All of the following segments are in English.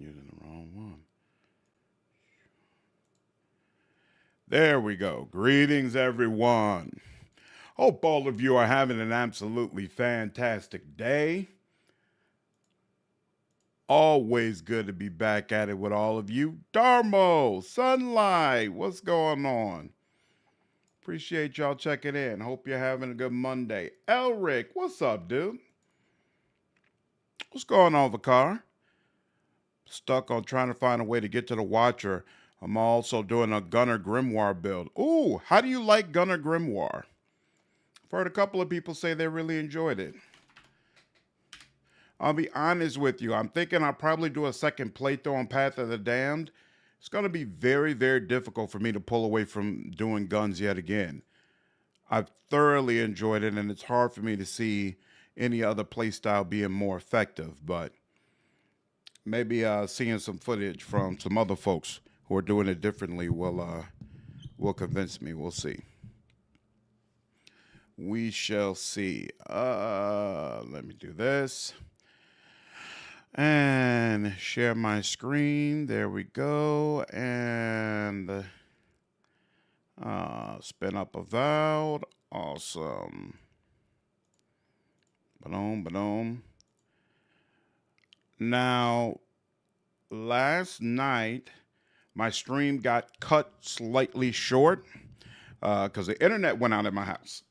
using the wrong one. There we go. Greetings, everyone. Hope all of you are having an absolutely fantastic day. Always good to be back at it with all of you. Darmo, Sunlight, what's going on? Appreciate y'all checking in. Hope you're having a good Monday. Elric, what's up, dude? What's going on, Vakar? Stuck on trying to find a way to get to the Watcher. I'm also doing a Gunner Grimoire build. Ooh, how do you like Gunner Grimoire? I've heard a couple of people say they really enjoyed it. I'll be honest with you. I'm thinking I'll probably do a second playthrough on Path of the Damned. It's going to be very, very difficult for me to pull away from doing guns yet again. I've thoroughly enjoyed it, and it's hard for me to see any other playstyle being more effective. But maybe seeing some footage from some other folks who are doing it differently will convince me. We'll see. We shall see. Let me do this. And share my screen. There we go. And spin up Avowed. Awesome. Ba-dum, ba-dum. Now, last night, my stream got cut slightly short because the internet went out at my house.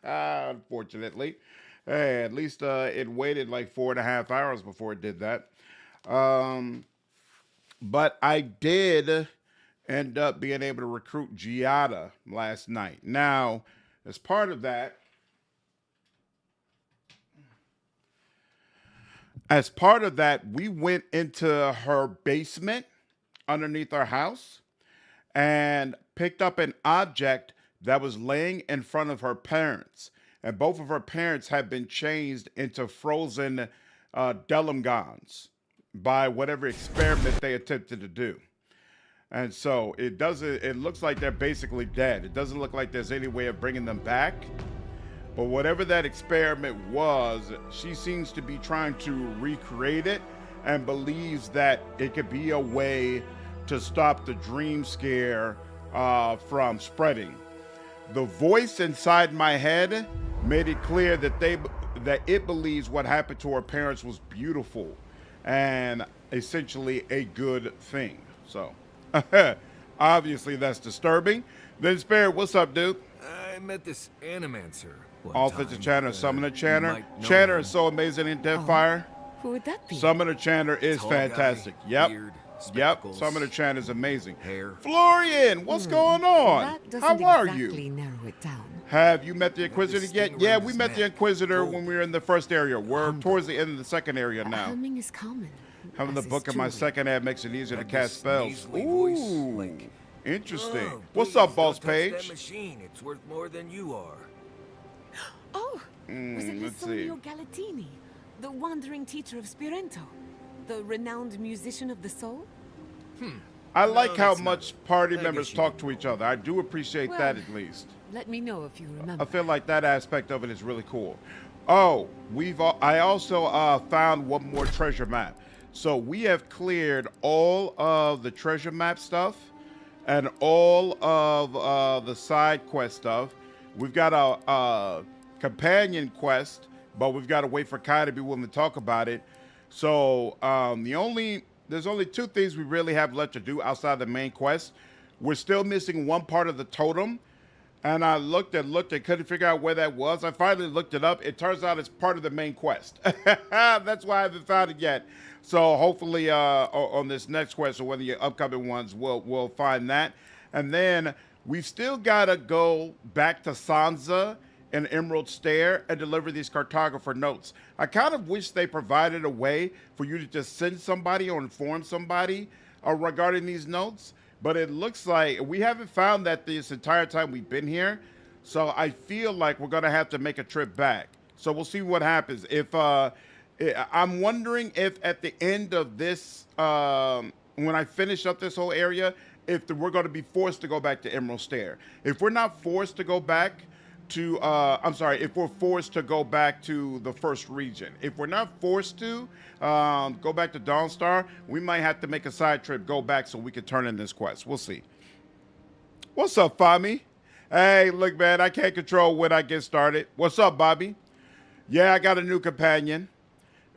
Unfortunately. Hey, at least it waited like 4.5 hours before it did that. But I did end up being able to recruit Giada last night. Now, as part of that, we went into her basement underneath our house and picked up an object that was laying in front of her parents. And both of her parents have been changed into frozen Delumgons by whatever experiment they attempted to do. And so it looks like they're basically dead. It doesn't look like there's any way of bringing them back. But whatever that experiment was, she seems to be trying to recreate it and believes that it could be a way to stop the dream scare from spreading. The voice inside my head made it clear that it believes what happened to her parents was beautiful and essentially a good thing. So, obviously that's disturbing. Then Spirit, what's up, dude? I met this Animancer. Offensive Chanter, Summoner Chanter. Chanter is so amazing in Deathfire. Who would that be? Summoner Chanter is fantastic. Yep. Yep, Summoner Chanter is amazing. Florian, what's going on? How are you? Narrow it down. Have you met the Inquisitor yet? Yeah, we met the Inquisitor when we were in the first area. We're towards the end of the second area now. Humming is common. Having the book in my second ad makes it easier to cast spells. Ooh, interesting. What's up, Boss Page? That machine, it's worth more than you are. Oh, was it let's see. Lissonio Galatini, the wandering teacher of Spirento, the renowned musician of the soul? I like how much party members talk to each other. I do appreciate that at least. Let me know if you remember. I feel like that aspect of it is really cool. Oh, I also found one more treasure map. So we have cleared all of the treasure map stuff and all of the side quest stuff. We've got a companion quest, but we've got to wait for Kai to be willing to talk about it. So there's only two things we really have left to do outside the main quest. We're still missing one part of the totem, and I looked and couldn't figure out where that was. I finally looked it up. It turns out it's part of the main quest. That's why I haven't found it yet. So hopefully on this next quest or one of the upcoming ones, we'll find that. And then we've still got to go back to Sansa and Emerald Stair and deliver these cartographer notes. I kind of wish they provided a way for you to just send somebody or inform somebody regarding these notes, but it looks like we haven't found that this entire time we've been here. So I feel like we're gonna have to make a trip back. So we'll see what happens. If I'm wondering if at the end of this, when I finish up this whole area, if we're gonna be forced to go back to Emerald Stair. If we're not forced to go back, to, I'm sorry, if we're forced to go back to the first region. If we're not forced to go back to Dawnstar, we might have to make a side trip, go back so we can turn in this quest. We'll see. What's up, Fami? Hey, look, man, I can't control when I get started. What's up, Bobby? Yeah, I got a new companion.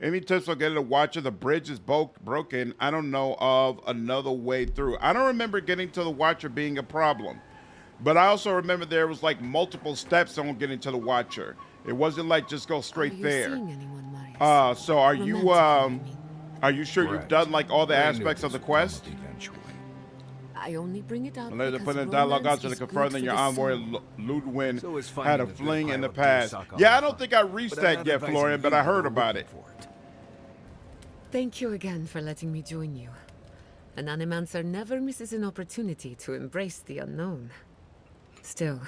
Any tips on getting a watcher? The bridge is broken. I don't know of another way through. I don't remember getting to the watcher being a problem. But I also remember there was like multiple steps on getting to the watcher. It wasn't like just go straight there. Seeing anyone, Marius? So are you sure you've Right. done like all the I knew aspects of this the would come quest? up eventually. I only bring it up Let because put in dialogue out romance to is confirm good that for your the envoy soul. Ludwin So is had a finding a good fling in the pile of past. deer suck on Yeah, I the don't hunt. think I reached But I'm that not yet, advising Florian, but you I to heard go about looking it. for it. Thank you again for letting me join you. An Animancer never misses an opportunity to embrace the unknown. Still,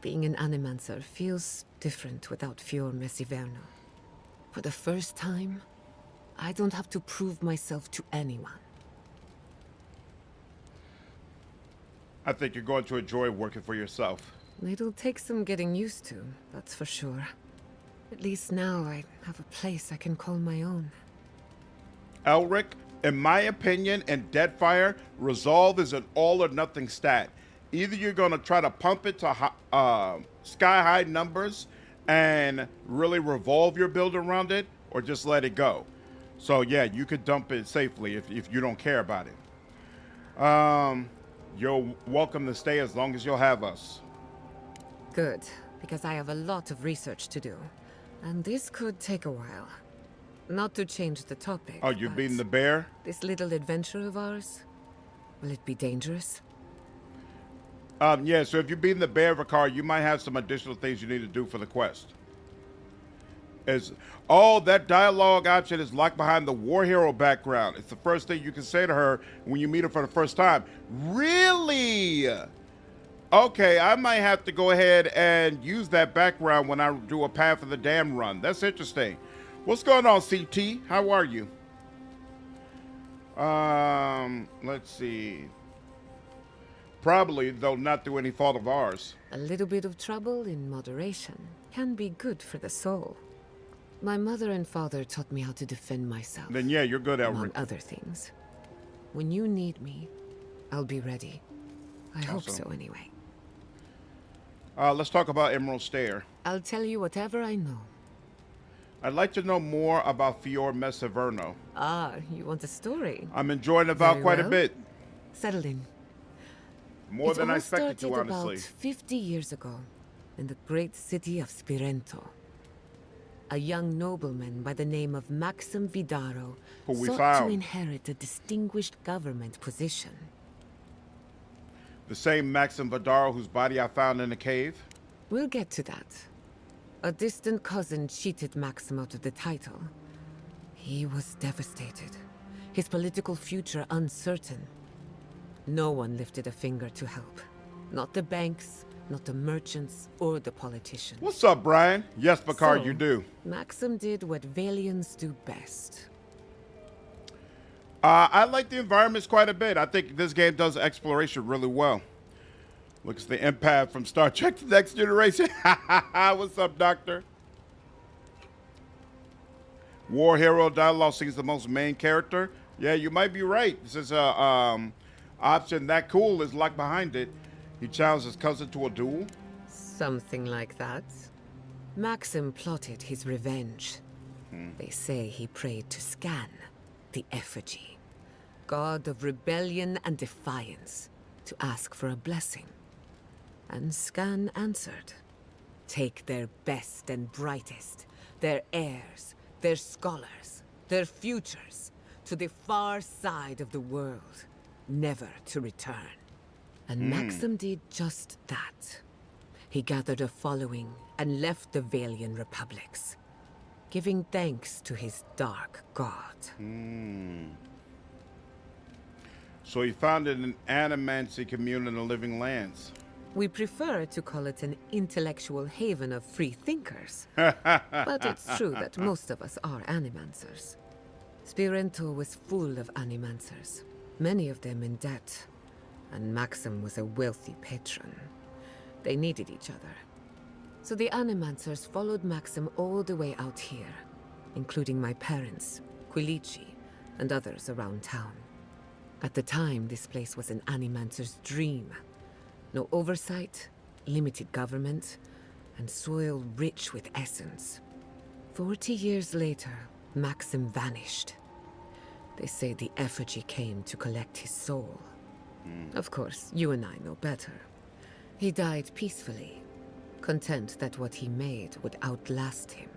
being an Animancer feels different without Fior Messiverno. For the first time, I don't have to prove myself to anyone. I think you're going to enjoy working for yourself. It'll take some getting used to, that's for sure. At least now I have a place I can call my own. Elric, in my opinion, in Deadfire, Resolve is an all or nothing stat. Either you're going to try to pump it to sky high numbers and really revolve your build around it, or just let it go. So yeah, you could dump it safely if you don't care about it. You're welcome to stay as long as you'll have us. Good, because I have a lot of research to do. And this could take a while. Not to change the topic. Oh, you but beating the bear? this little adventure of ours, will it be dangerous? Yeah, so if you're beating the bear, Vakar, you might have some additional things you need to do for the quest. That dialogue option is locked behind the war hero background. It's the first thing you can say to her when you meet her for the first time. Really? Okay, I might have to go ahead and use that background when I do a Path of the Dam run. That's interesting. What's going on, CT? How are you? Let's see. Probably, though not through any fault of ours. A little bit of trouble in moderation can be good for the soul. My mother and father taught me how to defend myself. Then yeah, you're good, among Elric. other things. When you need me, I'll be ready. I hope Awesome. so anyway. Let's talk about Emerald Stair. I'll tell you whatever I know. I'd like to know more about Fior Messiverno. Ah, you want a story? I'm enjoying Avowed Very quite a well. bit. Settle in. More than I all expected to, started honestly. about 50 years ago, in the great city of Spirento. A young nobleman by the name of Maxim Vidarro Who we sought found. to inherit a distinguished government position. The same Maxim Vidarro whose body I found in the cave. We'll get to that. A distant cousin cheated Maxim out of the title. He was devastated, his political future uncertain. No one lifted a finger to help. Not the banks, not the merchants, or the politicians. What's up, Brian? Yes, Picard, So, you do. Maxim did what Valians do best. I like the environments quite a bit. I think this game does exploration really well. Looks the empath from Star Trek The Next Generation. What's up, Doctor? War Hero dialogue seems the most main character. Yeah, you might be right. This is a option that cool is locked behind it. He challenged his cousin to a duel. Something like that. Maxim plotted his revenge. They say he prayed to Scan, the effigy, god of rebellion and defiance, to ask for a blessing. And Scan answered. Take their best and brightest, their heirs, their scholars, their futures, to the far side of the world, never to return. And Maxim did just that. He gathered a following and left the Valian republics, giving thanks to his dark god. So he founded an Animancy commune in the Living Lands. We prefer to call it an intellectual haven of free thinkers. But it's true that most of us are Animancers. Spirento was full of Animancers, many of them in debt. And Maxim was a wealthy patron. They needed each other. So the Animancers followed Maxim all the way out here, including my parents, Quilici, and others around town. At the time, this place was an Animancer's dream. No oversight, limited government, and soil rich with essence. 40 years later, Maxim vanished. They say the effigy came to collect his soul. Of course, you and I know better. He died peacefully, content that what he made would outlast him.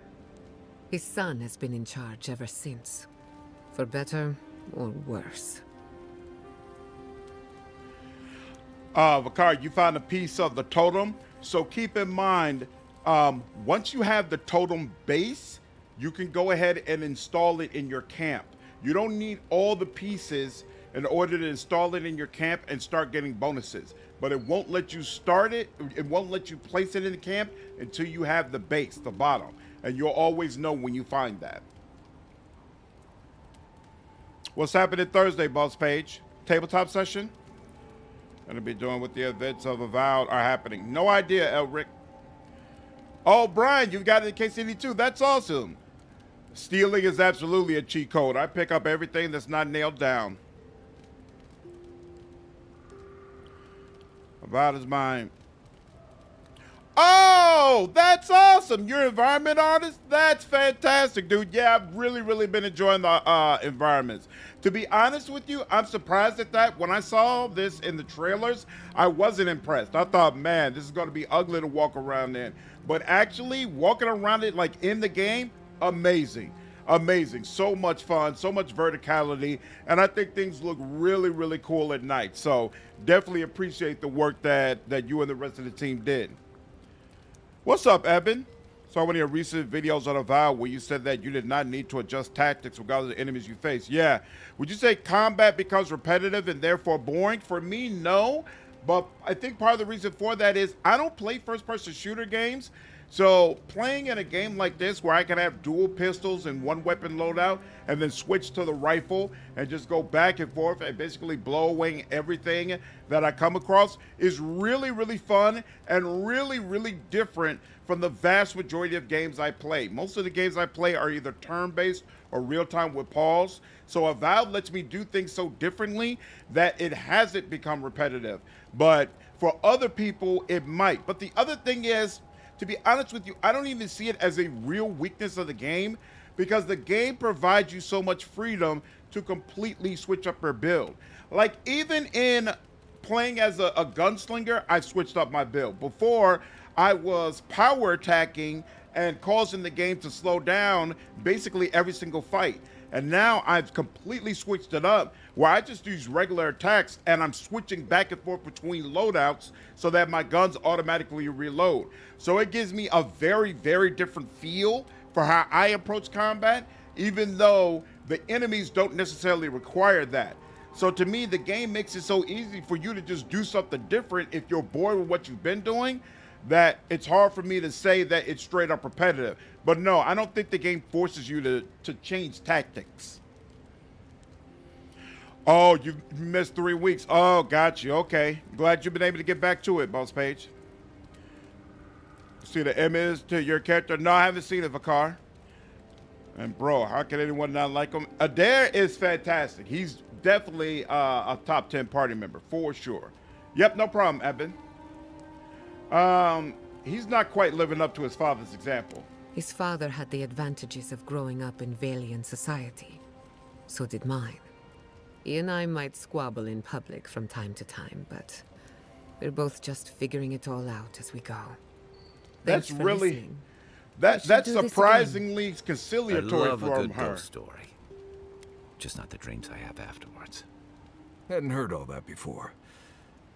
His son has been in charge ever since, for better or worse. Vakar, you found a piece of the totem. So keep in mind, once you have the totem base, you can go ahead and install it in your camp. You don't need all the pieces in order to install it in your camp and start getting bonuses. But it won't let you start it, it won't let you place it in the camp until you have the base, the bottom. And you'll always know when you find that. What's happening Thursday, Boss Page? Tabletop session? Gonna be doing what the events of Avowed are happening. No idea, Elric. Oh, Brian, you've got it in KCD2. That's awesome. Stealing is absolutely a cheat code. I pick up everything that's not nailed down. Avowed is mine. Oh, that's awesome. You're an environment artist? That's fantastic, dude. Yeah, I've really been enjoying the environments. To be honest with you, I'm surprised at that. When I saw this in the trailers, I wasn't impressed. I thought, man, this is going to be ugly to walk around in. But actually, walking around it like in the game, amazing. Amazing. So much fun, so much verticality, and I think things look really cool at night. So definitely appreciate the work that you and the rest of the team did. What's up, Evan? Saw one of your recent videos on Avowed where you said that you did not need to adjust tactics regardless of the enemies you face. Yeah. Would you say combat becomes repetitive and therefore boring? For me, no. But I think part of the reason for that is I don't play first-person shooter games. So playing in a game like this where I can have dual pistols and one weapon loadout and then switch to the rifle and just go back and forth and basically blow away everything that I come across is really fun and really different from the vast majority of games I play. Most of the games I play are either turn-based or real-time with pause. So Avowed lets me do things so differently that it hasn't become repetitive. But for other people, it might. But the other thing is, to be honest with you, I don't even see it as a real weakness of the game because the game provides you so much freedom to completely switch up your build. Like even in playing as a gunslinger, I switched up my build. Before, I was power attacking and causing the game to slow down basically every single fight. And now I've completely switched it up where I just use regular attacks and I'm switching back and forth between loadouts so that my guns automatically reload. So it gives me a very different feel for how I approach combat, even though the enemies don't necessarily require that. So to me, the game makes it so easy for you to just do something different if you're bored with what you've been doing, that it's hard for me to say that it's straight up repetitive. But no, I don't think the game forces you to change tactics. Oh, you missed 3 weeks. Oh, got you. Okay. Glad you've been able to get back to it, Boss Page. See the image to your character? No, I haven't seen it, Vakar. And bro, how can anyone not like him? Adair is fantastic. He's definitely a top 10 party member, for sure. Yep, no problem, Eben. He's not quite living up to his father's example. His father had the advantages of growing up in Valian society. So did mine. He and I might squabble in public from time to time, but we're both just figuring it all out as we go. That's Thanks for really listening. that's do this surprisingly I conciliatory love a from good her. ghost story. Just not the dreams I have afterwards. Hadn't heard all that before.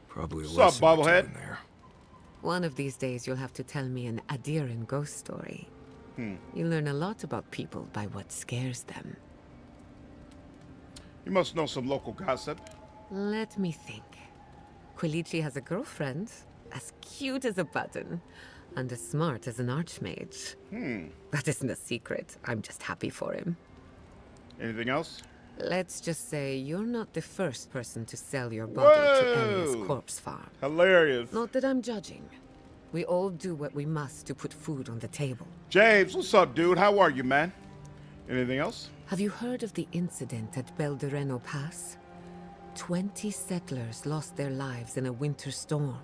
Probably a What's up, lesson or two bobblehead? in there. One of these days you'll have to tell me an Adiran ghost story. You learn a lot about people by what scares them. You must know some local gossip. Let me think. Quilici has a girlfriend, as cute as a button, and as smart as an archmage. That isn't a secret. I'm just happy for him. Anything else? Let's just say you're not the first person to sell your body to Whoa! Emia's corpse farm. Hilarious. Not that I'm judging. We all do what we must to put food on the table. James, what's up, dude? How are you, man? Anything else? Have you heard of the incident at Beldereno Pass? 20 settlers lost their lives in a winter storm.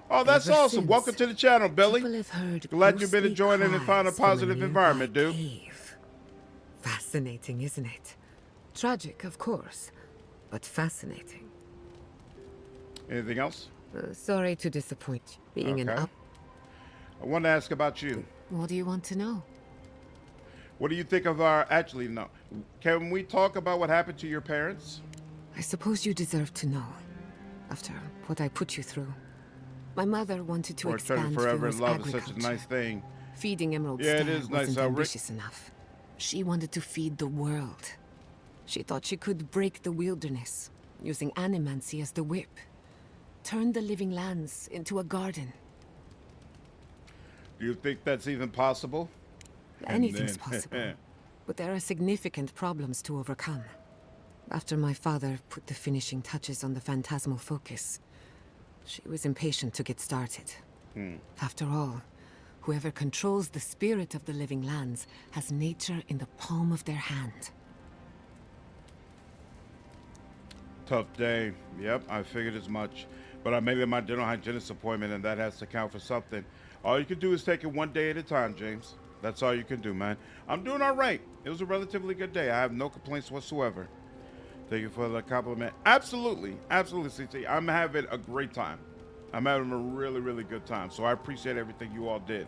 Oh, that's Ever awesome. since, Welcome to the channel, Billy. People have heard Glad you've been ghostly enjoying it and found a cries from positive nearby environment, dude. cave. Fascinating, isn't it? Tragic, of course, but fascinating. Anything else? Sorry to disappoint you. Being an Okay. up... I want to ask about you. What do you want to know? What do you think of our... Actually, no. Can we talk about what happened to your parents? I suppose you deserve to know. After what I put you through. My mother wanted to Or Treasure expand Forever Phil's and Love is such a agriculture. nice thing. Feeding Emerald Yeah, it Stair is nice, wasn't Rick. ambitious enough. She wanted to feed the world. She thought she could break the wilderness, using Animancy as the whip. Turn the living lands into a garden. Do you think that's even possible? Anything's then- possible. But there are significant problems to overcome. After my father put the finishing touches on the phantasmal focus, she was impatient to get started. After all, whoever controls the spirit of the living lands has nature in the palm of their hand. Tough day. Yep, I figured as much. But I made it my dental hygienist appointment, and that has to count for something. All you can do is take it one day at a time, James. That's all you can do, man. I'm doing all right. It was a relatively good day. I have no complaints whatsoever. Thank you for the compliment. Absolutely. Absolutely, CT. I'm having a great time. I'm having a really, really good time. So I appreciate everything you all did.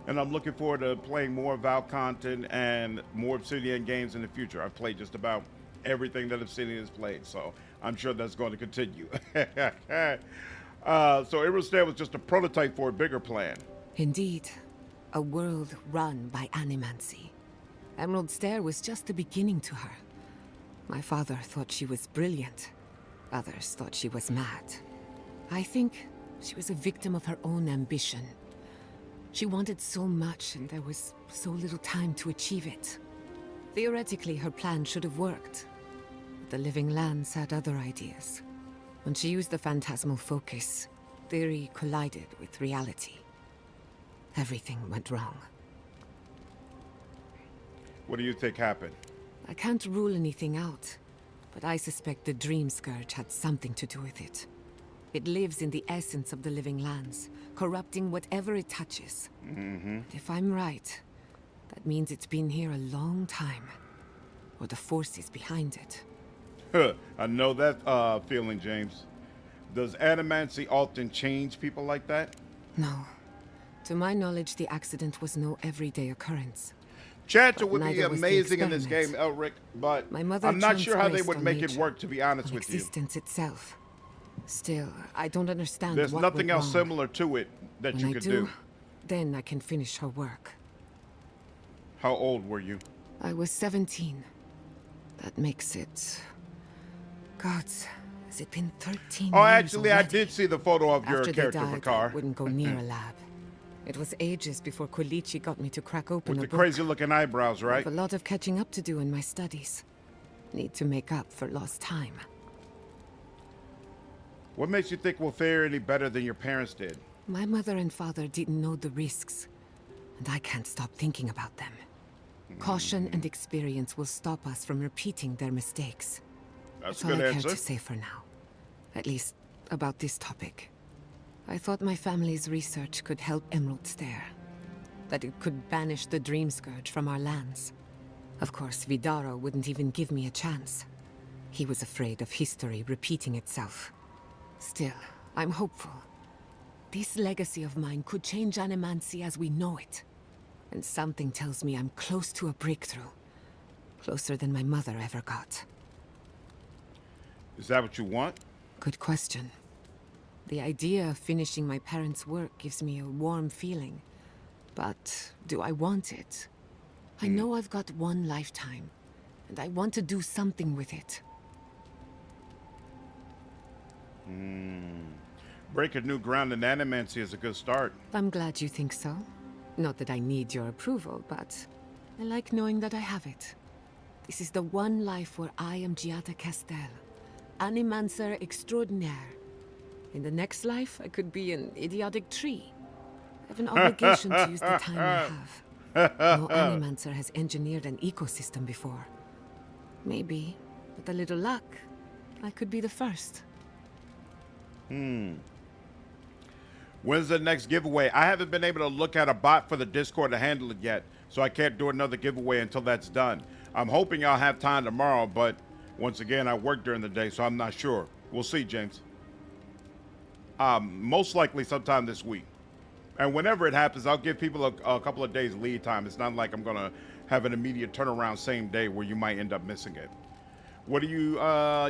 And I'm looking forward to playing more Avowed content and more Obsidian games in the future. I've played just about everything that Obsidian has played. So I'm sure that's going to continue. So Emerald Stair was just a prototype for a bigger plan. Indeed, a world run by Animancy. Emerald Stair was just the beginning to her. My father thought she was brilliant. Others thought she was mad. I think she was a victim of her own ambition. She wanted so much, and there was so little time to achieve it. Theoretically, her plan should have worked. But the living lands had other ideas. When she used the phantasmal focus, theory collided with reality. Everything went wrong. What do you think happened? I can't rule anything out, but I suspect the Dream Scourge had something to do with it. It lives in the essence of the living lands, corrupting whatever it touches. And if I'm right, that means it's been here a long time. Or the forces behind it. I know that feeling, James. Does Animancy often change people like that? No. To my knowledge, the accident was no everyday occurrence. Chanter But would be neither was the amazing in this game, experiment. Elric, but My mother I'm not sure how they transgressed would on make it nature, work, to be honest on with you. existence itself. Still, I don't understand There's what nothing went else wrong. similar to it that When you I could do, do. then I can finish her work. How old were you? I was 17. That makes it... Gods, has it been 13 Oh, years actually, I already? did see the photo of your After they character, died, I Bakar. wouldn't go near a lab. It was ages before Quilici got me to crack open With a the book. crazy-looking eyebrows, I right? have a lot of catching up to do in my studies. Need to make up for lost time. What makes you think we'll fare any better than your parents did? My mother and father didn't know the risks, and I can't stop thinking about them. Caution and experience will stop us from repeating their mistakes. That's That's a all good I care answer. to say for now. At least, about this topic. I thought my family's research could help Emerald Stair. That it could banish the Dream Scourge from our lands. Of course, Vidarro wouldn't even give me a chance. He was afraid of history repeating itself. Still, I'm hopeful. This legacy of mine could change Animancy as we know it. And something tells me I'm close to a breakthrough. Closer than my mother ever got. Is that what you want? Good question. The idea of finishing my parents' work gives me a warm feeling. But do I want it? I know I've got one lifetime, and I want to do something with it. Breaking new ground in Animancy is a good start. I'm glad you think so. Not that I need your approval, but I like knowing that I have it. This is the one life where I am Giada Castel, Animancer extraordinaire. In the next life, I could be an idiotic tree. I have an obligation to use the time I have. No Animancer has engineered an ecosystem before. Maybe, with a little luck, I could be the first. When's the next giveaway? I haven't been able to look at a bot for the Discord to handle it yet, so I can't do another giveaway until that's done. I'm hoping I'll have time tomorrow, but once again, I work during the day, so I'm not sure. We'll see, James. Most likely sometime this week. And whenever it happens, I'll give people a couple of days lead time. It's not like I'm going to have an immediate turnaround same day where you might end up missing it. What do you,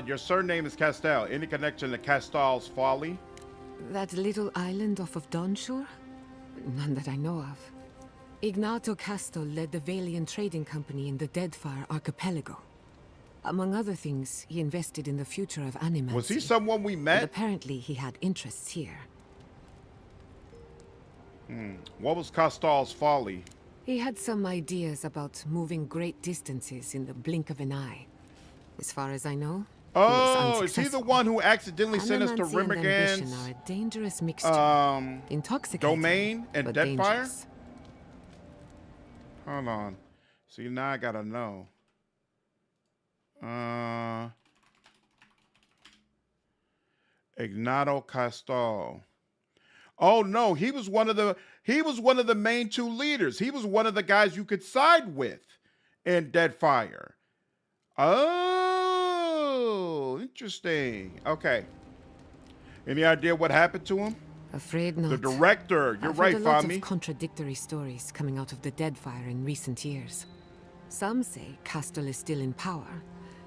your surname is Castell. Any connection to Castell's Folly? That little island off of Dawnshore? None that I know of. Ignato Castel led the Valiant trading company in the Deadfire Archipelago. Among other things, he invested in the future of Animancy. Was he someone we met? And apparently he had interests here. What was Castell's Folly? He had some ideas about moving great distances in the blink of an eye. As far as I know, oh, is he the one who accidentally sent us to Animancy and ambition Rimmergan's are a dangerous mixture. Intoxicating, domain and but Deadfire? dangerous. Hold on. See, now I gotta know. Ignato Castal. Oh no, he was one of the main two leaders. He was one of the guys you could side with in Deadfire. Oh, interesting. Okay. Any idea what happened to him? Afraid not. The director. You're I've right, heard a lot Fami. of contradictory stories coming out of the Deadfire in recent years. Some say Castel is still in power,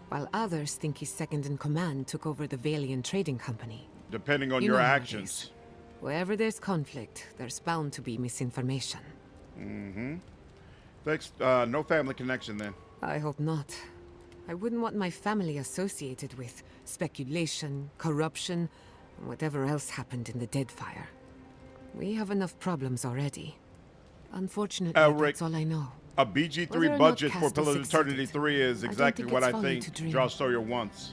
while others think his second in command took over the Valiant trading company. Depending on You your know how it actions. is. Wherever there's conflict, there's bound to be misinformation. Thanks. No family connection then. I hope not. I wouldn't want my family associated with speculation, corruption, and whatever else happened in the Deadfire. We have enough problems already. Unfortunately, Elric, that's all I know. A Whether BG3 or not budget for Castle Pillars of Eternity succeeded, 3 is I don't exactly think what it's I folly think to dream. Draw Sawyer wants.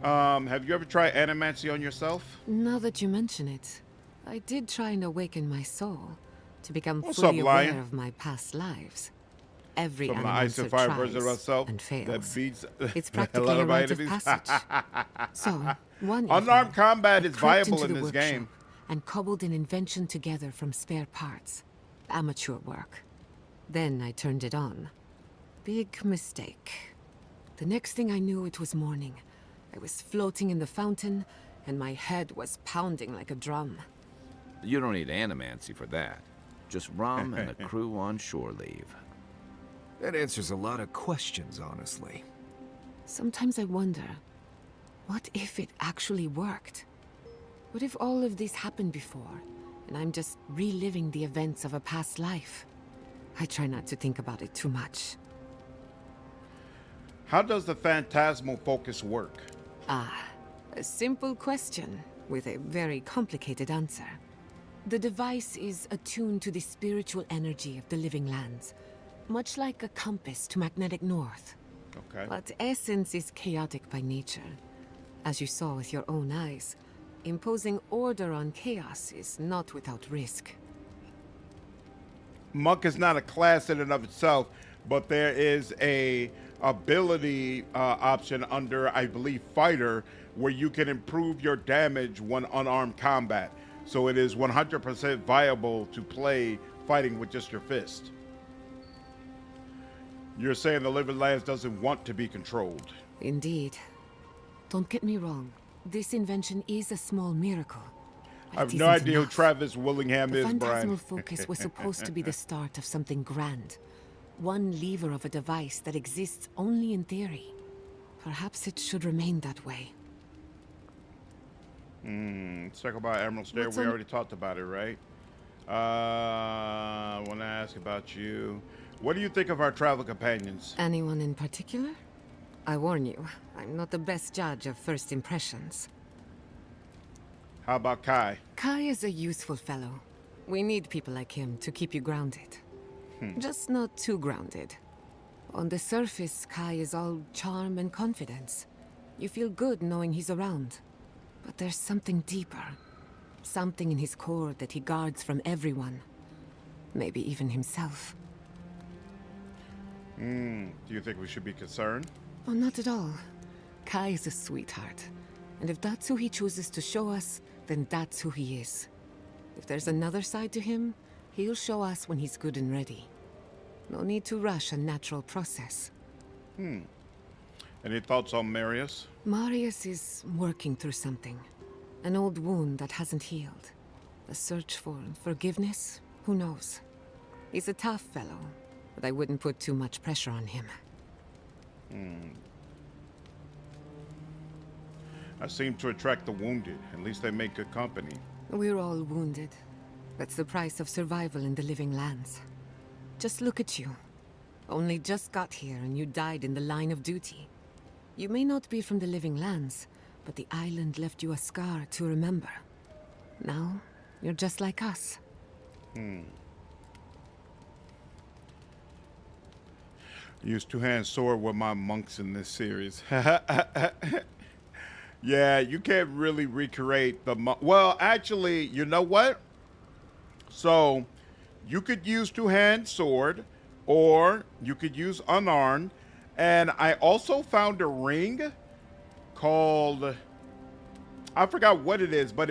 Have you ever tried Animancy on yourself? Now that you mention it, I did try and awaken my soul to become What's fully up, Lion? aware of my past lives. Every From the Ice and Animancer Fire tries version of myself and fails. that beats It's the hell practically out a of my rite of enemies. passage. So, one Unarmed evening, combat I is crept viable into in the this workshop game. and cobbled an invention together from spare parts. Amateur work. Then I turned it on. Big mistake. The next thing I knew, it was morning. I was floating in the fountain, and my head was pounding like a drum. You don't need Animancy for that. Just rum and the crew on shore leave. That answers a lot of questions, honestly. Sometimes I wonder, what if it actually worked? What if all of this happened before, and I'm just reliving the events of a past life? I try not to think about it too much. How does the phantasmal focus work? Ah, a simple question with a very complicated answer. The device is attuned to the spiritual energy of the living lands, much like a compass to magnetic north. Okay. But essence is chaotic by nature. As you saw with your own eyes, imposing order on chaos is not without risk. Monk is not a class in and of itself, but there is a ability option under, I believe, Fighter, where you can improve your damage when unarmed combat. So it is 100% viable to play fighting with just your fist. You're saying the Living Lands doesn't want to be controlled. Indeed. Don't get me wrong. This invention is a small miracle. I have It no isn't idea who enough. Travis Willingham The is, phantasmal Brian. focus was supposed to be the start of something grand. One lever of a device that exists only in theory. Perhaps it should remain that way. Let's talk about Emerald Stair. What's We on- already talked about it, right? I want to ask about you. What do you think of our travel companions? Anyone in particular? I warn you, I'm not the best judge of first impressions. How about Kai? Kai is a useful fellow. We need people like him to keep you grounded. Just not too grounded. On the surface, Kai is all charm and confidence. You feel good knowing he's around. But there's something deeper. Something in his core that he guards from everyone. Maybe even himself. Do you think we should be concerned? Oh, not at all. Kai is a sweetheart. And if that's who he chooses to show us, then that's who he is. If there's another side to him, he'll show us when he's good and ready. No need to rush a natural process. Any thoughts on Marius? Marius is working through something. An old wound that hasn't healed. A search for forgiveness? Who knows? He's a tough fellow, but I wouldn't put too much pressure on him. I seem to attract the wounded. At least they make good company. We're all wounded. That's the price of survival in the living lands. Just look at you. Only just got here and you died in the line of duty. You may not be from the living lands, but the island left you a scar to remember. Now, you're just like us. Use two-hand sword with my monks in this series. Yeah, you can't really recreate the well, actually, you know what? So, you could use two-hand sword, or you could use unarmed. And I also found a ring called, I forgot what it is, but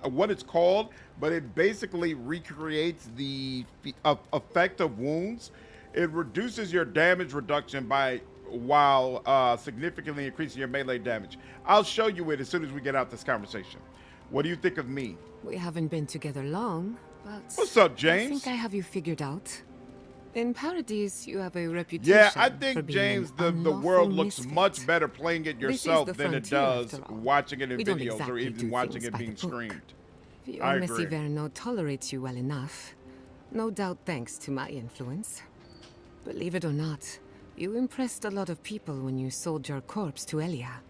what it's called, but it basically recreates the effect of wounds. It reduces your damage reduction by while significantly increasing your melee damage. I'll show you it as soon as we get out this conversation. What do you think of me? We haven't been together long, but... What's up, I James? think I have you figured out. In Paradise, you have a reputation. Yeah, I for think, being James, an the unlawful world looks misfit. much better playing it This is yourself the than it frontier, does after all. watching it in We don't videos or exactly even do watching things it by being the book. streamed. I agree. Messi Verno tolerates you well enough. No doubt thanks to my influence. Believe it or not, you impressed a lot of people when you sold your corpse to Elia.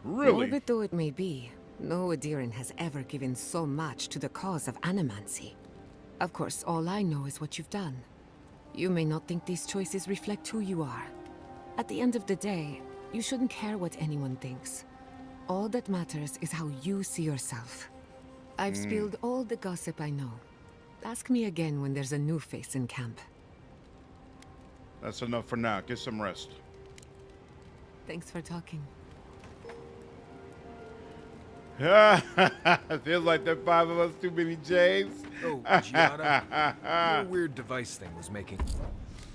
Really? Morbid though it may be, no Adiran has ever given so much to the cause of Animancy. Of course, all I know is what you've done. You may not think these choices reflect who you are. At the end of the day, you shouldn't care what anyone thinks. All that matters is how you see yourself. I've spilled all the gossip I know. Ask me again when there's a new face in camp. That's enough for now. Get some rest. Thanks for talking. Feels like there are 5 of us too many, James. Oh, Giada, your weird device thing was making...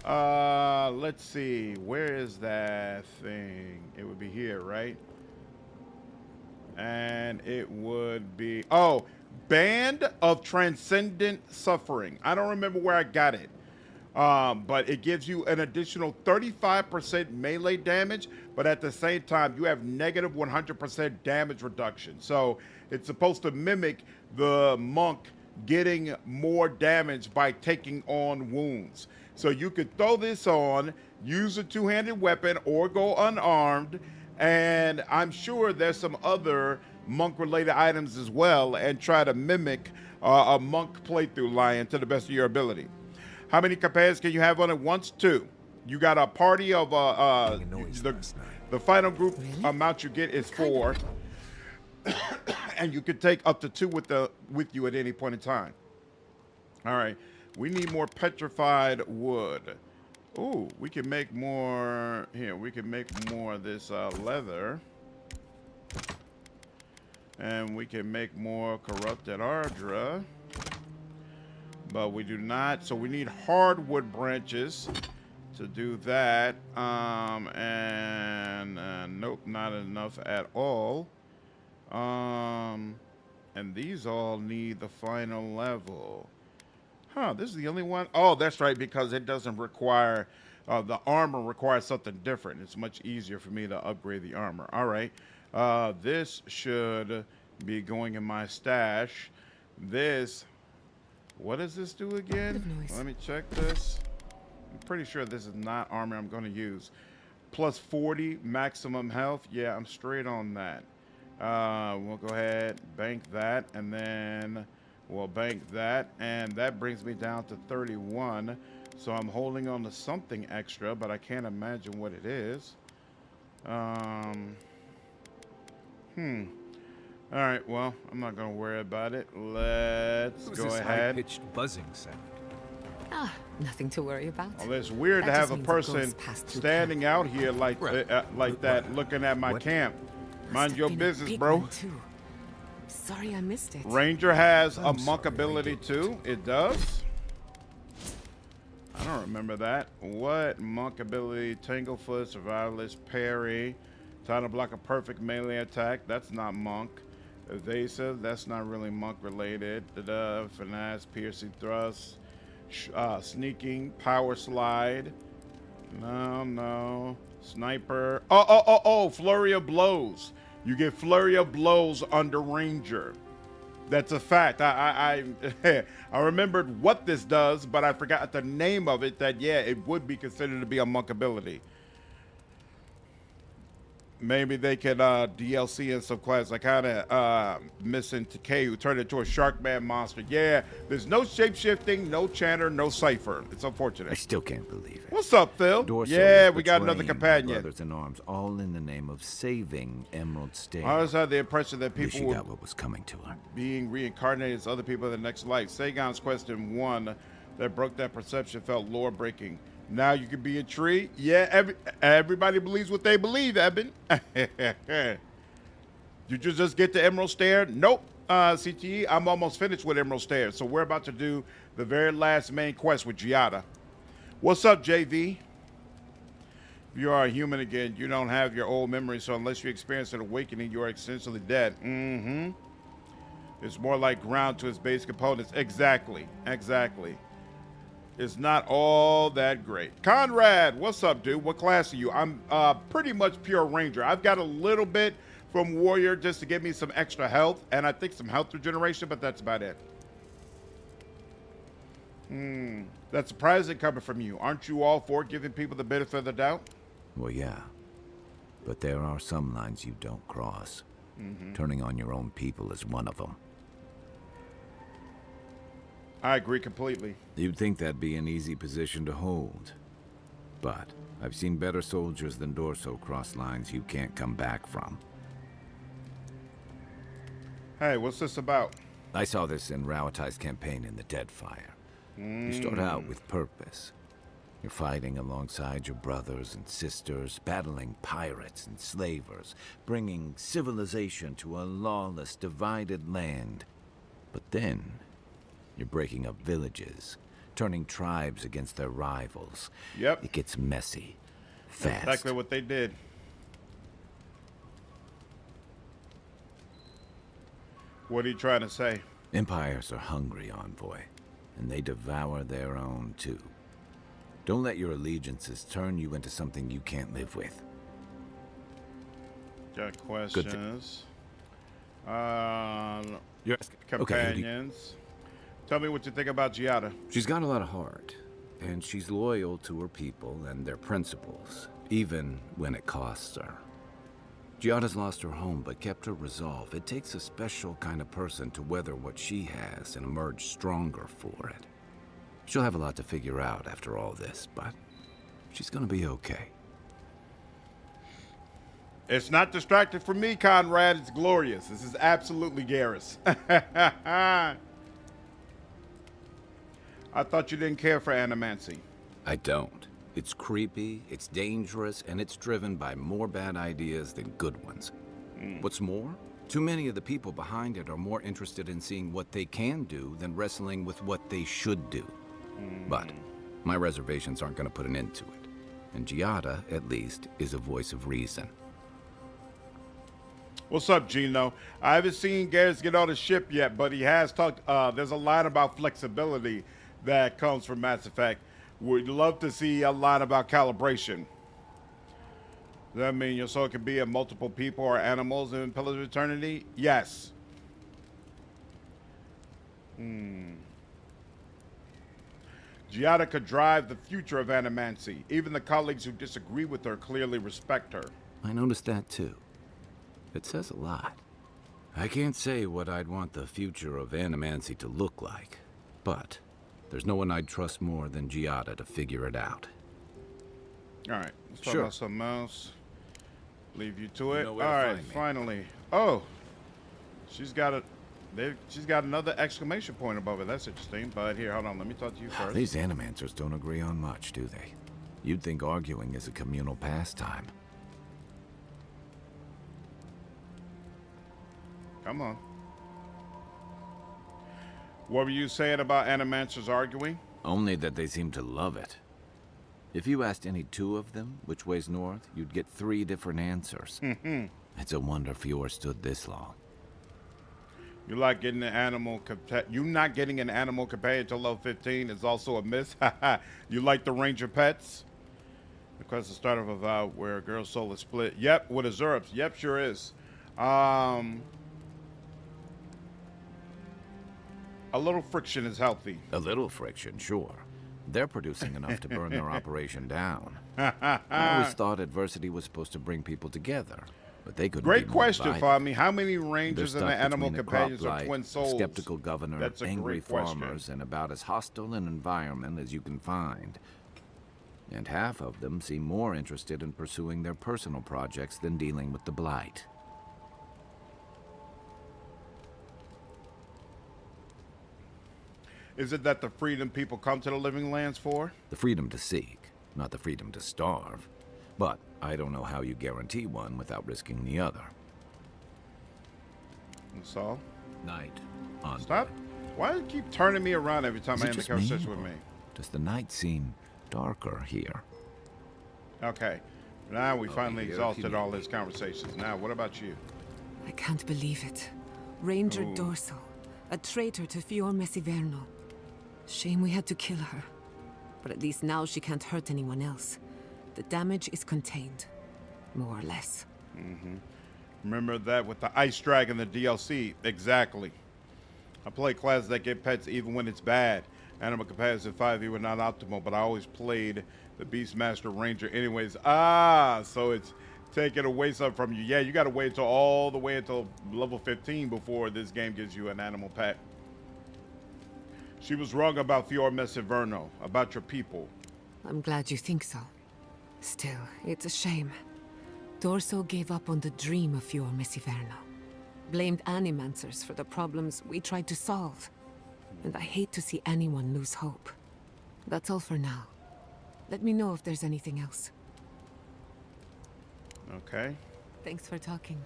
Let's see. Where is that thing? It would be here, right? And it would be... Oh, Band of Transcendent Suffering. I don't remember where I got it. But it gives you an additional 35% melee damage, but at the same time, you have negative 100% damage reduction. So it's supposed to mimic the monk getting more damage by taking on wounds. So you could throw this on, use a two-handed weapon, or go unarmed, and I'm sure there's some other monk-related items as well, and try to mimic a monk playthrough, Lion, to the best of your ability. How many capacities can you have on it? Once, 2. You got a party of the final group amount you get is 4, and you could take up to 2 with you at any point in time. All right, we need more petrified wood. Ooh, we can make more here. We can make more of this leather, and we can make more corrupted ardra. But we do not, so we need hardwood branches to do that. Nope, not enough at all. And these all need the final level. Huh, this is the only one? Oh, that's right, because it doesn't require, the armor requires something different. It's much easier for me to upgrade the armor. All right, this should be going in my stash. This... What does this do again? Let me check this. I'm pretty sure this is not armor I'm going to use. Plus 40 maximum health. Yeah, I'm straight on that. We'll go ahead, bank that, and then we'll bank that. And that brings me down to 31. So I'm holding on to something extra, but I can't imagine what it is. All right, well, I'm not gonna worry about it. Let's Who's go this ahead. high-pitched buzzing sound? Ah, nothing to worry about. Well, it's weird to That have just a means person ghost passed through standing out here like Right. that, looking at my What? camp. Must Mind have your been a business, big bro. one, too. Sorry I missed it. Ranger has a I'm monk sorry, I ability didn't. too. It does. I don't remember that. What monk ability? Tanglefoot, survivalist, parry. Time to block a perfect melee attack. That's not monk. Evasive. That's not really monk related. Finesse, piercing thrust. Sneaking, power slide. No. Sniper. Oh, flurry of blows. You get flurry of blows under Ranger. That's a fact. I remembered what this does, but I forgot the name of it. That yeah, it would be considered to be a monk ability. Maybe they could DLC in some class. I kind of missing Takei, who turned into a Sharkman monster. Yeah, there's no shape-shifting, no chanter, no cipher. It's I unfortunate. still can't believe it. What's up, Phil? Dorso Yeah, was we got another betraying my companion. Brothers in arms, all in the name of saving Emerald Stair. I always had the impression that Wish she people were got what was coming to her. being reincarnated as other people in the next life. Sagan's question one that broke that perception felt lore breaking. Now you can be a tree. Yeah, everybody believes what they believe, Eben. Did you just get to Emerald Stair? Nope. CTE, I'm almost finished with Emerald Stair. So we're about to do the very last main quest with Giada. What's up, JV? If you are a human again, you don't have your old memories, so unless you experience an awakening, you are essentially dead. Mm-hmm. It's more like ground to its base components. Exactly. It's not all that great. Conrad, what's up, dude? What class are you? I'm pretty much pure ranger. I've got a little bit from warrior just to give me some extra health, and I think some health regeneration, but that's about it. That's surprising coming from you. Aren't you all for giving people the benefit of the doubt? Well, yeah. But there are some lines you don't cross. Turning on your own people is one of them. I agree completely. You'd think that'd be an easy position to hold. But I've seen better soldiers than Dorso cross lines you can't come back from. Hey, what's this about? I saw this in Rauatai's campaign in the Deadfire. You start out with purpose. You're fighting alongside your brothers and sisters, battling pirates and slavers, bringing civilization to a lawless, divided land. But then, you're breaking up villages, turning tribes against their rivals. Yep. It gets messy, That's fast. exactly what they did. What are you trying to say? Empires are hungry, Envoy, and they devour their own, too. Don't let your allegiances turn you into something you can't live with. Got questions. You're asking. Companions. Tell me what you think about Giada. She's got a lot of heart, and she's loyal to her people and their principles, even when it costs her. Giada's lost her home, but kept her resolve. It takes a special kind of person to weather what she has and emerge stronger for it. She'll have a lot to figure out after all this, but she's gonna be okay. It's not distracted from me, Conrad. It's glorious. This is absolutely Garrus. I thought you didn't care for Animancy. I don't. It's creepy, it's dangerous, and it's driven by more bad ideas than good ones. What's more, too many of the people behind it are more interested in seeing what they can do than wrestling with what they should do. But my reservations aren't going to put an end to it. And Giada, at least, is a voice of reason. What's up, Gino? I haven't seen Garrus get on the ship yet, but he has talked. There's a line about flexibility that comes from Mass Effect. Would love to see a line about calibration. Does that mean your soul can be in multiple people or animals in Pillars of Eternity? Yes. Giada could drive the future of Animancy. Even the colleagues who disagree with her clearly respect her. I noticed that too. It says a lot. I can't say what I'd want the future of Animancy to look like, but there's no one I'd trust more than Giada to figure it out. All right, let's talk Sure. about something else. Leave you to it. know where All to right, find me. finally. Oh, She's got a. She's got another exclamation point above it. That's interesting. But here, hold on. Let me talk to you first. These Animancers don't agree on much, do they? You'd think arguing is a communal pastime. Come on. What were you saying about Animancers arguing? Only that they seem to love it. If you asked any two of them which way's north, you'd get 3 different answers. It's a wonder Fjord stood this long. You like getting an animal you not getting an animal companion till level 15 is also a miss. You like the ranger pets? Request the start of Avowed where a girl's soul is split. Yep, with Azurps. Yep, sure is. A little friction is healthy. A little friction, sure. They're producing enough to burn their operation down. I always thought adversity was supposed to bring people together, but they couldn't. Great be more question, divided. Fami. How many rangers They're and the stuck animal between the companions crop are blight, twin souls? skeptical governor, That's a angry great question. farmers, and about as hostile an environment as you can find. And half of them seem more interested in pursuing their personal projects than dealing with the blight. Is it that the freedom people come to the living lands for? The freedom to seek, not the freedom to starve. But I don't know how you guarantee one without risking the other. That's all. Night. On. Stop. Why do you keep turning me around every time Is I it end a just me, conversation with or me? does the night seem darker here? Okay. Now we I'll finally be here if exhausted you need all me. these conversations. Now, what about you? I can't believe it. Ranger Ooh. Dorso, a traitor to Fior Mesiverno. Shame we had to kill her. But at least now she can't hurt anyone else. The damage is contained, more or less. Remember that with the Ice Dragon, the DLC? Exactly. I play classes that get pets even when it's bad. Animal companions in 5e were not optimal, but I always played the Beastmaster Ranger anyways. So it's taking away something from you. Yeah, you got to wait till all the way until level 15 before this game gives you an animal pet. She was wrong about Fior Mesiverno, about your people. I'm glad you think so. Still, it's a shame. Dorso gave up on the dream of Fior Mesiverno. Blamed Animancers for the problems we tried to solve. And I hate to see anyone lose hope. That's all for now. Let me know if there's anything else. Okay. Thanks for talking.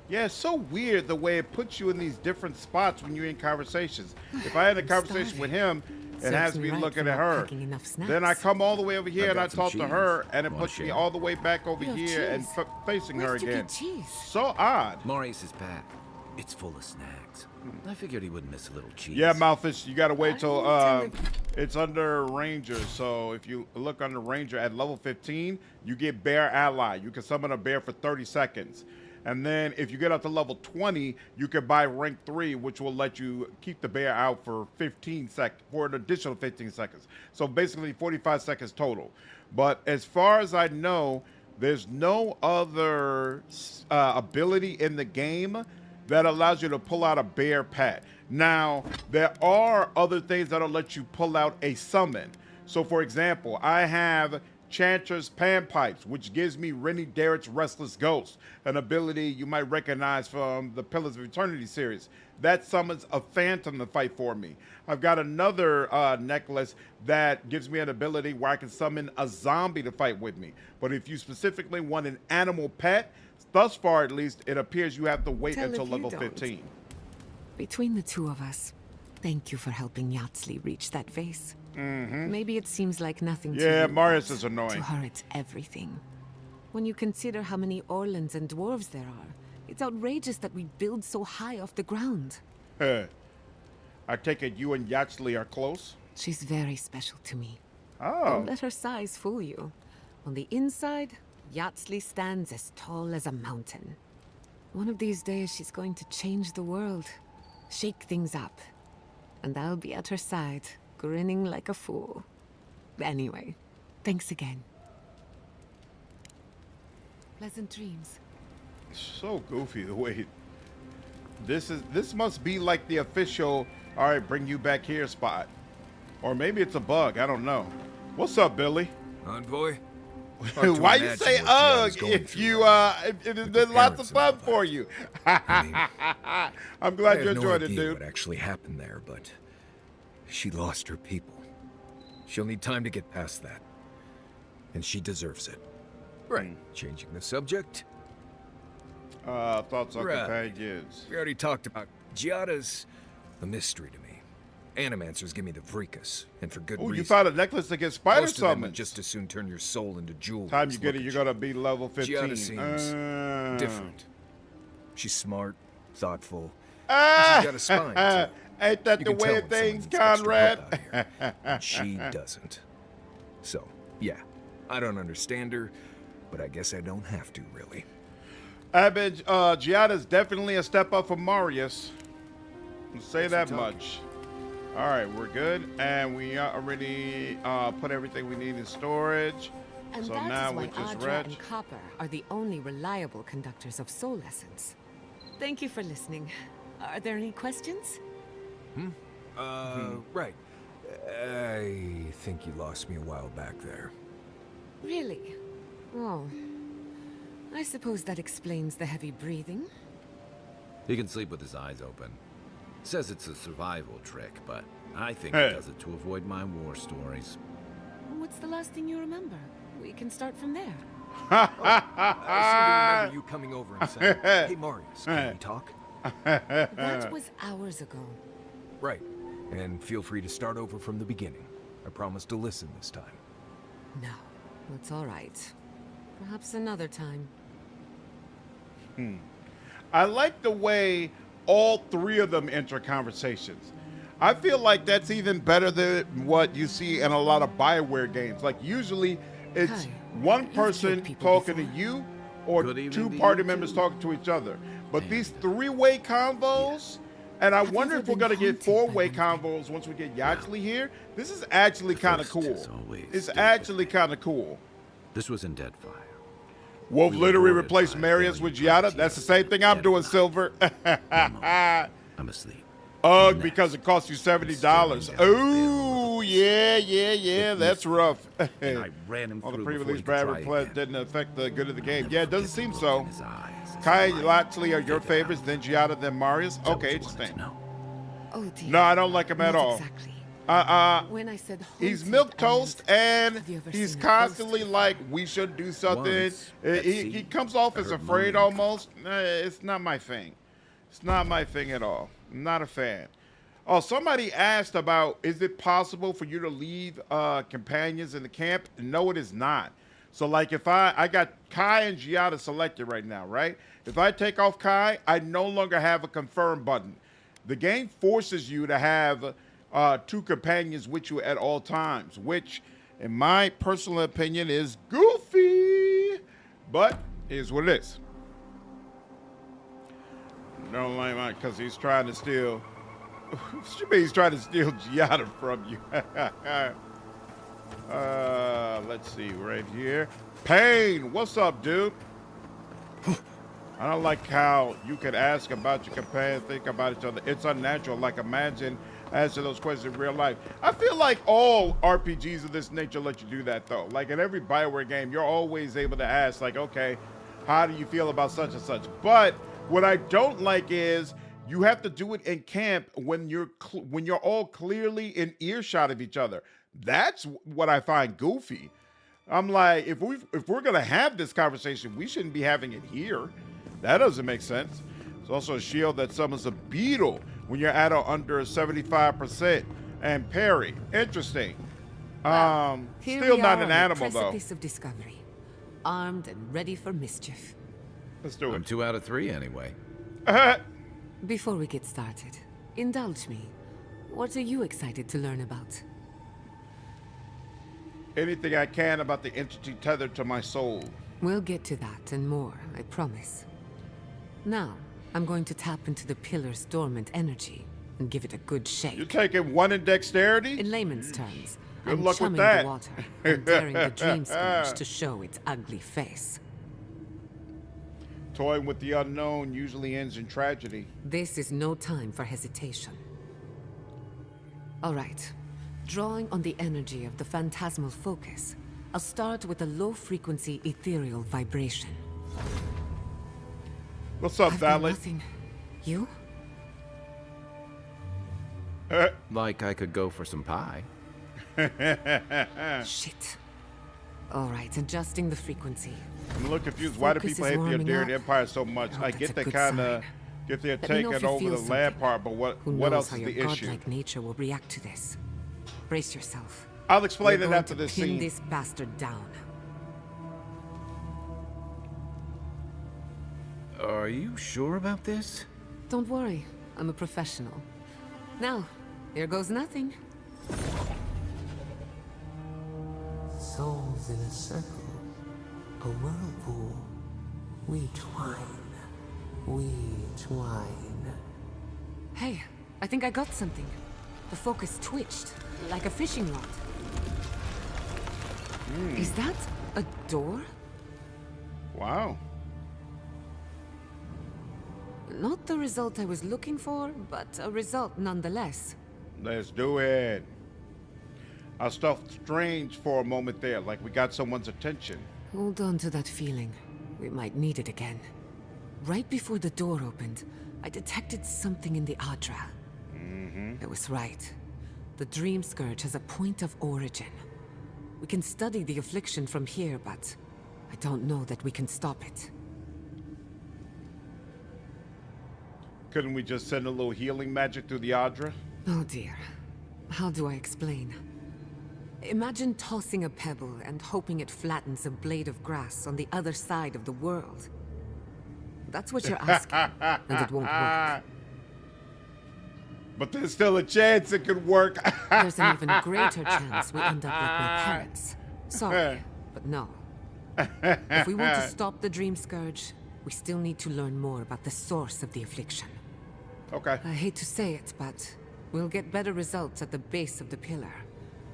Yeah, it's so weird the way it puts you in these different spots when you're in conversations. If I had a I'm conversation starving. with him, it Serves has me me right looking for at not her. packing enough snacks. Then I come all the way over here I've and I got some talk to cheese. her, and it Wanna puts me share? all the way back over You have here and cheese? facing Where'd her you again. get cheese? So odd. Maurice is back. It's full of snacks. I figured he wouldn't miss a little cheese. Yeah, Malfish, you gotta wait till tell it's under Ranger. So if you look under Ranger at level 15, you get Bear Ally. You can summon a bear for 30 seconds. And then if you get up to level 20, you can buy rank 3, which will let you keep the bear out for 15 seconds, for an additional 15 seconds. So basically 45 seconds total. But as far as I know, there's no other ability in the game that allows you to pull out a bear pet. Now, there are other things that'll let you pull out a summon. So for example, I have Chanter's Panpipes, which gives me Rennie Darrett's Restless Ghost, an ability you might recognize from the Pillars of Eternity series. That summons a phantom to fight for me. I've got another necklace that gives me an ability where I can summon a zombie to fight with me. But if you specifically want an animal pet, thus far at least, it appears you have to wait Tell until if you level don't. 15. Between the two of us, thank you for helping Yatsley reach that vase. Maybe it seems like nothing to you. Yeah, Marius but is annoying. To her, it's everything. When you consider how many Orlans and dwarves there are, it's outrageous that we build so high off the ground. I take it you and Yatsley are close? She's very special to me. Oh. Don't let her size fool you. On the inside, Yatsley stands as tall as a mountain. One of these days, she's going to change the world, shake things up. And I'll be at her side, grinning like a fool. Anyway, thanks again. Pleasant dreams. So goofy the way this must be like the official all right, bring you back here spot. Or maybe it's a bug, I don't know. What's up, Billy? Envoy? Hard to Why you imagine say what Gianna's ugh going if through you right if with there's her lots of parents and all fun for that. you? I mean, I'm I glad have you no enjoyed it, idea dude. what actually happened there, but she lost her people. She'll need time to get past that. And she deserves it. Right. Changing the subject. Thoughts on Right. companions. We already talked about Giada's a mystery to me. Animancers give me the freakus, and for good Oh, reason. you found a necklace to get spider Most of them would summons. just as soon turn your soul into jewels. Time you get it, Look you're at gonna be level 15. Giada seems different. She's smart, thoughtful. Ah, She's got a spine, too. Ain't that You the can way tell of when things, someone needs extra Conrad? help out here, and she doesn't. So, yeah, I don't understand her, but I guess I don't have to, really. I bet Giada's definitely a step up from Marius. I'll say that much. All right, we're good, and we already put everything we need in storage. And So that now is why we just Adra read. and Copper are the only reliable conductors of soul essence. Thank you for listening. Are there any questions? Right. I think you lost me a while back there. Really? Oh. I suppose that explains the heavy breathing. He can sleep with his eyes open. Says it's a survival trick, but I think Hey. he does it to avoid my war stories. What's the last thing you remember? We can start from there. I seem to remember you coming over and saying, "Hey, Marius, can we talk?" That was hours ago. Right. And feel free to start over from the beginning. I promise to listen this time. No, that's all right. Perhaps another time. I like the way all three of them enter conversations. I feel like that's even better than what you see in a lot of BioWare games. Like usually it's Hi. one You've person killed people talking before. to you or Good evening two to party you, members too. talking to each other. But these three-way convos, and I Have you wonder ever if we're been gonna get haunted by four-way one of them? convos once we get Yaxley here. This is actually kind of First cool. is always It's stupid. actually kind of cool. This was in Deadfire. Wolf We literally aborted replaced by Marius failure with Giada. to That's the same thing I'm doing, Deadfire. Silver. I'm asleep. Ugh, Next, because it costs you $70. staring down Ooh, yeah, It that's missed rough. And I ran him All the through before he pre-release could bad try replay again. didn't affect the good of the I'll game. never Yeah, it doesn't forget seem the so. look in his eyes as Kai he and lied. Laxley are your Figured favorites, out. then Giada, then Marius. Is that what Okay, you wanted to interesting. know? Oh dear. No, I don't like him at Not all. Exactly. When I said He's haunted, milk I toast, meant, and have you ever he's seen a constantly ghost like, we should do something. Once, at He sea, comes off I as heard afraid moaning. almost. It's not my thing. It's not my thing at all. I'm not a fan. Oh, somebody asked about, is it possible for you to leave companions in the camp? No, it is not. So like if I got Kai and Giada selected right now, right? If I take off Kai, I no longer have a confirm button. The game forces you to have two companions with you at all times, which in my personal opinion is goofy, but is what it is. Don't like mine because he's trying to steal. What you mean he's trying to steal Giada from you? Let's see, right here. Pain, what's up, dude? I don't like how you can ask about your companion, think about each other. It's unnatural. Like imagine answer those questions in real life. I feel like all RPGs of this nature let you do that though. Like in every BioWare game, you're always able to ask like, okay, how do you feel about such and such? But what I don't like is you have to do it in camp when you're all clearly in earshot of each other. That's what I find goofy. I'm like, if we're gonna have this conversation, we shouldn't be having it here. That doesn't make sense. There's also a shield that summons a beetle when you're at or under 75%. And parry. Interesting. Here Still we not are an on animal the though. precipice of discovery, armed and ready for mischief. Let's do I'm it. 2 out of 3 anyway. Before we get started, indulge me. What are you excited to learn about? Anything I can about the entity tethered to my soul. We'll get to that and more, I promise. Now, I'm going to tap into the pillar's dormant energy and give it a good shake. You're taking 1 in dexterity? In layman's terms, Good I'm luck with chumming that. the water and daring the dream sponge to show its ugly face. Toying with the unknown usually ends in tragedy. This is no time for hesitation. All right. Drawing on the energy of the phantasmal focus, I'll start with a low-frequency ethereal vibration. What's up, I've got Valley? nothing. You? Like I could go for some pie. Shit. All right, adjusting the frequency. I'm a little confused. Why do Focus people is hate the warming Enduring up. Empire so much? I hope I that's get a that good kind of, sign. get they're Let me know taking if you over feel the land something. part, but Who what knows else how is your the issue? godlike nature will react to this? Brace yourself. I'll explain We're it going after to this pin scene. this bastard down. Are you sure about this? Don't worry, I'm a professional. Now, here goes nothing. Souls in a circle, a whirlpool. We twine. Hey, I think I got something. The focus twitched, like a fishing rod. Is that a door? Wow. Not the result I was looking for, but a result nonetheless. Let's do it. I felt strange for a moment there, like we got someone's attention. Hold on to that feeling. We might need it again. Right before the door opened, I detected something in the Adra. It was right. The Dream Scourge has a point of origin. We can study the affliction from here, but I don't know that we can stop it. Couldn't we just send a little healing magic through the Adra? Oh dear. How do I explain? Imagine tossing a pebble and hoping it flattens a blade of grass on the other side of the world. That's what you're asking, and it won't work. But there's still a chance it could work. There's an even greater chance we end up like my parents. Sorry, but no. If we want to stop the Dream Scourge, we still need to learn more about the source of the affliction. Okay. I hate to say it, but we'll get better results at the base of the pillar,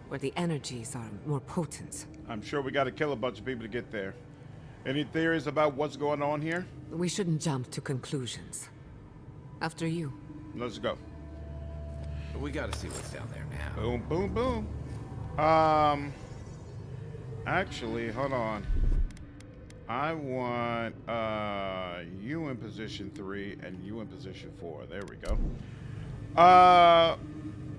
where the energies are more potent. I'm sure we got to kill a bunch of people to get there. Any theories about what's going on here? We shouldn't jump to conclusions. After you. Let's go. We gotta see what's down there now. Boom, boom, boom. Actually, hold on. I want you in position 3 and you in position 4. There we go.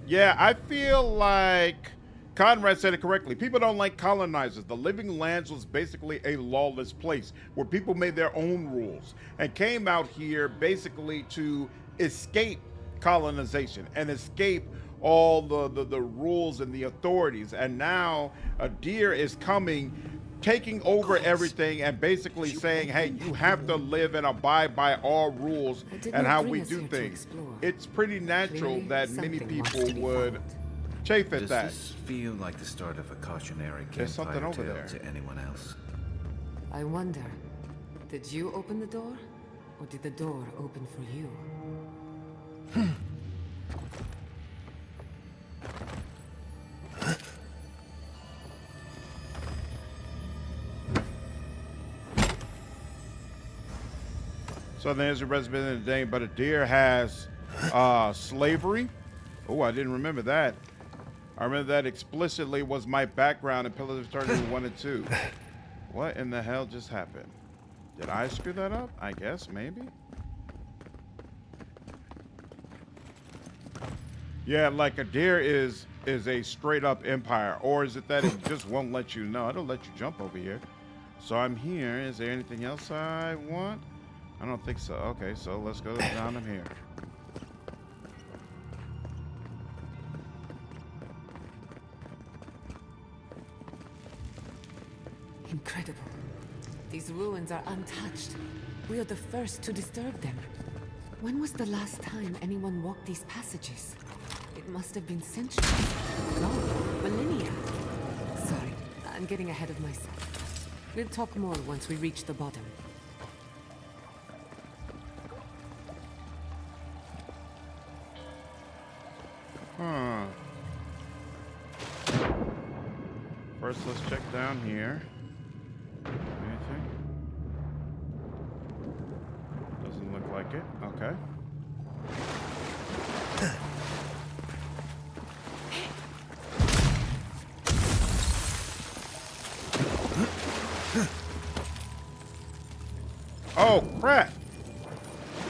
Yeah, I feel like Conrad said it correctly. People don't like colonizers. The Living Lands was basically a lawless place where people made their own rules and came out here basically to escape colonization and escape all the rules and the authorities. And now a deer is coming, taking over everything and basically saying, hey, you have to live and abide by our rules and how we do things. It's pretty natural that many people would chafe at Does that. this feel like the start of a cautionary There's something campfire over tale there. to anyone else? I wonder, did you open the door? Or did the door open for you? So there's a resident in the day, but a deer has slavery. Oh, I didn't remember that. I remember that explicitly was my background in Pillars of Eternity 1 and 2. What in the hell just happened? Did I screw that up? I guess, maybe. Yeah, like a deer is a straight up empire, or is it that it just won't let you know? It'll let you jump over here. So I'm here. Is there anything else I want? I don't think so. Okay, so let's go down in here. Incredible. These ruins are untouched. We are the first to disturb them. When was the last time anyone walked these passages? It must have been centuries. No, millennia. Sorry, I'm getting ahead of myself. We'll talk more once we reach the bottom. Huh. First, let's check down here. Anything? Doesn't look like it. Okay. Oh, crap.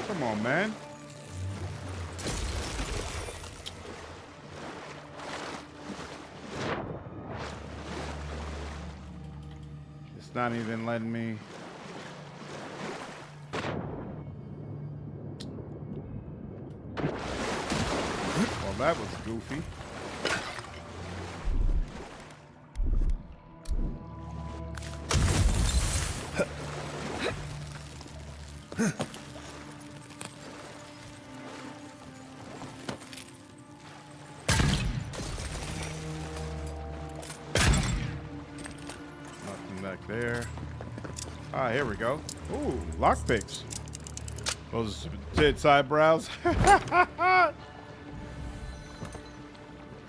Come on, man. It's not even letting me. Well, that was goofy. Nothing back there. Ah, here we go. Ooh, lockpicks. Those tits eyebrows.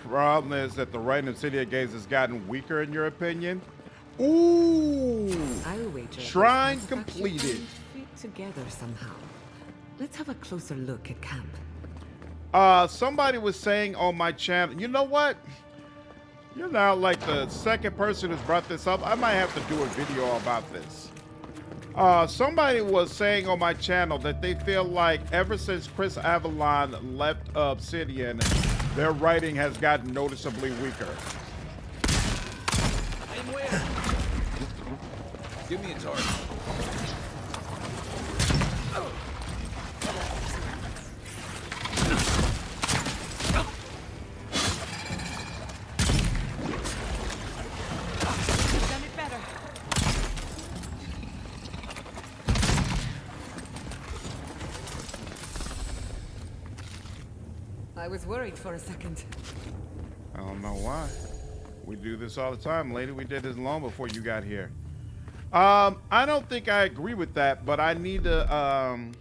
Problem is that the writing of City of Gaze has gotten weaker, in your opinion. Ooh! I'll wager Shrine those completed. constructions fit together somehow. Let's have a closer look at camp. Somebody was saying on my channel, you know what? You're now like the second person who's brought this up. I might have to do a video about this. Somebody was saying on my channel that they feel like ever since Chris Avalon left Obsidian, their writing has gotten noticeably weaker. Give me a target. Done it better. I was worried for a second. I don't know why. We do this all the time, lady. We did this long before you got here. I don't think I agree with that, but I need to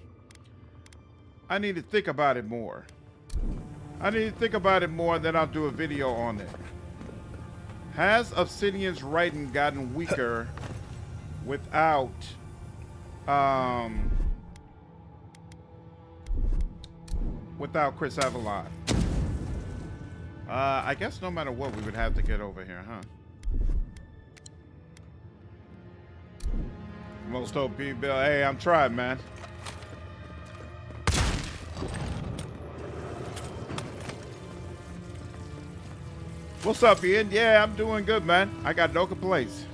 think about it more. I need to think about it more, and then I'll do a video on it. Has Obsidian's writing gotten weaker without Chris Avalon? I guess no matter what, we would have to get over here, huh? Most OP Bill. Hey, I'm trying, man. What's up, Ian? Yeah, I'm doing good, man. I got no complaints.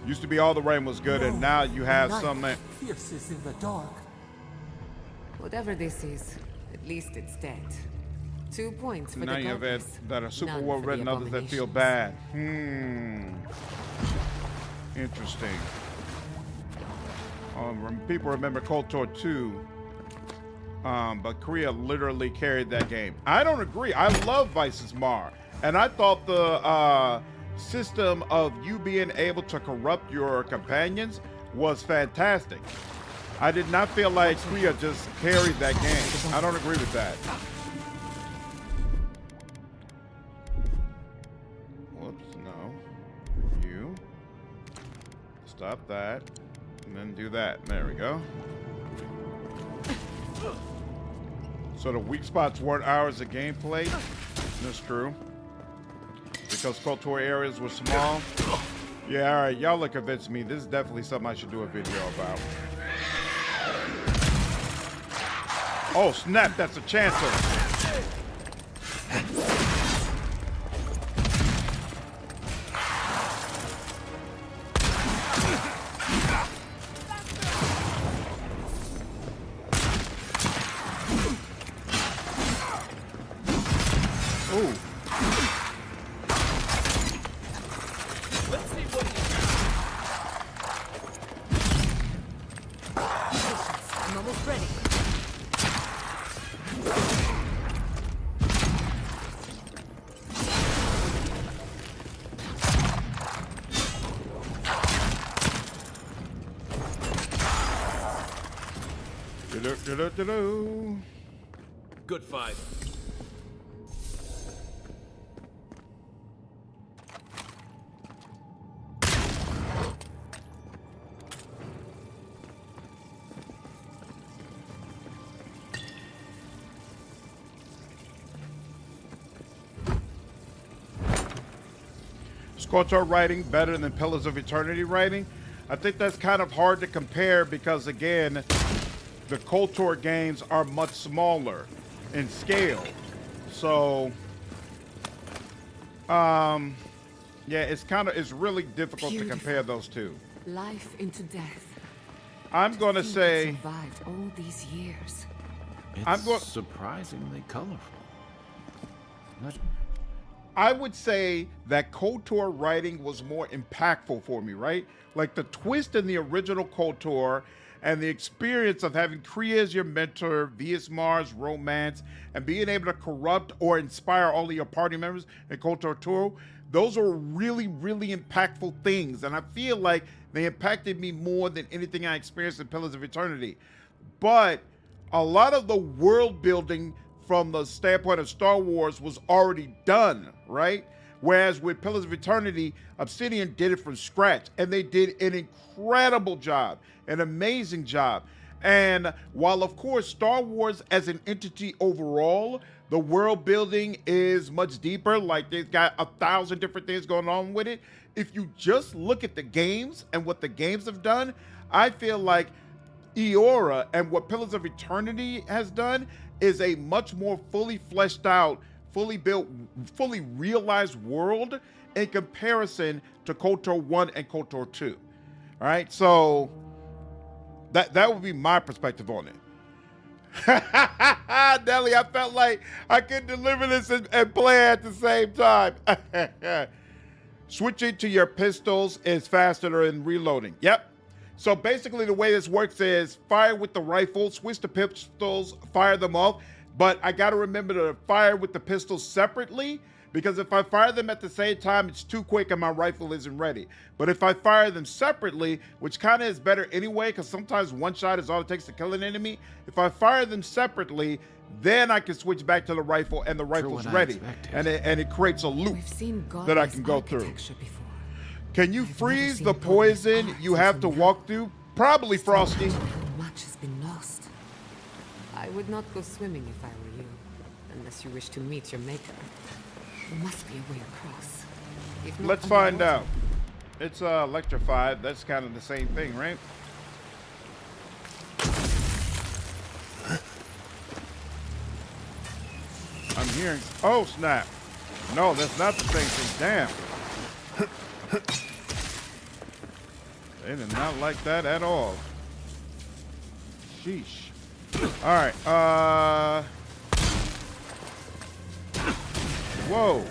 Used to be all the rain was good, and now you have some that pierces in the dark. Whatever this is, at least it's dead. 2 points for none the of it godless. that are super None well for written, the others that feel abominations. bad. Interesting. People remember KOTOR 2, but Korea literally carried that game. I don't agree. I love Vice's Mar, and I thought the system of you being able to corrupt your companions was fantastic. I did not feel like Korea just carried that game. I don't agree with that. Whoops, no. You. Stop that. And then do that. There we go. So the weak spots weren't hours of gameplay. That's true. Because KOTOR areas were small. Yeah, all right. Y'all are convincing me. This is definitely something I should do a video about. Oh, snap. That's a chancer. I'm almost ready. Good fight. KOTOR writing better than Pillars of Eternity writing? I think that's kind of hard to compare because, again, the KOTOR games are much smaller in scale. So, yeah, it's really difficult to compare those two. Life into death. I'm going to say... survived all these years. It's surprisingly colorful. I would say that KOTOR writing was more impactful for me, right? Like the twist in the original KOTOR and the experience of having Kriya as your mentor, Mars, romance, and being able to corrupt or inspire all of your party members in KOTOR 2, those are really, really impactful things. And I feel like they impacted me more than anything I experienced in Pillars of Eternity. But a lot of the world building from the standpoint of Star Wars was already done, right? Whereas with Pillars of Eternity, Obsidian did it from scratch, and they did an incredible job, an amazing job. And while, of course, Star Wars as an entity overall, the world building is much deeper, like they've got 1,000 different things going on with it. If you just look at the games and what the games have done, I feel like Eora and what Pillars of Eternity has done is a much more fully fleshed out, fully built, fully realized world in comparison to KOTOR 1 and KOTOR 2. All right, so that would be my perspective on it. Nelly, I felt like I could deliver this and play at the same time. Switching to your pistols is faster than reloading. Yep. So basically the way this works is fire with the rifle, switch to pistols, fire them off. But I got to remember to fire with the pistols separately, because if I fire them at the same time, it's too quick and my rifle isn't ready. But if I fire them separately, which kind of is better anyway, because sometimes one shot is all it takes to kill an enemy. If I fire them separately, then I can switch back to the rifle and the rifle's ready. And it creates a loop that I can go through. Before. Can you freeze the poison you have to walk through? Probably, Frosty. How much has been lost? I would not go swimming if I were you, unless you wish to meet your maker. There must be a way across. If not, Let's find out. It's electrified. That's kind of the same thing, right? I'm hearing... Oh, snap. No, that's not the same thing. Damn. They did not like that at all. Sheesh. All right. Whoa.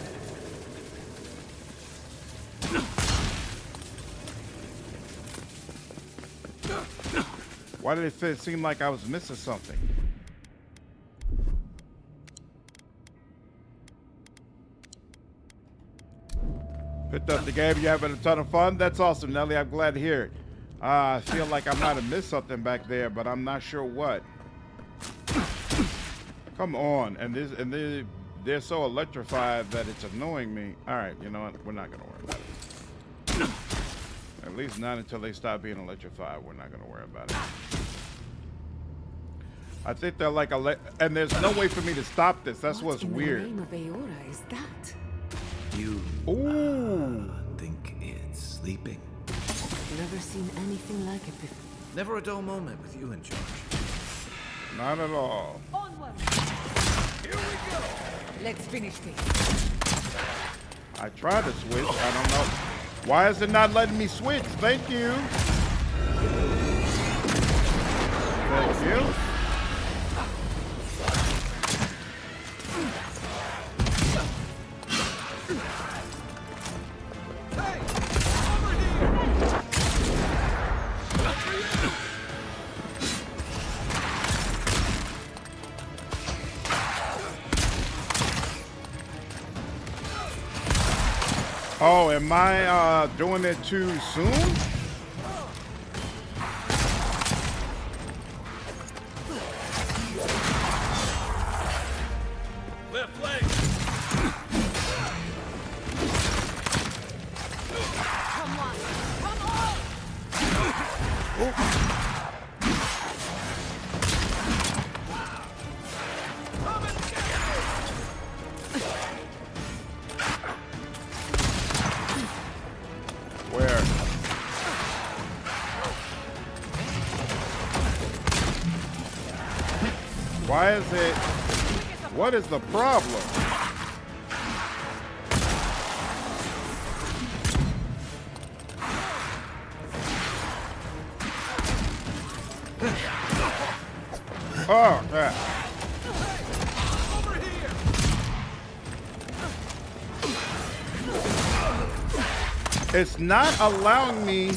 Why did it seem like I was missing something? Picked up the game. You having a ton of fun? That's awesome, Nelly. I'm glad to hear it. I feel like I might have missed something back there, but I'm not sure what. Come on. And they're so electrified that it's annoying me. All right, you know what? We're not going to worry about it. At least not until they stop being electrified. We're not going to worry about it. I think they're like and there's no way for me to stop this. That's what's weird. What in the name of Eora is that? You Ooh. think it's sleeping? Never seen anything like it before. Never a dull moment with you in charge. Not at all. Onward! Here we go! Let's finish this. I tried to switch. I don't know. Why is it not letting me switch? Thank you. Thank you. Oh, am I doing it too soon? Left leg! Come on! Come on! Where? Why is it? What is the problem? Oh, yeah. It's not allowing me.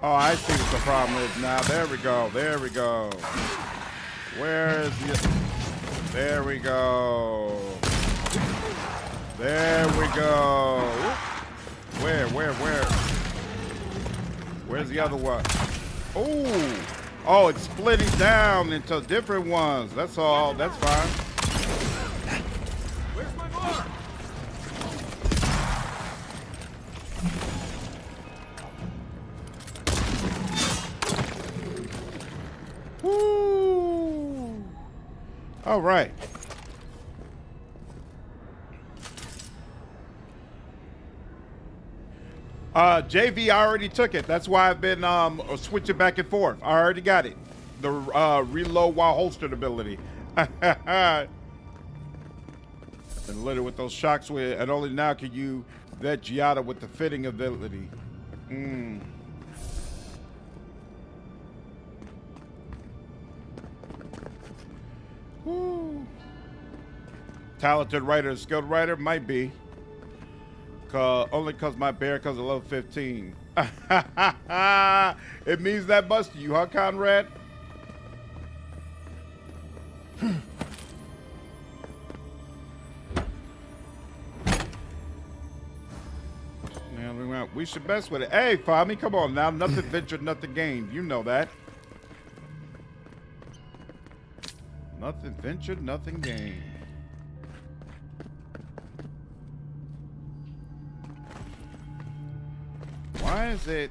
Oh, I see what the problem is now. There we go. There we go. Where is the... There we go. There we go. Where? Where's the other one? Oh, it's splitting down into different ones. That's all. That's fine. Where's my mark? Woo! All right. JV, I already took it. That's why I've been switching back and forth. I already got it. The reload while holstered ability. And lit it with those shocks with, and only now can you vet Giada with the fitting ability. Woo. Talented writer, skilled writer, might be. Only cause my bear comes at level 15. It means that much to you, huh, Conrad? We should mess with it. Hey, Fami, come on now. Nothing ventured, nothing gained. You know that. Nothing ventured, nothing gained. Why is it?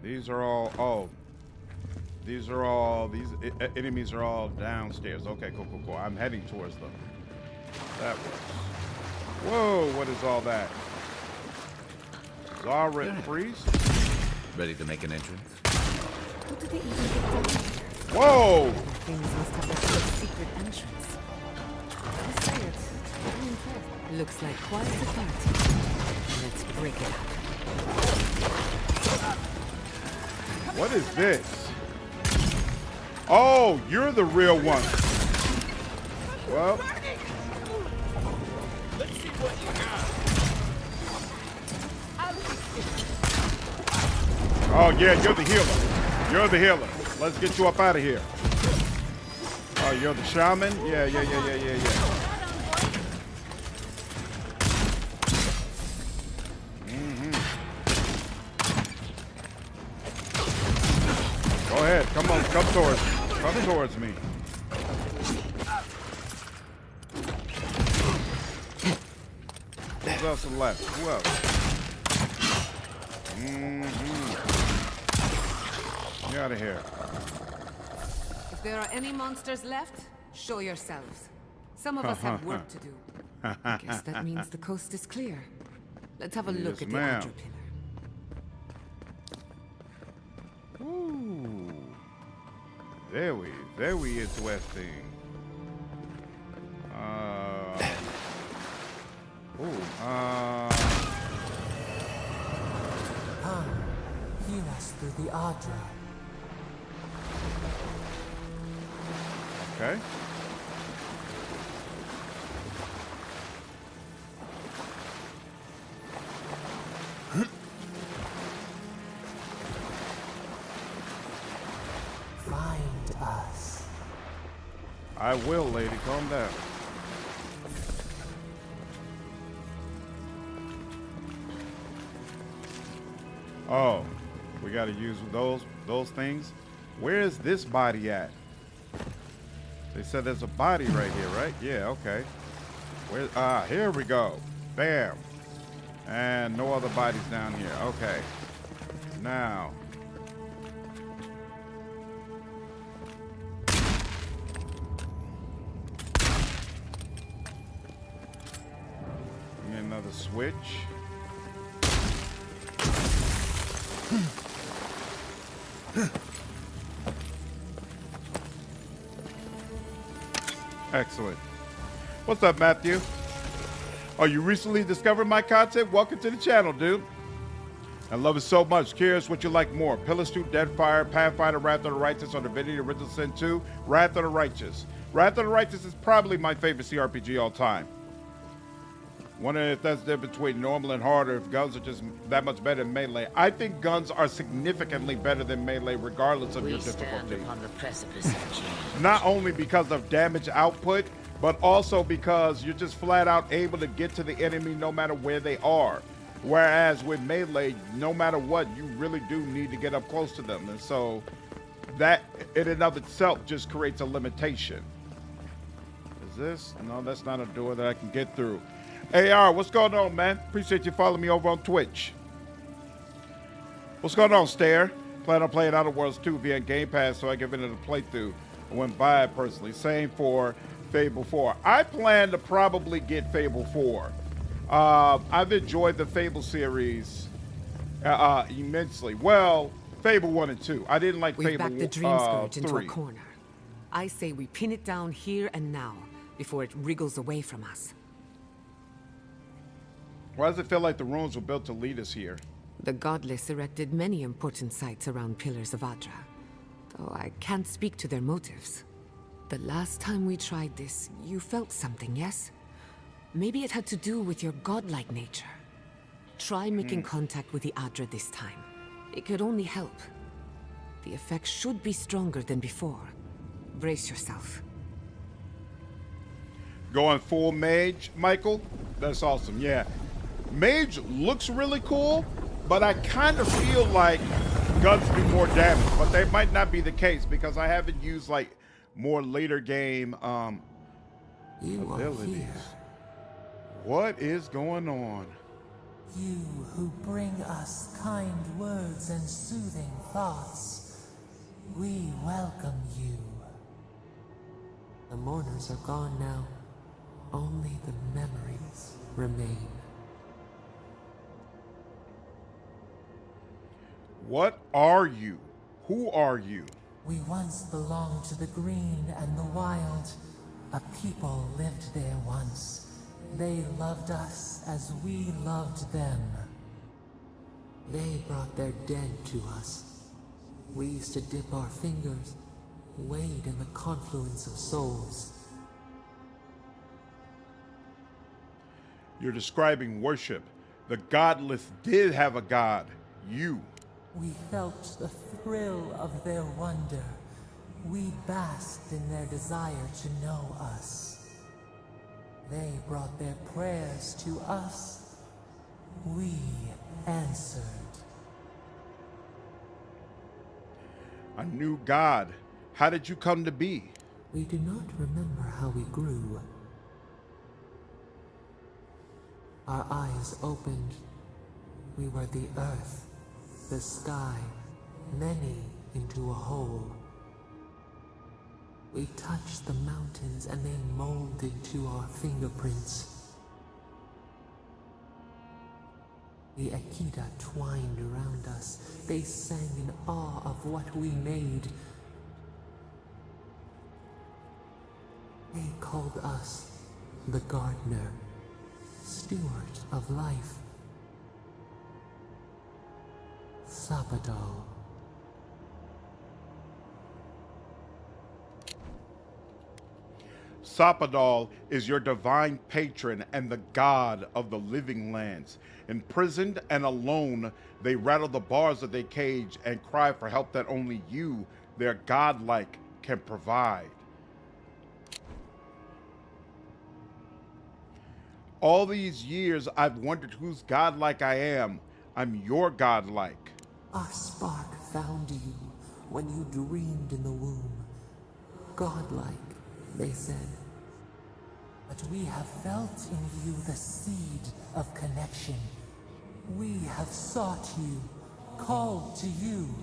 These are all, oh. These are all, these enemies are all downstairs. Okay, cool. I'm heading towards them. That works. Whoa, what is all that? Zaret Priest? Ready to make an entrance? How did they even get down here? Whoa! Things must have a secret entrance. I say it. I'm impressed. Looks like quite a party. Let's break it up. What is this? Oh, you're the real one. Well. Oh, yeah, you're the healer. You're the healer. Let's get you up out of here. Oh, you're the shaman? Yeah. Go ahead. Come on. Come towards me. Who else is left? Who else? Get out of here. If there are any monsters left, show yourselves. Some of us have work to do. I guess that means the coast is clear. Let's have a look at the outer pillar. Ooh. Very interesting. Heal us through the Ardra. Okay. Find us. I will, lady. Calm down. Oh, we got to use those things. Where is this body at? They said there's a body right here, right? Yeah, okay. Where? Here we go. Bam. And no other bodies down here. Okay. Now. Give me another switch. Excellent. What's up, Matthew? Oh, you recently discovered my content? Welcome to the channel, dude. I love it so much. Curious what you like more. Pillars 2, Deadfire, Pathfinder, Wrath of the Righteous, or Divinity Original Sin 2, Wrath of the Righteous. Wrath of the Righteous is probably my favorite CRPG all time. Wondering if that's the difference between normal and harder, if guns are just that much better than melee. I think guns are significantly better than melee regardless of your difficulty. We stand upon the precipice of change. Not only because of damage output, but also because you're just flat out able to get to the enemy no matter where they are. Whereas with melee, no matter what, you really do need to get up close to them. And so that in and of itself just creates a limitation. Is this? No, that's not a door that I can get through. AR, what's going on, man? Appreciate you following me over on Twitch. What's going on, Stair? Plan on playing Outer Worlds 2 via Game Pass, so I give it a playthrough. I went by it personally. Same for Fable 4. I plan to probably get Fable 4. I've enjoyed the Fable series immensely. Well, Fable 1 and 2. I didn't like We've Fable backed the Dream Scourge 3. into a corner. I say we pin it down here and now, before it wriggles away from us. Why does it feel like the ruins were built to lead us here? The Godless erected many important sites around Pillars of Adra, though I can't speak to their motives. The last time we tried this, you felt something, yes? Maybe it had to do with your godlike nature. Try making contact with the Adra this time. It could only help. The effect should be stronger than before. Brace yourself. Going full mage, Michael? That's awesome, yeah. Mage looks really cool, but I kind of feel like guns do more damage, but they might not be the case because I haven't used like more later game You are abilities. here. What is going on? You who bring us kind words and soothing thoughts. We welcome you. The mourners are gone now. Only the memories remain. What are you? Who are you? We once belonged to the green and the wild. A people lived there once. They loved us as we loved them. They brought their dead to us. We used to dip our fingers, wade in the confluence of souls. You're describing worship. The godless did have a god, you. We felt the thrill of their wonder. We basked in their desire to know us. They brought their prayers to us. We answered. A new god. How did you come to be? We do not remember how we grew. Our eyes opened. We were the earth, the sky, many into a whole. We touched the mountains and they molded to our fingerprints. The Akita twined around us. They sang in awe of what we made. They called us the gardener, steward of life. Sapad. Sapad is your divine patron and the god of the living lands. Imprisoned and alone, they rattle the bars of their cage and cry for help that only you, their godlike, can provide. All these years, I've wondered whose godlike I am. I'm your godlike. Our spark found you when you dreamed in the womb. Godlike, they said. But we have felt in you the seed of connection. We have sought you, called to you.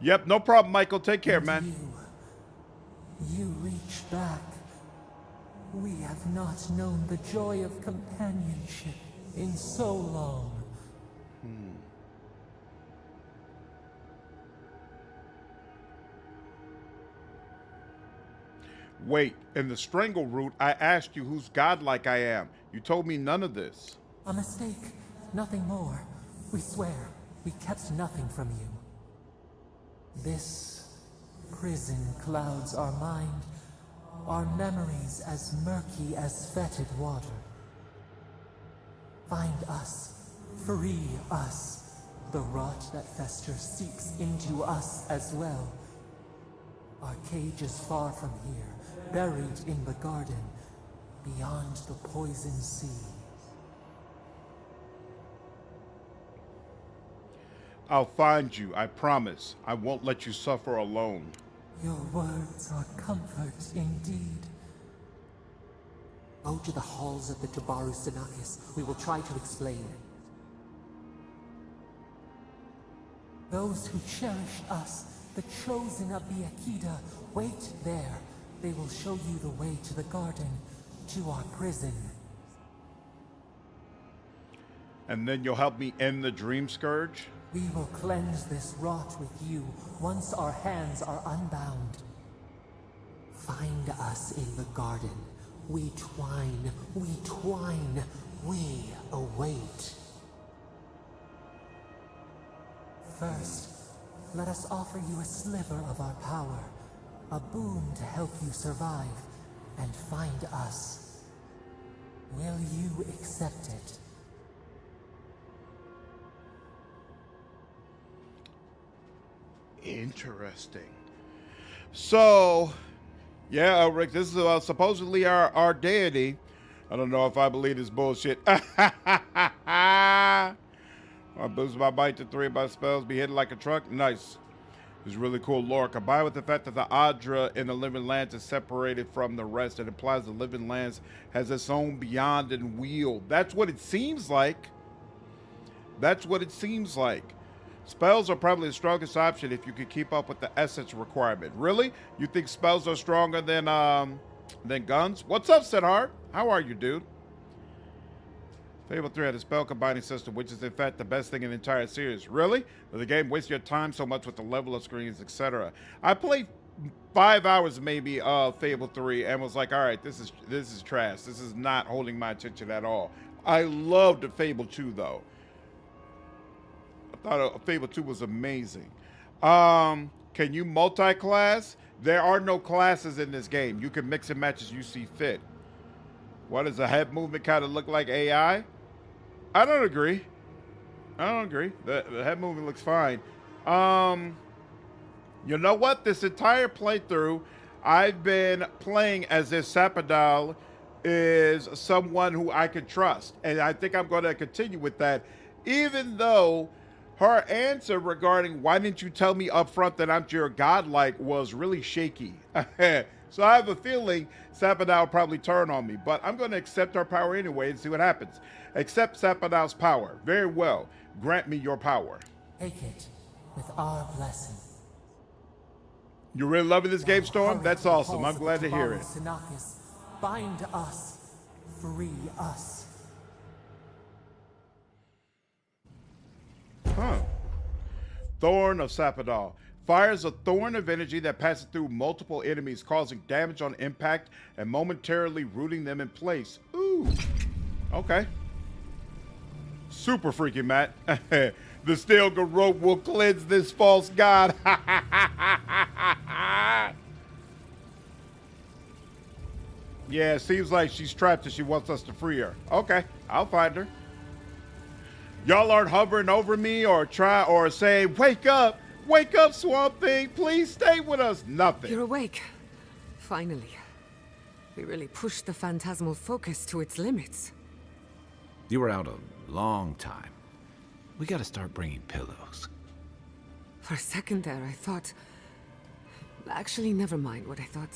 Yep, no problem, Michael. Take care, man. You reach back. We have not known the joy of companionship in so long. Wait, in the strangle route, I asked you whose godlike I am. You told me none of this. A mistake, nothing more. We swear, we kept nothing from you. This prison clouds our mind, our memories as murky as fetid water. Find us, free us. The rot that festers seeps into us as well. Our cage is far from here, buried in the garden, beyond the poison sea. I'll find you, I promise. I won't let you suffer alone. Your words are comfort indeed. Go to the halls of the Tabaru Sinakis. We will try to explain. Those who cherish us, the chosen of the Akida, wait there. They will show you the way to the garden, to our prison. And then you'll help me end the dream scourge? We will cleanse this rot with you once our hands are unbound. Find us in the garden. We twine, we await. First, let us offer you a sliver of our power, a boon to help you survive and find us. Will you accept it? Interesting. So, yeah, Rick, this is supposedly our deity. I don't know if I believe this bullshit. I boost my bite to 3 by spells, be hidden like a truck. Nice. It's really cool lore. Combined with the fact that the Adra in the Living Lands is separated from the rest, it implies the Living Lands has its own beyond and wheel. That's what it seems like. That's what it seems like. Spells are probably the strongest option if you can keep up with the essence requirement. Really? You think spells are stronger than guns? What's up, Sidhart? How are you, dude? Fable 3 had a spell combining system, which is in fact the best thing in the entire series. Really? Does the game waste your time so much with the level of screens, etc.? I played 5 hours maybe of Fable 3 and was like, all right, this is trash. This is not holding my attention at all. I loved Fable 2 though. I thought Fable 2 was amazing. Can you multi-class? There are no classes in this game. You can mix and match as you see fit. What does the head movement kind of look like AI? I don't agree. I don't agree. The head movement looks fine. You know what? This entire playthrough, I've been playing as if Sapad is someone who I can trust. And I think I'm going to continue with that, even though her answer regarding why didn't you tell me up front that I'm your godlike was really shaky. So I have a feeling Sapad will probably turn on me, but I'm going to accept her power anyway and see what happens. Accept Sapad's power. Very well. Grant me your power. Take it with our blessing. You really loving this game, Storm? That's awesome. I'm glad to hear it. Sinakis, bind us, free us. Huh. Thorn of Sapad. Fires a thorn of energy that passes through multiple enemies, causing damage on impact and momentarily rooting them in place. Ooh. Okay. Super freaky, Matt. The steel Garrote will cleanse this false god. Yeah, seems like she's trapped and she wants us to free her. Okay, I'll find her. Y'all aren't hovering over me or saying, wake up, Swamp Thing, please stay with us. Nothing. You're awake. Finally. We really pushed the phantasmal focus to its limits. You were out a long time. We gotta start bringing pillows. For a second there, I thought... Actually, never mind what I thought.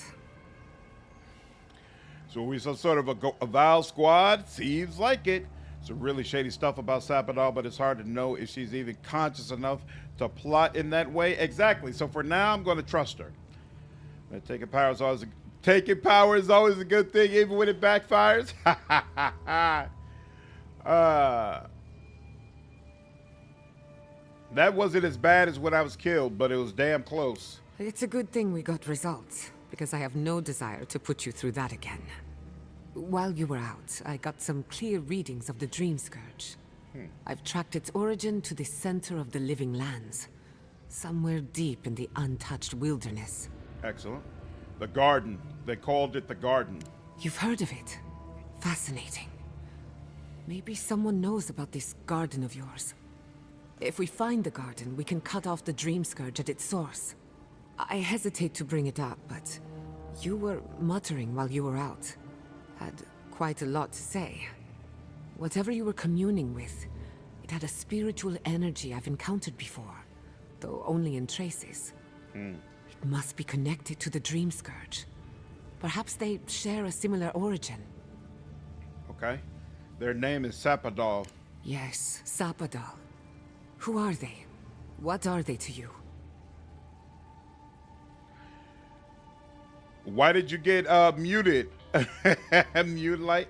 So are we some sort of a Avowed squad? Seems like it. Some really shady stuff about Sapad, but it's hard to know if she's even conscious enough to plot in that way. Exactly. So for now, I'm going to trust her. Taking power is always a good thing, even when it backfires. That wasn't as bad as when I was killed, but it was damn close. It's a good thing we got results. because I have no desire to put you through that again. While you were out, I got some clear readings of the Dream Scourge. I've tracked its origin to the center of the living lands, somewhere deep in the untouched wilderness. Excellent. The garden. They called it the garden. You've heard of it? Fascinating. Maybe someone knows about this garden of yours. If we find the garden, we can cut off the Dream Scourge at its source. I hesitate to bring it up, but you were muttering while you were out. Had quite a lot to say. Whatever you were communing with, it had a spiritual energy I've encountered before, though only in traces. It must be connected to the Dream Scourge. Perhaps they share a similar origin. Okay. Their name is Sapad. Yes, Sapad. Who are they? What are they to you? Why did you get muted? Mute light.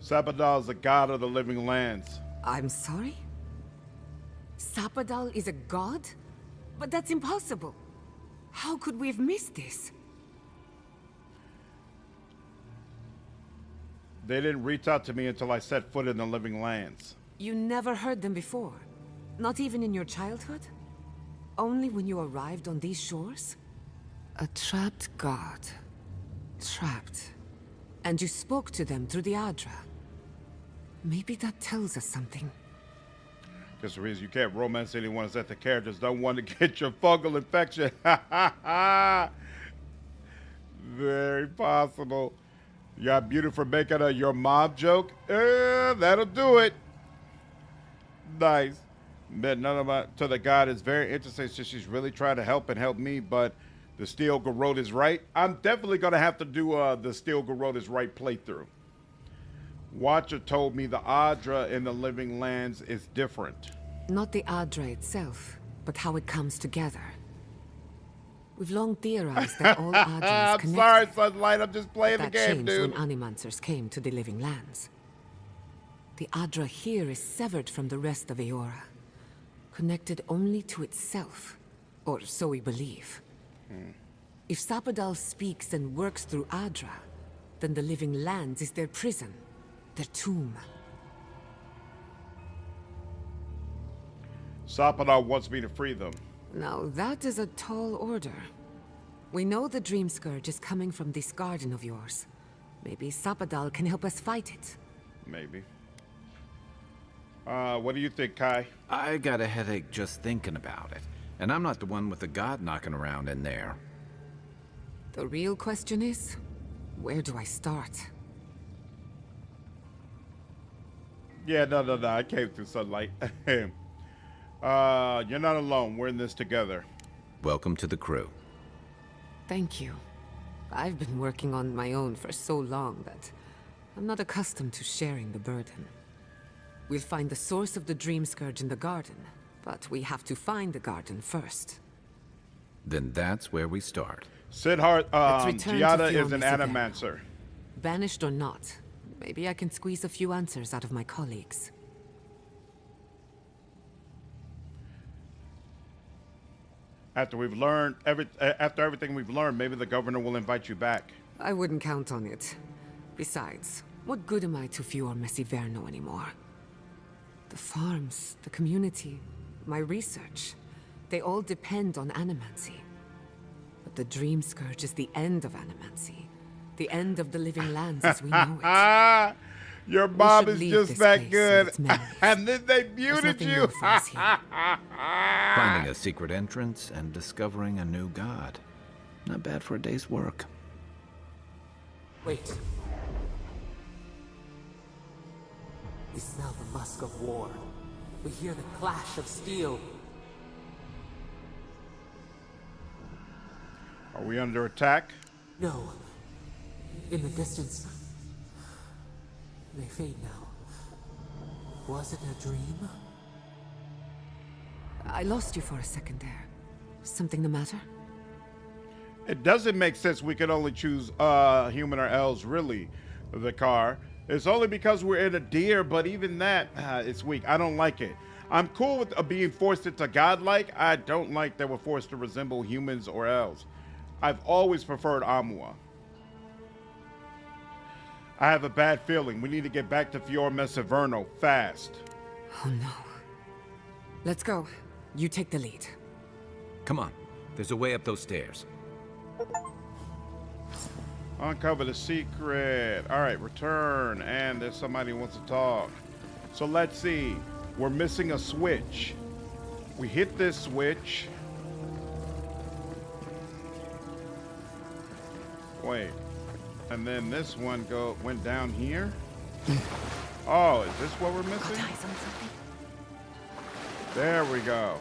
Sapad is the god of the living lands. I'm sorry? Sapad is a god? But that's impossible. How could we have missed this? They didn't reach out to me until I set foot in the living lands. You never heard them before? Not even in your childhood? Only when you arrived on these shores? A trapped god. Trapped. And you spoke to them through the Adra. Maybe that tells us something. Because the reason you can't romance anyone is that the characters don't want to get your fungal infection. Very possible. You got beauty for making a your mom joke? That'll do it. Nice. But none of my to the god is very interesting. So she's really trying to help and help me, but the Steel Garrote is right. I'm definitely gonna have to do the Steel Garrote is right playthrough. Watcher told me the Adra in the living lands is different. Not the Adra itself, but how it comes together. We've long theorized that all Adra is I'm connected. sorry, Sunlight. I'm just playing the That game, changed dude. when Animancers came to the living lands. The Adra here is severed from the rest of Eora, connected only to itself, or so we believe. If Sapad speaks and works through Adra, then the living lands is their prison, their tomb. Sapad wants me to free them. Now that is a tall order. We know the Dream Scourge is coming from this garden of yours. Maybe Sapad can help us fight it. Maybe. What do you think, Kai? I got a headache just thinking about it. And I'm not the one with the god knocking around in there. The real question is, where do I start? Yeah, no. I came through Sunlight. You're not alone. We're in this together. Welcome to the crew. Thank you. I've been working on my own for so long that I'm not accustomed to sharing the burden. We'll find the source of the Dream Scourge in the garden, but we have to find the garden first. Then that's where we start. Sidhart, Let's return to Giada is Fiona an Severo. Animancer. Banished or not, maybe I can squeeze a few answers out of my colleagues. After we've learned after everything we've learned, maybe the governor will invite you back. I wouldn't count on it. Besides, what good am I to Fior Messiverno anymore? The farms, the community, my research, they all depend on Animancy. But the Dream Scourge is the end of Animancy. The end of the living lands as we know it. Your mom should is leave just this that place and good. its memories. And then they There's muted nothing you. more for us here. Finding a secret entrance and discovering a new god. Not bad for a day's work. Wait. We smell the musk of war. We hear the clash of steel. Are we under attack? No. In the distance. They fade now. Was it a dream? I lost you for a second there. Something the matter? It doesn't make sense we can only choose human or elves, really, the car. It's only because we're in a deer, but even that, it's weak. I don't like it. I'm cool with being forced into godlike. I don't like that we're forced to resemble humans or elves. I've always preferred Amua. I have a bad feeling. We need to get back to Fior Mesiverno fast. Oh no. Let's go. You take the lead. Come on. There's a way up those stairs. Uncover the secret. All right, return. And there's somebody who wants to talk. So let's see. We're missing a switch. We hit this switch. Wait. And then this one went down here. Oh, is this what we're missing? Got eyes on something? There we go.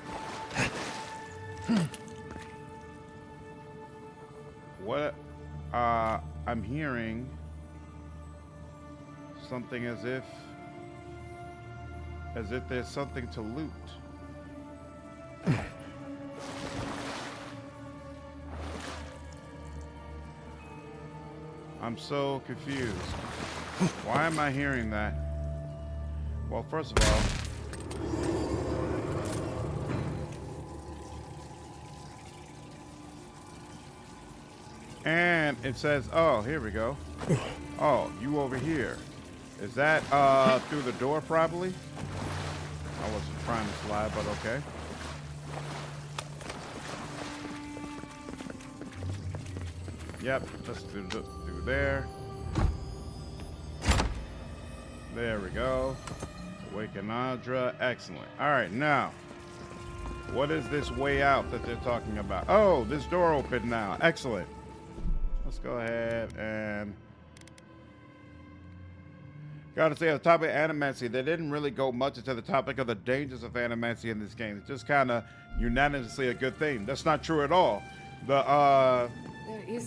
What? I'm hearing something as if there's something to loot. I'm so confused. Why am I hearing that? Well, first of all, and it says, oh, here we go. Oh, you over here. Is that through the door probably? I wasn't trying to slide, but okay. Yep, just through there. There we go. Awaken Nadra. Excellent. All right, now, what is this way out that they're talking about? Oh, this door opened now. Excellent. Let's go ahead and... Gotta say, on the topic of Animancy, they didn't really go much into the topic of the dangers of Animancy in this game. It's just kind of unanimously a good thing. That's not true at all. The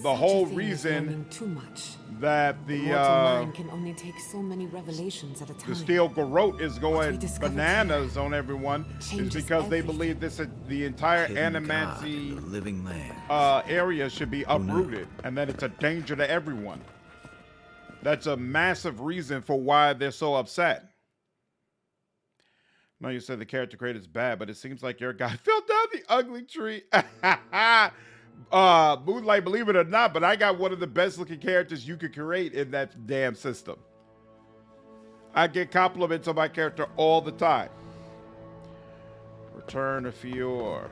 whole reason too much. that The mortal mind can only take so many revelations at a time. the steel garrote is going discovered bananas on everyone is changes because they everything. believe this the entire Hidden god Animancy of the living land. area should be uprooted, and that it's a danger to everyone. That's a massive reason for why they're so upset. No, you said the character creator is bad, but it seems like your guy fell down the ugly tree. Moonlight, believe it or not, but I got one of the best looking characters you could create in that damn system. I get compliments on my character all the time. Return to Fior.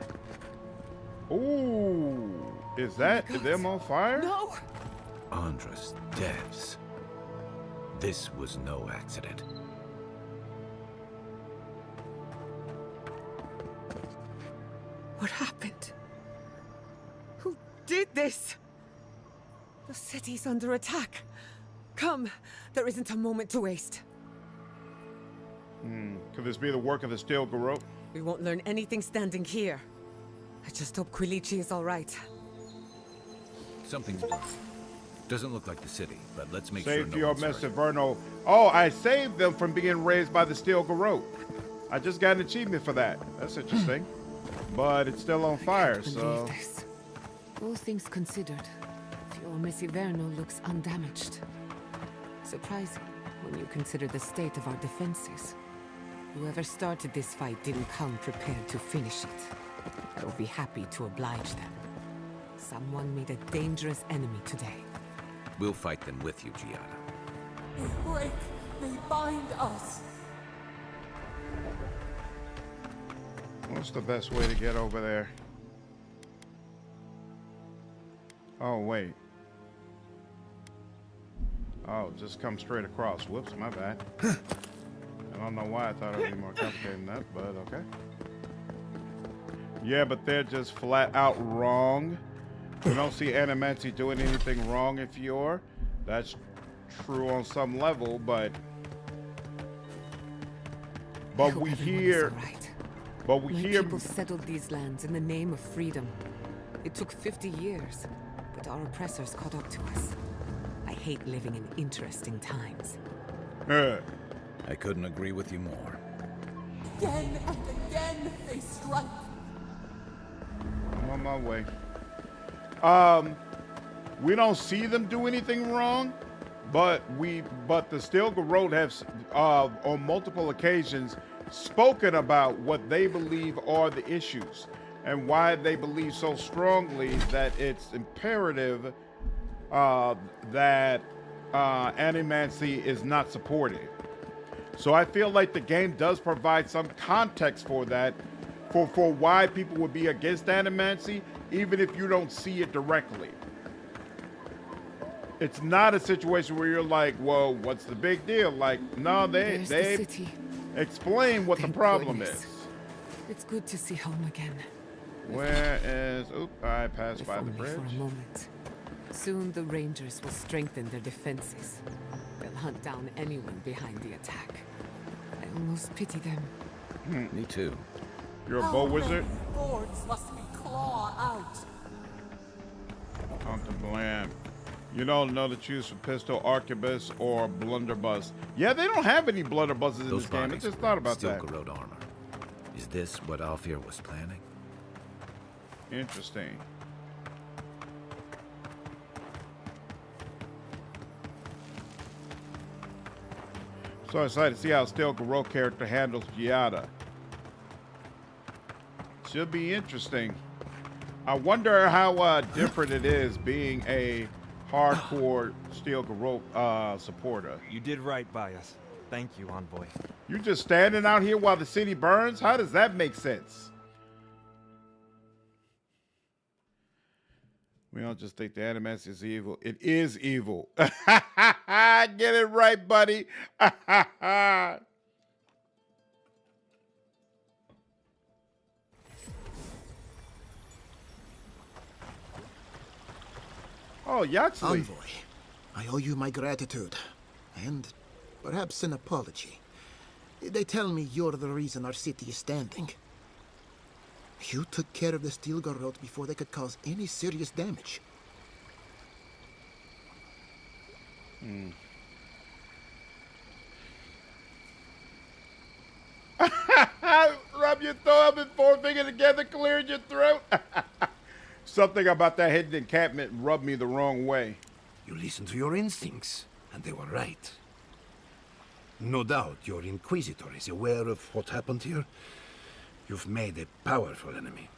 Ooh, is that them on fire? No! Andra's deaths. This was no accident. What happened? Who did this? The city's under attack. Come, there isn't a moment to waste. Could this be the work of the steel garrote? We won't learn anything standing here. I just hope Quilichi is all right. Something's done. Doesn't look like the city, but let's make Save sure Fior no one's hurt. Mesiverno. Oh, I saved them from being raised by the steel garrote. I just got an achievement for that. That's interesting. But it's still on fire, Can't so... believe this. All things considered, Fior Mesiverno looks undamaged. Surprising when you consider the state of our defenses. Whoever started this fight didn't come prepared to finish it. I will be happy to oblige them. Someone made a dangerous enemy today. We'll fight them with you, Giada. They break, they bind us. What's the best way to get over there? Oh, wait. Oh, just come straight across. Whoops, my bad. I don't know why I thought it would be more complicated than that, but okay. Yeah, but they're just flat out wrong. We don't see Animancy doing anything wrong in Fior. That's true on some level, but I hope we everyone is hear... all right. But we My hear... people settled these lands in the name of freedom. It took 50 years, but our oppressors caught up to us. I hate living in interesting times. I couldn't agree with you more. Again and again they strike. I'm on my way. We don't see them do anything wrong, but the Steel Garrote have on multiple occasions spoken about what they believe are the issues. and why they believe so strongly that it's imperative that Animancy is not supported. So I feel like the game does provide some context for that, for why people would be against Animancy, even if you don't see it directly. It's not a situation where you're like, "Whoa, what's the big deal?" Like, no, they The city. explain what Thank the problem goodness. is. It's good to see home again. Where is? Oop! I passed If by the only bridge. for a moment. Soon the Rangers will strengthen their defenses. They'll hunt down anyone behind the attack. I almost pity them. Me too. You're a How bow many wizard. thorns must we claw out? Uncle Blam. You don't know to choose from pistol, arquebus, or blunderbuss. Yeah, they don't have any blunderbusses in Those this game. I bodies just were thought about steel that. Garrote armor. Is this what Alfir was planning? Interesting. So excited to see how Steel Garrote character handles Giada. Should be interesting. I wonder how different it is being a hardcore Steel Garrote supporter. You did right by us. Thank you, Envoy. You just standing out here while the city burns? How does that make sense? We don't just think the Animancy is evil. It is evil. Get it right, buddy. Oh, Yaxley. Envoy, I owe you my gratitude, and perhaps an apology. They tell me you're the reason our city is standing. You took care of the Steel Garrote before they could cause any serious damage. Rub your thumb and forefinger together, clearing your throat. Something about that hidden encampment rubbed me the wrong way. You listened to your instincts, and they were right. No doubt your Inquisitor is aware of what happened here. You've made a powerful enemy.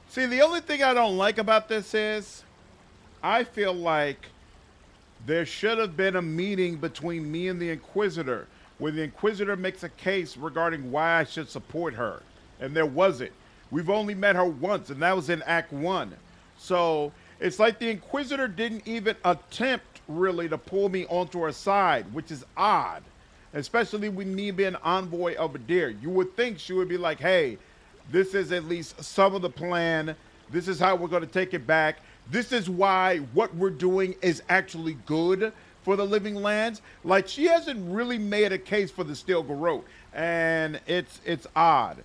See, the only thing I don't like about this is I feel like there should have been a meeting between me and the Inquisitor where the Inquisitor makes a case regarding why I should support her. And there wasn't. We've only met her once, and that was in Act 1. So it's like the Inquisitor didn't even attempt really to pull me onto her side, which is odd. Especially with me being envoy of Adir. You would think she would be like, hey, this is at least some of the plan. This is how we're going to take it back. This is why what we're doing is actually good for the Living Lands. Like, she hasn't really made a case for the Steel Garrote, and it's odd.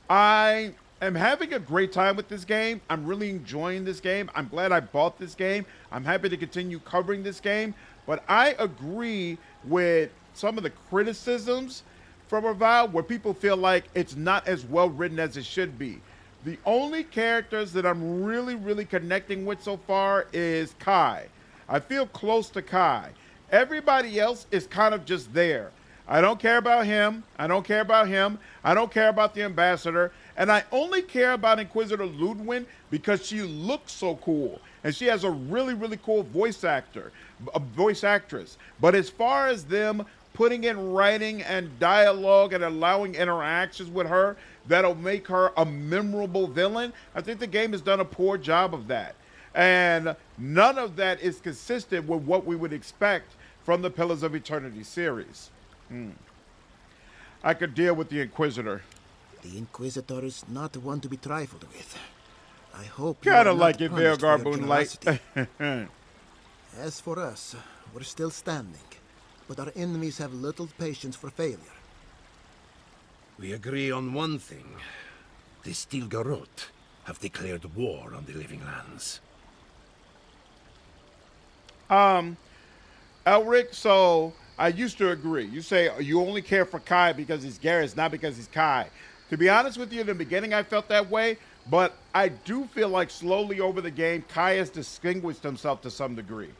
I am having a great time with this game. I'm really enjoying this game. I'm glad I bought this game. I'm happy to continue covering this game, but I agree with some of the criticisms from Avowed where people feel like it's not as well written as it should be. The only characters that I'm really connecting with so far is Kai. I feel close to Kai. Everybody else is kind of just there. I don't care about him. I don't care about him. I don't care about the ambassador. And I only care about Inquisitor Ludwin because she looks so cool. And she has a really cool voice actress. But as far as them putting in writing and dialogue and allowing interactions with her that'll make her a memorable villain, I think the game has done a poor job of that. And none of that is consistent with what we would expect from the Pillars of Eternity series. I could deal with the Inquisitor. The Inquisitor is not one to be trifled with. I hope Kind you of are like not it, punished for Velgar your Moonlight. generosity. As for us, we're still standing, but our enemies have little patience for failure. We agree on one thing. The Steel Garrote have declared war on the Living Lands. Elric, so I used to agree. You say you only care for Kai because he's Garrus, not because he's Kai. To be honest with you, in the beginning I felt that way, but I do feel like slowly over the game, Kai has distinguished himself to some degree.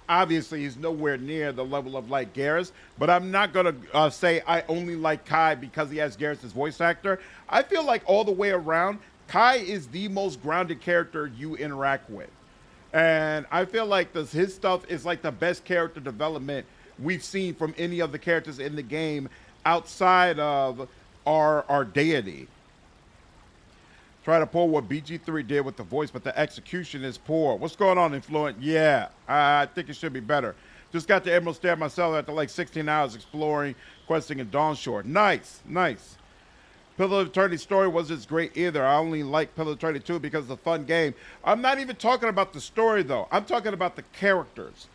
obviously he's nowhere near the level of like Garrus, but I'm not gonna say I only like Kai because he has Garrus as voice actor. I feel like all the way around, Kai is the most grounded character you interact with. And I feel like his stuff is like the best character development we've seen from any of the characters in the game outside of our deity. Try to pull what BG3 did with the voice, but the execution is poor. What's going on, Influent? Yeah, I think it should be better. Just got to Emerald Stair myself after like 16 hours exploring, questing in Dawnshore. Nice, nice. Pillar of Eternity story wasn't as great either. I only like Pillar of Eternity 2 because it's a fun game. I'm not even talking about the story, though. I'm talking about the characters.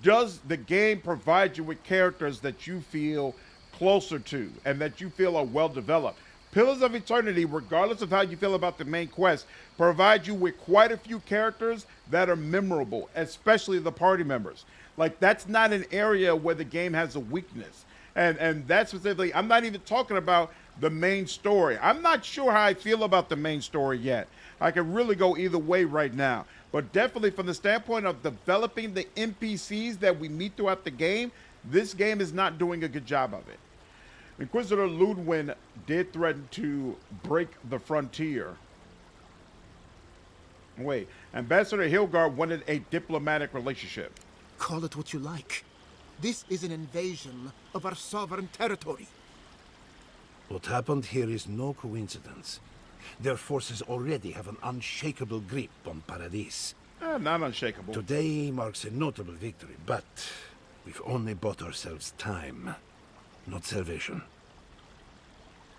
Does the game provide you with characters that you feel closer to and that you feel are well developed? Pillars of Eternity, regardless of how you feel about the main quest, provide you with quite a few characters that are memorable, especially the party members. Like, that's not an area where the game has a weakness. And that specifically, I'm not even talking about the main story. I'm not sure how I feel about the main story yet. I can really go either way right now. But definitely from the standpoint of developing the NPCs that we meet throughout the game, this game is not doing a good job of it. Inquisitor Ludwin did threaten to break the frontier. Wait, Ambassador Hilgard wanted a diplomatic relationship. Call it what you like. This is an invasion of our sovereign territory. What happened here is no coincidence. Their forces already have an unshakable grip on Paradis. Not unshakable. Today marks a notable victory, but we've only bought ourselves time, not salvation.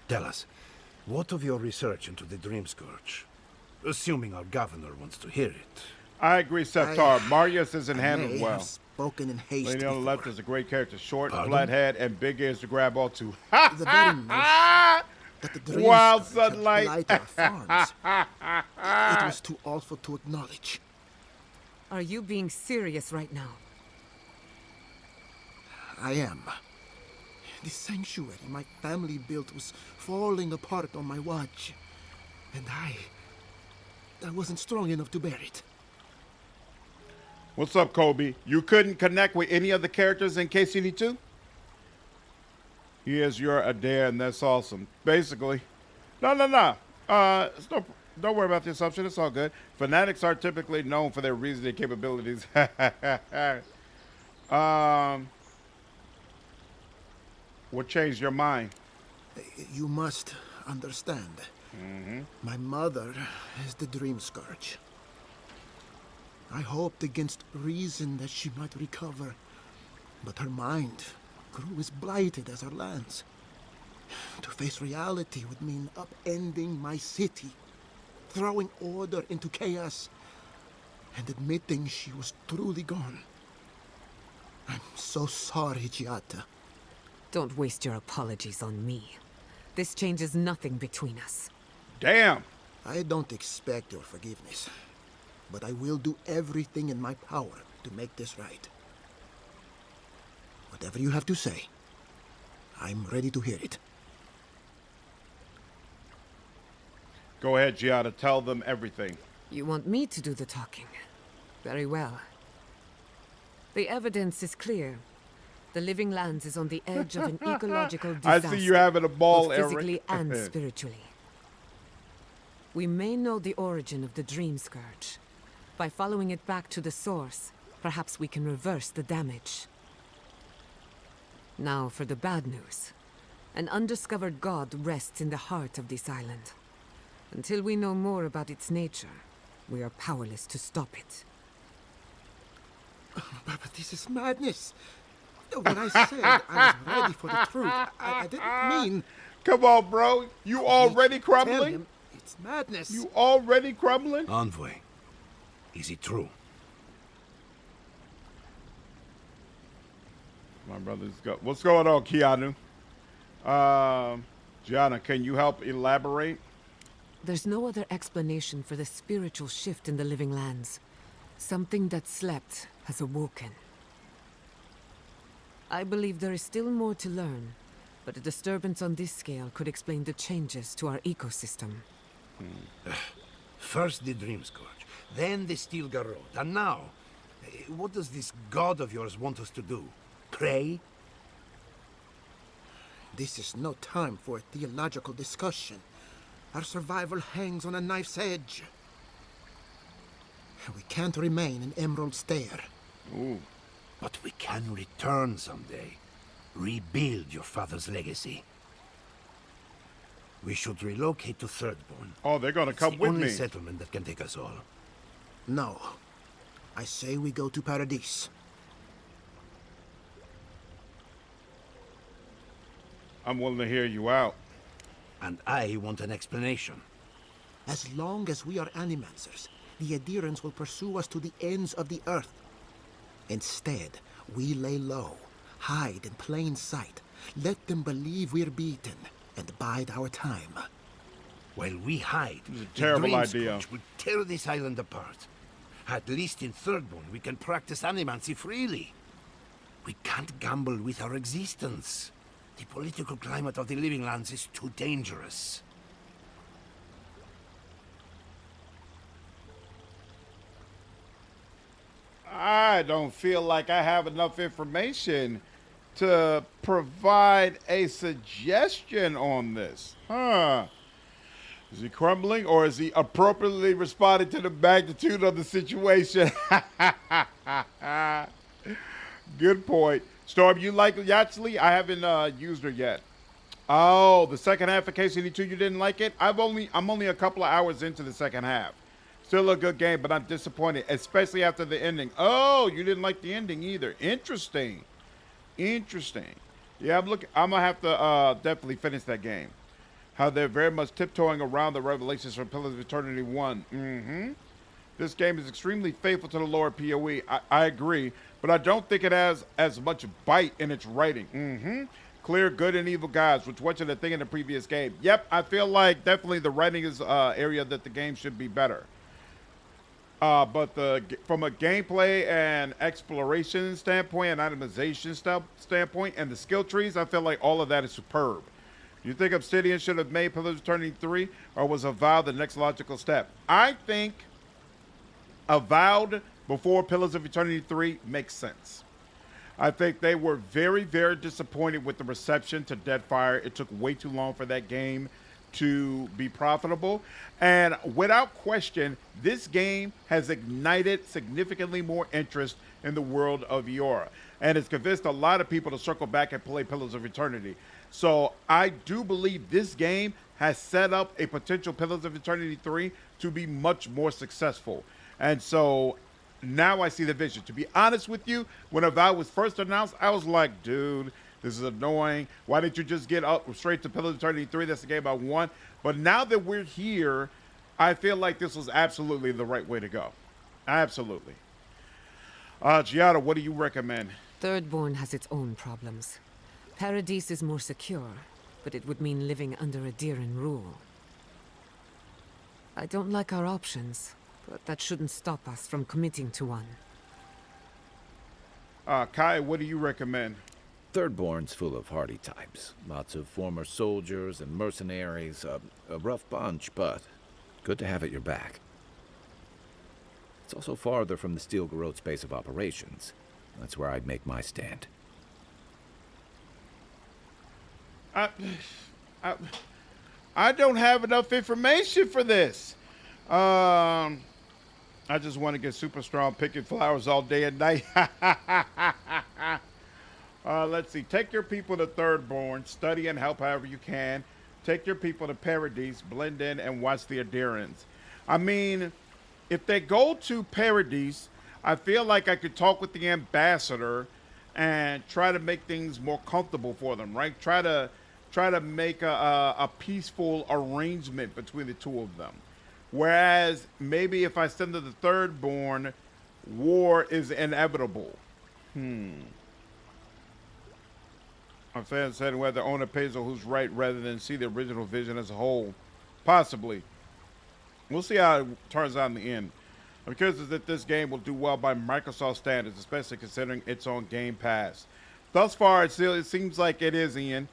Tell us, what of your research into the Dream Scourge? Assuming our governor wants to hear it. I agree, Septar. Marius isn't handled well. Spoken in haste. Lady on the before. left is a great character. Short, Pardon? flat head, and big ears to grab onto. The very notion that the Dream Wild Scourge had sunlight. blighted our farms. It was too awful to acknowledge. Are you being serious right now? I am. The sanctuary my family built was falling apart on my watch. And I wasn't strong enough to bear it. What's up, Kobe? You couldn't connect with any of the characters in case you need to? Yes, you're Adair, and that's awesome. Basically. No. Don't worry about the assumption. It's all good. Fanatics are typically known for their reasoning capabilities. What changed your mind? You must understand. My mother is the Dream Scourge. I hoped against reason that she might recover, but her mind grew as blighted as her lands. To face reality would mean upending my city, throwing order into chaos, and admitting she was truly gone. I'm so sorry, Giata. Don't waste your apologies on me. This changes nothing between us. Damn. I don't expect your forgiveness, but I will do everything in my power to make this right. Whatever you have to say, I'm ready to hear it. Go ahead, Giada. Tell them everything. You want me to do the talking? Very well. The evidence is clear. The Living Lands is on the edge of an ecological disaster. I see you having a ball, both Eric. physically and spiritually. We may know the origin of the Dream Scourge. By following it back to the source, perhaps we can reverse the damage. Now for the bad news. An undiscovered god rests in the heart of this island. Until we know more about its nature, we are powerless to stop it. But this is madness. When I said I was ready for the truth, I didn't mean... Come on, bro. You already Tell crumbling? him it's madness. You already crumbling? Envoy, is it true? My brother's go. What's going on, Keanu? Gianna, can you help elaborate? There's no other explanation for the spiritual shift in the Living Lands. Something that slept has awoken. I believe there is still more to learn, but a disturbance on this scale could explain the changes to our ecosystem. First the Dream Scourge, then the Steel Garrote, and now What does this god of yours want us to do? Pray? This is no time for a theological discussion. Our survival hangs on a knife's edge. We can't remain in Emerald Stair. Ooh. But we can return someday. Rebuild your father's legacy. We should relocate to Thirdborn. Oh, they're gonna come It's with the only me. settlement that can take us all. No. I say we go to Paradise. I'm willing to hear you out. And I want an explanation. As long as we are Animancers, the adherents will pursue us to the ends of the earth. Instead, we lay low, hide in plain sight, let them believe we're beaten, and bide our time. While we hide, This is a the terrible idea. Dreamscourge will tear this island apart. At least in Thirdborn, we can practice Animancy freely. We can't gamble with our existence. The political climate of the Living Lands is too dangerous. I don't feel like I have enough information to provide a suggestion on this. Huh. Is he crumbling or is he appropriately responding to the magnitude of the situation? Good point. Storm, you like Yachtsley? I haven't used her yet. Oh, the second half of KCD2, you didn't like it? I'm only a couple of hours into the second half. Still a good game, but I'm disappointed, especially after the ending. Oh, you didn't like the ending either. Interesting. Interesting. Yeah, I'm gonna have to definitely finish that game. How they're very much tiptoeing around the revelations from Pillars of Eternity 1. This game is extremely faithful to the lore PoE. I agree, but I don't think it has as much bite in its writing. Clear good and evil guys, which wasn't a thing in the previous game. Yep, I feel like definitely the writing is area that the game should be better. But from a gameplay and exploration standpoint and itemization standpoint and the skill trees, I feel like all of that is superb. You think Obsidian should have made Pillars of Eternity 3 or was Avowed the next logical step? I think Avowed before Pillars of Eternity 3 makes sense. I think they were very, very disappointed with the reception to Deadfire. It took way too long for that game to be profitable. And without question, this game has ignited significantly more interest in the world of Eora. And it's convinced a lot of people to circle back and play Pillars of Eternity. So I do believe this game has set up a potential Pillars of Eternity 3 to be much more successful. And so now I see the vision. To be honest with you, when Avowed was first announced, I was like, dude, this is annoying. Why didn't you just get up straight to Pillars of Eternity 3? That's the game I want. But now that we're here, I feel like this was absolutely the right way to go. Absolutely. Giada, what do you recommend? Thirdborn has its own problems. Paradise is more secure, but it would mean living under a Diran rule. I don't like our options, but that shouldn't stop us from committing to one. Kai, what do you recommend? Thirdborn's full of hardy types. Lots of former soldiers and mercenaries. A rough bunch, but good to have at your back. It's also farther from the Steel Garrote's base of operations. That's where I'd make my stand. I don't have enough information for this. I just want to get super strong picking flowers all day and night. Let's see. Take your people to Thirdborn. Study and help however you can. Take your people to Paradise. Blend in and watch the adherents. I mean, if they go to Paradise, I feel like I could talk with the ambassador and try to make things more comfortable for them, right? Try to make a peaceful arrangement between the two of them. Whereas maybe if I send to the Thirdborn, war is inevitable. I'm saying whether owner pays or who's right rather than see the original vision as a whole. Possibly. We'll see how it turns out in the end. I'm curious that this game will do well by Microsoft standards, especially considering it's on Game Pass. Thus far, it seems like it is, Ian.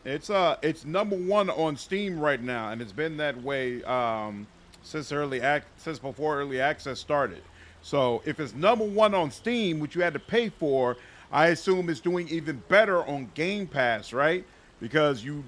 It's #1 on Steam right now, and it's been that way since before early access started. So if it's #1 on Steam, which you had to pay for, I assume it's doing even better on Game Pass, right? Because you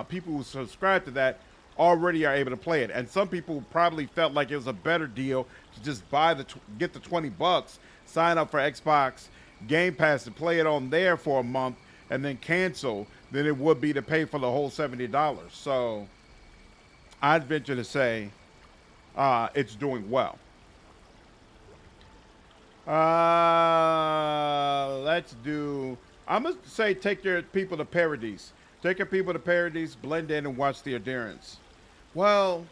people who subscribe to that already are able to play it, and some people probably felt like it was a better deal to just buy get the $20, sign up for Xbox Game Pass and play it on there for a month, and then cancel than it would be to pay for the whole $70. So I'd venture to say it's doing well. Let's do. I'm gonna say take your people to Paradise. Take your people to Paradise, blend in, and watch the adherence. Well,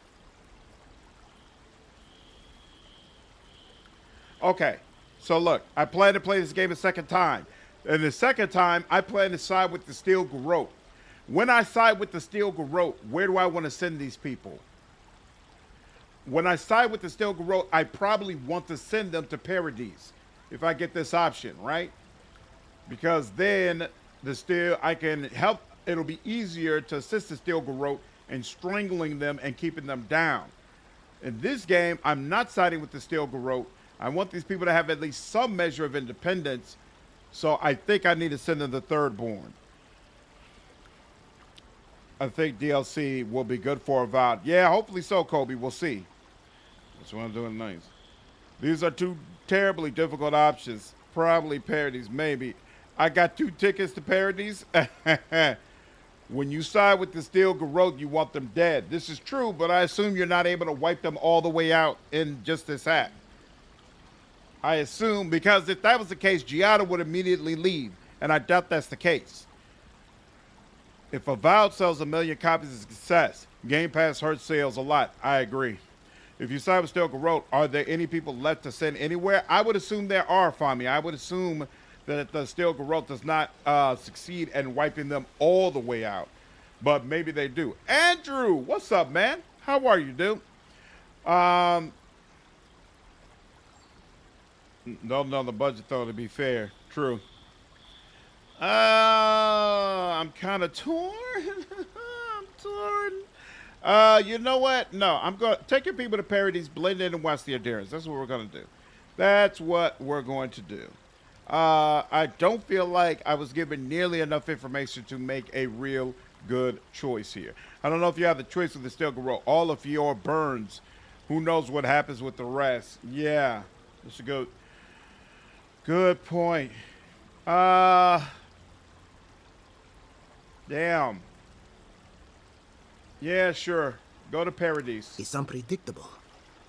okay. So look, I plan to play this game a second time, and the second time I plan to side with the Steel Garrote. When I side with the Steel Garrote, where do I want to send these people? When I side with the Steel Garrote, I probably want to send them to Paradise if I get this option, right? Because then I can help. It'll be easier to assist the Steel Garrote in strangling them and keeping them down. In this game, I'm not siding with the Steel Garrote. I want these people to have at least some measure of independence. So I think I need to send them the Thirdborn. I think DLC will be good for Avowed. Yeah, hopefully so, Kobe. We'll see. That's what I'm doing nice. These are two terribly difficult options. Probably Paradise, maybe. I got 2 tickets to Paradise. When you side with the Steel Garrote, you want them dead. This is true, but I assume you're not able to wipe them all the way out in just this act. I assume, because if that was the case, Giada would immediately leave, and I doubt that's the case. If Avowed sells 1 million copies of success, Game Pass hurts sales a lot. I agree. If you side with Steel Garrote, are there any people left to send anywhere? I would assume there are, Fami. I would assume that the Steel Garrote does not succeed in wiping them all the way out. But maybe they do. Andrew, what's up, man? How are you, dude? No, the budget, though, to be fair. True. I'm kind of torn. I'm torn. You know what? No, I'm going to take your people to Paradise, blend in, and watch the adherence. That's what we're going to do. That's what we're going to do. I don't feel like I was given nearly enough information to make a real good choice here. I don't know if you have the choice with the Steel Garrote. All of your burns. Who knows what happens with the rest? Yeah. That's a good point. Damn. Yeah, sure. Go to Paradise. It's unpredictable,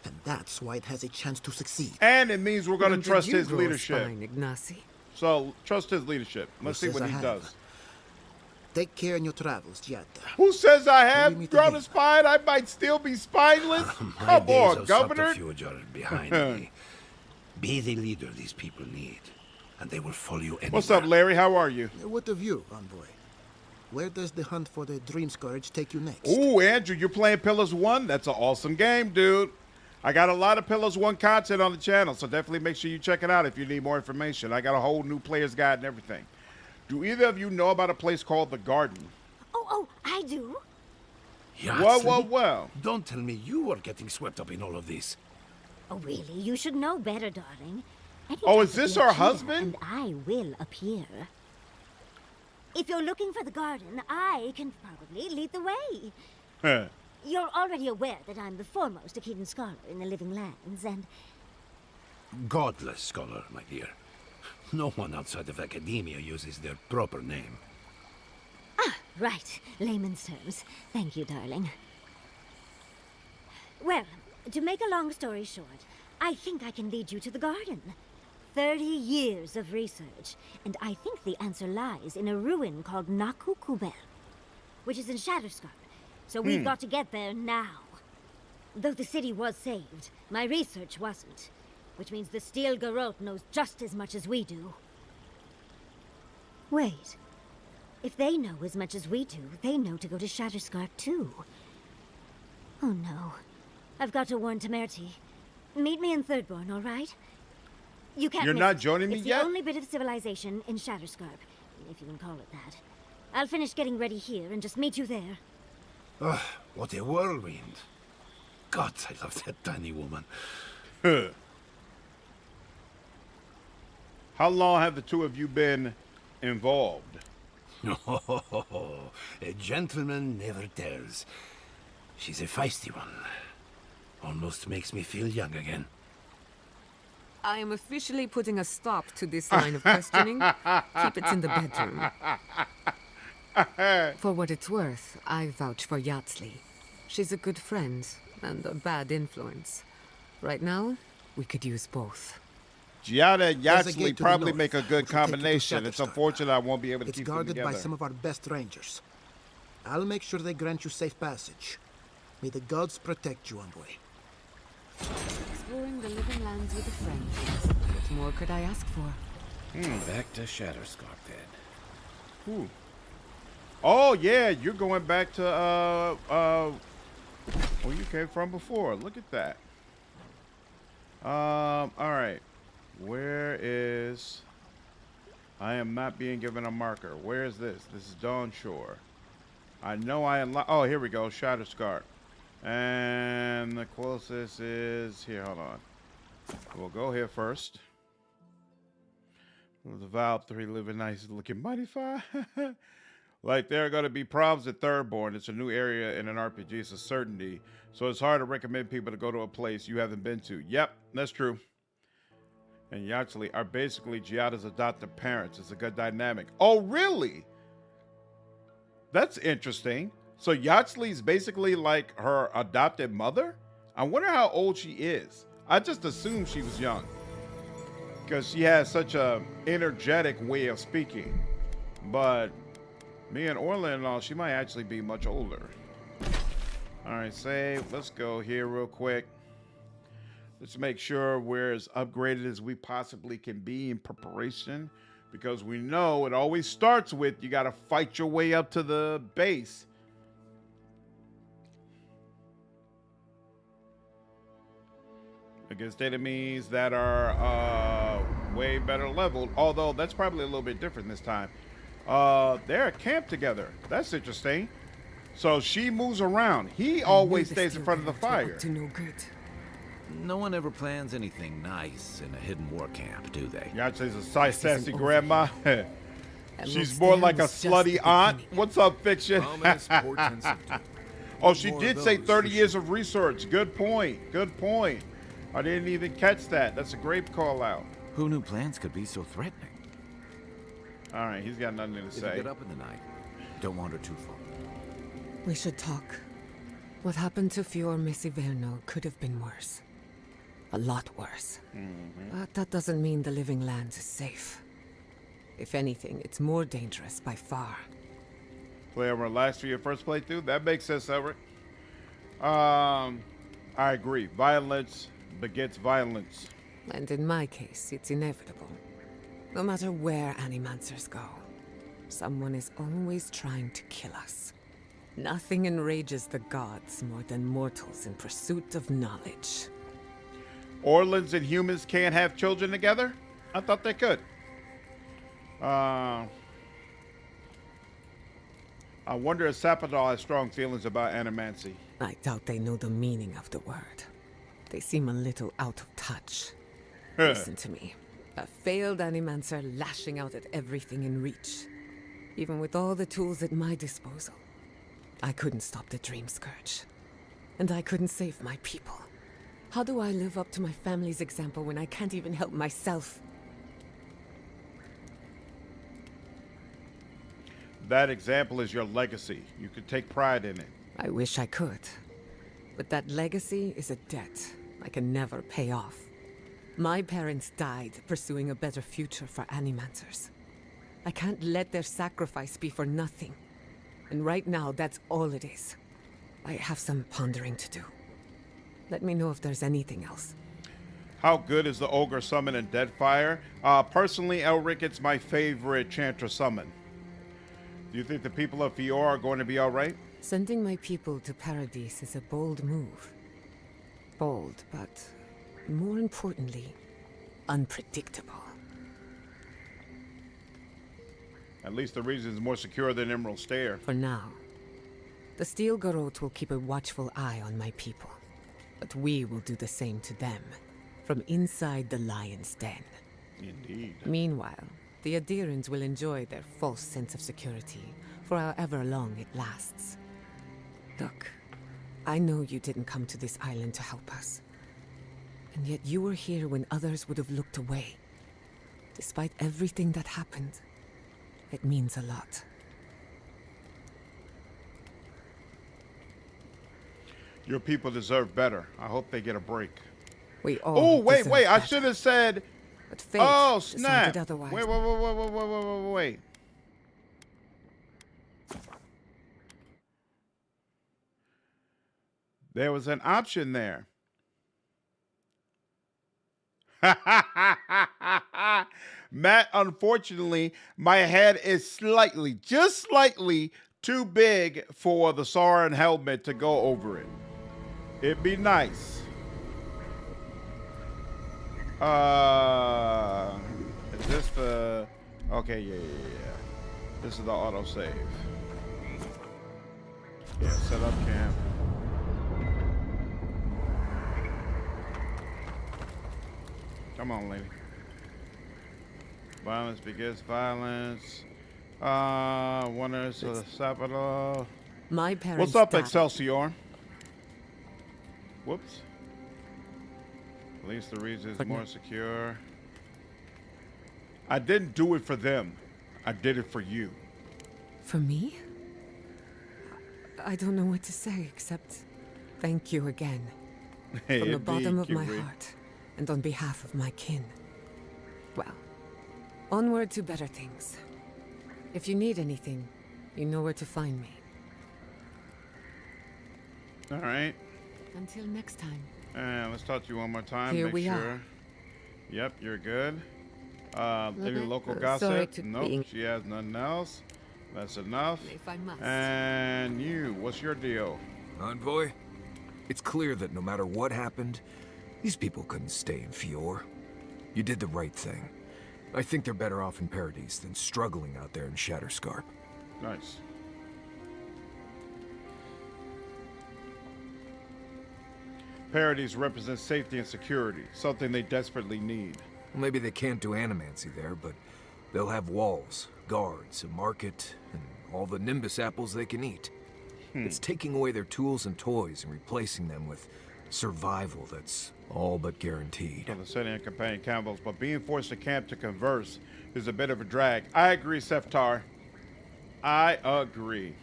and that's why it has a chance to succeed. And it means we're going to trust his leadership. Ignacy? So, trust his leadership. Let's see what he does. Take care in your travels, Giada. Who says I have grown a spine? I might still be spineless. Come on, Governor. Are behind me. Be the leader these people need, and they will follow you anywhere. What's up, Larry? How are you? What of you, Envoy? Where does the hunt for the Dream Scourge take you next? Ooh, Andrew, you're playing Pillars 1? That's an awesome game, dude. I got a lot of Pillars 1 content on the channel, so definitely make sure you check it out if you need more information. I got a whole new player's guide and everything. Do either of you know about a place called The Garden? Oh, I do. Well. Don't tell me you are getting swept up in all of this. Oh, really? You should know better, darling. Oh, is this her husband? And I will appear. If you're looking for the garden, I can probably lead the way. You're already aware that I'm the foremost Akhitan scholar in the Living Lands, and... Godless scholar, my dear. No one outside of academia uses their proper name. Ah, right. Layman's terms. Thank you, darling. Well, to make a long story short, I think I can lead you to the garden. 30 years of research, and I think the answer lies in a ruin called Naku Tedek, which is in Shatterscarp. So we've got to get there now. Though the city was saved, my research wasn't, which means the Steel Garrote knows just as much as we do. Wait. If they know as much as we do, they know to go to Shatterscarp too. Oh no. I've got to warn Temerity. Meet me in Thirdborn, all right? You can't You're miss not it. joining me it's yet? It's the only bit of civilization in Shatterscarp, if you can call it that. I'll finish getting ready here and just meet you there. Oh, what a whirlwind. God, I love that tiny woman. How long have the two of you been involved? Oh, a gentleman never tells. She's a feisty one. Almost makes me feel young again. I am officially putting a stop to this line of questioning. Keep it in the bedroom. For what it's worth, I vouch for Yatsley. She's a good friend and a bad influence. Right now, we could use both. Giada and There's a Yatsley gate to the probably north, make a good which will take you to combination. It's Shatterstar. unfortunate I won't be able to It's keep them guarded together. by some of our best rangers. I'll make sure they grant you safe passage. May the gods protect you, envoy. Exploring the living lands with a friend. What more could I ask for? Back to Shatterstar then. Ooh. Oh yeah, you're going back to where you came from before. Look at that. All right. Where is? I am not being given a marker. Where is this? This is Dawn Shore. I know I unlocked. Oh, here we go. Shatterstar. And the closest is here. Hold on. We'll go here first. The Avowed 3 living nice, looking mighty fine. Like there are going to be problems at Thirdborn. It's a new area in an RPG. It's a certainty. So it's hard to recommend people to go to a place you haven't been to. Yep, that's true. And Yatsley are basically Giada's adopted parents. It's a good dynamic. Oh, really? That's interesting. So Yatsley's basically like her adopted mother? I wonder how old she is. I just assumed she was young, because she has such a energetic way of speaking. But me and Orlin and all, she might actually be much older. All right, save. Let's go here real quick. Let's make sure we're as upgraded as we possibly can be in preparation, because we know it always starts with you got to fight your way up to the base. Against enemies that are way better leveled, although that's probably a little bit different this time. They're at camp together. That's interesting. So she moves around. He always stays in front of the fire. To no good. No one ever plans anything nice in a hidden war camp, do they? Yatsley's a sassy grandma. She's Stair more like a was just slutty the aunt. beginning. What's up, Fiction? Ominous portents of doom. Oh, she More did of say those 30 for years sure. of research. Good point. Good point. I didn't even catch that. That's a great call out. Who knew plans could be so threatening? All right, he's got nothing to If you say. get up in the night, don't wander too far. We should talk. What happened to Fior Messiverno could have been worse. A lot worse. But that doesn't mean the living lands is safe. If anything, it's more dangerous by far. Play and relax for your first playthrough. That makes sense, Everett. I agree. Violence begets violence. And in my case, it's inevitable. No matter where Animancers go, someone is always trying to kill us. Nothing enrages the gods more than mortals in pursuit of knowledge. Orlins and humans can't have children together? I thought they could. I wonder if Sapad has strong feelings about Animancy. I doubt they know the meaning of the word. They seem a little out of touch. Listen to me. A failed Animancer lashing out at everything in reach. Even with all the tools at my disposal. I couldn't stop the Dream Scourge. And I couldn't save my people. How do I live up to my family's example when I can't even help myself? That example is your legacy. You could take pride in it. I wish I could. But that legacy is a debt I can never pay off. My parents died pursuing a better future for Animancers. I can't let their sacrifice be for nothing. And right now, that's all it is. I have some pondering to do. Let me know if there's anything else. How good is the Ogre summon in Deadfire? Personally, Elric, it's my favorite Chanter summon. Do you think the people of Fior are going to be all right? Sending my people to Paradise is a bold move. Bold, but more importantly, unpredictable. At least the region is more secure than Emerald Stair. For now. The Steel Garrote will keep a watchful eye on my people. But we will do the same to them, from inside the lion's den. Indeed. Meanwhile, the adherents will enjoy their false sense of security for however long it lasts. Look, I know you didn't come to this island to help us. And yet you were here when others would have looked away. Despite everything that happened, it means a lot. Your people deserve better. I hope they get a break. We all Oh, wait, deserve wait. I better. should have said... But fate Oh, decided snap. otherwise. Wait. There was an option there. Matt, unfortunately, my head is slightly, just slightly, too big for the Sauron helmet to go over it. It'd be nice. Is this the... Okay, yeah. This is the autosave. Yeah, set up camp. Come on, lady. Violence begets violence. Winners of the Sapad. My parents What's up, died. Excelsior? Whoops. At least the region is more secure. I didn't do it for them. I did it for you. For me? I don't know what to say except thank you again. From the bottom of my heart and on behalf of my kin. Well, onward to better things. If you need anything, you know where to find me. All right. Until next time. And let's talk to you one more time. Here Make we sure. are. Yep, you're good. Any local Sorry gossip? to Nope, being- she has nothing else. That's enough. If I must. And you, what's your deal? Envoy, it's clear that no matter what happened, these people couldn't stay in Fior. You did the right thing. I think they're better off in Paradise than struggling out there in Shatterscarp. Nice. Paradise represents safety and security, something they desperately need. Maybe they can't do Animancy there, but they'll have walls, guards, a market, and all the Nimbus apples they can eat. It's taking away their tools and toys and replacing them with survival that's all but guaranteed. For the city and companion cannibals, but being forced to camp to converse is a bit of a drag. I agree, Seftar. I agree.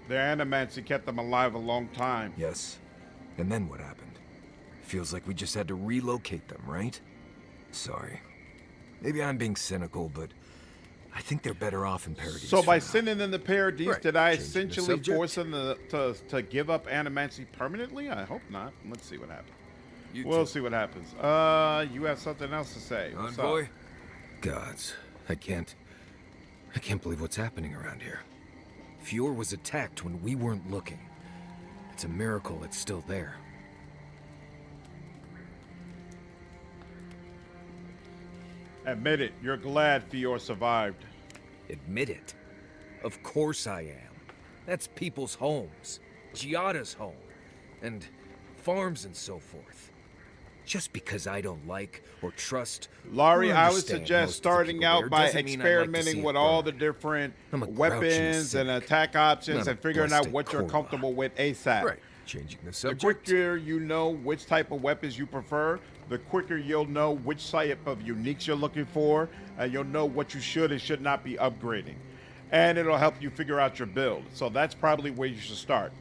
Their animancy kept them alive a long time. Yes. And then what happened? Feels like we just had to relocate them, right? Sorry. Maybe I'm being cynical, but I think they're better off in Paradise. So by for now. sending them to Paradise, Right. did I Changing the essentially subject. force them to give up animancy permanently? I hope not. Let's see what happens. We'll see what happens. You have something else to say. What's Envoy? up? Gods, I can't believe what's happening around here. Fior was attacked when we weren't looking. It's a miracle it's still there. Admit it. You're glad Fior survived. Admit it. Of course I am. That's people's homes. Giada's home. And farms and so forth. Just because I don't like or trust Laurie, or I would understand suggest most of the starting people out there by doesn't mean I'd like to see experimenting it with all the burn. different I'm a grouchy weapons and cynic, attack options not a and figuring out busted what you're Korva. comfortable with ASAP. Right. Changing the The subject. quicker you know which type of weapons you prefer, the quicker you'll know which type of uniques you're looking for, and you'll know what you should and should not be upgrading. And it'll help you figure out your build. So that's probably where you should start.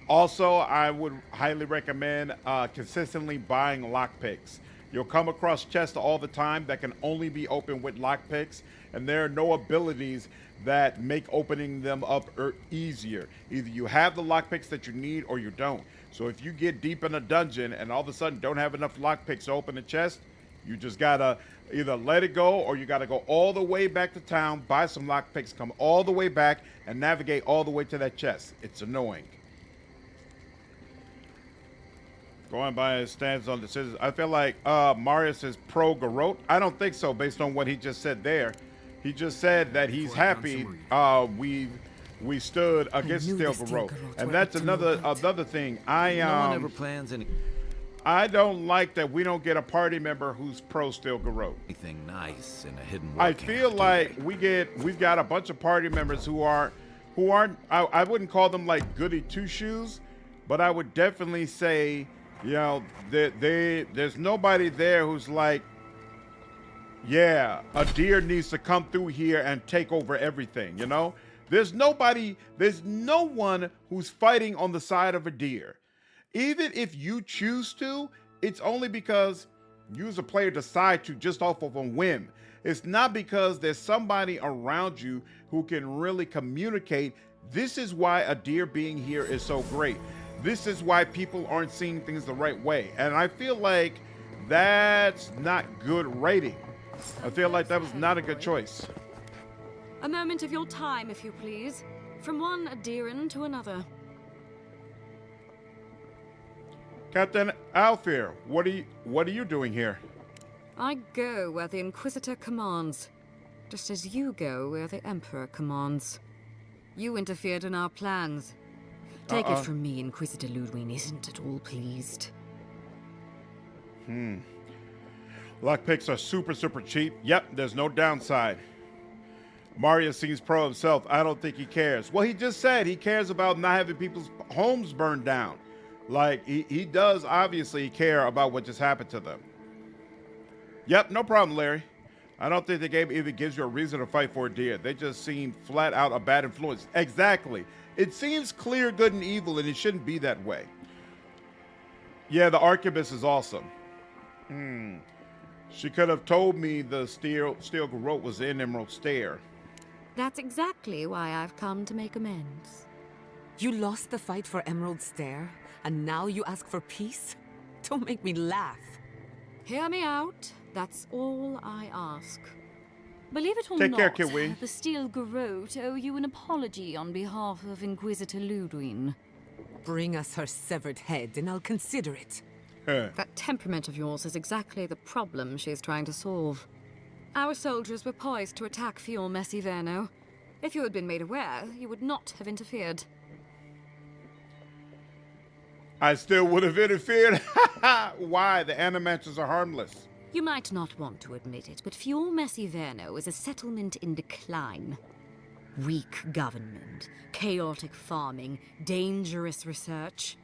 Also, I would highly recommend consistently buying lockpicks. You'll come across chests all the time that can only be opened with lockpicks, and there are no abilities that make opening them up easier. Either you have the lockpicks that you need or you don't. So if you get deep in a dungeon and all of a sudden don't have enough lockpicks to open a chest, you just gotta either let it go or you gotta go all the way back to town, buy some lockpicks, come all the way back, and navigate all the way to that chest. It's annoying. Going by his stance on decisions, I feel like Marius is pro Garrote. I don't think so, based on what he just said there. He just said that he's happy we stood against knew Steel the Steel Garrote, Garrotes and were that's up to no good. another thing. No one ever plans any. I don't like that we don't get a party member who's pro Steel Garrote. Anything nice in a hidden I work feel camp, like do we've got a bunch of party members who aren't I wouldn't call them like goody two shoes, but I would definitely say, you know, that there's nobody there who's like, yeah, a deer needs to come through here and take over everything, you know? There's no one who's fighting on the side of a deer. Even if you choose to, it's only because you as a player decide to just off of a whim. It's not because there's somebody around you who can really communicate. This is why a deer being here is so great. This is why people aren't seeing things the right way. And I feel like that's not good rating. I feel like that was not a good choice. A moment of your time, if you please. From one Adiran to another. Captain Alfir, what are you doing here? I go where the Inquisitor commands, just as you go where the Emperor commands. You interfered in our plans. Take it from me, Inquisitor Ludwig isn't at all pleased. Lockpicks are super cheap. Yep, there's no downside. Mario seems pro himself. I don't think he cares. Well, he just said he cares about not having people's homes burned down. Like, he does obviously care about what just happened to them. Yep, no problem, Larry. I don't think the game even gives you a reason to fight for a deer. They just seem flat out a bad influence. Exactly. It seems clear good and evil, and it shouldn't be that way. Yeah, the Arquebus is awesome. She could have told me the Steel Garrote was in Emerald Stair. That's exactly why I've come to make amends. You lost the fight for Emerald Stair, and now you ask for peace? Don't make me laugh. Hear me out. That's all I ask. Believe it or Take not, care, Kiwi. the Steel Garrote owe you an apology on behalf of Inquisitor Ludwig. Bring us her severed head, and I'll consider it. That temperament of yours is exactly the problem she's trying to solve. Our soldiers were poised to attack Fior Messiverno. If you had been made aware, you would not have interfered. I still would have interfered. Why? The Animancers are harmless. You might not want to admit it, but Fior Messiverno is a settlement in decline. Weak government, chaotic farming, dangerous research.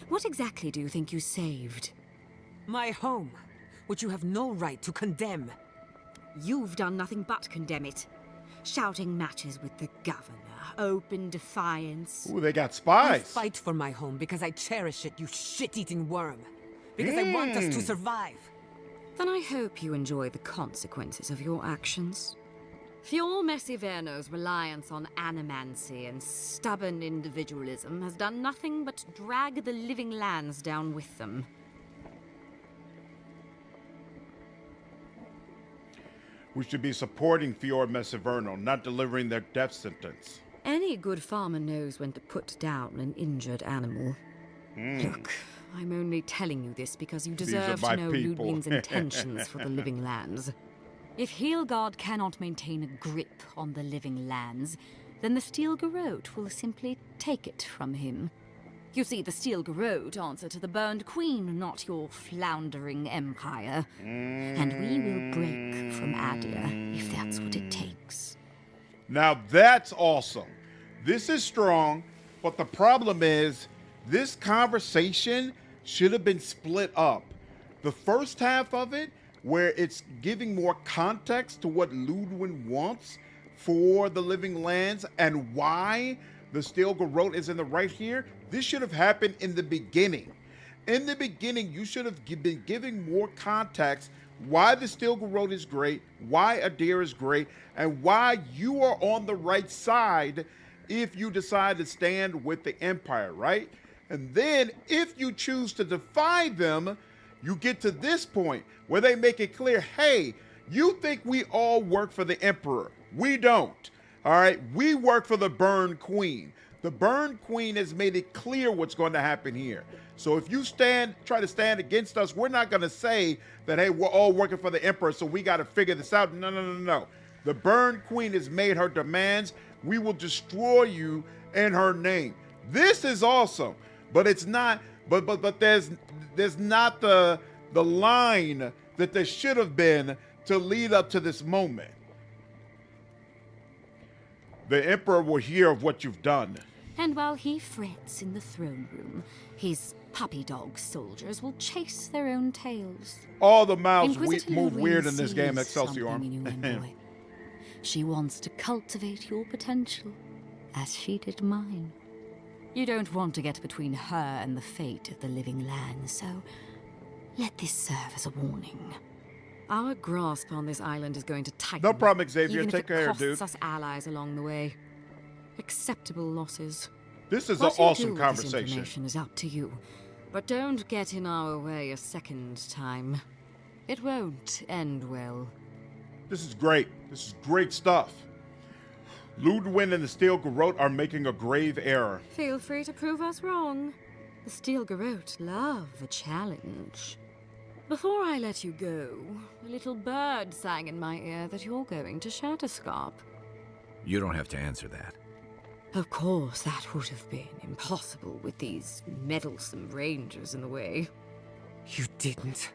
What exactly do you think you saved? My home, which you have no right to condemn. You've done nothing but condemn it. Shouting matches with the governor, open defiance. Ooh, they got I spies. fight for my home because I cherish it, you shit-eating worm. Because I want us to survive. Then I hope you enjoy the consequences of your actions. Fior Messiverno's reliance on animancy and stubborn individualism has done nothing but drag the living lands down with them. We should be supporting Fior Messiverno, not delivering their death sentence. Any good farmer knows when to put down an injured animal. Look, I'm only telling you this because you deserve to know people. Ludwig's intentions for the living lands. If Heelgard cannot maintain a grip on the living lands, then the Steel Garrote will simply take it from him. You see, the Steel Garrote answer to the Burned Queen, not your floundering empire. And we will break from Adia, if that's what it takes. Now that's awesome. This is strong, but the problem is this conversation should have been split up. The first half of it, where it's giving more context to what Ludwig wants for the living lands and why the Steel Garrote is in the right here, this should have happened in the beginning. In the beginning, you should have been giving more context why the Steel Garrote is great, why Adir is great, and why you are on the right side if you decide to stand with the Empire, right? And then if you choose to defy them, you get to this point where they make it clear, hey, you think we all work for the Emperor. We don't. All right, we work for the Burned Queen. The Burned Queen has made it clear what's going to happen here. So if you try to stand against us, we're not going to say that, hey, we're all working for the Emperor, so we got to figure this out. No. The Burned Queen has made her demands. We will destroy you in her name. This is awesome, but it's not but there's not the line that there should have been to lead up to this moment. The Emperor will hear of what you've done. And while he frets in the throne room, his puppy dog soldiers will chase their own tails. All the mouths Inquisitor move Ludwig weird in this game, sees Excelsior. something in you, envoy. She wants to cultivate your potential, as she did mine. You don't want to get between her and the fate of the living land, so let this serve as a warning. Our grasp on this island is going to tighten. No problem, Xavier. Even Take if care, it costs dude. us allies along the way. Acceptable losses. This is What an you awesome do with this conversation. information is up to you, but don't get in our way a second time. It won't end well. This is great. This is great stuff. Ludwig and the Steel Garrote are making a grave error. Feel free to prove us wrong. The Steel Garrote love a challenge. Before I let you go, a little bird sang in my ear that you're going to Shatterscarp. You don't have to answer that. Of course, that would have been impossible with these meddlesome rangers in the way. You didn't.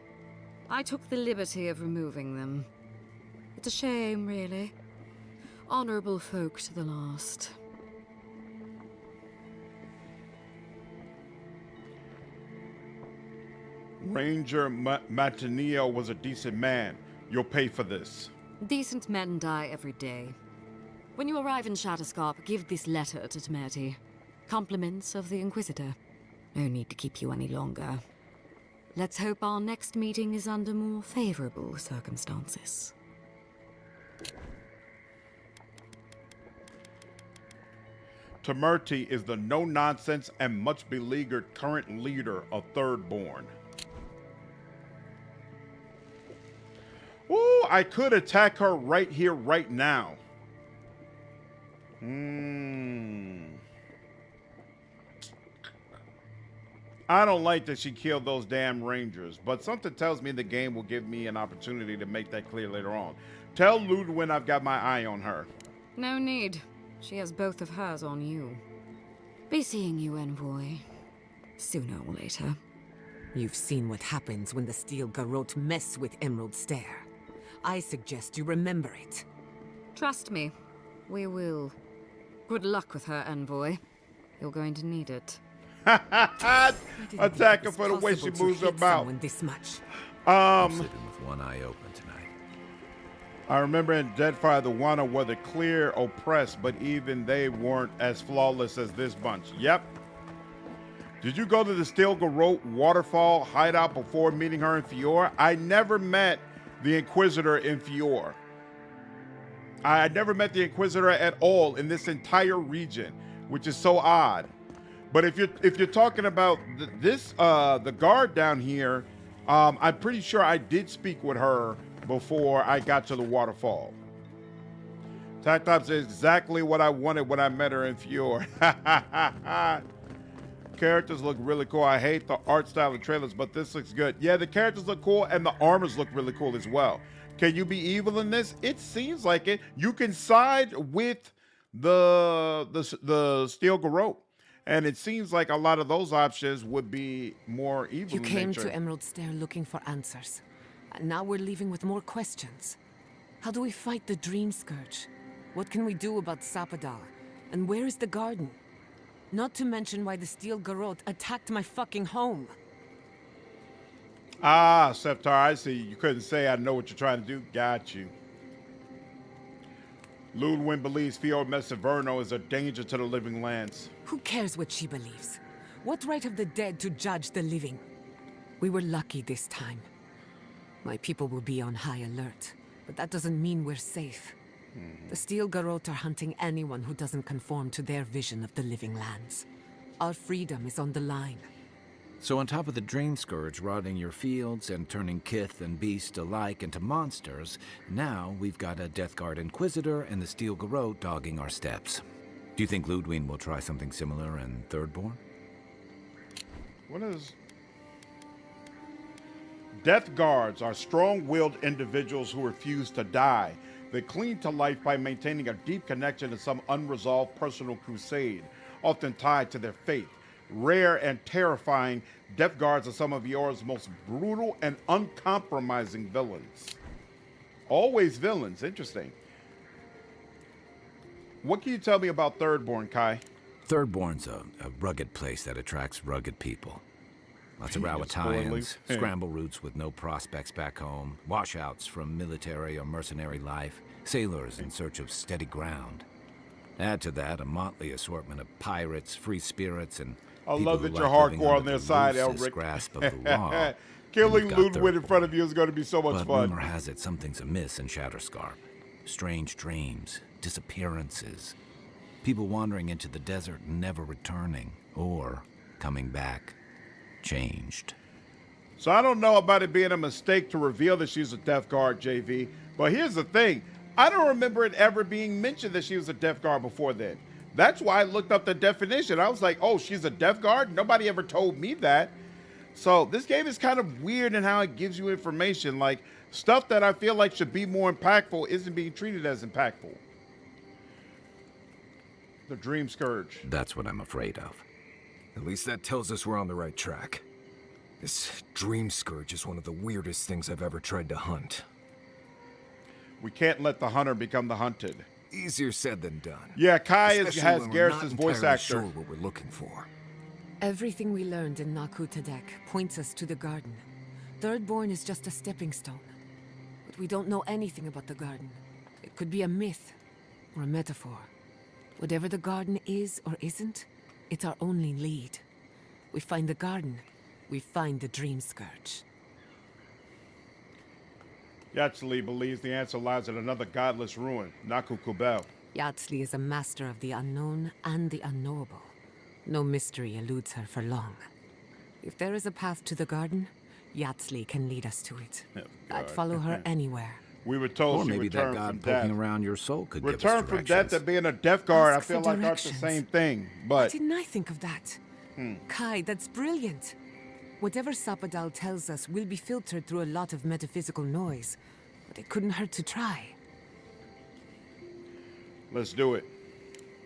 I took the liberty of removing them. It's a shame, really. Honorable folk to the last. Ranger Matineo was a decent man. You'll pay for this. Decent men die every day. When you arrive in Shatterscarp, give this letter to Temerity. Compliments of the Inquisitor. No need to keep you any longer. Let's hope our next meeting is under more favorable circumstances. Temerity is the no-nonsense and much-beleaguered current leader of Thirdborn. Ooh, I could attack her right here, right now. I don't like that she killed those damn rangers, but something tells me the game will give me an opportunity to make that clear later on. Tell Ludwig I've got my eye on her. No need. She has both of hers on you. Be seeing you, envoy. Sooner or later. You've seen what happens when the Steel Garrote mess with Emerald Stair. I suggest you remember it. Trust me, we will. Good luck with her, envoy. You're going to need it. Attack her for the way she moves her mouth. This much. I'm sitting with one eye open tonight. I remember in Deadfire, the Wana were the clear oppressed, but even they weren't as flawless as this bunch. Yep. Did you go to the Steel Garrote waterfall hideout before meeting her in Fior? I never met the Inquisitor in Fior. I never met the Inquisitor at all in this entire region, which is so odd. But if you're talking about the guard down here, I'm pretty sure I did speak with her before I got to the waterfall. Tactops is exactly what I wanted when I met her in Fior. Characters look really cool. I hate the art style of trailers, but this looks good. Yeah, the characters look cool, and the armors look really cool as well. Can you be evil in this? It seems like it. You can side with the Steel Garrote, and it seems like a lot of those options would be more evil. You came to Emerald Stair looking for answers, and now we're leaving with more questions. How do we fight the Dream Scourge? What can we do about Sapad? And where is the garden? Not to mention why the Steel Garrote attacked my fucking home. Ah, Septar, I see. You couldn't say I know what you're trying to do. Got you. Ludwig believes Fior Mesiverno is a danger to the living lands. Who cares what she believes? What right have the dead to judge the living? We were lucky this time. My people will be on high alert, but that doesn't mean we're safe. The Steel Garrote are hunting anyone who doesn't conform to their vision of the living lands. Our freedom is on the line. So on top of the Dream Scourge rotting your fields and turning kith and beast alike into monsters, now we've got a Death Guard Inquisitor and the Steel Garrote dogging our steps. Do you think Ludwig will try something similar in Thirdborn? What is... Death Guards are strong-willed individuals who refuse to die. They cling to life by maintaining a deep connection to some unresolved personal crusade, often tied to their faith. rare and terrifying. Death Guards are some of yours most brutal and uncompromising villains. Always villains. Interesting. What can you tell me about Thirdborn, Kai? Thirdborn's a rugged place that attracts rugged people. Lots of Spoilers. Rowattians, scramble routes with no prospects back home, washouts from military or mercenary life, sailors in search of steady ground. Add to that a motley assortment of pirates, free spirits, and I people love who that you're like living hardcore on under their the side, loosest Elric. grasp of the law. Killing You've got Ludwig in front of Thirdborn. you is going to be so much But fun. rumor has it something's amiss in Shatterscarp. Strange dreams, disappearances, people wandering into the desert and never returning, or coming back changed. So I don't know about it being a mistake to reveal that she's a Death Guard, JV. But here's the thing. I don't remember it ever being mentioned that she was a Death Guard before then. That's why I looked up the definition. I was like, oh, she's a Death Guard? Nobody ever told me that. So this game is kind of weird in how it gives you information. Like, stuff that I feel like should be more impactful isn't being treated as impactful. The Dream Scourge. That's what I'm afraid of. At least that tells us we're on the right track. This Dream Scourge is one of the weirdest things I've ever tried to hunt. We can't let the hunter become the hunted. Easier said than done. Yeah, Kai Especially has when we're not Garrus's voice entirely actor. sure what we're looking for. Everything we learned in Naku Tedek points us to the garden. Thirdborn is just a stepping stone. But we don't know anything about the garden. It could be a myth or a metaphor. Whatever the garden is or isn't, it's our only lead. We find the garden, we find the Dream Scourge. Yatsli believes the answer lies in another godless ruin, Naku Kubel. Yatsli is a master of the unknown and the unknowable. No mystery eludes her for long. If there is a path to the garden, Yatsli can lead us to it. Oh, I'd God. follow her anywhere. We were told Or she maybe that returned god from poking death. around your soul could give us Return from directions. death and being a Death Guard, Ask I feel for like aren't the directions. same thing. Why But didn't I think of that? Kai, that's brilliant. Whatever Sapad tells us will be filtered through a lot of metaphysical noise. But it couldn't hurt to try. let's do it.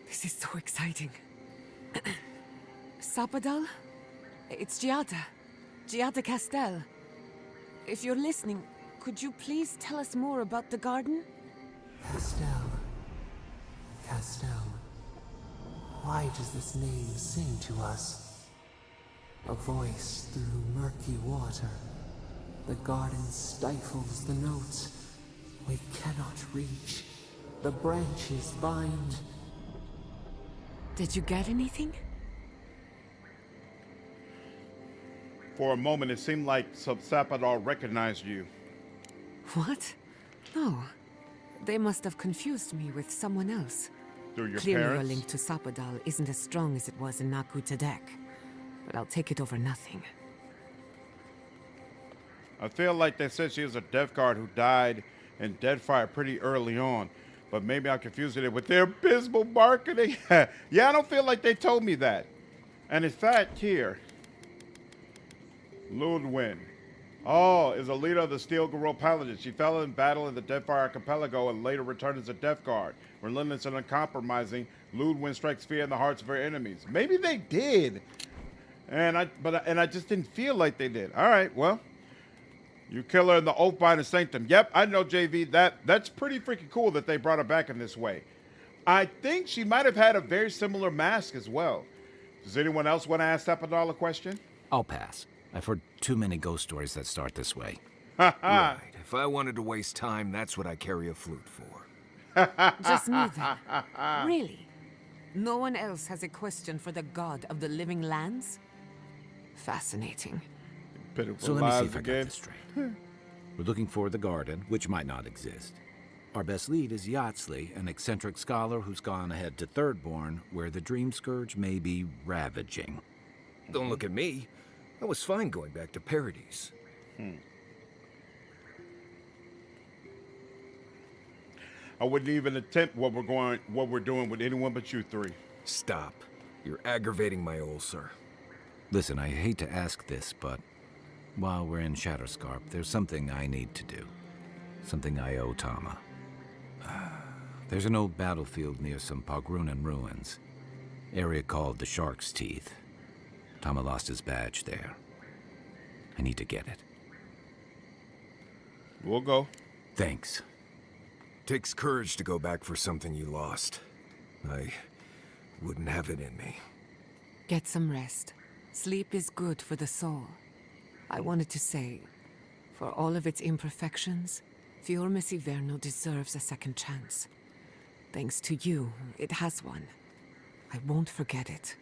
This is so exciting. Sapad? It's Giada. Giada Castel. If you're listening, could you please tell us more about the garden? Castel. Castel. Why does this name sing to us? A voice through murky water. The garden stifles the notes. We cannot reach. The branches bind. Did you get anything? For a moment, it seemed like Sapad recognized you. What? No. They must have confused me with someone else. Through your Clearly parents? your link to Sapad isn't as strong as it was in Naku Tedek. But I'll take it over nothing. I feel like they said she was a Death Guard who died in Deadfire pretty early on. But maybe I'm confusing it with their abysmal marketing. Yeah, I don't feel like they told me that. And in fact, here, Ludwig. Oh, is a leader of the Steel Garrote Paladins. She fell in battle in the Deadfire Archipelago and later returned as a Death Guard. Relentless and uncompromising, Ludwig strikes fear in the hearts of her enemies. Maybe they did. And I just didn't feel like they did. All right, well. You kill her in the Oathbind and Sanctum. Yep, I know, JV. That's pretty freaking cool that they brought her back in this way. I think she might have had a very similar mask as well. Does anyone else want to ask Sapad a question? I'll pass. I've heard too many ghost stories that start this way. Right. If I wanted to waste time, that's what I carry a flute for. Just me then. Really? No one else has a question for the god of the living lands? Fascinating. Pitiful So let me see lies if I again. got this straight. We're looking for the garden, which might not exist. Our best lead is Yatsli, an eccentric scholar who's gone ahead to Thirdborn, where the Dream Scourge may be ravaging. Don't look at me. I was fine going back to Paradise. I wouldn't even attempt what we're doing with anyone but you three. Stop. You're aggravating my ulcer. Listen, I hate to ask this, but while we're in Shatterscarp, there's something I need to do. Something I owe Tama. There's an old battlefield near some Pogrunan ruins. Area called the Shark's Teeth. Tama lost his badge there. I need to get it. We'll go. Thanks. Takes courage to go back for something you lost. I wouldn't have it in me. Get some rest. Sleep is good for the soul. I wanted to say, for all of its imperfections, Maxim Vidarro deserves a second chance. Thanks to you, it has one. I won't forget it.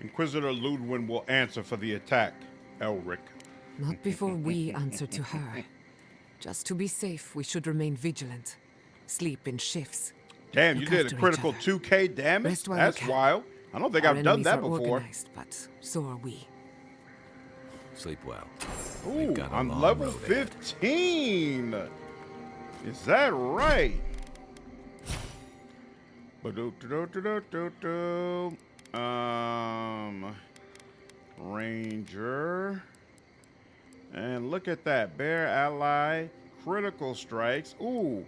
Inquisitor Ludwin will answer for the attack, Elric. Not before we answer to her. Just to be safe, we should remain vigilant. Sleep in shifts. Damn, you Look did a after each critical other. 2K damage? Rest while you That's can. wild. I don't think Our I've done enemies that are before. organized, but so are we. Sleep well. Ooh, got a I'm long level road ahead. 15. Is that right? Ba-do-do-do-do-do-do. Ranger. And look at that. Bear ally, critical strikes. Ooh,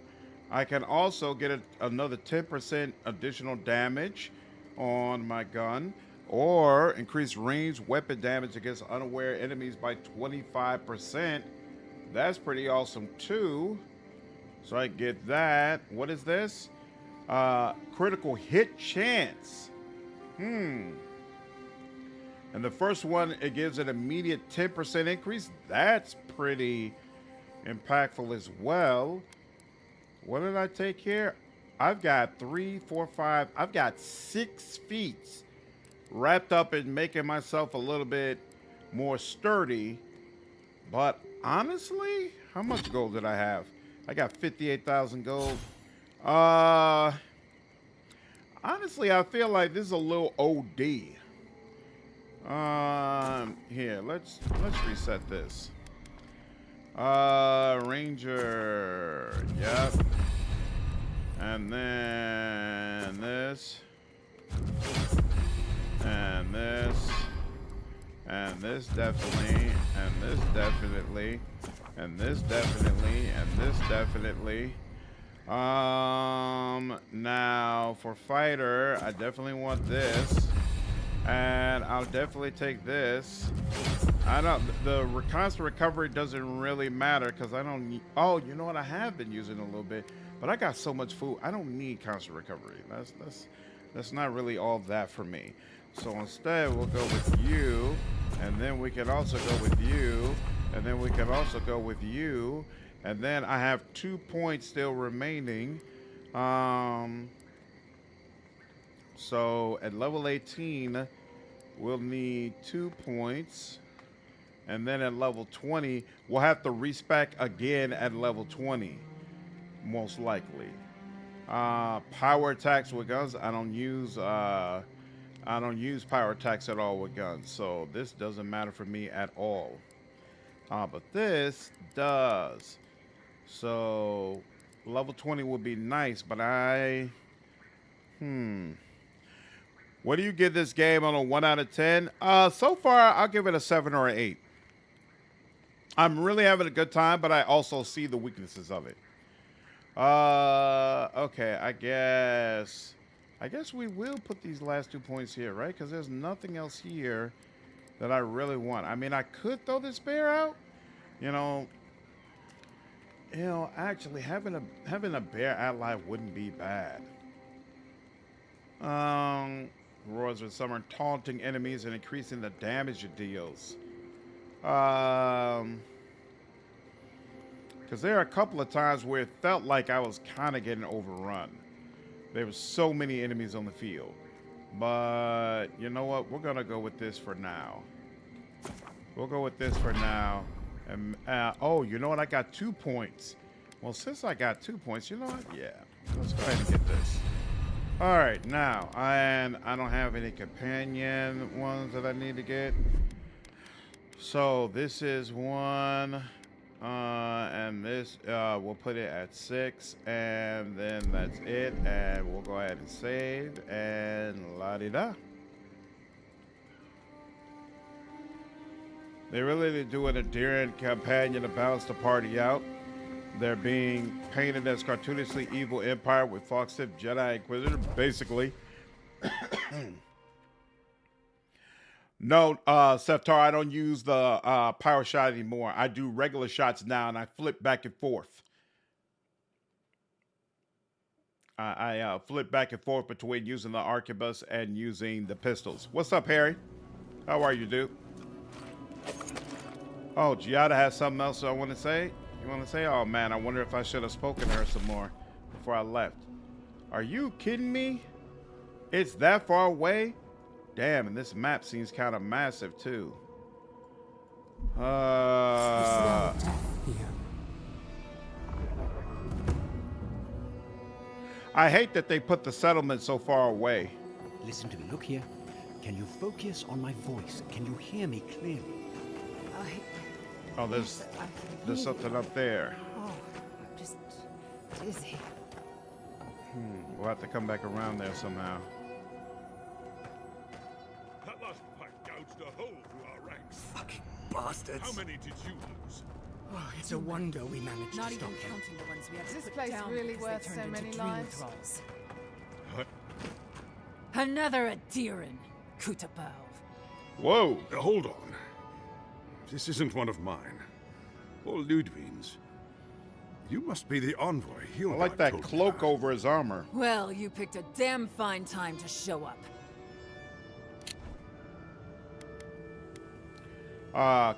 I can also get another 10% additional damage on my gun. Or increase range weapon damage against unaware enemies by 25%. That's pretty awesome too. So I get that. What is this? Critical hit chance. And the first one, it gives an immediate 10% increase. That's pretty impactful as well. What did I take here? I've got 3, 4, 5. I've got 6 feats wrapped up in making myself a little bit more sturdy. But honestly, how much gold did I have? I got 58,000 gold. Honestly, I feel like this is a little OD. Here, let's reset this. Ranger, yep. And then this. And this. And this definitely. And this definitely. And this definitely. And this definitely. Now for fighter, I definitely want this. And I'll definitely take this. The constant recovery doesn't really matter because I don't need, oh, you know what? I have been using a little bit, but I got so much food. I don't need constant recovery. That's not really all that for me. So instead, we'll go with you, and then we can also go with you, and then we can also go with you, and then I have 2 points still remaining. So at level 18, we'll need 2 points. And then at level 20, we'll have to respec again at level 20, most likely. Power attacks with guns, I don't use power attacks at all with guns, so this doesn't matter for me at all. But this does. So level 20 would be nice, but what do you give this game on a 1 out of 10? So far, I'll give it a 7 or an 8. I'm really having a good time, but I also see the weaknesses of it. Okay, I guess we will put these last 2 points here, right? Because there's nothing else here that I really want. I mean, I could throw this bear out. You know, actually having a bear ally wouldn't be bad. Roars with summon taunting enemies and increasing the damage it deals. Because there are a couple of times where it felt like I was kind of getting overrun. There were so many enemies on the field. But you know what? We're going to go with this for now. We'll go with this for now. And, oh, you know what? I got 2 points. Well, since I got 2 points, you know what? Yeah. Let's go ahead and get this. All right, now, and I don't have any companion ones that I need to get. So this is 1, and this, we'll put it at 6, and then that's it, and we'll go ahead and save, and la-di-da. They really did do an endearing companion to balance the party out. They're being painted as cartoonishly evil empire with fox-tipped Jedi Inquisitor, basically. No, Seftar, I don't use the power shot anymore. I do regular shots now, and I flip back and forth. I flip back and forth between using the arquebus and using the pistols. What's up, Harry? How are you, dude? Oh, Giada has something else I want to say. You want to say? Oh, man, I wonder if I should have spoken to her some more before I left. Are you kidding me? It's that far away? Damn, and this map seems kind of massive, too. I hate that they put the settlement so far away. Listen to me. Look here. Can you focus on my voice? Can you hear me clearly? Oh, there's something up there. Oh, I'm just dizzy. We'll have to come back around there somehow. That last fight gouged a hole through our ranks. Fucking bastards. How many did you lose? Oh, it's a wonder we managed Not to even stop them. counting the ones we had Is to this put place down really because worth they so turned many into dream lives? thralls. What? Another Adiran, Kutabao. Whoa! Hold on. This isn't one of mine. Or Ludwine's. You must be the envoy. I like that cloak over his armor. Well, you picked a damn fine time to show up.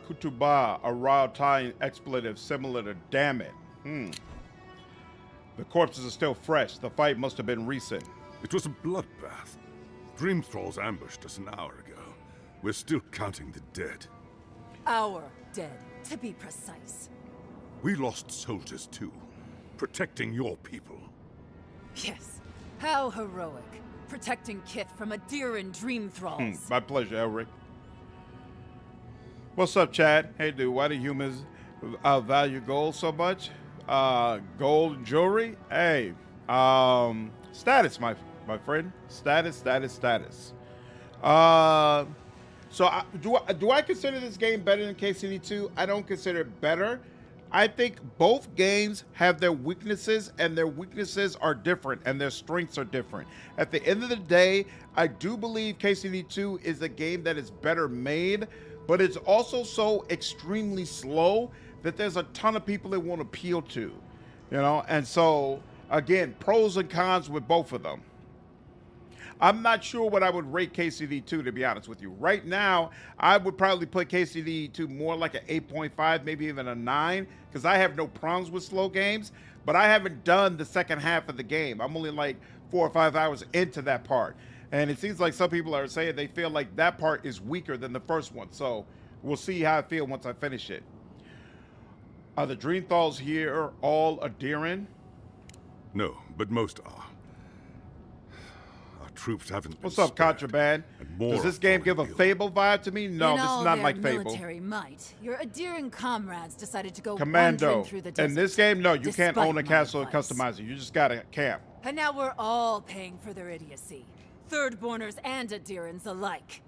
Kutuba, a raw Thai expletive similar to damn it. The corpses are still fresh. The fight must have been recent. It was a bloodbath. Dream thralls ambushed us an hour ago. We're still counting the dead. Our dead, to be precise. We lost soldiers too, protecting your people. Yes. How heroic. Protecting Kith from Adiran dream thralls. My pleasure, Elric. What's up, Chad? Hey, dude, why do humans value gold so much? Gold jewelry? Hey, status, my friend. Status. So do I consider this game better than KCD2? I don't consider it better. I think both games have their weaknesses, and their weaknesses are different, and their strengths are different. At the end of the day, I do believe KCD2 is a game that is better made, but it's also so extremely slow that there's a ton of people it won't appeal to, you know? And so, again, pros and cons with both of them. I'm not sure what I would rate KCD2, to be honest with you. Right now, I would probably put KCD2 more like an 8.5, maybe even a 9, because I have no problems with slow games, but I haven't done the second half of the game. I'm only like 4 or 5 hours into that part. And it seems like some people are saying they feel like that part is weaker than the first one. So we'll see how I feel once I finish it. Are the Dream Thralls here all Adiran? No, but most are. Troops haven't been What's up, Contraband? Does this game give a Fable vibe to me? No, this is not like Fable. Military might, your Adiran comrades decided to go Commando. wandering through the desert. In this game, no, you can't own a despite my castle and advice. customize it. You just gotta camp. And now we're all paying for their idiocy. Thirdborners and Adirans alike.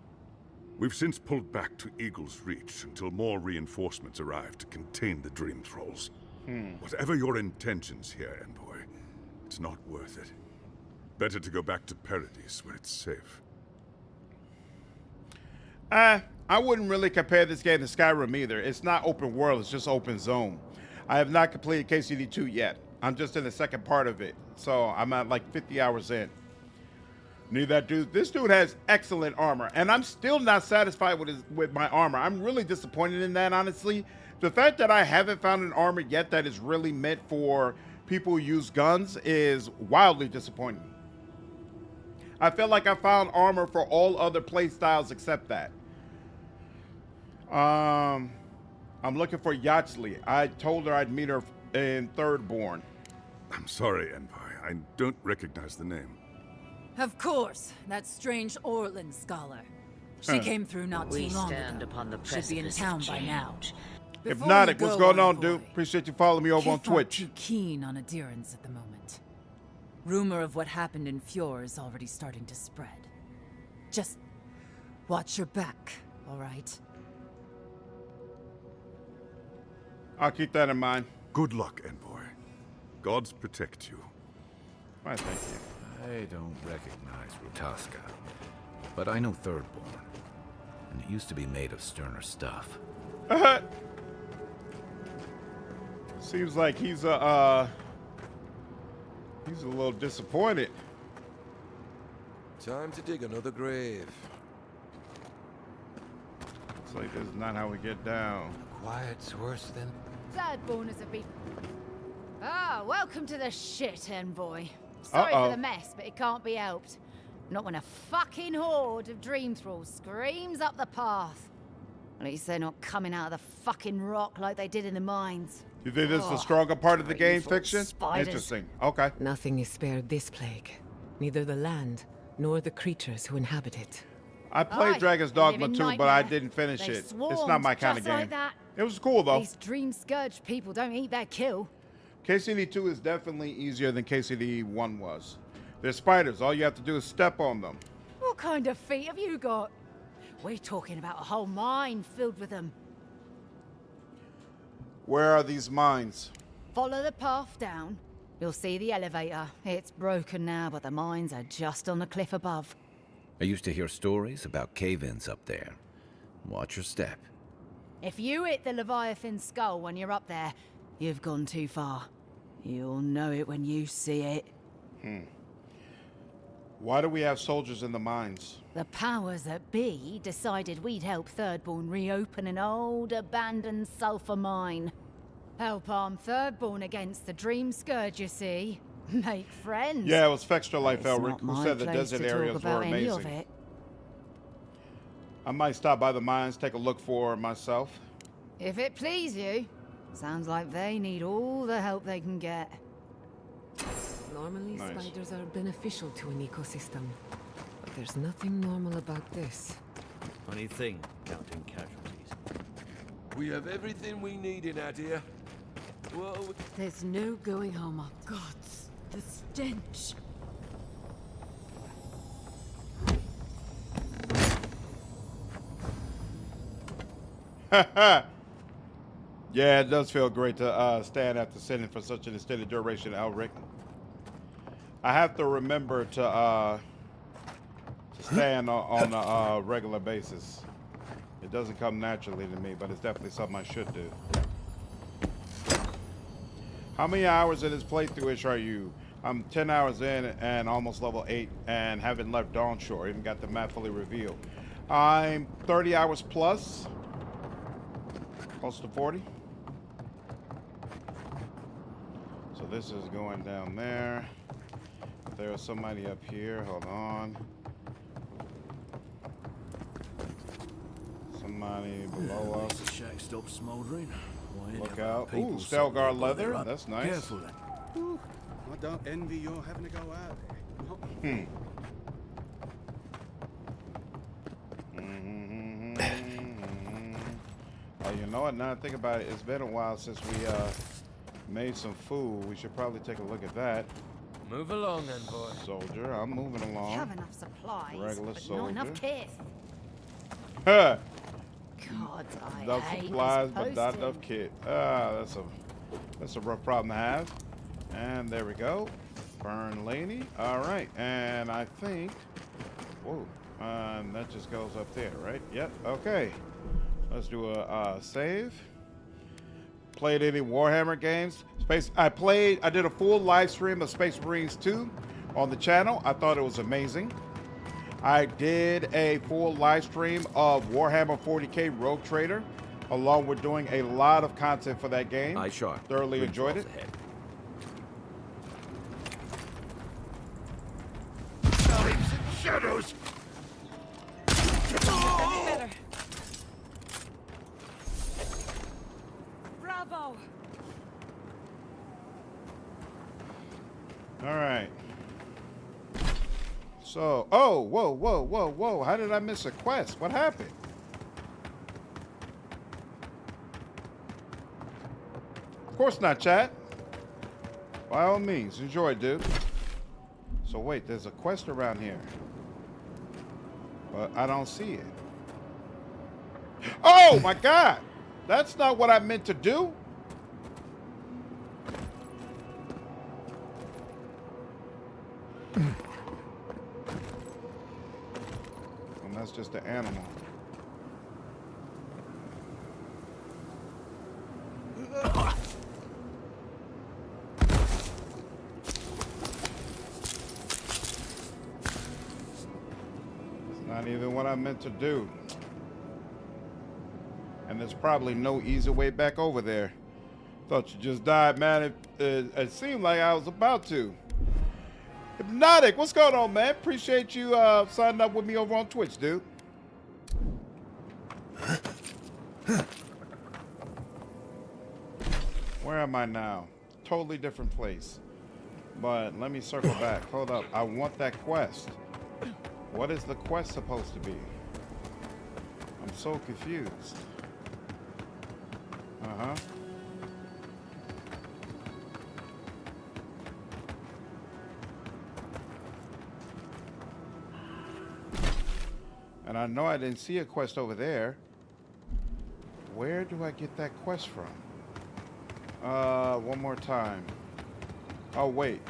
We've since pulled back to Eagle's Reach until more reinforcements arrive to contain the Dream Thralls. Whatever your intentions here, Envoy, it's not worth it. Better to go back to Paradise, where it's safe. I wouldn't really compare this game to Skyrim either. It's not open world, it's just open zone. I have not completed KCD2 yet. I'm just in the second part of it. So I'm at like 50 hours in. Need that dude. This dude has excellent armor, and I'm still not satisfied with my armor. I'm really disappointed in that, honestly. The fact that I haven't found an armor yet that is really meant for people who use guns is wildly disappointing. I feel like I found armor for all other play styles except that. I'm looking for Yachtley. I told her I'd meet her in Thirdborn. I'm sorry, Envoy. I don't recognize the name. Of course, that strange Orlin scholar. She came through not too long ago. Upon the Should be in precipice town of by now. Before Hypnotic, we what's go, going on, Envoy, dude? Appreciate you following me over on Kith aren't Twitch. too keen on Adirans at the moment. Rumor of what happened in Fjord is already starting to spread. Just watch your back, all right? I'll keep that in mind. Good luck, Envoy. Gods protect you. Why, thank you. I don't recognize Rutaska, but I know Thirdborn, and it used to be made of sterner stuff. Seems like he's a little disappointed. Time to dig another grave. It's like this is not how we get down. Quiet's worse than... Thirdborners have been... Ah, welcome to the shit, envoy. Sorry for the mess, but it can't be helped. Not when a fucking horde of dream thralls screams up the path. At least they're not coming out of the fucking rock like they did in the mines. You think this is the stronger part of the game fiction? Spiders. Interesting. Okay. Nothing is spared this plague. Neither the land, nor the creatures who inhabit it. I played Aye, Dragon's they Dogma live in 2, but I nightmare. didn't finish They it. It's swarmed not my kind of just game. like that. It was cool, though. These dream scourge people don't eat their kill. KCD 2 is definitely easier than KCD 1 was. They're spiders. All you have to do is step on them. What kind of feet have you got? We're talking about a whole mine filled with them. Where are these mines? Follow the path down. You'll see the elevator. It's broken now, but the mines are just on the cliff above. I used to hear stories about cave-ins up there. Watch your step. If you hit the Leviathan skull when you're up there, you've gone too far. You'll know it when you see it. Why do we have soldiers in the mines? The powers that be decided we'd help Thirdborn reopen an old, abandoned sulfur mine. Help arm Thirdborn against the Dream Scourge, you see. Make friends. Yeah, it was Fextra Life It's Elric not who my said the place desert to talk areas about were any of amazing. it. I might stop by the mines, take a look for myself. If it please you. Sounds like they need all the help they can get. Normally, Nice. spiders are beneficial to an ecosystem. But there's nothing normal about this. Funny thing, counting casualties. We have everything we need in out here. Whoa. There's no going home, oh gods. The stench. Yeah, it does feel great to stand after sitting for such an extended duration, Elric. I have to remember to stand on a regular basis. It doesn't come naturally to me, but it's definitely something I should do. How many hours in this playthrough-ish are you? I'm 10 hours in and almost level 8 and haven't left Dawnshore. Even got the map fully revealed. I'm 30 hours plus. Close to 40. So this is going down there. There's somebody up here. Hold on. Somebody below us. The shack stops smoldering. Look out. Ooh, Stelgar leather. That's nice. Careful. Ooh, I don't envy your having to go out there. Oh, you know what? Now I think about it, it's been a while since we made some food. We should probably take a look at that. Move along, envoy. Soldier, I'm moving along. We have enough supplies, Regular but soldier. not enough kit. Huh. God, I Enough hate supplies, this but not posting. enough kit. That's a rough problem to have. And there we go. Burn lady. All right, and I think, whoa, that just goes up there, right? Yep. Okay. Let's do a save. Played any Warhammer games? I did a full live stream of Space Marines 2 on the channel. I thought it was amazing. I did a full live stream of Warhammer 40k Rogue Trader, along with doing a lot of content for that game. Thoroughly enjoyed it. Shadows! Better. Bravo! All right. So, oh, whoa. How did I miss a quest? What happened? Of course not, chat. By all means, enjoy, dude. So wait, there's a quest around here. But I don't see it. Oh my God! That's not what I meant to do. it's just an animal. It's not even what I meant to do. And there's probably no easy way back over there. Thought you just died, man. It seemed like I was about to. Hypnotic, what's going on, man? Appreciate you signing up with me over on Twitch, dude. Where am I now? Totally different place. But let me circle back. Hold up. I want that quest. What is the quest supposed to be? I'm so confused. Uh-huh. And I know I didn't see a quest over there. Where do I get that quest from? One more time. Oh, wait.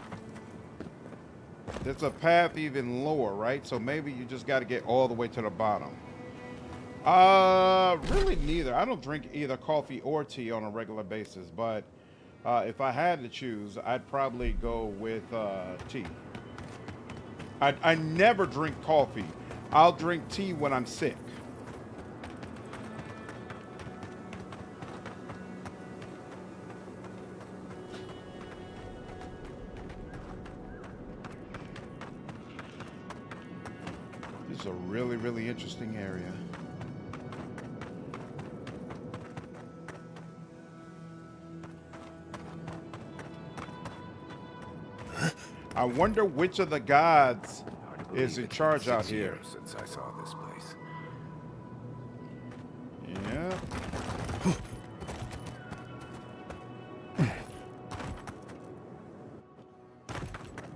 There's a path even lower, right? So maybe you just got to get all the way to the bottom. Really neither. I don't drink either coffee or tea on a regular basis, but if I had to choose, I'd probably go with tea. I never drink coffee. I'll drink tea when I'm sick. This is a really, really interesting area. I wonder which of the gods is in charge out here. Since I saw this place. Yeah.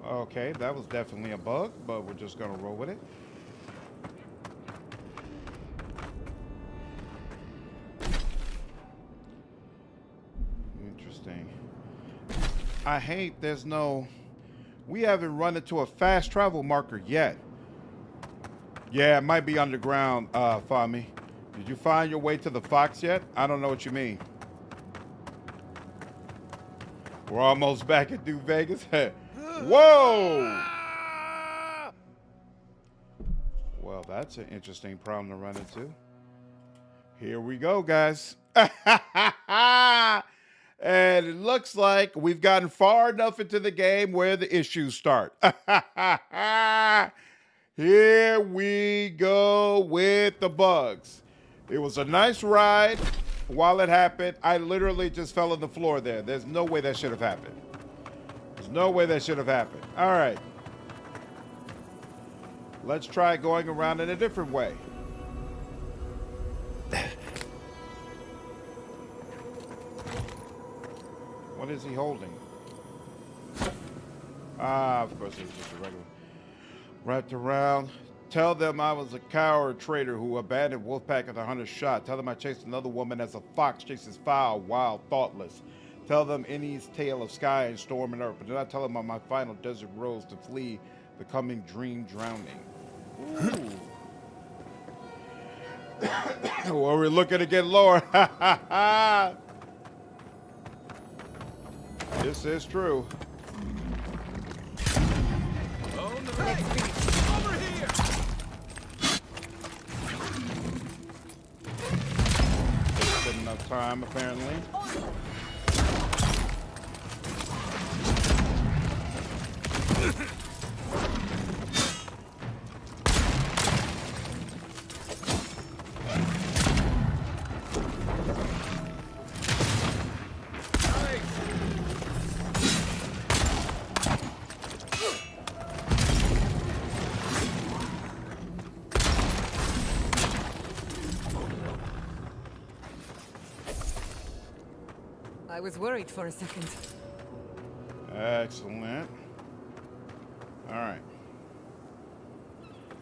Okay, that was definitely a bug, but we're just gonna roll with it. Interesting. I hate there's no... We haven't run into a fast travel marker yet. Yeah, it might be underground, Fami. Did you find your way to the Fox yet? I don't know what you mean. We're almost back at New Vegas. Whoa! Well, that's an interesting problem to run into. Here we go, guys. And it looks like we've gotten far enough into the game where the issues start. Here we go with the bugs. It was a nice ride while it happened. I literally just fell on the floor there. There's no way that should have happened. There's no way that should have happened. All right. Let's try going around in a different way. What is he holding? Ah, of course it's just a regular. Wrapped around. Tell them I was a coward traitor who abandoned Wolfpack at the hunter's shot. Tell them I chased another woman as a fox chases fowl, wild, thoughtless. Tell them Innie's tale of sky and storm and earth. But did I tell them on my final desert rose to flee the coming dream drowning? Ooh. Well, we're looking to get lower. This is true. Oh, no. Over here. Good enough time, apparently. I was worried for a second. Excellent. All right.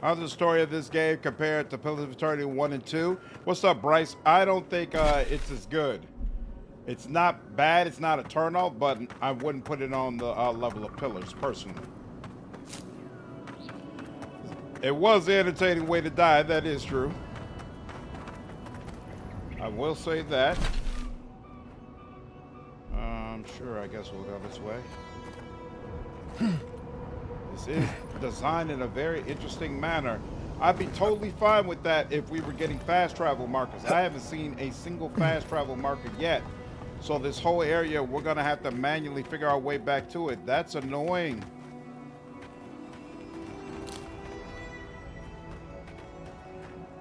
How's the story of this game compared to Pillars of Eternity 1 and 2? What's up, Bryce? I don't think it's as good. It's not bad. It's not a turn-off, but I wouldn't put it on the level of Pillars, personally. It was an entertaining way to die, that is true. I will say that. Sure, I guess we'll go this way. This is designed in a very interesting manner. I'd be totally fine with that if we were getting fast travel markers. I haven't seen a single fast travel marker yet. So this whole area, we're gonna have to manually figure our way back to it. That's annoying.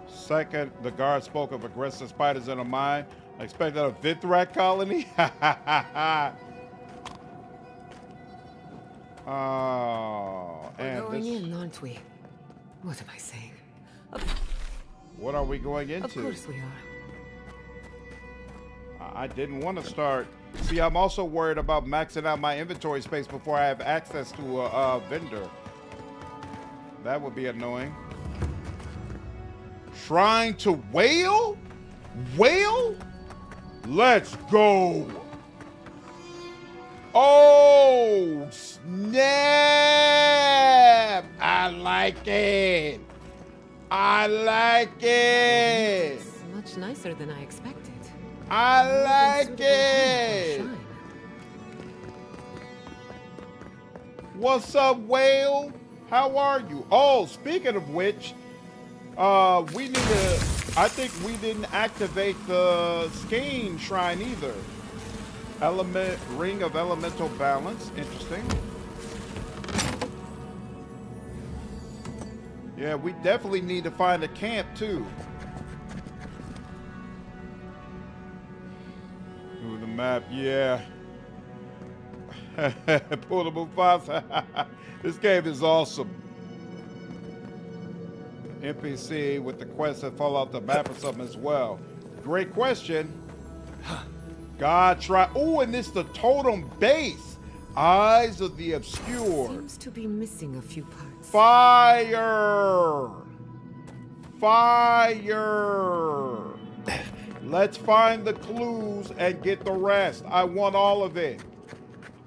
Second, the guard spoke of aggressive spiders in a mine. I expected a Vithrak colony. Oh, we're going in, aren't we? What am I saying? What are we going into? Of course we are. I didn't want to start. See, I'm also worried about maxing out my inventory space before I have access to a vendor. That would be annoying. Shrine to Whale? Whale? Let's go. Oh, snap. I like it. I like it. It's much nicer than I expected. I like it. What's up, Whale? How are you? Oh, speaking of which, we need to, I think we didn't activate the Skane Shrine either. Element, Ring of Elemental Balance, interesting. Yeah, we definitely need to find a camp too. Ooh, the map, yeah. Pull the Mufasa. This game is awesome. NPC with the quest that fall off the map or something as well. Great question. God try. Oh, and it's the totem base. Eyes of the Obscure. Seems to be missing a few parts. Fire. Fire. Let's find the clues and get the rest. I want all of it.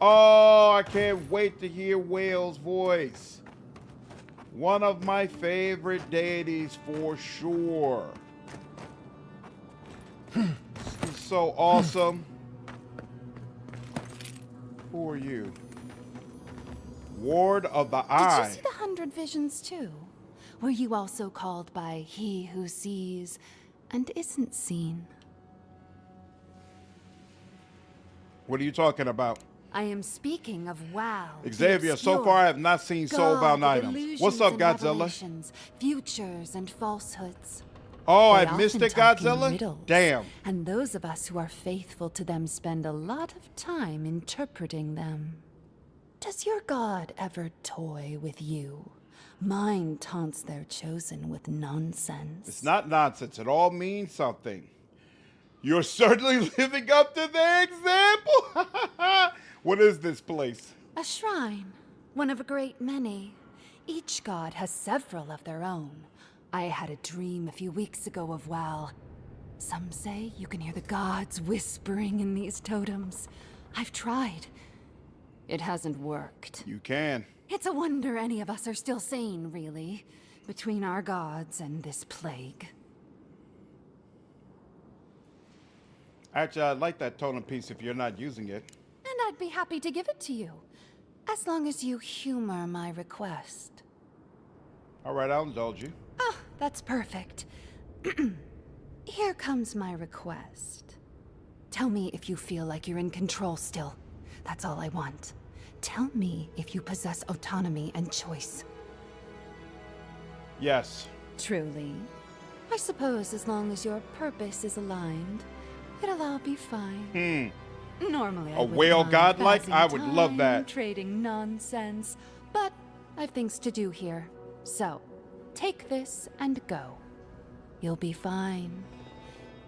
Oh, I can't wait to hear Whale's voice. One of my favorite deities for sure. He's so awesome. Who are you? Ward of the Eye. Did you see the 100 Visions too? Were you also called by he who sees and isn't seen? What are you talking about? I am speaking of WoW. Xavier, so far I have not seen soulbound items. What's up, Godzilla? Futures and falsehoods. Oh, They I missed often it, talk in Godzilla? riddles, Damn. And those of us who are faithful to them spend a lot of time interpreting them. Does your god ever toy with you? Mine taunts their chosen with nonsense. It's not nonsense. It all means something. You're certainly living up to the example. What is this place? A shrine, one of a great many. Each god has several of their own. I had a dream a few weeks ago of WoW. Some say you can hear the gods whispering in these totems. I've tried. It hasn't worked. You can. It's a wonder any of us are still sane, really, between our gods and this plague. Actually, I'd like that totem piece if you're not using it. And I'd be happy to give it to you, as long as you humor my request. All right, I'll indulge you. Oh, that's perfect. Here comes my request. Tell me if you feel like you're in control still. That's all I want. Tell me if you possess autonomy and choice. Yes. Truly? I suppose as long as your purpose is aligned, it'll all be fine. Normally, I A wouldn't whale mind godlike? passing I would love time that. Trading nonsense, but I've things to do here. So, take this and go. You'll be fine.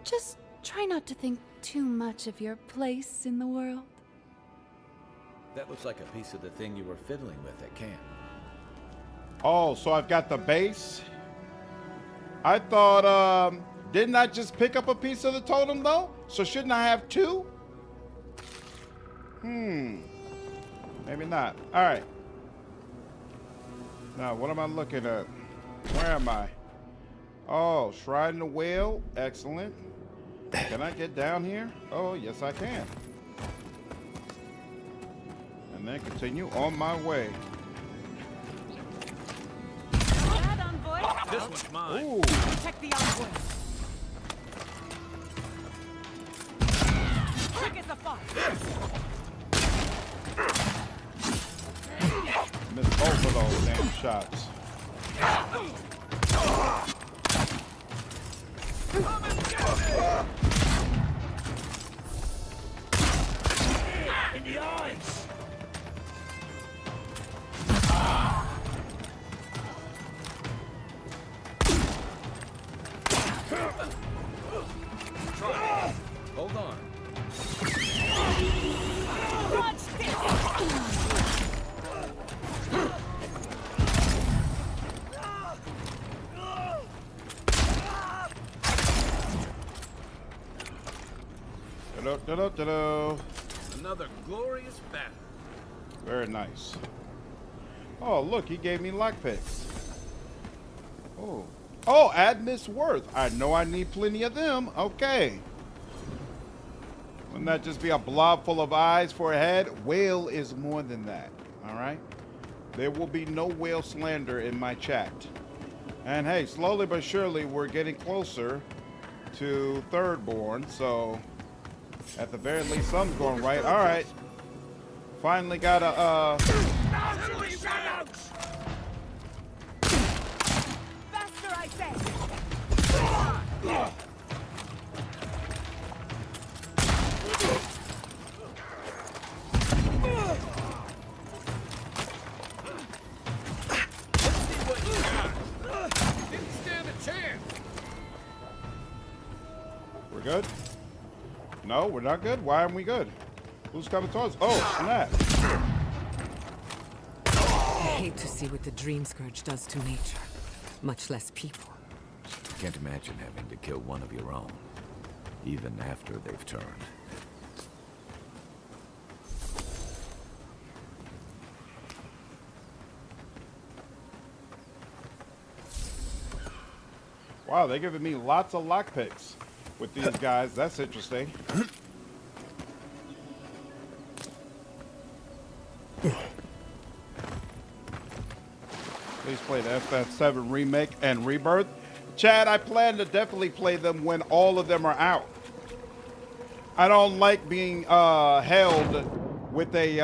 Just try not to think too much of your place in the world. That looks like a piece of the thing you were fiddling with at camp. Oh, so I've got the base. I thought, didn't I just pick up a piece of the totem though? So shouldn't I have two? Maybe not. All right. Now, what am I looking at? Where am I? Oh, Shrine of the Whale. Excellent. Can I get down here? Oh, yes, I can. And then continue on my way. This one's mine. Ooh. Protect the envoy. Quick as a fox. Missed both of those damn shots. In the eyes. Hold on. Another glorious battle. Very nice. Oh, look, he gave me lockpicks. Oh. Oh, add Miss Worth. I know I need plenty of them. Okay. Wouldn't that just be a blob full of eyes for a head? Whale is more than that. All right? There will be no whale slander in my chat. And hey, slowly but surely, we're getting closer to Thirdborn. So, at the very least, something's going right. All right. Finally got a, Faster, I say. We're good? No, we're not good? Why aren't we good? Who's coming towards us? Oh, snap. I hate to see what the Dream Scourge does to nature, much less people. Can't imagine having to kill one of your own, even after they've turned. Wow, they're giving me lots of lockpicks with these guys. That's interesting. Please play the FF7 remake and rebirth. Chad, I plan to definitely play them when all of them are out. I don't like being held with a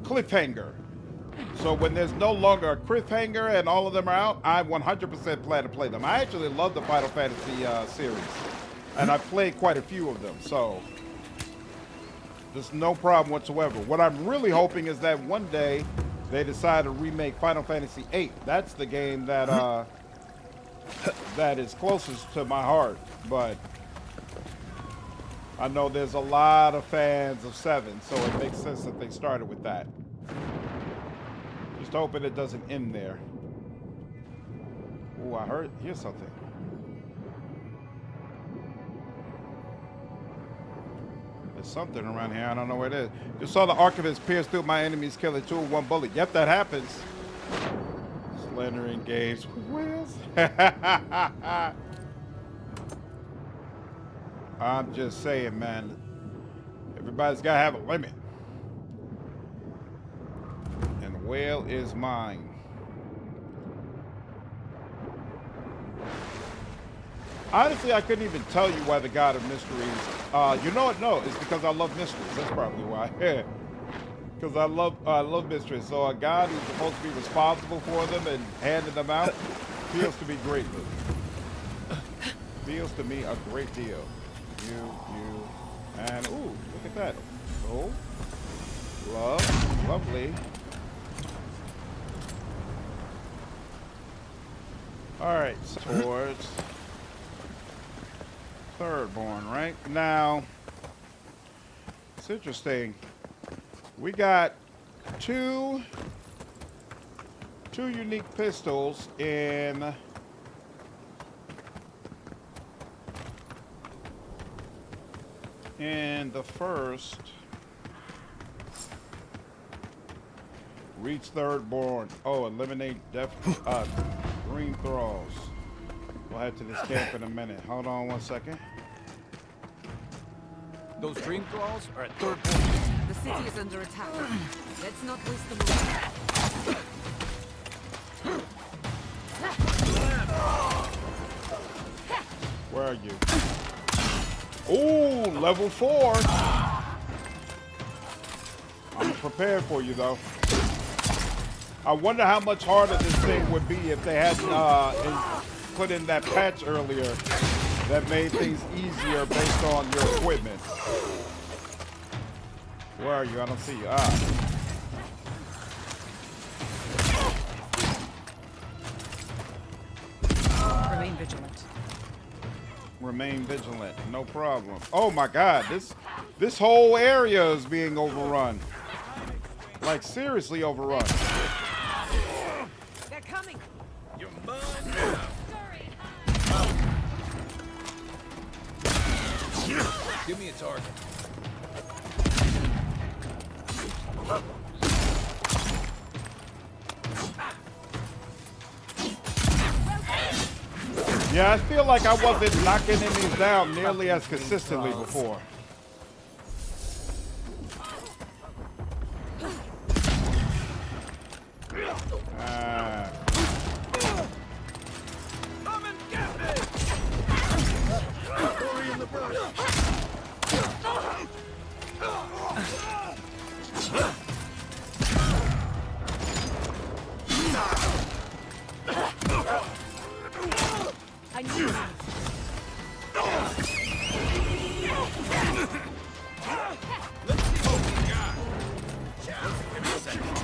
cliffhanger. So when there's no longer a cliffhanger and all of them are out, I 100% plan to play them. I actually love the Final Fantasy series, and I've played quite a few of them, so there's no problem whatsoever. What I'm really hoping is that one day they decide to remake Final Fantasy VIII. That's the game that that is closest to my heart, but I know there's a lot of fans of 7, so it makes sense that they started with that. Just hoping it doesn't end there. Oh, I hear something. There's something around here. I don't know where it is. Just saw the archivist pierce through my enemy's killer 2 with 1 bullet. Yep, that happens. Slandering games with whales. I'm just saying, man. Everybody's got to have a limit. And the whale is mine. Honestly, I couldn't even tell you why the God of Mysteries. You know what? No, it's because I love mysteries. That's probably why. Because I love mysteries. So a God who's supposed to be responsible for them and handing them out feels to me great. Feels to me a great deal. You, and ooh, look at that. Oh, lovely. All right, towards Thirdborn, right? Now, it's interesting. We got two unique pistols in the first. Reach Thirdborn. Oh, eliminate Green thralls. We'll head to this camp in a minute. Hold on 1 second. Those dream thralls are at third point. The city is under attack. Let's not waste the moment. Where are you? Ooh, level 4. I'm prepared for you, though. I wonder how much harder this thing would be if they hadn't put in that patch earlier that made things easier based on your equipment. Where are you? I don't see you. Remain vigilant. Remain vigilant. No problem. Oh my God, this whole area is being overrun. Like seriously overrun. They're coming. You're mine now. Give me a target. Yeah, I feel like I wasn't knocking enemies down nearly as consistently before. Come and get me! Hurry in the bush! I need you. Let's see what we got. Give me a second.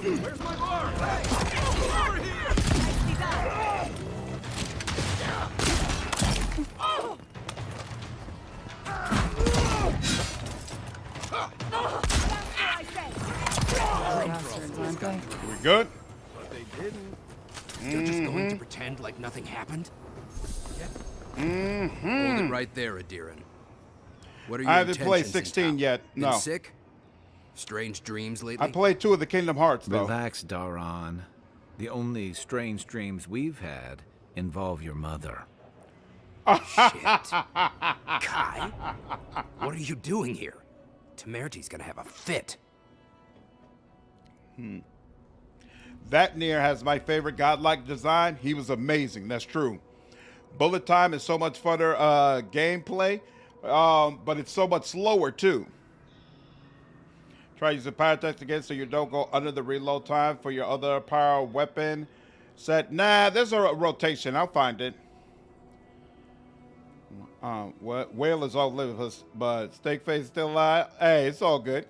Where's my bar? Hey! Over here! Nicely done. We good? But they didn't. You're just going to pretend like nothing happened? Hold it right there, Adiran. What are your I haven't played intentions 16 in town? yet. Been No. sick? Strange dreams lately? I played 2 of the Kingdom Hearts, though. Relax, Daran. The only strange dreams we've had involve your mother. Shit. Kai? What are you doing here? Temerty's gonna have a fit. That Nier has my favorite godlike design. He was amazing. That's true. Bullet time is so much funner gameplay, but it's so much slower, too. Try using pyrotech again so you don't go under the reload time for your other power weapon set. Nah, there's a rotation. I'll find it. What? Whale is all living, but Steakface still alive. Hey, it's all good.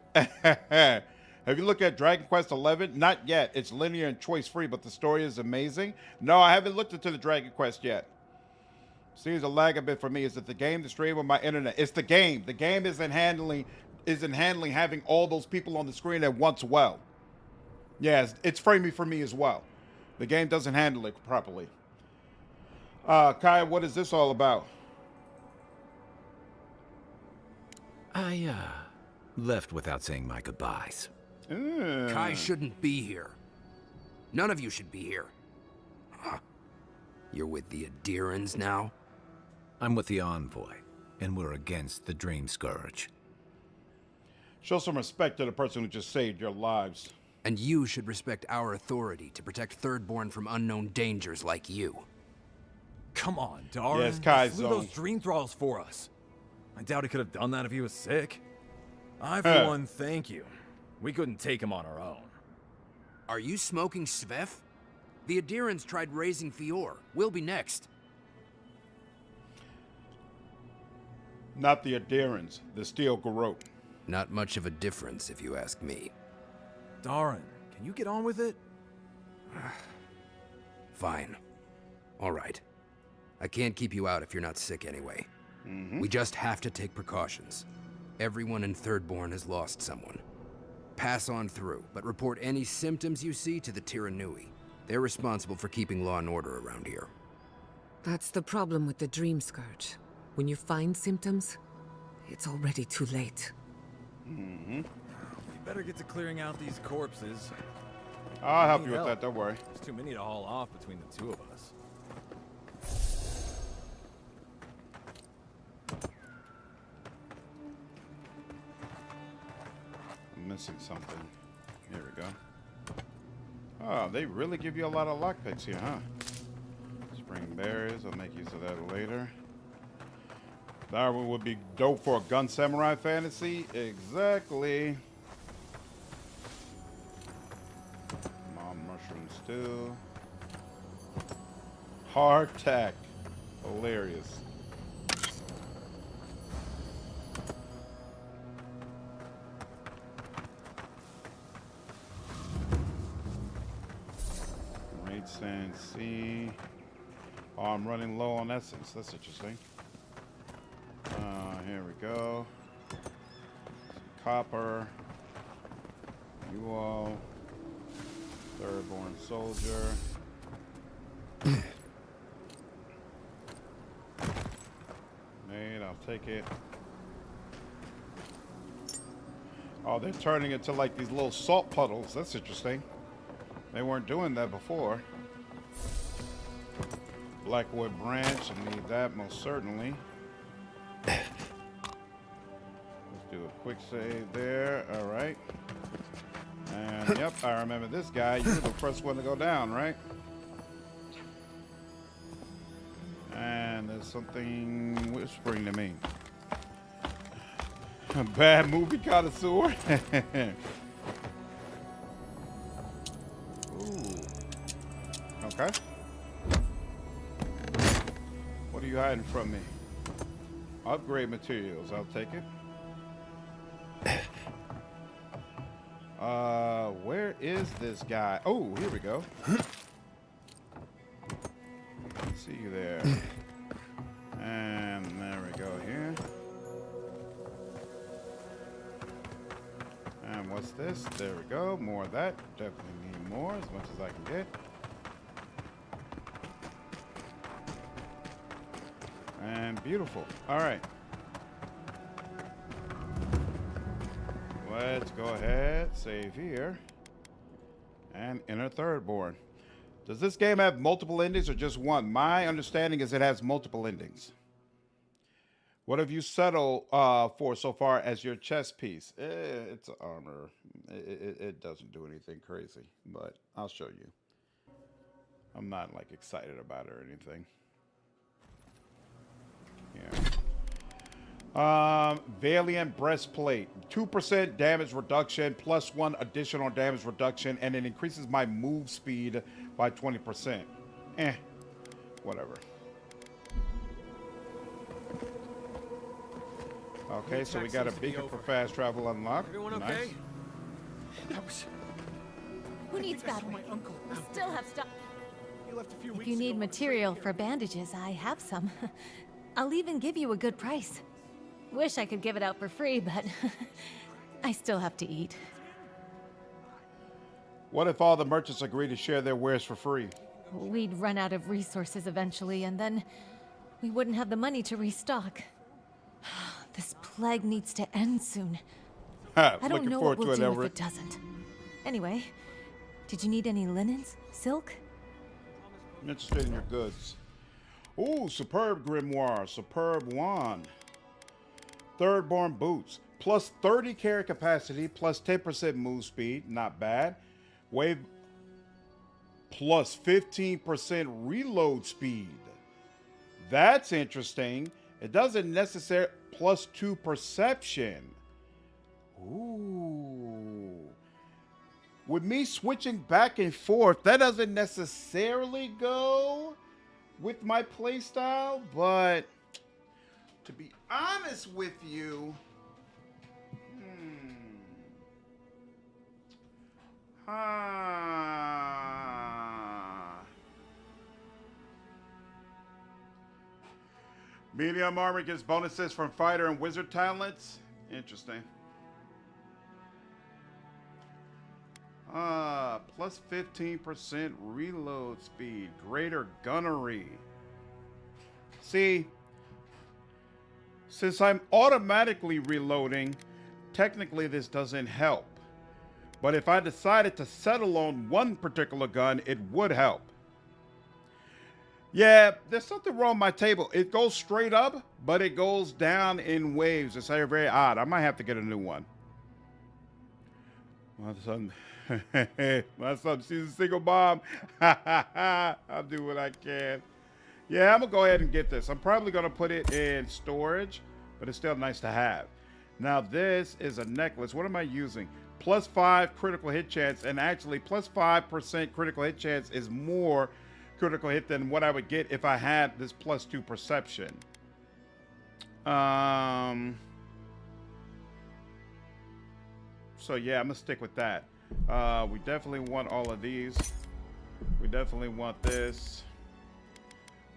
Have you looked at Dragon Quest XI? Not yet. It's linear and choice free, but the story is amazing. No, I haven't looked into the Dragon Quest yet. Seems to lag a bit for me. Is it the game, the stream, or my internet? It's the game. The game isn't handling having all those people on the screen at once well. Yes, it's framing for me as well. The game doesn't handle it properly. Kai, what is this all about? I left without saying my goodbyes. Kai shouldn't be here. None of you should be here. Huh. You're with the Adirans now? I'm with the Envoy, and we're against the Dream Scourge. Show some respect to the person who just saved your lives. And you should respect our authority to protect Thirdborn from unknown dangers like you. Come on, Daran. Yes, Kai's Flew zone. those dream thralls for us. I doubt he could have done that if he was sick. I, for one, thank you. We couldn't take him on our own. Are you smoking Svef? The Adirans tried raising Fior. We'll be next. Not the Adirans, the Steel Garrote. Not much of a difference, if you ask me. Daran, can you get on with it? Fine. All right. I can't keep you out if you're not sick anyway. We just have to take precautions. Everyone in Thirdborn has lost someone. Pass on through, but report any symptoms you see to the Tiranui. They're responsible for keeping law and order around here. That's the problem with the Dream Scourge. When you find symptoms, it's already too late. Mm-hmm. We better get to clearing out these corpses. I'll help you with that, don't worry. There's too many to haul off between the two of us. I'm missing something. Here we go. Oh, they really give you a lot of lockpicks here, huh? Spring berries, I'll make use of that later. That one would be dope for a gun samurai fantasy. Exactly. Mom mushroom stew. Hardtack. Hilarious. Great sand sea. Oh, I'm running low on essence. That's interesting. Here we go. Some copper. You all. Third-born soldier. Made, I'll take it. Oh, they're turning it to like these little salt puddles. That's interesting. They weren't doing that before. Blackwood branch, I need that most certainly. Let's do a quick save there. All right. And yep, I remember this guy. You were the first one to go down, right? And there's something whispering to me. A bad movie connoisseur. Ooh. Okay. What are you hiding from me? Upgrade materials. I'll take it. Where is this guy? Oh, here we go. See you there. And there we go here. And what's this? There we go. More of that. Definitely need more, as much as I can get. And beautiful. All right. Let's go ahead, save here, and enter Thirdborn. Does this game have multiple endings or just one? My understanding is it has multiple endings. What have you settled for so far as your chess piece? It's armor. It doesn't do anything crazy, but I'll show you. I'm not like excited about it or anything. Yeah. Valiant breastplate, 2% damage reduction plus 1 additional damage reduction, and it increases my move speed by 20%. Whatever. Okay, so we got a beacon for fast travel unlocked. Everyone nice. okay? That was... Who needs that one? Uncle. We still have stuff. He left a few If weeks you need ago. material for bandages, I have some. I'll even give you a good price. Wish I could give it out for free, but I still have to eat. What if all the merchants agree to share their wares for free? We'd run out of resources eventually, and then we wouldn't have the money to restock. This plague needs to end soon. I don't Looking know forward what we'll to it, do if Everett. it doesn't. Anyway, did you need any linens? Silk? I'm interested in your goods. Ooh, superb grimoire, superb wand. Thirdborn boots, plus 30 carry capacity, plus 10% move speed, not bad. Wave, plus 15% reload speed. That's interesting. It doesn't necessarily, plus 2 perception. Ooh. With me switching back and forth, that doesn't necessarily go with my playstyle, but to be honest with you, medium armor gets bonuses from fighter and wizard talents. Interesting. Plus 15% reload speed. Greater gunnery. See, since I'm automatically reloading, technically this doesn't help. But if I decided to settle on one particular gun, it would help. Yeah, there's something wrong with my table. It goes straight up, but it goes down in waves. It's very, very odd. I might have to get a new one. My son, my son, she's a single mom. I'll do what I can. Yeah, I'm going to go ahead and get this. I'm probably going to put it in storage, but it's still nice to have. Now, this is a necklace. What am I using? Plus 5 critical hit chance, and actually plus 5% critical hit chance is more critical hit than what I would get if I had this plus 2 perception. So yeah, I'm gonna stick with that. We definitely want all of these. We definitely want this.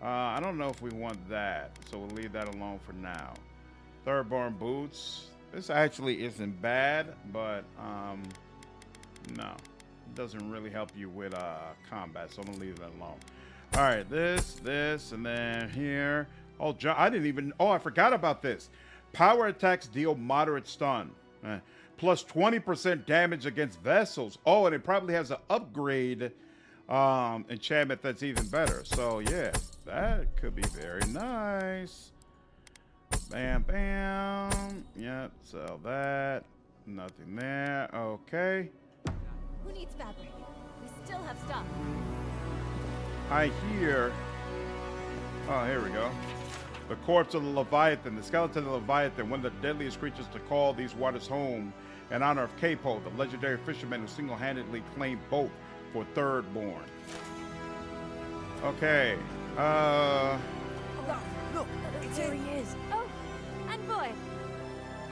I don't know if we want that, so we'll leave that alone for now. Thirdborn boots. This actually isn't bad, but no, it doesn't really help you with combat, so I'm gonna leave that alone. All right, this, and then here. Oh, I didn't even. Oh, I forgot about this. Power attacks deal moderate stun. Plus 20% damage against vessels. Oh, and it probably has an upgrade enchantment that's even better. So yeah, that could be very nice. Bam, bam. Yep, sell that. Nothing there. Okay. Who needs fabric? We still have stuff. I hear. Oh, here we go. The corpse of the Leviathan, the skeleton of the Leviathan, one of the deadliest creatures to call these waters home, in honor of Capo, the legendary fisherman who single-handedly claimed both for Thirdborn. Okay. Look, it's here he is. Oh, Envoy.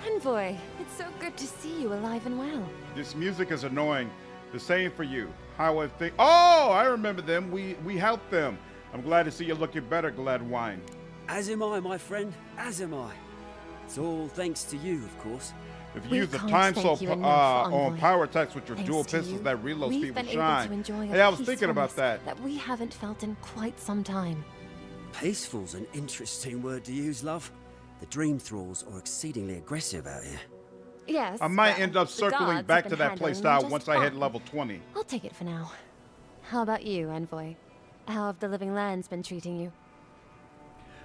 Envoy, it's so good to see you alive and well. This music is annoying. The same for you. How I think. Oh, I remember them. We helped them. I'm glad to see you looking better, Gladwine. As am I, my friend. As am I. It's all thanks to you, of course. If you use the time slow on power attacks with your dual pistols, that reload speed will shine. Hey, I was thinking about that. That we haven't felt in quite some time. Peaceful's an interesting word to use, love. The dream thralls are exceedingly aggressive out here. Yes. I might end up circling back to that playstyle once I hit level 20. I'll take it for now. How about you, Envoy? How have the living lands been treating you?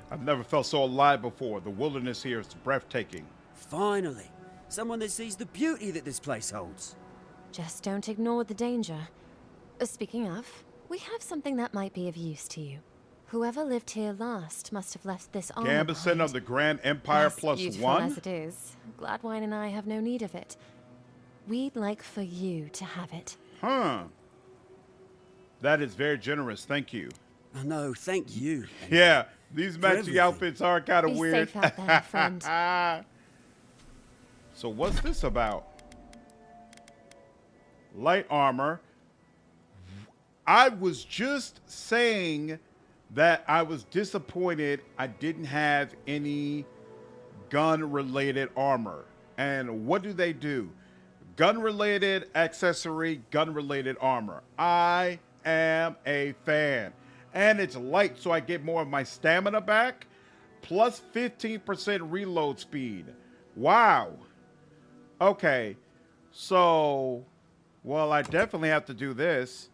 I've never felt so alive before. The wilderness here is breathtaking. Finally, someone that sees the beauty that this place holds. Just don't ignore the danger. Speaking of, we have something that might be of use to you. Whoever lived here last must have left this armor Gambison of the Grand Empire plus beautiful 1? As it is, Gladwine and I have no need of it. We'd like for you to have it. Huh. That is very generous. Thank you. Oh, no, thank you. Yeah, these matching outfits are kind of weird. Be safe out there, friend. So what's this about? Light armor. I was just saying that I was disappointed I didn't have any gun-related armor. And what do? Gun-related accessory, gun-related armor. I am a fan. And it's light, so I get more of my stamina back. Plus 15% reload speed. Wow. Okay. So, well, I definitely have to do this.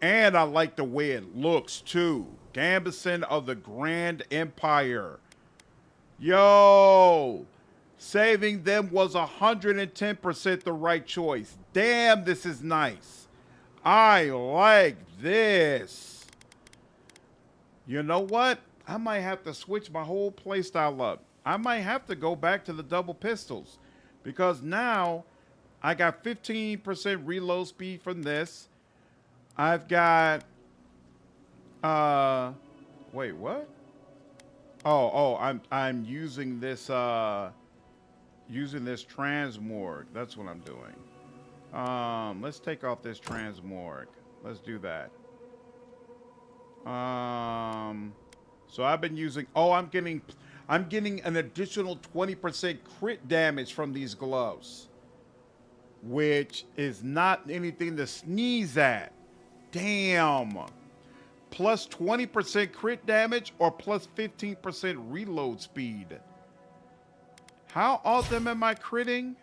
And I like the way it looks, too. Gambison of the Grand Empire. Yo! Saving them was 110% the right choice. Damn, this is nice. I like this. You know what? I might have to switch my whole playstyle up. I might have to go back to the double pistols. Because now I got 15% reload speed from this. I've got wait, what? I'm using this transmorg. That's what I'm doing. Let's take off this transmorg. Let's do that. So I've been using I'm getting an additional 20% crit damage from these gloves. which is not anything to sneeze at. Damn. Plus 20% crit damage or plus 15% reload speed. How often am I critting?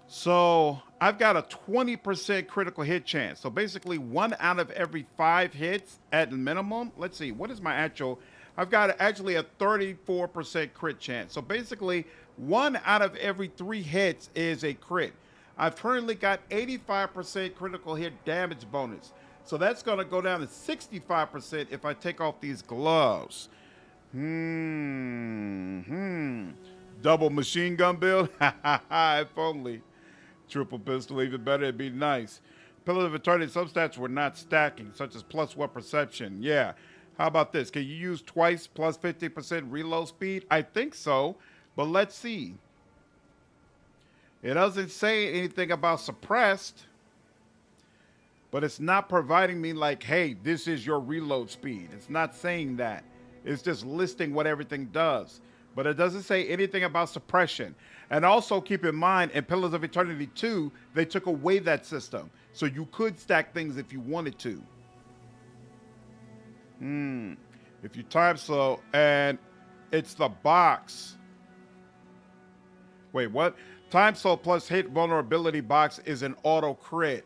So I've got a 20% critical hit chance. So basically 1 out of every 5 hits at minimum. Let's see, what is my actual? I've got actually a 34% crit chance. So basically 1 out of every 3 hits is a crit. I've currently got 85% critical hit damage bonus. So that's going to go down to 65% if I take off these gloves. Double machine gun build? If only. Triple pistol, even better. It'd be nice. Pillars of Eternity, some stats were not stacking, such as +1 perception. Yeah. How about this? Can you use twice plus 50% reload speed? I think so, but let's see. It doesn't say anything about suppressed, but it's not providing me like, hey, this is your reload speed. It's not saying that. It's just listing what everything does. But it doesn't say anything about suppression. And also keep in mind, in Pillars of Eternity 2, they took away that system. So you could stack things if you wanted to. If you time slow, and it's the box. Wait, what? Time slow plus hit vulnerability box is an auto crit.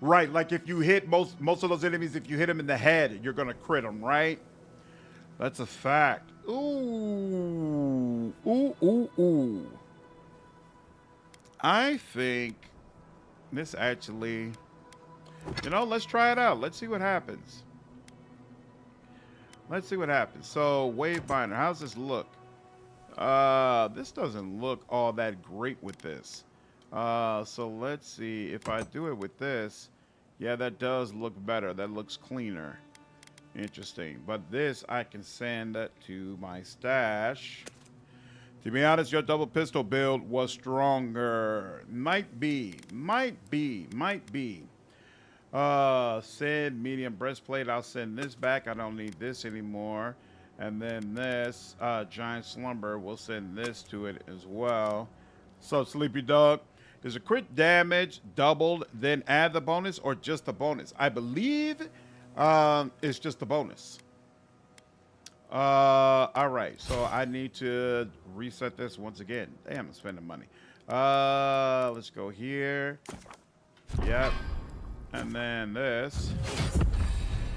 Right, like if you hit most of those enemies, if you hit them in the head, you're gonna crit them, right? That's a fact. Ooh, ooh, ooh, ooh. I think this actually, you know, let's try it out. Let's see what happens. Let's see what happens. So, wave binder, how's this look? This doesn't look all that great with this. So let's see if I do it with this. Yeah, that does look better. That looks cleaner. Interesting. But this, I can send to my stash. To be honest, your double pistol build was stronger. Might be. Send medium breastplate. I'll send this back. I don't need this anymore. And then this giant slumber, we'll send this to it as well. So, Sleepy Dog, is a crit damage doubled, then add the bonus, or just the bonus? I believe it's just the bonus. All right, so I need to reset this once again. Damn, I'm spending money. Let's go here. Yep. And then this.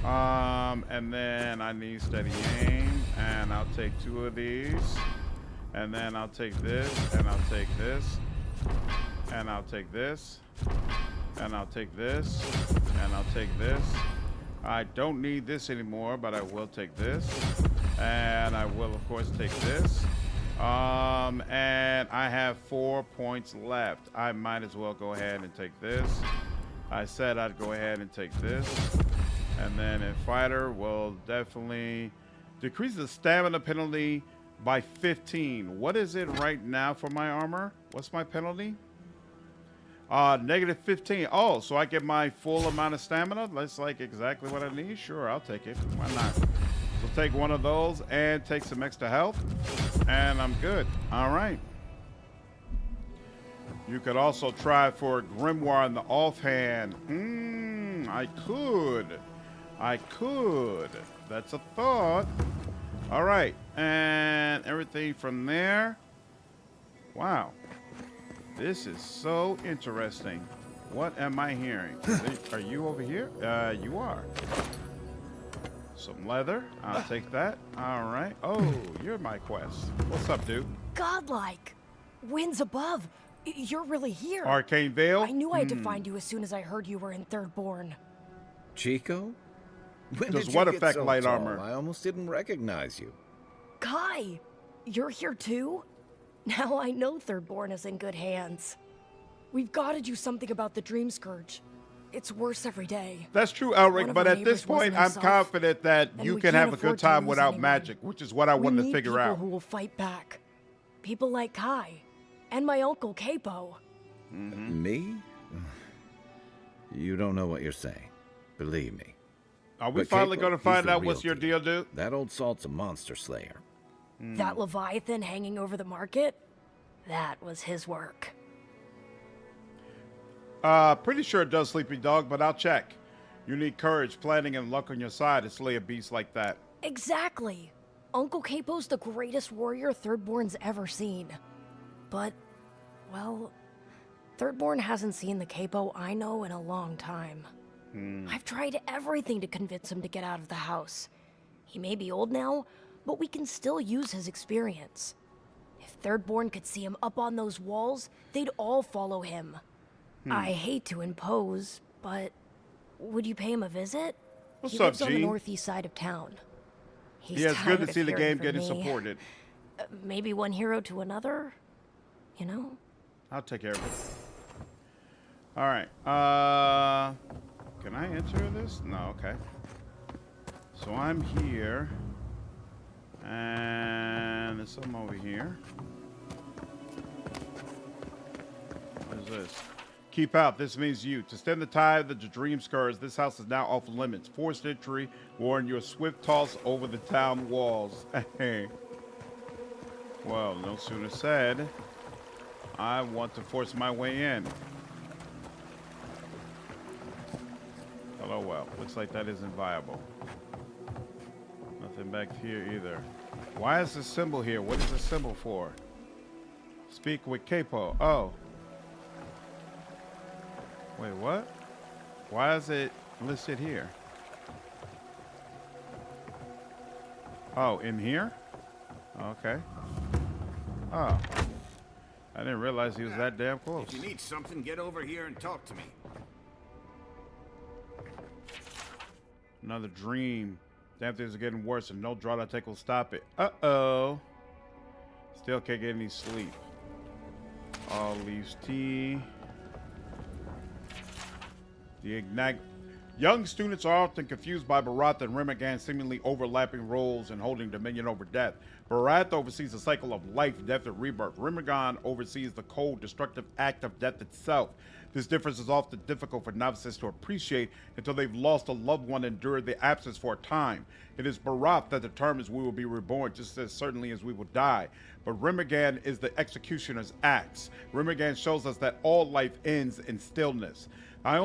And then I need steady aim, and I'll take 2 of these, and then I'll take this, and I'll take this, and I'll take this, and I'll take this, and I'll take this. I don't need this anymore, but I will take this, and I will of course take this. And I have 4 points left. I might as well go ahead and take this. I said I'd go ahead and take this. And then in fighter, will definitely decrease the stamina penalty by 15. What is it right now for my armor? What's my penalty? Negative 15. Oh, so I get my full amount of stamina? That's like exactly what I need. Sure, I'll take it. Why not? So take one of those and take some extra health, and I'm good. All right. You could also try for a grimoire in the offhand. I could. That's a thought. All right. And everything from there. Wow. This is so interesting. What am I hearing? Are you over here? You are. Some leather. I'll take that. All right. Oh, you're my quest. What's up, dude? Godlike. Winds above. You're really here. Arcane Veil? I knew I had to find you as soon as I heard you were in Thirdborn. Chico? When Does did what you get affect so light tall? armor? I almost didn't recognize you. Kai, you're here too? Now I know Thirdborn is in good hands. We've got to do something about the Dream Scourge. It's worse every day. That's true, Elric, One of but our at this neighbors point, wasn't I'm himself, confident that and you we can can't have a good afford to time lose without anyone. magic, which is what I wanted to figure people out. who will fight back. People like Kai, and my uncle Capo. Me? You don't know what you're saying. Believe me. Are we But finally Capo, going to he's find the out real what's your deal, dude? That old salt's a monster slayer. That Leviathan hanging over the market, that was his work. Pretty sure it does, Sleepy Dog, but I'll check. You need courage, planning, and luck on your side to slay a beast like that. Exactly. Uncle Capo's the greatest warrior Thirdborn's ever seen. But, well, Thirdborn hasn't seen the Capo I know in a long time. I've tried everything to convince him to get out of the house. He may be old now, but we can still use his experience. If Thirdborn could see him up on those walls, they'd all follow him. I hate to impose, but would you pay him a visit? What's He up, lives on the Gene? northeast side of town. He's Yeah, it's good to tired see of the hearing game from getting me. supported. Maybe one hero to another, you know? I'll take care of it. All right. Can I enter this? No, okay. So I'm here. And there's some over here. What is this? Keep out. This means you. To stem the tide of the dream scourge, this house is now off limits. Forced entry, warn your swift toss over the town walls. Well, no sooner said. I want to force my way in. Hello, well. Looks like that isn't viable. Nothing back here either. Why is this symbol here? What is this symbol for? Speak with Capo. Oh. Wait, what? Why is it listed here? Oh, in here? Okay. Oh. I didn't realize he was that damn close. If you need something, get over here and talk to me. Another dream. Damn things are getting worse and no drought I take will stop it. Uh-oh. Still can't get any sleep. All leaves tea. The ignite. Young students are often confused by Barath and Remagan seemingly overlapping roles and holding dominion over death. Barath oversees the cycle of life, death, and rebirth. Remagan oversees the cold, destructive act of death itself. This difference is often difficult for novices to appreciate until they've lost a loved one and endured the absence for a time. It is Barath that determines we will be reborn just as certainly as we will die. But Remagan is the executioner's axe. Remagan shows us that all life ends in stillness. I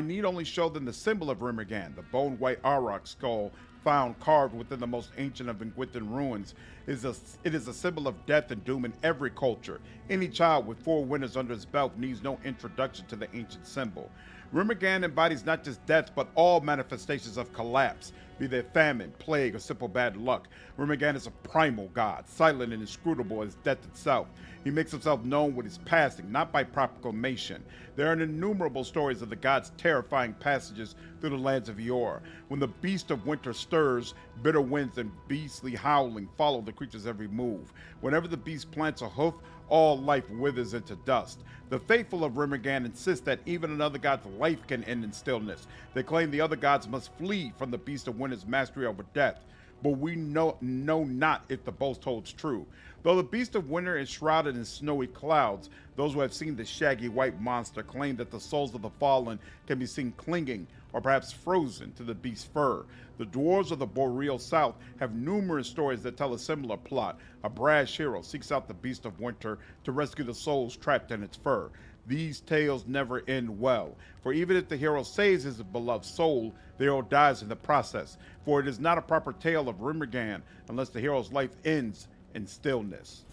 need only show them the symbol of Remagan, the bone white Auroch skull found carved within the most ancient of Ingwithan ruins. It is a symbol of death and doom in every culture. Any child with 4 winters under his belt needs no introduction to the ancient symbol. Remagan embodies not just death, but all manifestations of collapse, be they famine, plague, or simple bad luck. Remagan is a primal god, silent and inscrutable as death itself. He makes himself known with his passing, not by proclamation. There are innumerable stories of the god's terrifying passages through the lands of yore. When the beast of winter stirs, bitter winds and beastly howling follow the creature's every move. Whenever the beast plants a hoof, all life withers into dust. The faithful of Remagan insist that even another god's life can end in stillness. They claim the other gods must flee from the beast of winter's mastery over death. But we know not if the boast holds true. Though the beast of winter is shrouded in snowy clouds, those who have seen the shaggy white monster claim that the souls of the fallen can be seen clinging or perhaps frozen to the beast's fur. The dwarves of the boreal south have numerous stories that tell a similar plot. A brash hero seeks out the beast of winter to rescue the souls trapped in its fur. These tales never end well, for even if the hero saves his beloved soul, the hero dies in the process, for it is not a proper tale of Remagan unless the hero's life ends in stillness.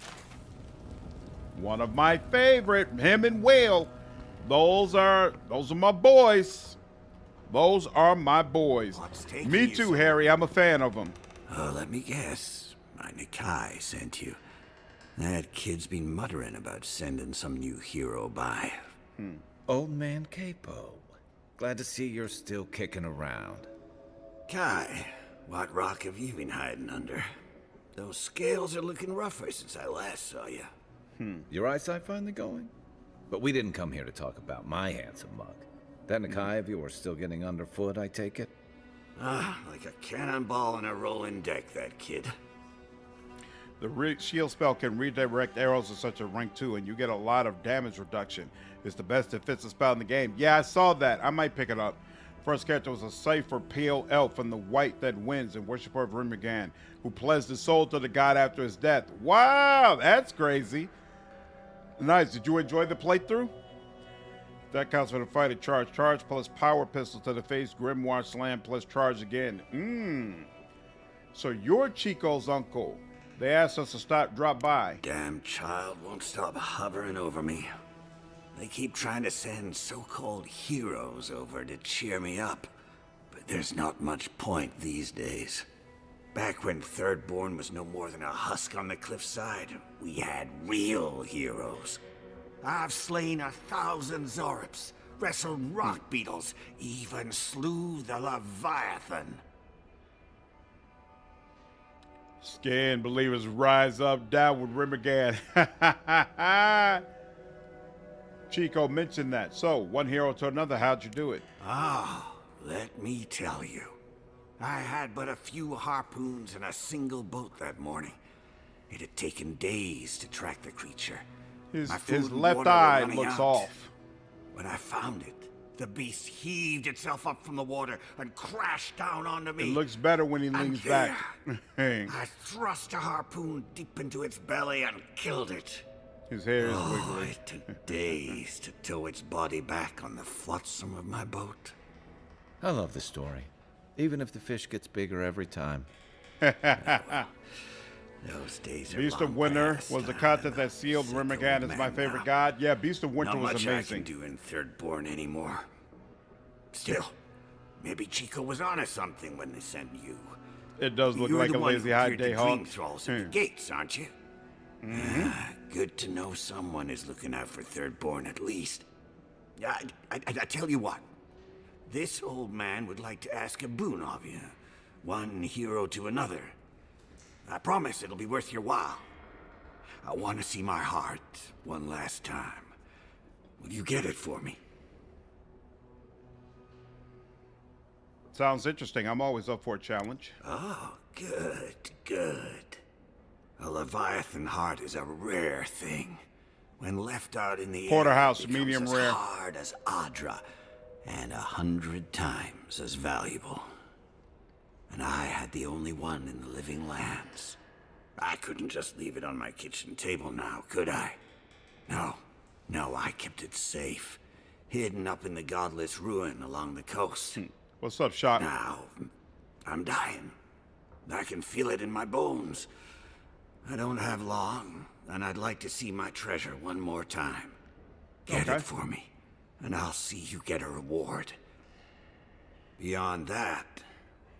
One of my favorite, him and Whale. Those are my boys. Those are my boys. Me too, Harry. I'm a fan of them. Oh, let me guess. My Nikai sent you. That kid's been muttering about sending some new hero by. Old man Capo. Glad to see you're still kicking around. Kai, what rock have you been hiding under? Those scales are looking rougher since I last saw you. Your eyesight finally going? But we didn't come here to talk about my handsome mug. That Nakai of yours still getting underfoot, I take it? Like a cannonball in a rolling deck, that kid. The shield spell can redirect arrows of such a rank 2, and you get a lot of damage reduction. It's the best defensive spell in the game. Yeah, I saw that. I might pick it up. First character was a cipher pale elf from the white that wins and worshiper of Remigan, who pledged his soul to the god after his death. Wow, that's crazy. Nice. Did you enjoy the playthrough? That counts for the fighter charge. Charge plus power pistol to the face. Grimoire slam plus charge again. So you're Chico's uncle. They asked us to drop by. Damn child won't stop hovering over me. They keep trying to send so-called heroes over to cheer me up, but there's not much point these days. Back when Thirdborn was no more than a husk on the cliffside, we had real heroes. I've slain 1,000 Zorops, wrestled rock beetles, even slew the Leviathan. Scan believers rise up, down with Remigan. Chico mentioned that. So, one hero to another, how'd you do it? Oh, let me tell you. I had but a few harpoons and a single boat that morning. It had taken days to track the creature. His left eye looks off. When I found it, the beast heaved itself up from the water and crashed down onto me. It looks better when he leans back. I thrust a harpoon deep into its belly and killed it. His hair is wiggly. It took days to tow its body back on the flotsam of my boat. I love the story, even if the fish gets bigger every time. Those days are Beast of Winter was the content that sealed Remigan as my favorite god. Yeah, Beast of Winter was amazing. Not much I can do in Thirdborn anymore. Still, maybe Chico was onto something when they sent you. It does look You're like the a one lazy who high cleared day the hawk. dream thralls at the gates, aren't you? Good to know someone is looking out for Thirdborn at least. I tell you what. This old man would like to ask a boon of you. One hero to another. I promise it'll be worth your while. I want to see my heart one last time. Will you get it for me? Sounds interesting. I'm always up for a challenge. Oh, good, good. A Leviathan heart is a rare thing. When left out in the Porterhouse, air, it becomes medium as rare. hard as Adra, and 100 times as valuable. And I had the only one in the living lands. I couldn't just leave it on my kitchen table now, could I? No, I kept it safe, hidden up in the godless ruin along the coast. What's up, Shot? Now, I'm dying. I can feel it in my bones. I don't have long, and I'd like to see my treasure one more time. Get it for me, and I'll see you get a reward. Beyond that,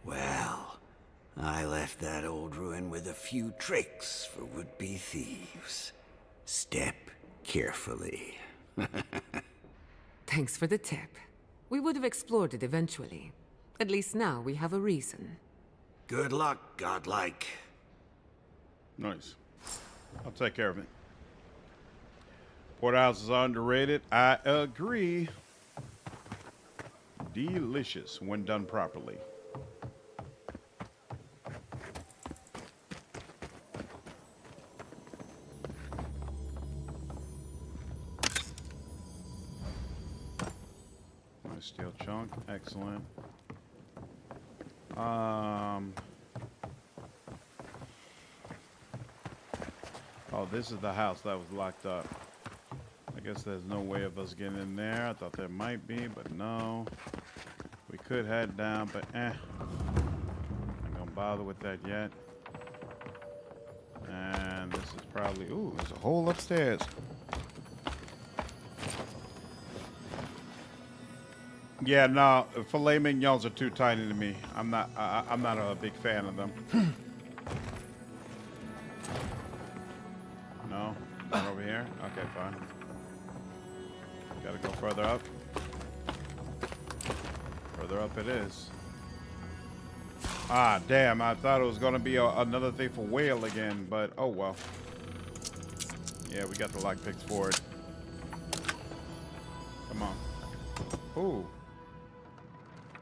well, I left that old ruin with a few tricks for would-be thieves. Step carefully. Thanks for the tip. We would have explored it eventually. At least now we have a reason. Good luck, godlike. Nice. I'll take care of it. Porterhouse is underrated. I agree. Delicious when done properly. Nice steel chunk. Excellent. Oh, this is the house that was locked up. I guess there's no way of us getting in there. I thought there might be, but no. We could head down, but not gonna bother with that yet. And this is probably, ooh, there's a hole upstairs. Yeah, no, filet mignons are too tiny to me. I'm not a big fan of them. No, not over here. Okay, fine. Gotta go further up. Further up it is. Ah, damn! I thought it was gonna be another thing for whale again, but oh well. Yeah, we got the lockpicks for it. Come on. Ooh.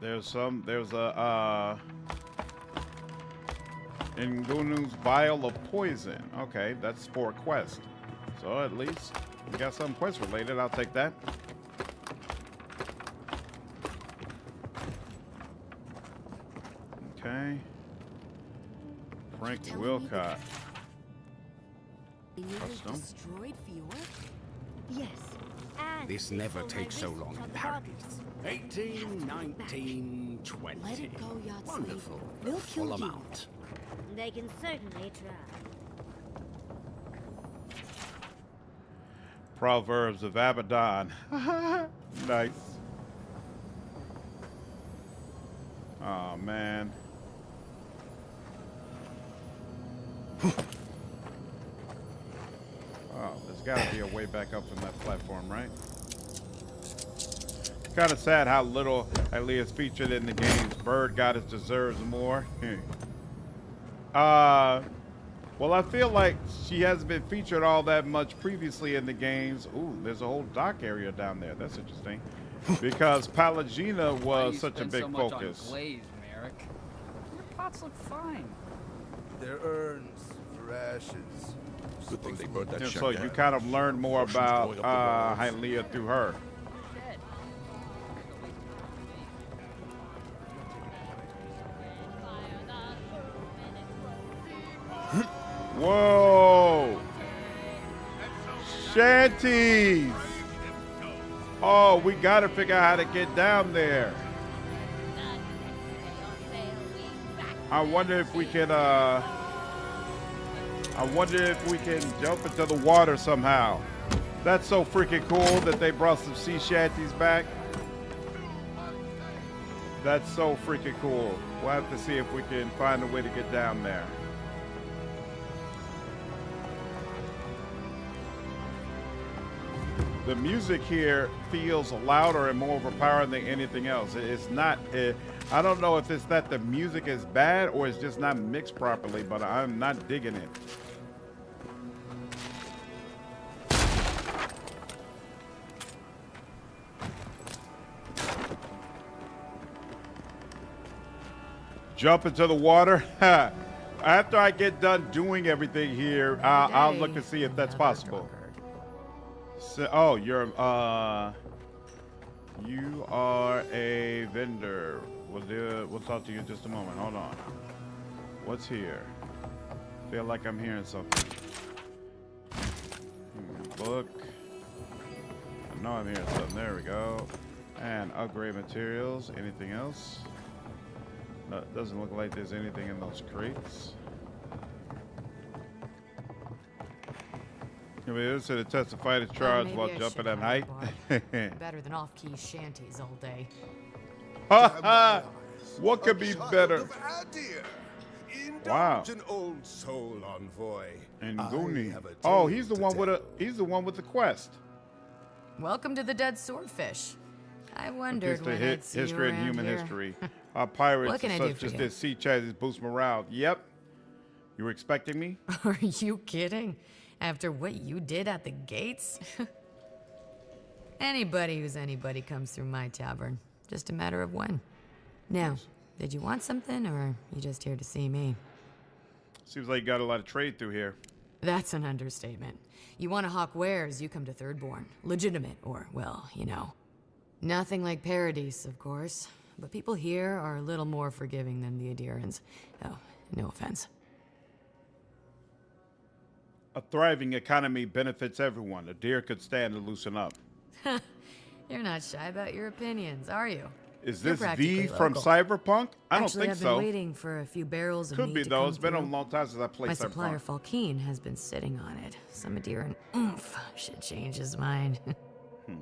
There's a Ngunu's vial of poison. Okay, that's for a quest. So at least we got something quest related. I'll take that. Okay. Frank Wilcott. Custom. Destroyed Fjord? Yes. And this never takes so long in paradise. 18, 19, 20. Let it go, Yacht Slave. Wonderful. They'll Full kill you. amount. They can certainly try. Proverbs of Abaddon. Nice. Oh man. Oh, there's got to be a way back up from that platform, right? Kind of sad how little Hylia's featured in the games. Bird Goddess deserves more. Well, I feel like she hasn't been featured all that much previously in the games. Ooh, there's a whole dock area down there. That's interesting. Because Palagina was such a big focus. Glaze, Merrick? Your pots look fine. They're urns for ashes. Good thing they burned that And shack so down. you kind of learn more about Hylia through her. Whoa! Shanties! Oh, we gotta figure out how to get down there. I wonder if we can, jump into the water somehow. That's so freaking cool that they brought some sea shanties back. That's so freaking cool. We'll have to see if we can find a way to get down there. The music here feels louder and more overpowering than anything else. It's not, I don't know if it's that the music is bad or it's just not mixed properly, but I'm not digging it. Jump into the water. After I get done doing everything here, I'll look to see if that's possible. So, oh, you are a vendor. We'll talk to you in just a moment. Hold on. What's here? Feel like I'm hearing something. Book. I know I'm hearing something. There we go. And upgrade materials. Anything else? No, it doesn't look like there's anything in those crates. I mean, this is a testify to charge while jumping at height. Better than off-key shanties all day. What could be better? Wow. An old soul envoy. And Goonie. Oh, he's the one with the quest. Welcome to the Dead Swordfish. I wondered when I'd see you history and around human here. history. Our pirates What can I are do such for as you? this sea chatties boost morale. Yep. You were expecting me? Are you kidding? After what you did at the gates? Anybody who's anybody comes through my tavern. Just a matter of when. Now, did you want something, or are you just here to see me? Seems like you got a lot of trade through here. That's an understatement. You want to hawk wares, you come to Thirdborn. Legitimate, or, well, you know. Nothing like Paradise, of course. But people here are a little more forgiving than the Adirans. Oh, no offense. A thriving economy benefits everyone. A deer could stand to loosen up. You're not shy about your opinions, are you? Is You're this practically V from local. Cyberpunk? I don't Actually, think I've so. been waiting for a few barrels of Could meat be to though. come It's been a through. long time since I played My Cyberpunk. supplier Falkeen has been sitting on it. Some Adiran oomph should change his mind.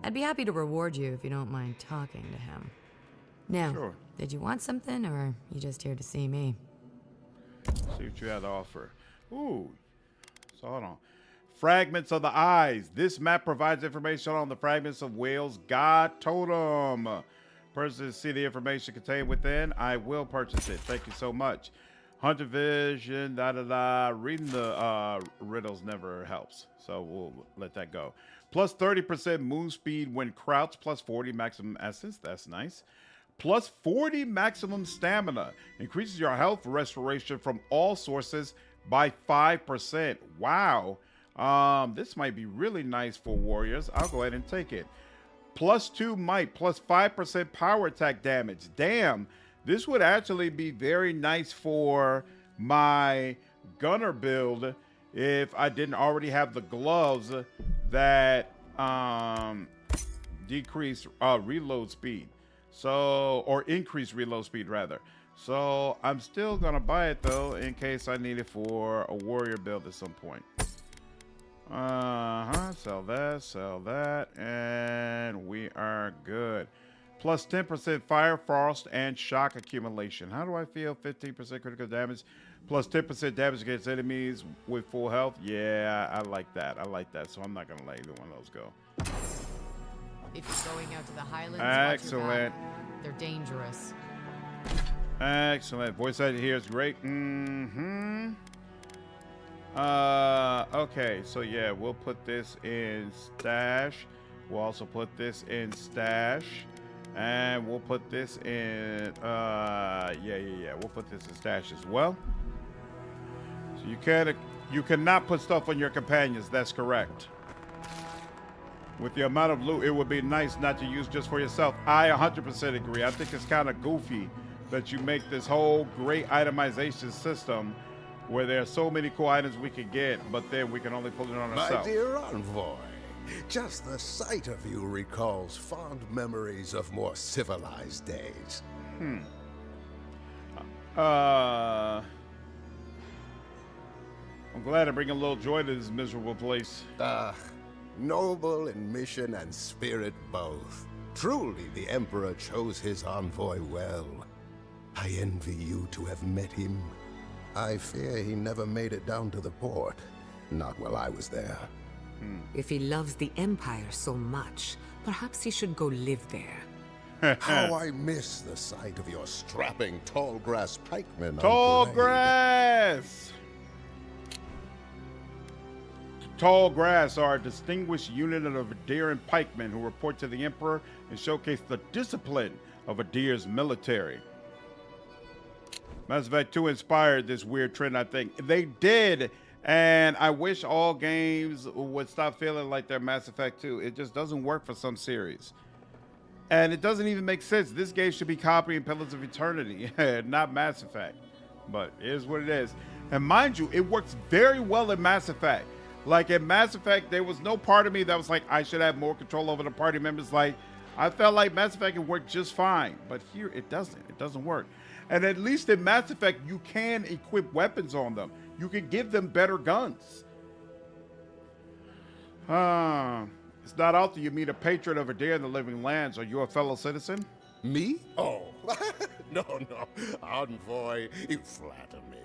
I'd be happy to reward you if you don't mind talking to him. Now, Sure. did you want something, or are you just here to see me? See what you had to offer. Ooh. So hold on. Fragments of the eyes. This map provides information on the fragments of Whale's God Totem. Purchase see the information contained within. I will purchase it. Thank you so much. Hunter vision, Reading the riddles never helps. So we'll let that go. Plus 30% move speed when crouched. Plus 40 maximum essence. That's nice. Plus 40 maximum stamina. Increases your health restoration from all sources by 5%. Wow. This might be really nice for warriors. I'll go ahead and take it. Plus 2 might. Plus 5% power attack damage. Damn. This would actually be very nice for my gunner build if I didn't already have the gloves that decrease reload speed. So, or increase reload speed rather. So I'm still gonna buy it though in case I need it for a warrior build at some point. Sell that, and we are good. Plus 10% fire, frost, and shock accumulation. How do I feel? 15% critical damage, plus 10% damage against enemies with full health. Yeah, I like that. I like that. So I'm not gonna let either one of those go. If you're going out to the highlands, excellent. watch your back. They're dangerous. Excellent. Voice acting here is great. Okay, so yeah, we'll put this in stash. We'll also put this in stash. And we'll put this in we'll put this in stash as well. So you cannot put stuff on your companions, that's correct. With the amount of loot, it would be nice not to use just for yourself. I 100% agree. I think it's kind of goofy that you make this whole great itemization system where there are so many cool items we could get, but then we can only put it on ourselves. My dear envoy, just the sight of you recalls fond memories of more civilized days. I'm glad to bring a little joy to this miserable place. Noble in mission and spirit both. Truly, the Emperor chose his envoy well. I envy you to have met him. I fear he never made it down to the port. Not while I was there. If he loves the Empire so much, perhaps he should go live there. How I miss the sight of your strapping tall grass pikemen. Tall grass! Tall Grass are a distinguished unit of Adir and pikemen who report to the Emperor and showcase the discipline of Adir's military. Mass Effect 2 inspired this weird trend, I think. They did, and I wish all games would stop feeling like they're Mass Effect 2. It just doesn't work for some series. And it doesn't even make sense. This game should be copying Pillars of Eternity, not Mass Effect. But it is what it is. And mind you, it works very well in Mass Effect. Like in Mass Effect, there was no part of me that was like, I should have more control over the party members. Like, I felt like Mass Effect can work just fine. But here, it doesn't. It doesn't work. And at least in Mass Effect, you can equip weapons on them. You can give them better guns. It's not often you meet a patron of Adir in the Living Lands. Are you a fellow citizen? Me? Oh, no. Envoy, you flatter me.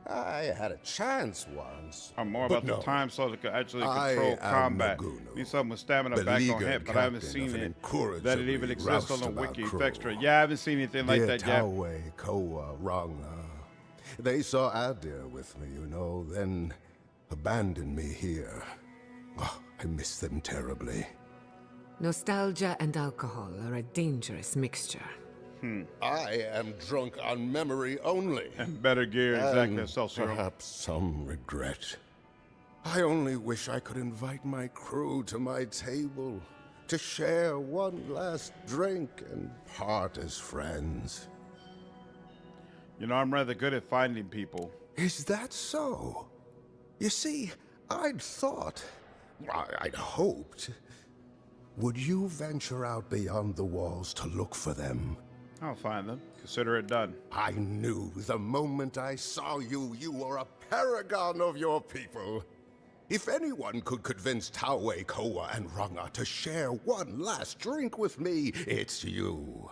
I had a chance once. I'm more about the time so that could actually control combat. Need something with stamina back on hit, but I haven't seen it. That it even exists on the wiki. Extra. Yeah, I haven't seen anything like that yet. Koa, Ranga. They saw Adir with me, you know, then abandoned me here. Oh, I miss them terribly. Nostalgia and alcohol are a dangerous mixture. I am drunk on memory only. And better gear, exactly. Perhaps some regret. I only wish I could invite my crew to my table to share one last drink and part as friends. You know, I'm rather good at finding people. Is that so? You see, I'd hoped. Would you venture out beyond the walls to look for them? I'll find them. Consider it done. I knew the moment I saw you, you were a paragon of your people. If anyone could convince Tawe, Koa, and Ranga to share one last drink with me, it's you.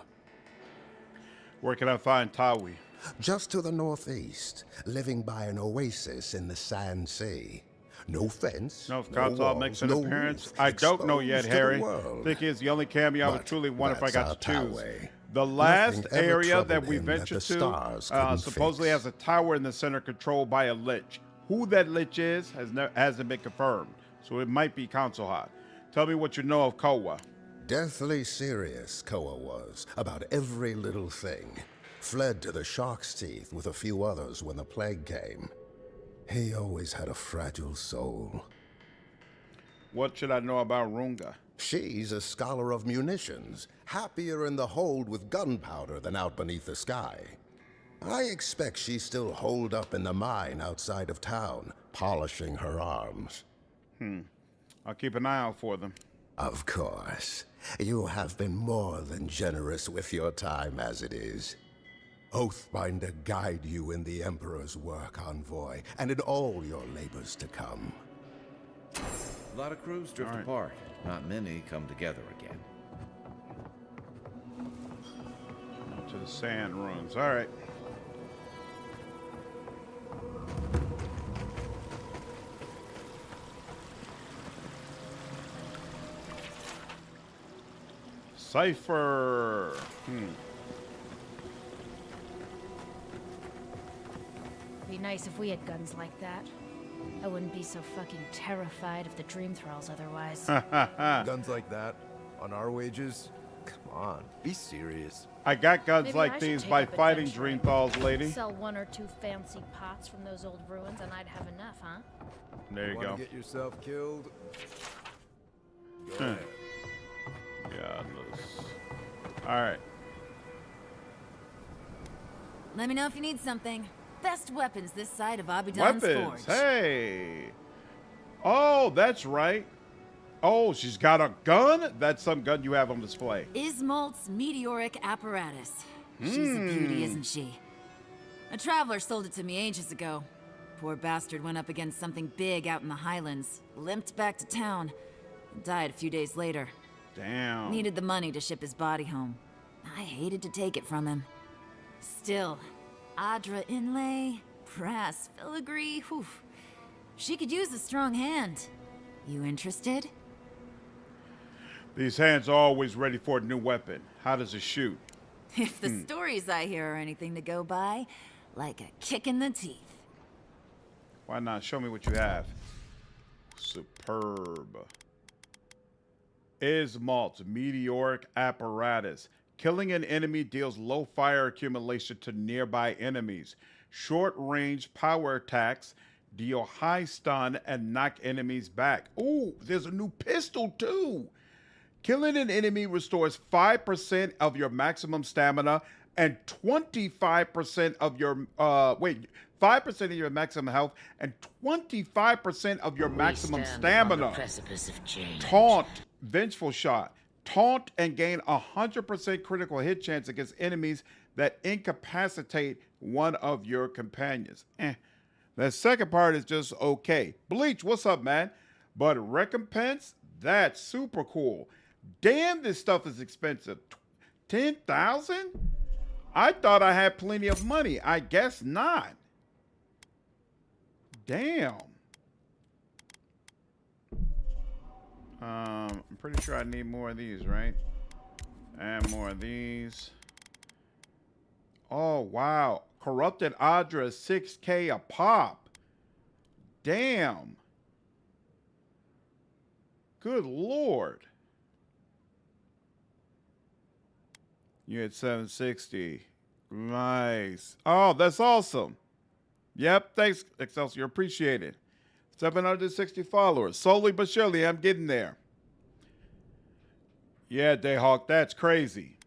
Where can I find Tawe? Just to the northeast, living by an oasis in the Sand Sea. No fence, no console makes an appearance. I don't know yet, Harry. I think he's the only cameo I would truly want if I got to choose. The last area that we ventured to supposedly has a tower in the center controlled by a lich. Who that lich is hasn't been confirmed, so it might be console hot. Tell me what you know of Koa. Deathly serious, Koa was, about every little thing. Fled to the shark's teeth with a few others when the plague came. He always had a fragile soul. What should I know about Runga? She's a scholar of munitions, happier in the hold with gunpowder than out beneath the sky. I expect she's still holed up in the mine outside of town, polishing her arms. I'll keep an eye out for them. Of course. You have been more than generous with your time as it is. Oathbinder guide you in the Emperor's work, Envoy, and in all your labors to come. A lot of crews drift apart. Not many come together again. To the sand ruins. All right. Cipher. Be nice if we had guns like that. I wouldn't be so fucking terrified of the dream thralls otherwise. Guns like that? On our wages? Come on, be serious. I got guns Maybe like I should these take by up fighting adventuring. Dreamfalls, lady. Sell 1 or 2 fancy pots from those old ruins and I'd have enough, huh? There you Wanna go. Get yourself killed? Go Hmm. ahead. Godless. All right. Let me know if you need something. Best weapons this side of Abidan's Weapons. Forge. Hey. Oh, that's right. Oh, she's got a gun? That's some gun you have on display. Ismalt's meteoric apparatus. She's a beauty, isn't she? A traveler sold it to me ages ago. Poor bastard went up against something big out in the highlands, limped back to town, and died a few days later. Damn. Needed the money to ship his body home. I hated to take it from him. Still, Adra inlay, brass filigree, whew. She could use a strong hand. You interested? These hands are always ready for a new weapon. How does it shoot? If the stories I hear are anything to go by, like a kick in the teeth. Why not? Show me what you have. Superb. Ismalt's meteoric apparatus. Killing an enemy deals low fire accumulation to nearby enemies. Short-range power attacks deal high stun and knock enemies back. Ooh, there's a new pistol too. Killing an enemy restores 5% of your maximum stamina and 25% of your 5% of your maximum health and 25% of your maximum stamina. On the precipice of change. Taunt, vengeful shot. Taunt and gain 100% critical hit chance against enemies that incapacitate one of your companions. The second part is just okay. Bleach, what's up, man? But recompense, that's super cool. Damn, this stuff is expensive. 10,000? I thought I had plenty of money. I guess not. Damn. I'm pretty sure I need more of these, right? And more of these. Oh, wow. Corrupted Adra, 6K a pop. Damn. Good Lord. You had 760. Nice. Oh, that's awesome. Yep, thanks, Excelsior. Appreciate it. 760 followers. Slowly but surely, I'm getting there. Yeah, Dayhawk, that's crazy.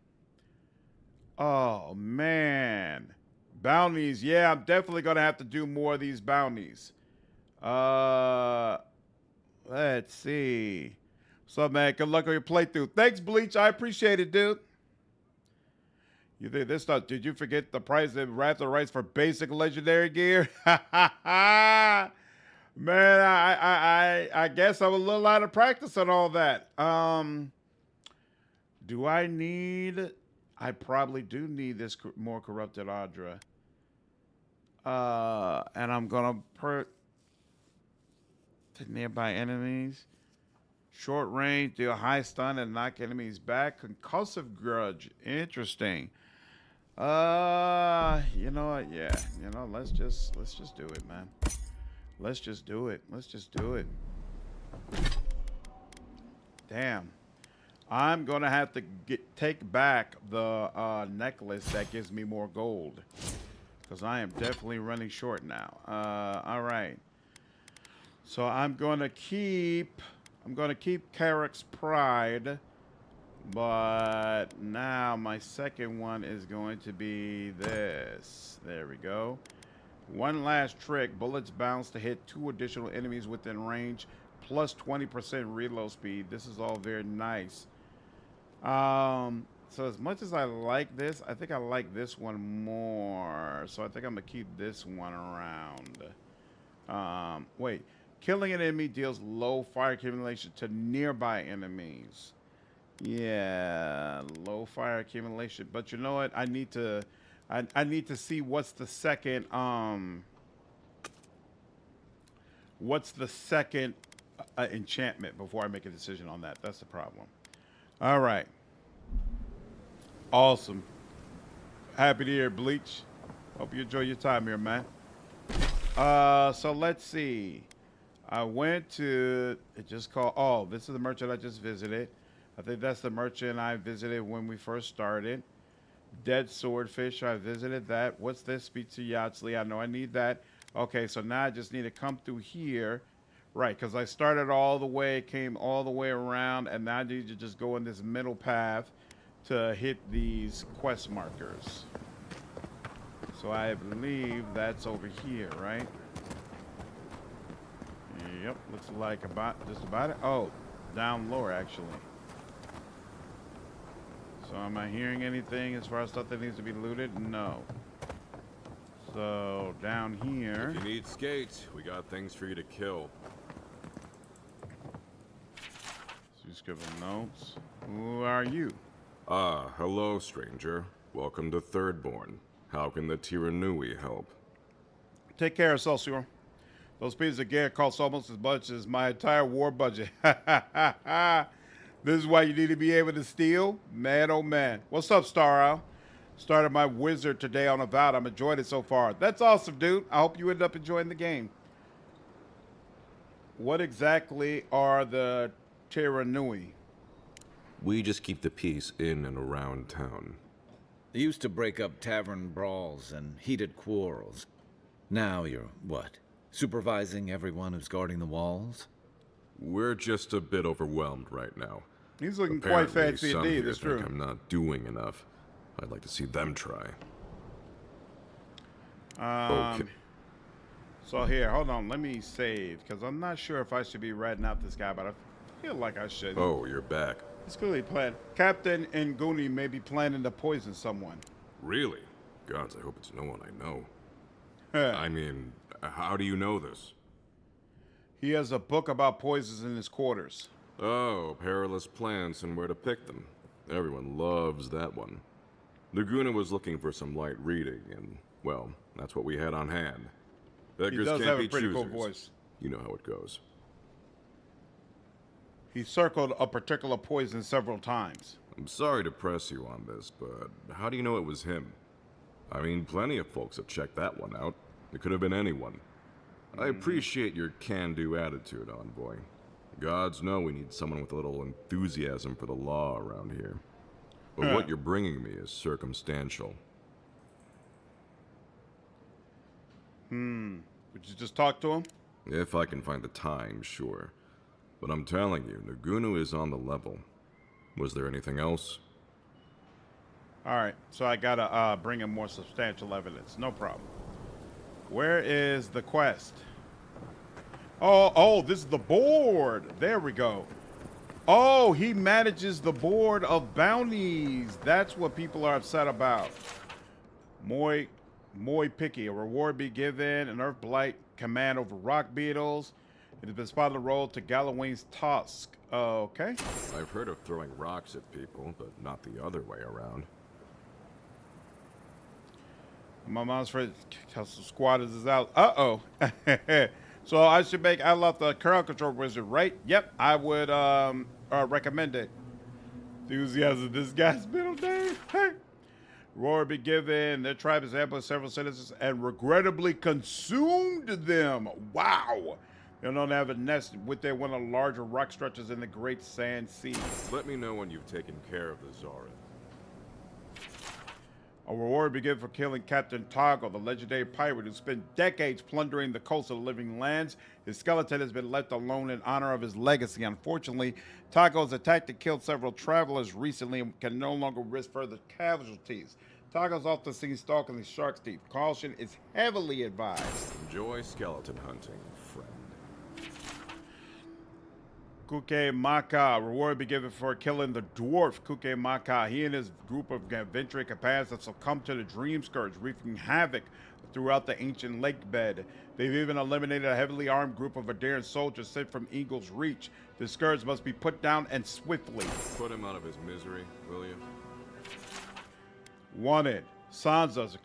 Oh, man. Bounties. Yeah, I'm definitely going to have to do more of these bounties. Let's see. What's up, man? Good luck on your playthrough. Thanks, Bleach. I appreciate it, dude. You think this stuff, did you forget the price of Raptor rights for basic legendary gear? Man, I guess I'm a little out of practice on all that. Do I need... I probably do need this more corrupted Adra. And I'm going to put to nearby enemies. Short range, deal high stun and knock enemies back. Concussive grudge. Interesting. You know what? Yeah. You know, let's just do it, man. Let's just do it. Let's just do it. Damn. I'm gonna have to take back the necklace that gives me more gold, because I am definitely running short now. All right. So I'm gonna keep I'm going to keep Carrick's Pride, but now my second one is going to be this. There we go. One last trick. Bullets bounce to hit 2 additional enemies within range, plus 20% reload speed. This is all very nice. So as much as I like this, I think I like this one more. So I think I'm going to keep this one around. Wait. Killing an enemy deals low fire accumulation to nearby enemies. Yeah, low fire accumulation. But you know what? I need to see what's the second enchantment before I make a decision on that. That's the problem. All right. Awesome. Happy to hear, Bleach. Hope you enjoy your time here, man. So let's see. I went to, it just called, oh, this is the merchant I just visited. I think that's the merchant I visited when we first started. Dead Swordfish, I visited that. What's this? Speak to Yatsley. I know I need that. Okay, so now I just need to come through here. Right, because I started all the way, came all the way around, and now I need to just go in this middle path to hit these quest markers. So I believe that's over here, right? Yep, looks like just about it. Oh, down lower, actually. So am I hearing anything as far as stuff that needs to be looted? No. So down here. If you need skates, we got things for you to kill. Just give them notes. Who are you? Ah, hello, stranger. Welcome to Thirdborn. How can the Tiranui help? Take care, Excelsior. Those pieces of gear cost almost as much as my entire war budget. This is why you need to be able to steal? Man, oh man. What's up, Star Owl? Started my wizard today on Avowed. I'm enjoying it so far. That's awesome, dude. I hope you end up enjoying the game. What exactly are the Tiranui? We just keep the peace in and around town. They used to break up tavern brawls and heated quarrels. Now you're, what, supervising everyone who's guarding the walls? We're just a bit overwhelmed right now. He's looking Apparently, quite fancy some indeed, here it's think true. I'm not doing enough. I'd like to see them try. Okay. So here, hold on. Let me save, because I'm not sure if I should be ratting out this guy, but I feel like I should. Oh, you're back. He's clearly planning. Captain Nguni may be planning to poison someone. Really? Gods, I hope it's no one I know. I mean, how do you know this? He has a book about poisons in his quarters. Oh, perilous plants and where to pick them. Everyone loves that one. Laguna was looking for some light reading, and, well, that's what we had on hand. Beggars He does can't have be a pretty cool choosers. voice. You know how it goes. He circled a particular poison several times. I'm sorry to press you on this, but how do you know it was him? I mean, plenty of folks have checked that one out. It could have been anyone. I appreciate your can-do attitude, Envoy. Gods know we need someone with a little enthusiasm for the law around here. But what you're bringing me is circumstantial. Would you just talk to him? If I can find the time, sure. But I'm telling you, Nagunu is on the level. Was there anything else? All right, so I gotta bring him more substantial evidence. No problem. Where is the quest? Oh, this is the board. There we go. Oh, he manages the board of bounties. That's what people are upset about. Moi Picky. A reward be given. An Earth Blight command over rock beetles. It has been spotted rolled to Galloway's tusk. Okay. I've heard of throwing rocks at people, but not the other way around. My mom's friend squatters is out. Uh-oh. So I should make Adeloth the crowd control wizard, right? Yep, I would recommend it. Enthusiasm, this guy's middle name. Hey. Roar be given. Their tribe has ambushed several citizens and regrettably consumed them. Wow. They're known to have a nest within one of the larger rock structures in the Great Sand Sea. Let me know when you've taken care of the Zara. A reward be given for killing Captain Toggle, the legendary pirate who spent decades plundering the coast of the living lands. His skeleton has been left alone in honor of his legacy. Unfortunately, Toggle has attacked and killed several travelers recently and can no longer risk further casualties. Toggle is often seen stalking the shark's teeth. Caution is heavily advised. Enjoy skeleton hunting, friend. Kuke Maka, reward be given for killing the dwarf Kuke Maka. He and his group of adventuring companions have succumbed to the dream scourge, wreaking havoc throughout the ancient lake bed. They've even eliminated a heavily armed group of Adaran soldiers sent from Eagle's Reach. The scourge must be put down and swiftly. Put him out of his misery, will you? Wanted. Sansa, a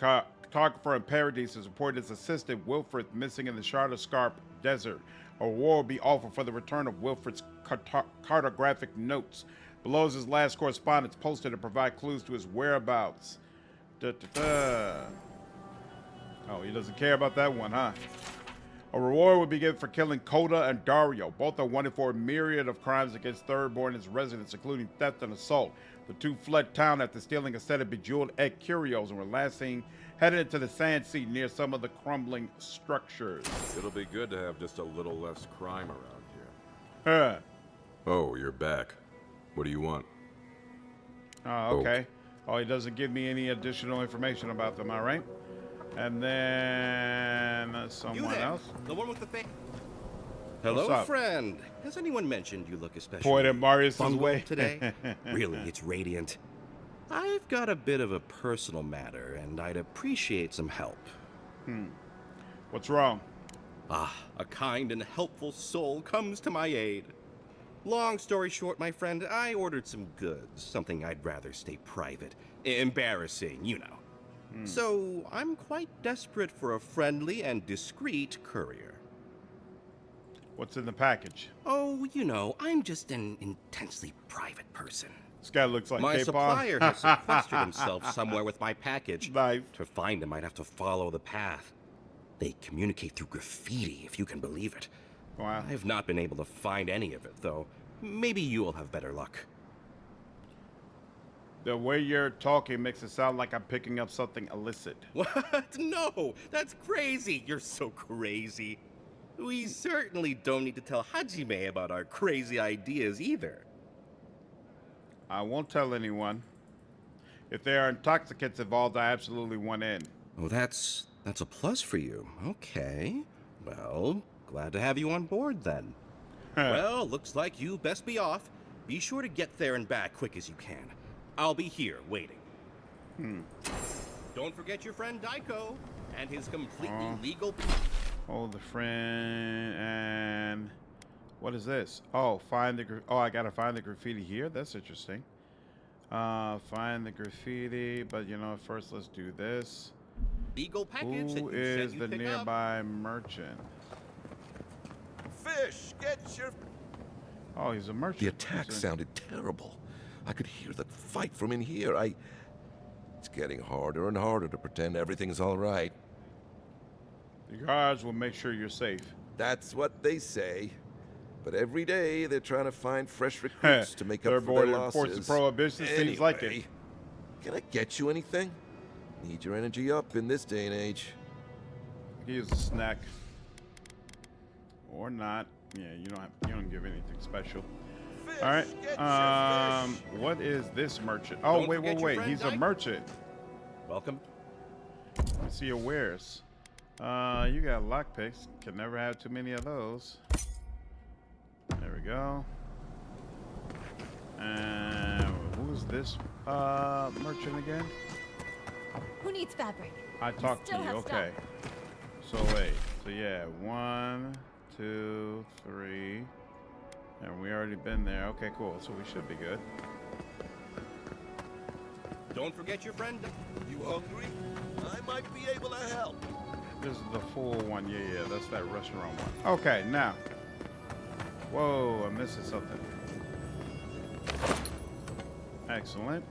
cartographer in Paradise, has reported his assistant Wilfred missing in the Shard of Scarp Desert. A reward will be offered for the return of Wilfred's cartographic notes. Below is his last correspondence posted to provide clues to his whereabouts. Oh, he doesn't care about that one, huh? A reward will be given for killing Coda and Dario. Both are wanted for a myriad of crimes against Thirdborn and his residents, including theft and assault. The two fled town after stealing a set of bejeweled egg curios and were last seen headed into the sand sea near some of the crumbling structures. It'll be good to have just a little less crime around here. Oh, you're back. What do you want? Oh, okay. Oh, he doesn't give me any additional information about them, all right? And then someone else. The one with the face. Hello, friend. Has anyone mentioned you look especially Point at Marius's bungled way today? Really, it's radiant. I've got a bit of a personal matter, and I'd appreciate some help. What's wrong? A kind and helpful soul comes to my aid. Long story short, my friend, I ordered some goods, something I'd rather stay private. Embarrassing, you know. So, I'm quite desperate for a friendly and discreet courier. What's in the package? Oh, you know, I'm just an intensely private person. This guy looks like my K-pop. supplier has sequestered himself somewhere with my package. Nice. To find him, I'd have to follow the path. They communicate through graffiti, if you can believe it. Wow. I've not been able to find any of it, though. Maybe you'll have better luck. The way you're talking makes it sound like I'm picking up something illicit. What? No! That's crazy! You're so crazy. We certainly don't need to tell Hajime about our crazy ideas either. I won't tell anyone. If there are intoxicants involved, I absolutely want in. Oh, that's a plus for you. Okay. Well, glad to have you on board then. Well, looks like you best be off. Be sure to get there and back quick as you can. I'll be here waiting. Don't forget your friend Daiko and his completely legal... Hold the friend and... What is this? Oh, find the... I gotta find the graffiti here? That's interesting. Find the graffiti, but you know, first let's do this. Legal package Who is the nearby merchant? Fish, get your... Oh, he's a merchant. The attack sounded terrible. I could hear the fight from in here. It's getting harder and harder to pretend everything's all right. The guards will make sure you're safe. That's what they say. But every day they're trying to find fresh recruits to make up for their losses. Enforcing prohibition seems like it. Can I get you anything? Need your energy up in this day and age. Here's a snack. Or not. Yeah, you don't give anything special. All right. What is this merchant? Oh, wait. He's a merchant. Welcome. Let's see your wares. You got lockpicks. Can never have too many of those. There we go. And who's this merchant again? Who needs fabric? I talked to you. Okay. So wait. So yeah, 1, 2, 3. And we already been there. Okay, cool. So we should be good. Don't forget your friend. You hungry? I might be able to help. This is the full one. Yeah. That's that restaurant one. Okay, now. Whoa, I'm missing something. Excellent.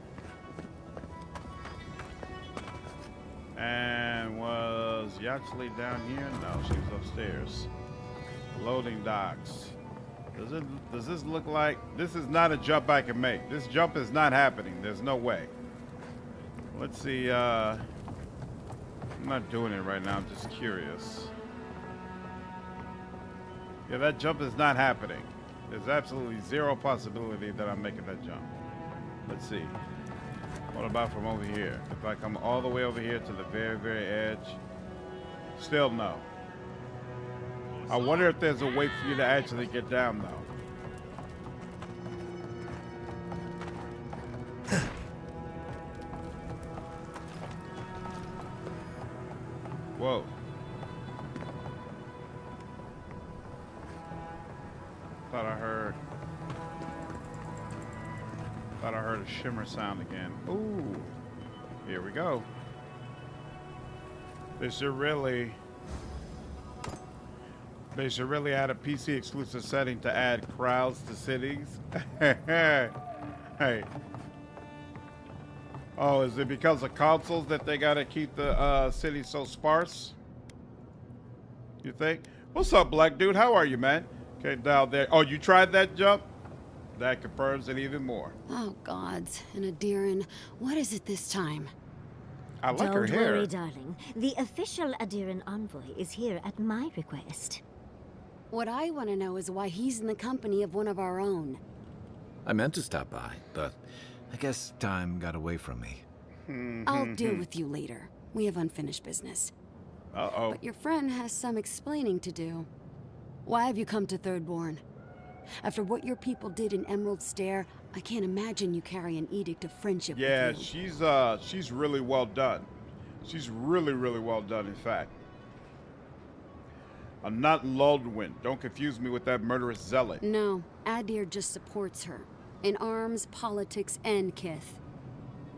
And was Yaxley down here? No, she was upstairs. Loading docks. Does this look like... This is not a jump I can make. This jump is not happening. There's no way. Let's see, I'm not doing it right now, I'm just curious. Yeah, that jump is not happening. There's absolutely zero possibility that I'm making that jump. Let's see. What about from over here? If I come all the way over here to the very, very edge, still no. I wonder if there's a way for you to actually get down, though. Whoa. Thought I heard a shimmer sound again. Ooh. Here we go. They should really add a PC exclusive setting to add crowds to cities. Hey. Oh, is it because of consoles that they gotta keep the city so sparse? You think? What's up, black dude? How are you, man? Okay, down there. Oh, you tried that jump? That confirms it even more. Oh, gods. And Adiran, what is it this time? I like her hair. Don't worry, darling. The official Adiran envoy is here at my request. What I want to know is why he's in the company of one of our own. I meant to stop by, but I guess time got away from me. I'll deal with you later. We have unfinished business. Uh-oh. But your friend has some explaining to do. Why have you come to Thirdborn? After what your people did in Emerald Stair, I can't imagine you carry an edict of friendship with you. She's really well done. She's really, really well done, in fact. I'm not Luldwin. Don't confuse me with that murderous zealot. No, Adir just supports her. In arms, politics, and kith.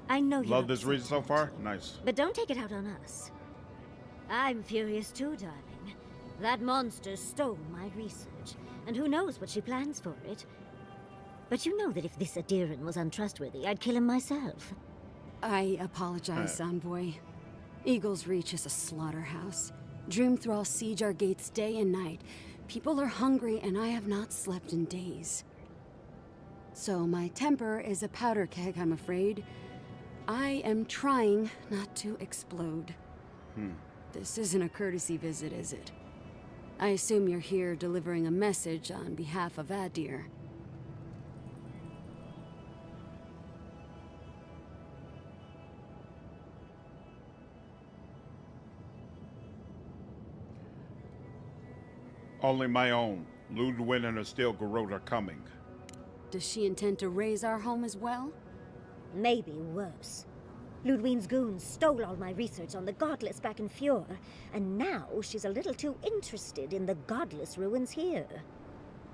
I know you love this region so far? Nice. But don't take it out on us. I'm furious too, darling. That monster stole my research, and who knows what she plans for it. But you know that if this Adiran was untrustworthy, I'd kill him myself. I apologize, Envoy. Eagle's Reach is a slaughterhouse. Dreamthralls siege our gates day and night. People are hungry, and I have not slept in days. So my temper is a powder keg, I'm afraid. I am trying not to explode. This isn't a courtesy visit, is it? I assume you're here delivering a message on behalf of Adir. Only my own. Ludwig and her steel Garrote are coming. Does she intend to raise our home as well? Maybe worse. Ludwig's goons stole all my research on the godless back in Fjord, and now she's a little too interested in the godless ruins here.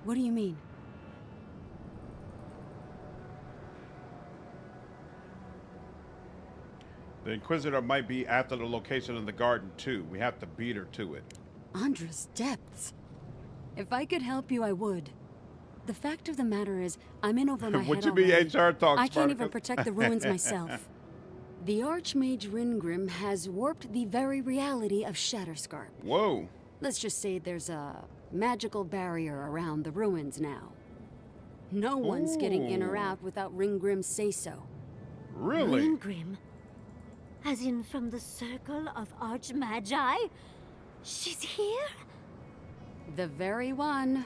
What do you mean? The Inquisitor might be after the location of the garden, too. We have to beat her to it. Andra's depths. If I could help you, I would. The fact of the matter is, I'm in over my head What you mean HR talk, I can't even protect the ruins myself. The Archmage Ringrim has warped the very reality of Shatterscarp. Whoa. Let's just say there's a magical barrier around the ruins now. No one's getting in or out without Ringgrim's say-so. Really? Ringgrim? As in from the Circle of Archmagi? She's here? The very one.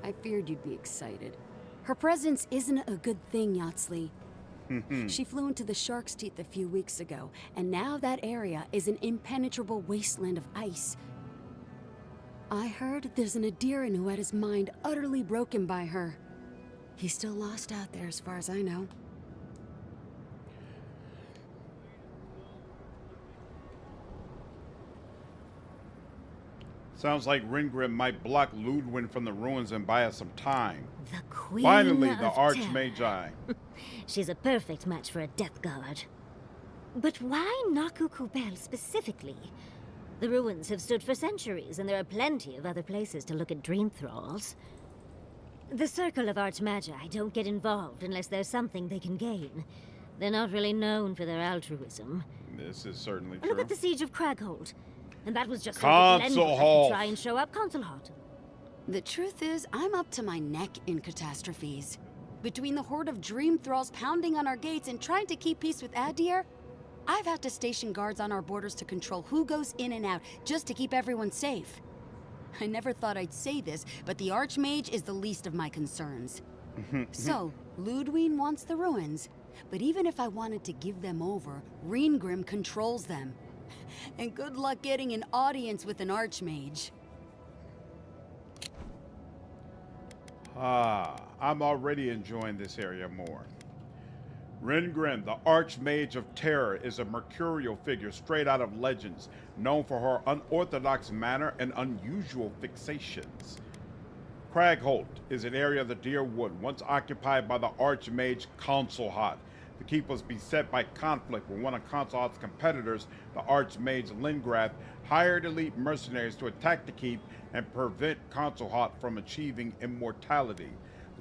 I feared you'd be excited. Her presence isn't a good thing, Yatsley. She flew into the Shark's Teeth a few weeks ago, and now that area is an impenetrable wasteland of ice. I heard there's an Adiran who had his mind utterly broken by her. He's still lost out there as far as I know. Sounds like Ringgrim might block Ludwig from the ruins and buy us some time. The Queen Finally, the of Archmagi. She's a perfect match for a Death Guard. But why Naku Tedek specifically? The ruins have stood for centuries, and there are plenty of other places to look at dream thralls. The Circle of Archmagi don't get involved unless there's something they can gain. They're not really known for their altruism. This is certainly true. Look at the Siege of Craghold. And that was just Console Hall. To try and show up Console Hall. The truth is, I'm up to my neck in catastrophes. Between the horde of dream thralls pounding on our gates and trying to keep peace with Adir, I've had to station guards on our borders to control who goes in and out, just to keep everyone safe. I never thought I'd say this, but the Archmage is the least of my concerns. So, Ludwig wants the ruins, but even if I wanted to give them over, Reengrim controls them. And good luck getting an audience with an Archmage. I'm already enjoying this area more. Reengrim, the Archmage of Terror, is a mercurial figure straight out of legends, known for her unorthodox manner and unusual fixations. Cragholt is an area of the Deer Wood once occupied by the Archmage Consulhat. The keep was beset by conflict when one of Consulhat's competitors, the Archmage Lingrath, hired elite mercenaries to attack the keep and prevent Consulhat from achieving immortality.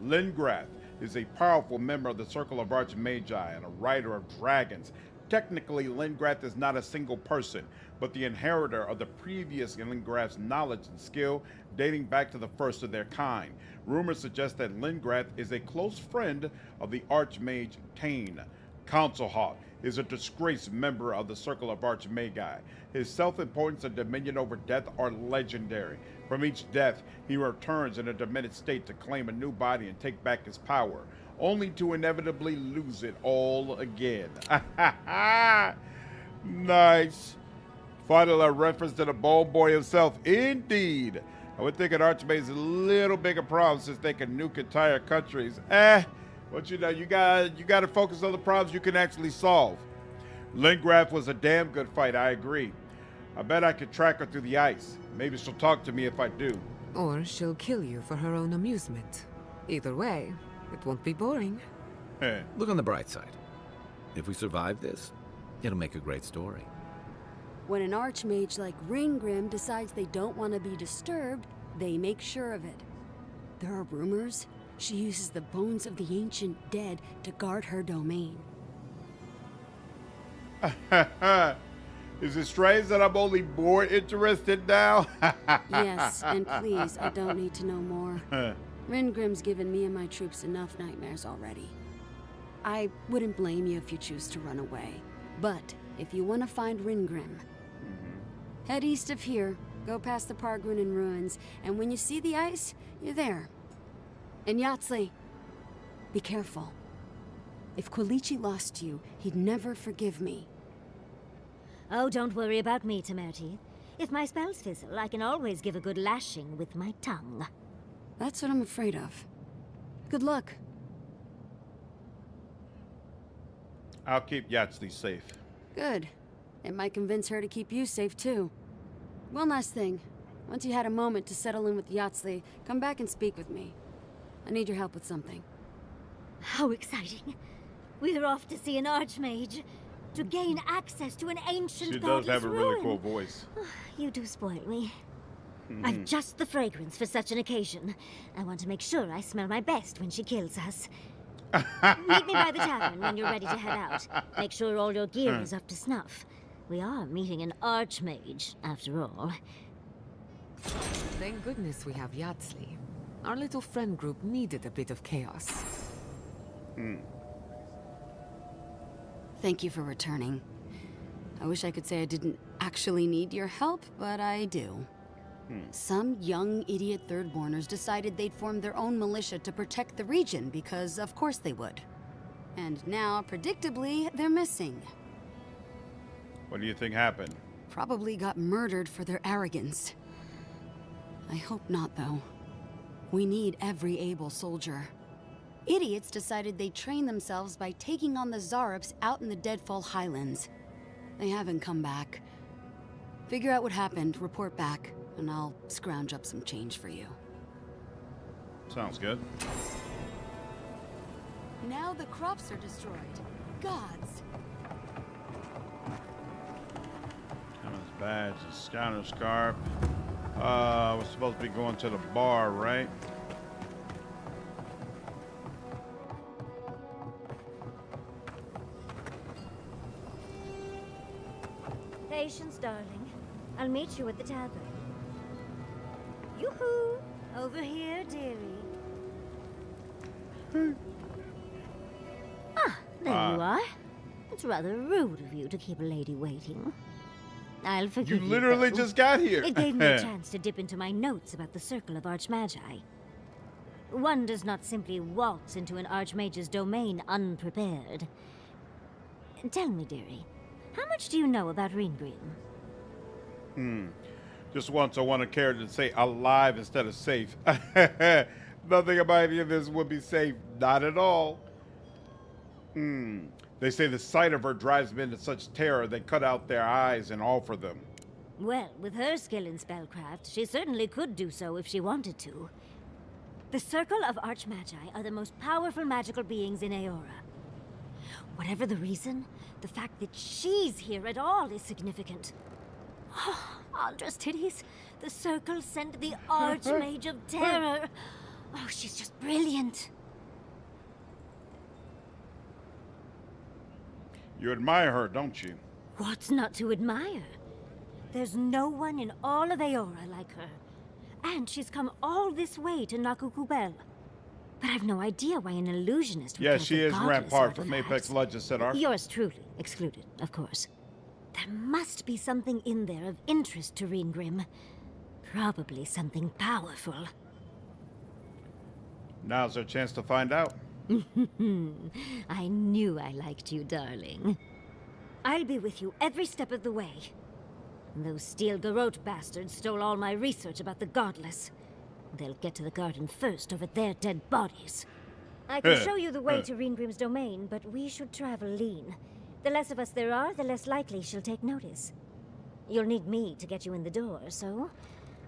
Lingrath is a powerful member of the Circle of Archmagi and a rider of dragons. Technically, Lingrath is not a single person, but the inheritor of the previous Lingrath's knowledge and skill dating back to the first of their kind. Rumors suggest that Lingrath is a close friend of the Archmage Tane. Consulhat is a disgraced member of the Circle of Archmagi. His self-importance and dominion over death are legendary. From each death, he returns in a demented state to claim a new body and take back his power, only to inevitably lose it all again. Nice. Finally, a reference to the bald boy himself. Indeed. I would think an Archmage is a little bigger problem since they can nuke entire countries. But you know, you gotta focus on the problems you can actually solve. Lingrath was a damn good fight, I agree. I bet I could track her through the ice. Maybe she'll talk to me if I do. Or she'll kill you for her own amusement. Either way, it won't be boring. Look on the bright side. If we survive this, it'll make a great story. When an Archmage like Reengrim decides they don't want to be disturbed, they make sure of it. There are rumors she uses the bones of the ancient dead to guard her domain. Is it strange that I'm only more interested now? Yes, and please, I don't need to know more. Reengrim's given me and my troops enough nightmares already. I wouldn't blame you if you choose to run away. But if you want to find Reengrim, head east of here, go past the Pargrunen ruins, and when you see the ice, you're there. And Yahtzee, be careful. If Quilichi lost you, he'd never forgive me. Oh, don't worry about me, Temerity. If my spells fizzle, I can always give a good lashing with my tongue. That's what I'm afraid of. Good luck. I'll keep Yahtzee safe. Good. It might convince her to keep you safe, too. One last thing. Once you had a moment to settle in with Yahtzee, come back and speak with me. I need your help with something. How exciting. We're off to see an Archmage. To gain access to an ancient She does have a ruin. really cool voice. You do spoil me. I've just the fragrance for such an occasion. I want to make sure I smell my best when she kills us. Meet me by the tavern when you're ready to head out. Make sure all your gear is up to snuff. We are meeting an Archmage, after all. Thank goodness we have Yahtzee. Our little friend group needed a bit of chaos. Thank you for returning. I wish I could say I didn't actually need your help, but I do. Some young idiot thirdborners decided they'd form their own militia to protect the region because of course they would. And now, predictably, they're missing. What do you think happened? Probably got murdered for their arrogance. I hope not, though. We need every able soldier. Idiots decided they'd train themselves by taking on the Zarups out in the Deadfall Highlands. They haven't come back. Figure out what happened, report back, and I'll scrounge up some change for you. Sounds good. Now the crops are destroyed. Gods! Hammond's badge, the Scouter Scarf. We're supposed to be going to the bar, right? Patience, darling. I'll meet you at the tavern. Yoo-hoo! Over here, dearie. Ah, there you are. It's rather rude of you to keep a lady waiting. I'll forgive you. You literally though. just got here. It gave me a chance to dip into my notes about the Circle of Archmagi. One does not simply waltz into an Archmage's domain unprepared. Tell me, dearie, how much do you know about Ringrim? Just once I want a character to say alive instead of safe. Nothing about any of this would be safe. Not at all. They say the sight of her drives men to such terror they cut out their eyes and offer them. Well, with her skill in spellcraft, she certainly could do so if she wanted to. The Circle of Archmagi are the most powerful magical beings in Aora. Whatever the reason, the fact that she's here at all is significant. Aldra's titties, the Circle sent the Archmage of Terror. Oh, she's just brilliant. You admire her, don't you? What's not to admire? There's no one in all of Aora like her. And she's come all this way to Naku Tedek. But I've no idea why an illusionist would Yeah, cast she a is godless Rampart from artifact. Apex Legends, said Ark. Yours truly, excluded, of course. There must be something in there of interest to Ringrim. Probably something powerful. Now's our chance to find out. I knew I liked you, darling. I'll be with you every step of the way. Those steel Garrote bastards stole all my research about the Godless. They'll get to the garden first over their dead bodies. I can show you the way to Ringrim's domain, but we should travel lean. The less of us there are, the less likely she'll take notice. You'll need me to get you in the door, so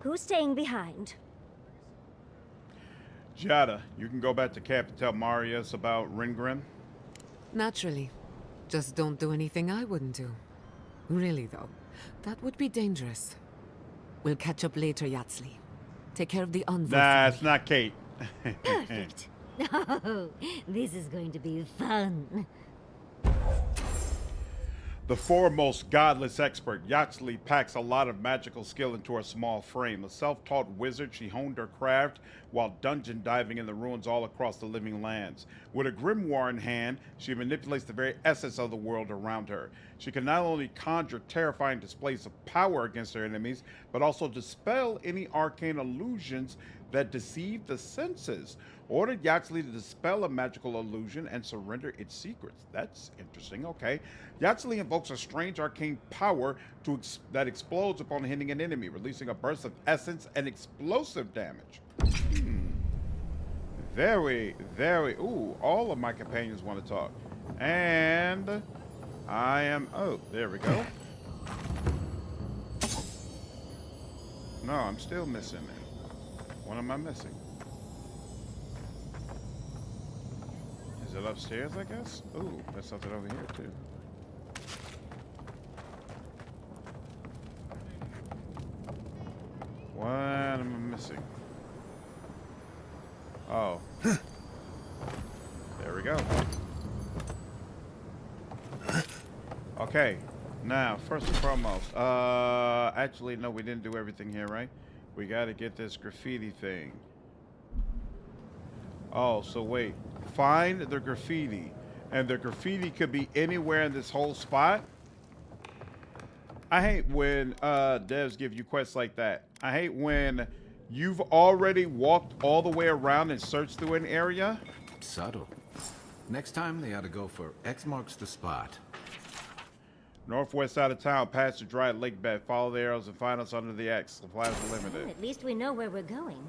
who's staying behind? Jada, you can go back to camp and tell Marius about Ringrim. Naturally. Just don't do anything I wouldn't do. Really, though, that would be dangerous. We'll catch up later, Yaxley. Take care of the envoy. Nah, it's not Kate. Perfect. Oh, this is going to be fun. The foremost godless expert, Yaxley packs a lot of magical skill into her small frame. A self-taught wizard, she honed her craft while dungeon diving in the ruins all across the living lands. With a grimoire in hand, she manipulates the very essence of the world around her. She can not only conjure terrifying displays of power against her enemies, but also dispel any arcane illusions that deceive the senses. Ordered Yaxley to dispel a magical illusion and surrender its secrets. That's interesting, okay. Yaxley invokes a strange arcane power that explodes upon hitting an enemy, releasing a burst of essence and explosive damage. Very, ooh, all of my companions want to talk. And I am, oh, there we go. No, I'm still missing it. What am I missing? Is it upstairs, I guess? Ooh, there's something over here, too. What am I missing? Oh. There we go. Okay. Now, first and foremost, actually, no, we didn't do everything here, right? We got to get this graffiti thing. Oh, so wait. Find the graffiti. And the graffiti could be anywhere in this whole spot. I hate when devs give you quests like that. I hate when you've already walked all the way around and searched through an area. Subtle. Next time they ought to go for X marks the spot. Northwest side of town, past the dry lake bed. Follow the arrows and find us under the X. Supplies are limited. Well, at least we know where we're going.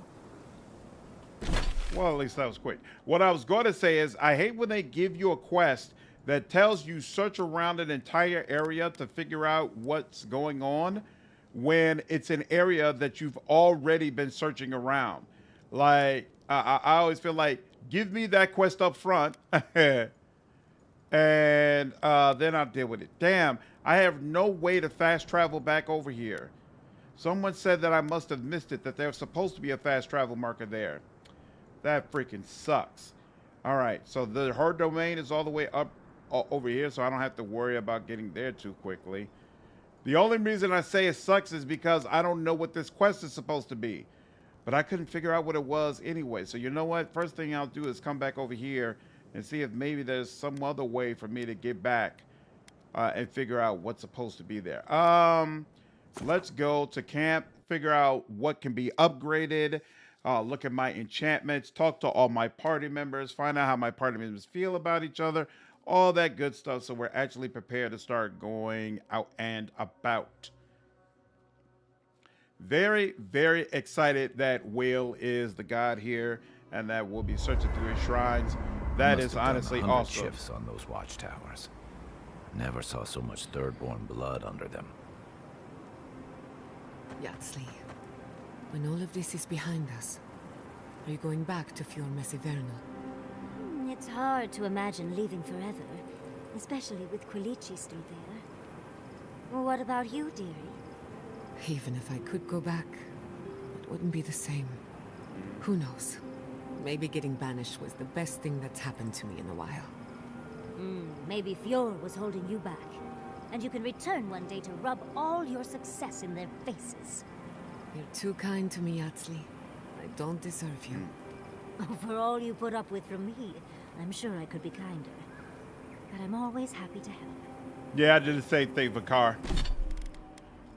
Well, at least that was quick. What I was going to say is, I hate when they give you a quest that tells you search around an entire area to figure out what's going on when it's an area that you've already been searching around. Like, I always feel like, give me that quest up front and then I'll deal with it. Damn, I have no way to fast travel back over here. Someone said that I must have missed it, that there's supposed to be a fast travel marker there. That freaking sucks. All right, so her domain is all the way up over here, so I don't have to worry about getting there too quickly. The only reason I say it sucks is because I don't know what this quest is supposed to be. But I couldn't figure out what it was anyway. So you know what? First thing I'll do is come back over here and see if maybe there's some other way for me to get back and figure out what's supposed to be there. Let's go to camp, figure out what can be upgraded, look at my enchantments, talk to all my party members, find out how my party members feel about each other, all that good stuff, so we're actually prepared to start going out and about. Very, very excited that Will is the god here, and that we'll be searching through his shrines. That is honestly awesome. Shifts on those watchtowers. Never saw so much Thirdborn blood under them. Yaxley, when all of this is behind us, are you going back to Fior Mesivernal? It's hard to imagine leaving forever, especially with Quilici still there. What about you, dearie? Even if I could go back, it wouldn't be the same. Who knows? Maybe getting banished was the best thing that's happened to me in a while. Maybe Fior was holding you back, and you can return one day to rub all your success in their faces. You're too kind to me, Yaxley. I don't deserve you. For all you put up with from me, I'm sure I could be kinder. But I'm always happy to help. Yeah, I did the same thing for Car.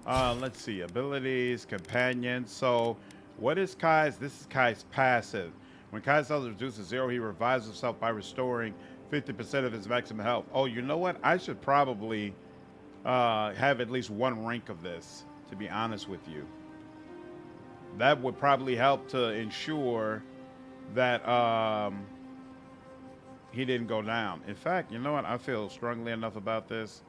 Let's see, abilities, companions. So, what is Kai's? This is Kai's passive. When Kai's health is reduced to 0, he revives himself by restoring 50% of his maximum health. Oh, you know what? I should probably have at least one rank of this, to be honest with you. That would probably help to ensure that he didn't go down. In fact, you know what? I feel strongly enough about this.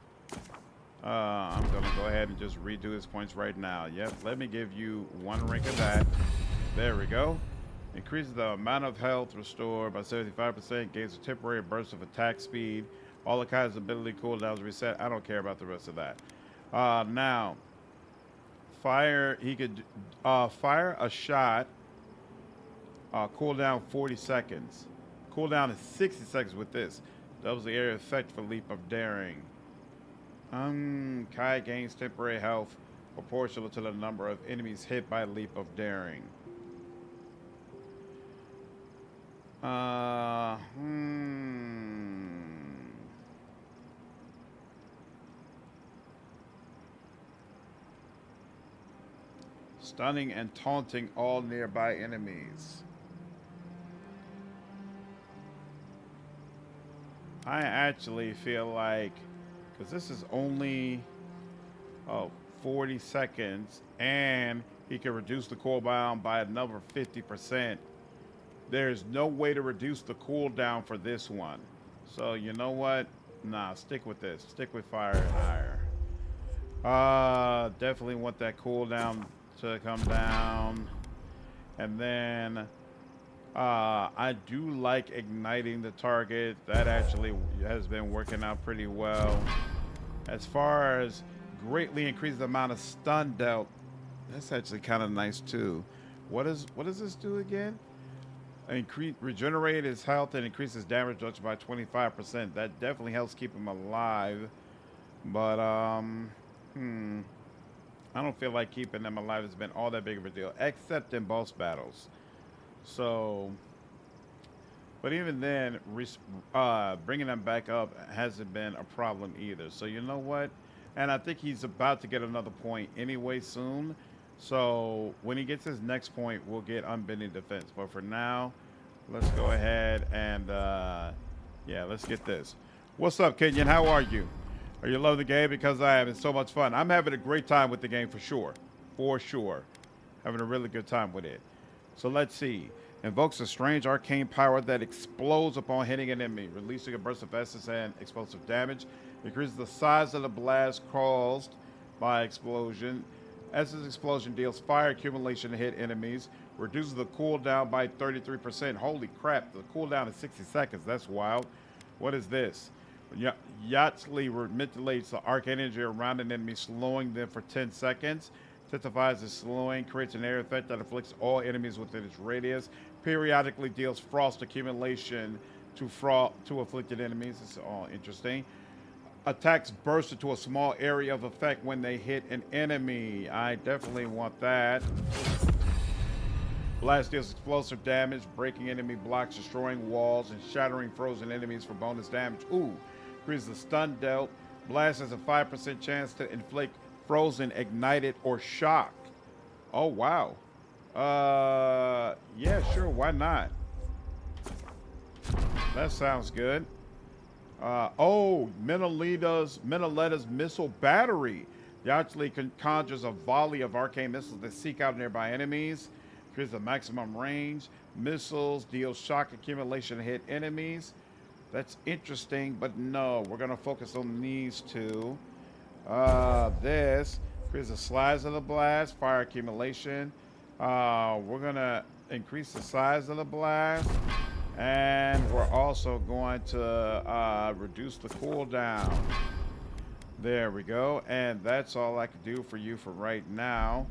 I'm going to go ahead and just redo his points right now. Yep, let me give you one rank of that. There we go. Increases the amount of health restored by 75%. Gains a temporary burst of attack speed. All the kinds of ability cooldowns reset. I don't care about the rest of that. Now, fire. He could fire a shot. Cooldown 40 seconds. Cooldown is 60 seconds with this. Doubles the area effect for Leap of Daring. Kai gains temporary health proportional to the number of enemies hit by Leap of Daring. Stunning and taunting all nearby enemies. I actually feel like, because this is only 40 seconds, and he can reduce the cooldown by another 50%. There's no way to reduce the cooldown for this one. So you know what? Nah, stick with this. Stick with fire and higher. Definitely want that cooldown to come down. And then I do like igniting the target. That actually has been working out pretty well. As far as greatly increase the amount of stun dealt, that's actually kind of nice too. What does this do again? Regenerate his health and increases damage reduction by 25%. That definitely helps keep him alive. But I don't feel like keeping them alive has been all that big of a deal, except in boss battles. So, but even then, bringing them back up hasn't been a problem either. So you know what? And I think he's about to get another point anyway soon. So when he gets his next point, we'll get unbending defense. But for now, let's go ahead and yeah, let's get this. What's up, Kenyon? How are you? Are you loving the game? Because I am. It's so much fun. I'm having a great time with the game for sure. For sure. Having a really good time with it. So let's see. Invokes a strange arcane power that explodes upon hitting an enemy, releasing a burst of essence and explosive damage. Increases the size of the blast caused by explosion. Essence explosion deals fire accumulation to hit enemies. Reduces the cooldown by 33%. Holy crap, the cooldown is 60 seconds. That's wild. What is this? Yaxley manipulates the arcane energy around an enemy, slowing them for 10 seconds. Intensifies the slowing, creates an area effect that afflicts all enemies within its radius. Periodically deals frost accumulation to afflicted enemies. It's all interesting. Attacks burst into a small area of effect when they hit an enemy. I definitely want that. Blast deals explosive damage, breaking enemy blocks, destroying walls, and shattering frozen enemies for bonus damage. Ooh, increases the stun dealt Blast has a 5% chance to inflict frozen, ignited, or shock. Oh, wow. Yeah, sure, why not? That sounds good. Meneletta's missile battery. Actually conjures a volley of arcane missiles that seek out nearby enemies. Here's the maximum range. Missiles deal shock accumulation to hit enemies. That's interesting, but no, we're gonna focus on these two. This. Here's the size of the blast, fire accumulation. We're gonna increase the size of the blast. And we're also going to reduce the cooldown. There we go. And that's all I can do for you for right now.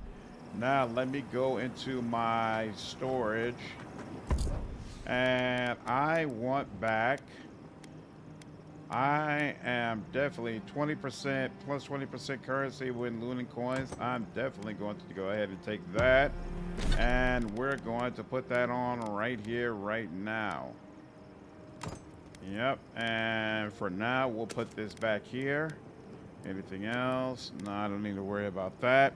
Now let me go into my storage. And I want back. I am definitely 20% plus 20% currency with looting coins. I'm definitely going to go ahead and take that. And we're going to put that on right here, right now. Yep. And for now, we'll put this back here. Anything else? No, I don't need to worry about that.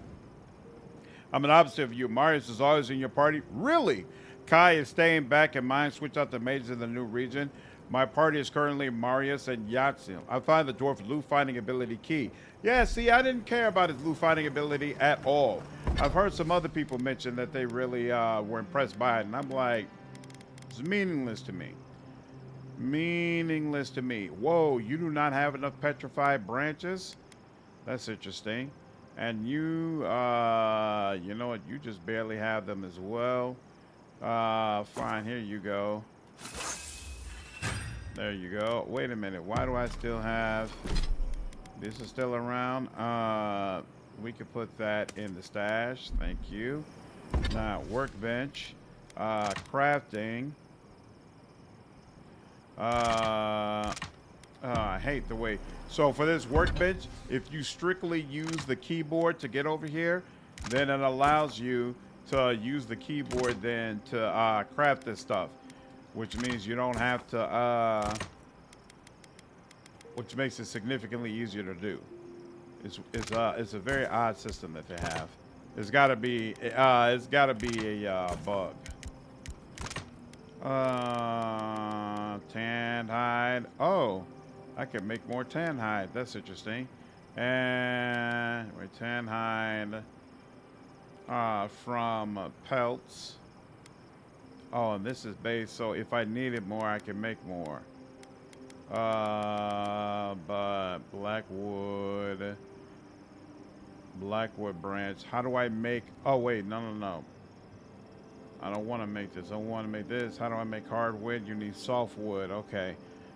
I'm an opposite of you. Marius is always in your party. Really? Kai is staying back and mine switch out the mages in the new region. My party is currently Marius and Yatsil. I find the dwarf loot finding ability key. Yeah, see, I didn't care about his loot finding ability at all. I've heard some other people mention that they really were impressed by it, and I'm like, it's meaningless to me. Meaningless to me. Whoa, you do not have enough petrified branches? That's interesting. And you, you know what, you just barely have them as well. Fine, here you go. There you go. Wait a minute. Why do I still have... This is still around. We could put that in the stash. Thank you. Now, workbench. Crafting. I hate the way... So for this workbench, if you strictly use the keyboard to get over here, then it allows you to use the keyboard then to craft this stuff. Which means you don't have to, which makes it significantly easier to do. It's a very odd system that they have. It's gotta be a bug. Tan hide. Oh, I can make more tan hide. That's interesting. And wait, tan hide from pelts. Oh, and this is base, so if I needed more, I can make more. But Blackwood branch. How do I make... Oh, wait, no. I don't want to make this. I want to make this. How do I make hardwood? You need softwood. Okay.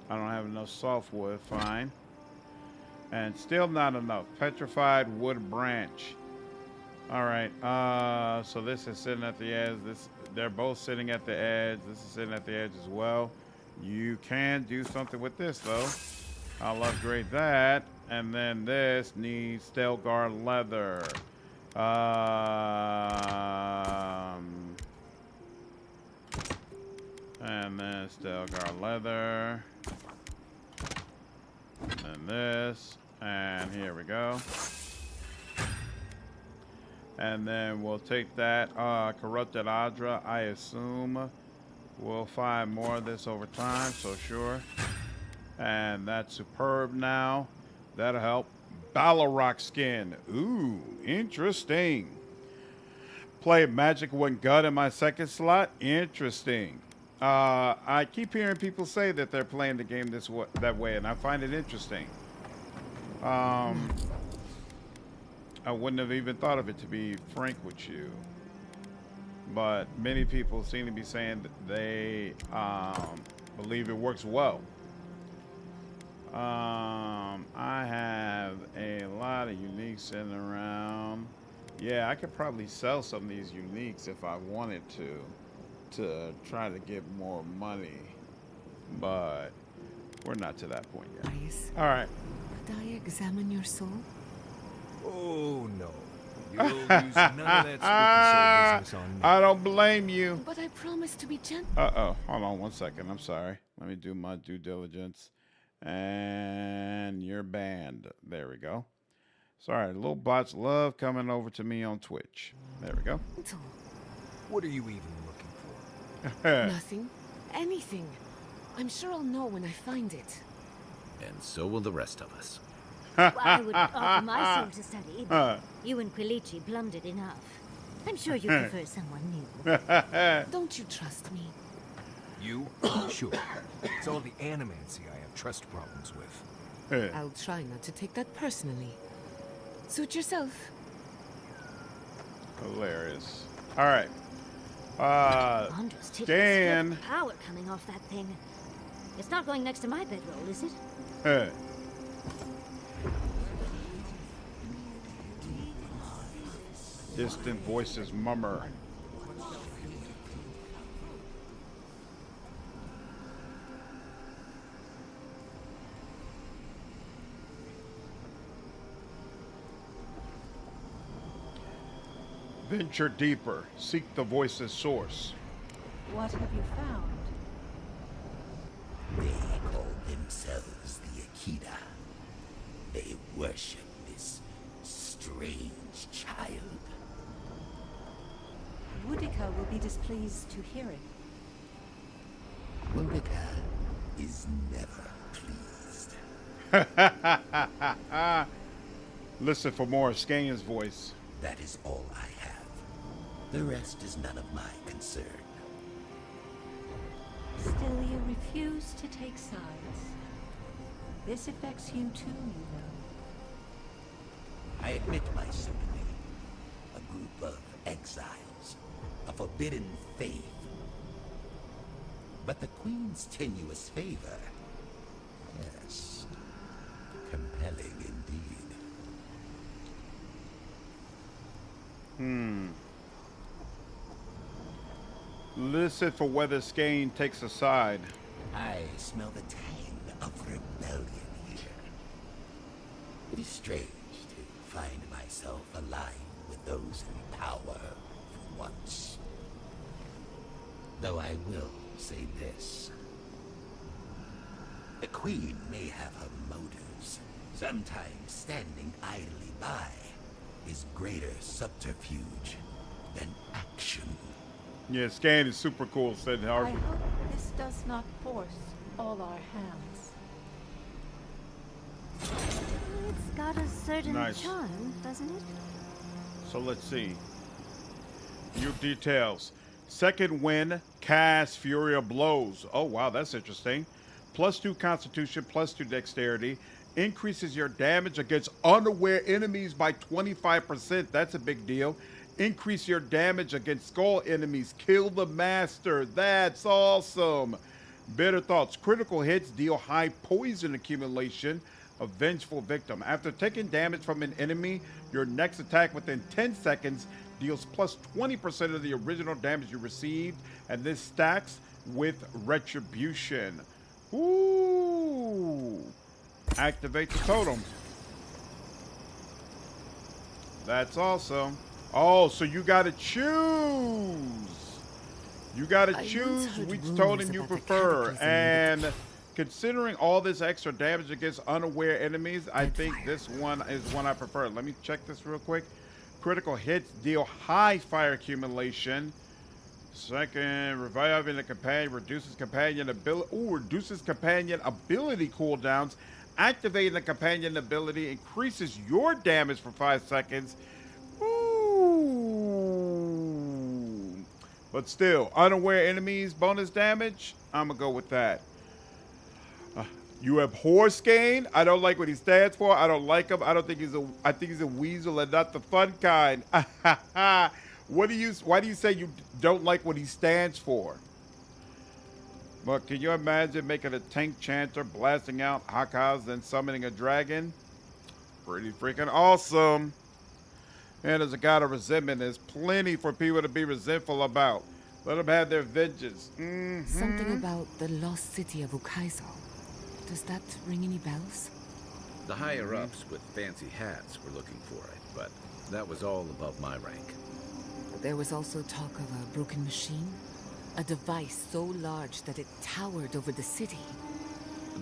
I don't have enough softwood. Fine. And still not enough. Petrified wood branch. All right. So this is sitting at the edge. They're both sitting at the edge. This is sitting at the edge as well. You can do something with this, though. I'll upgrade that. And then this needs Stelgar leather. And then Stelgar leather. And this. And here we go. And then we'll take that corrupted Adra. I assume we'll find more of this over time, so sure. And that's superb now. That'll help. Balrog skin. Ooh, interesting. Play magic one gut in my second slot. Interesting. I keep hearing people say that they're playing the game that way, and I find it interesting. I wouldn't have even thought of it, to be frank with you. But many people seem to be saying that they believe it works well. I have a lot of uniques sitting around. Yeah, I could probably sell some of these uniques if I wanted to try to get more money. But we're not to that point yet. Nice. All right. Could I examine your soul? Oh, no. You'll use none of that spooky soul business on me. I don't blame you. But I promise to be gentle. Uh-oh. Hold on one second. I'm sorry. Let me do my due diligence. And you're banned. There we go. Sorry, little bots love coming over to me on Twitch. There we go. What are you even looking for? Nothing. Anything. I'm sure I'll know when I find it. And so will the rest of us. Well, I would offer my soul to study, but you and Quilici blundered enough. I'm sure you prefer someone new. Don't you trust me? You? Sure. It's all the Animancy I have trust problems with. I'll try not to take that personally. Suit yourself. Hilarious. All right. Andros tip Dan. has power coming off that thing. It's not going next to my bedroll, is it? Distant voices murmur. Venture deeper. Seek the voice's source. What have you found? They call themselves the Akita. They worship this strange child. Woodica will be displeased to hear it. Woodica is never pleased. Listen for more of Skanyan's voice. That is all I have. The rest is none of my concern. Still, you refuse to take sides. This affects you too, you know. I admit my sympathy. A group of exiles. A forbidden faith. But the Queen's tenuous favor. Yes. Compelling indeed. Listen for whether Skane takes a side. I smell the tang of rebellion here. It is strange to find myself aligned with those in power for once. Though I will say this. The Queen may have her motives. Sometimes standing idly by is greater subterfuge than action. Yeah, Skane is super cool, said I Harvey. hope this does not force all our hands. It's got a certain Nice. charm, doesn't it? So let's see. New details. Second win, cast Fury of Blows. Oh, wow, that's interesting. +2 Constitution, +2 Dexterity. Increases your damage against unaware enemies by 25%. That's a big deal. Increase your damage against skull enemies. Kill the master. That's awesome. Bitter Thoughts. Critical hits deal high poison accumulation. A vengeful victim. After taking damage from an enemy, your next attack within 10 seconds deals +20% of the original damage you received, and this stacks with Retribution. Ooh. Activate the totem. That's awesome. Oh, so you gotta choose. You gotta choose which totem you prefer. And considering all this extra damage against unaware enemies, I think this one is one I prefer. Let me check this real quick. Critical hits deal high fire accumulation. Second, reviving the companion reduces companion ability. Ooh, reduces companion ability cooldowns. Activating the companion ability increases your damage for 5 seconds. Ooh. But still, unaware enemies bonus damage. I'm gonna go with that. You abhor Skane. I don't like what he stands for. I don't like him. I think he's a weasel and not the fun kind. Why do you say you don't like what he stands for? But can you imagine making a tank chanter, blasting out Hakas, then summoning a dragon? Pretty freaking awesome. And as a god of resentment, there's plenty for people to be resentful about. Let them have their vengeance. Something about the lost city of Ukaizo. Does that ring any bells? The higher-ups with fancy hats were looking for it, but that was all above my rank. There was also talk of a broken machine. A device so large that it towered over the city.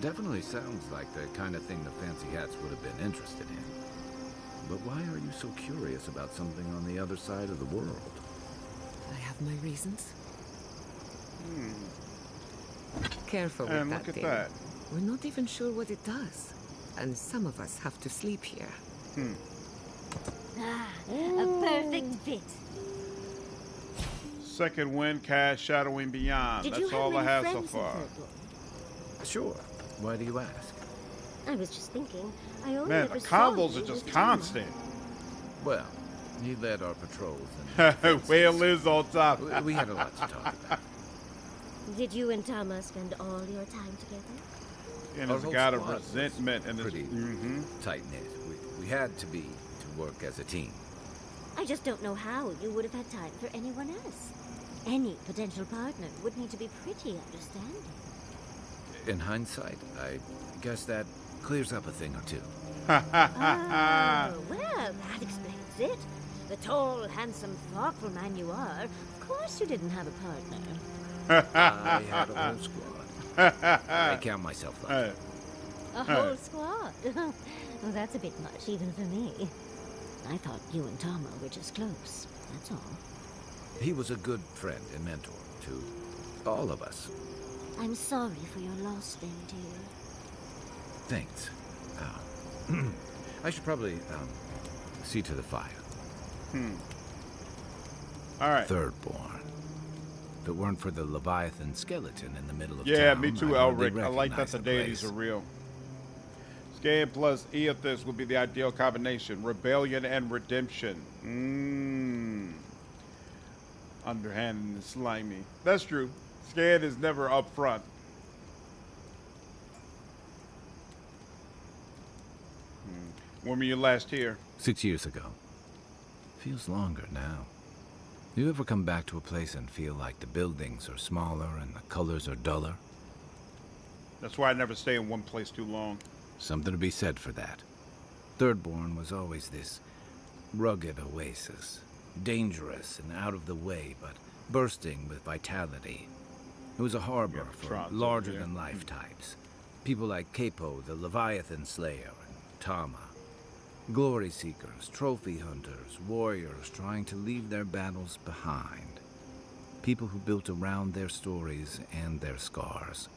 Definitely sounds like the kind of thing the fancy hats would have been interested in. But why are you so curious about something on the other side of the world? I have my reasons. Careful with And that look at thing. that. We're not even sure what it does. And some of us have to sleep here. Ah, a perfect fit. Second wind, cast, shadowing beyond. Did you That's have all I many have so friends in far. Third Sure. Why do you ask? Ward? I was just thinking. I only Man, ever the saw combos you are just with Tama. constant. Well, he led our patrols and Whale is on top. we had a lot to talk about. Did you and Tama spend all your time together? And Our it's whole got a squad was resentment and it's pretty tight-knit. We had to work as a team. I just don't know how you would have had time for anyone else. Any potential partner would need to be pretty understanding. In hindsight, I guess that clears up a thing or two. Oh, well, that explains it. The tall, handsome, thoughtful man you are, of course you didn't have a partner. I had a whole squad. I count myself lucky. A whole squad? Well, that's a bit much, even for me. I thought you and Tama were just close, that's all. He was a good friend and mentor to all of us. I'm sorry for your loss then, dear. Thanks. I should probably see to the fire. All right. Thirdborn. If it weren't for the Leviathan skeleton in the middle of Yeah, town, me too, I'd hardly Elric. I like that recognize the the deities place. are real. Scan plus Aethys would be the ideal combination. Rebellion and redemption. Underhanded and slimy. That's true. Scan is never up front. When were you last here? 6 years ago. Feels longer now. You ever come back to a place and feel like the buildings are smaller and the colors are duller? That's why I never stay in one place too long. Something to be said for that. Thirdborn was always this rugged oasis. Dangerous and out of the way, but bursting with vitality. It was a harbor for larger-than-life types. People like Capo, the Leviathan Slayer, and Tama. Glory seekers, trophy hunters, warriors trying to leave their battles behind. People who built around their stories and their scars.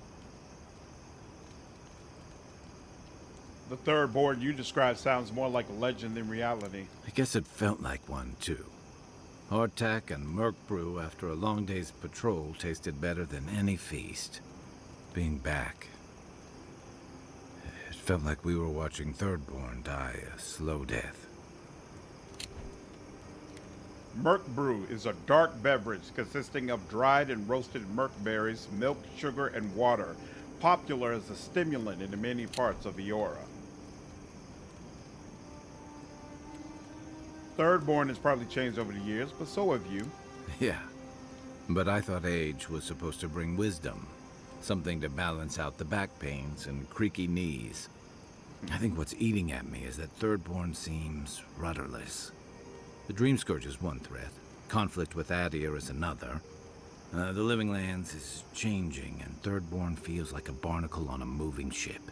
The Thirdborn you described sounds more like a legend than reality. I guess it felt like one, too. Hardtack and Merc brew after a long day's patrol tasted better than any feast. Being back, it felt like we were watching Thirdborn die a slow death. Merc brew is a dark beverage consisting of dried and roasted merc berries, milk, sugar, and water, popular as a stimulant in many parts of Eora. Thirdborn has probably changed over the years, but so have you. Yeah, but I thought age was supposed to bring wisdom. Something to balance out the back pains and creaky knees. I think what's eating at me is that Thirdborn seems rudderless. The Dream Scourge is one threat. Conflict with Adir is another. The Living Lands is changing, and Thirdborn feels like a barnacle on a moving ship.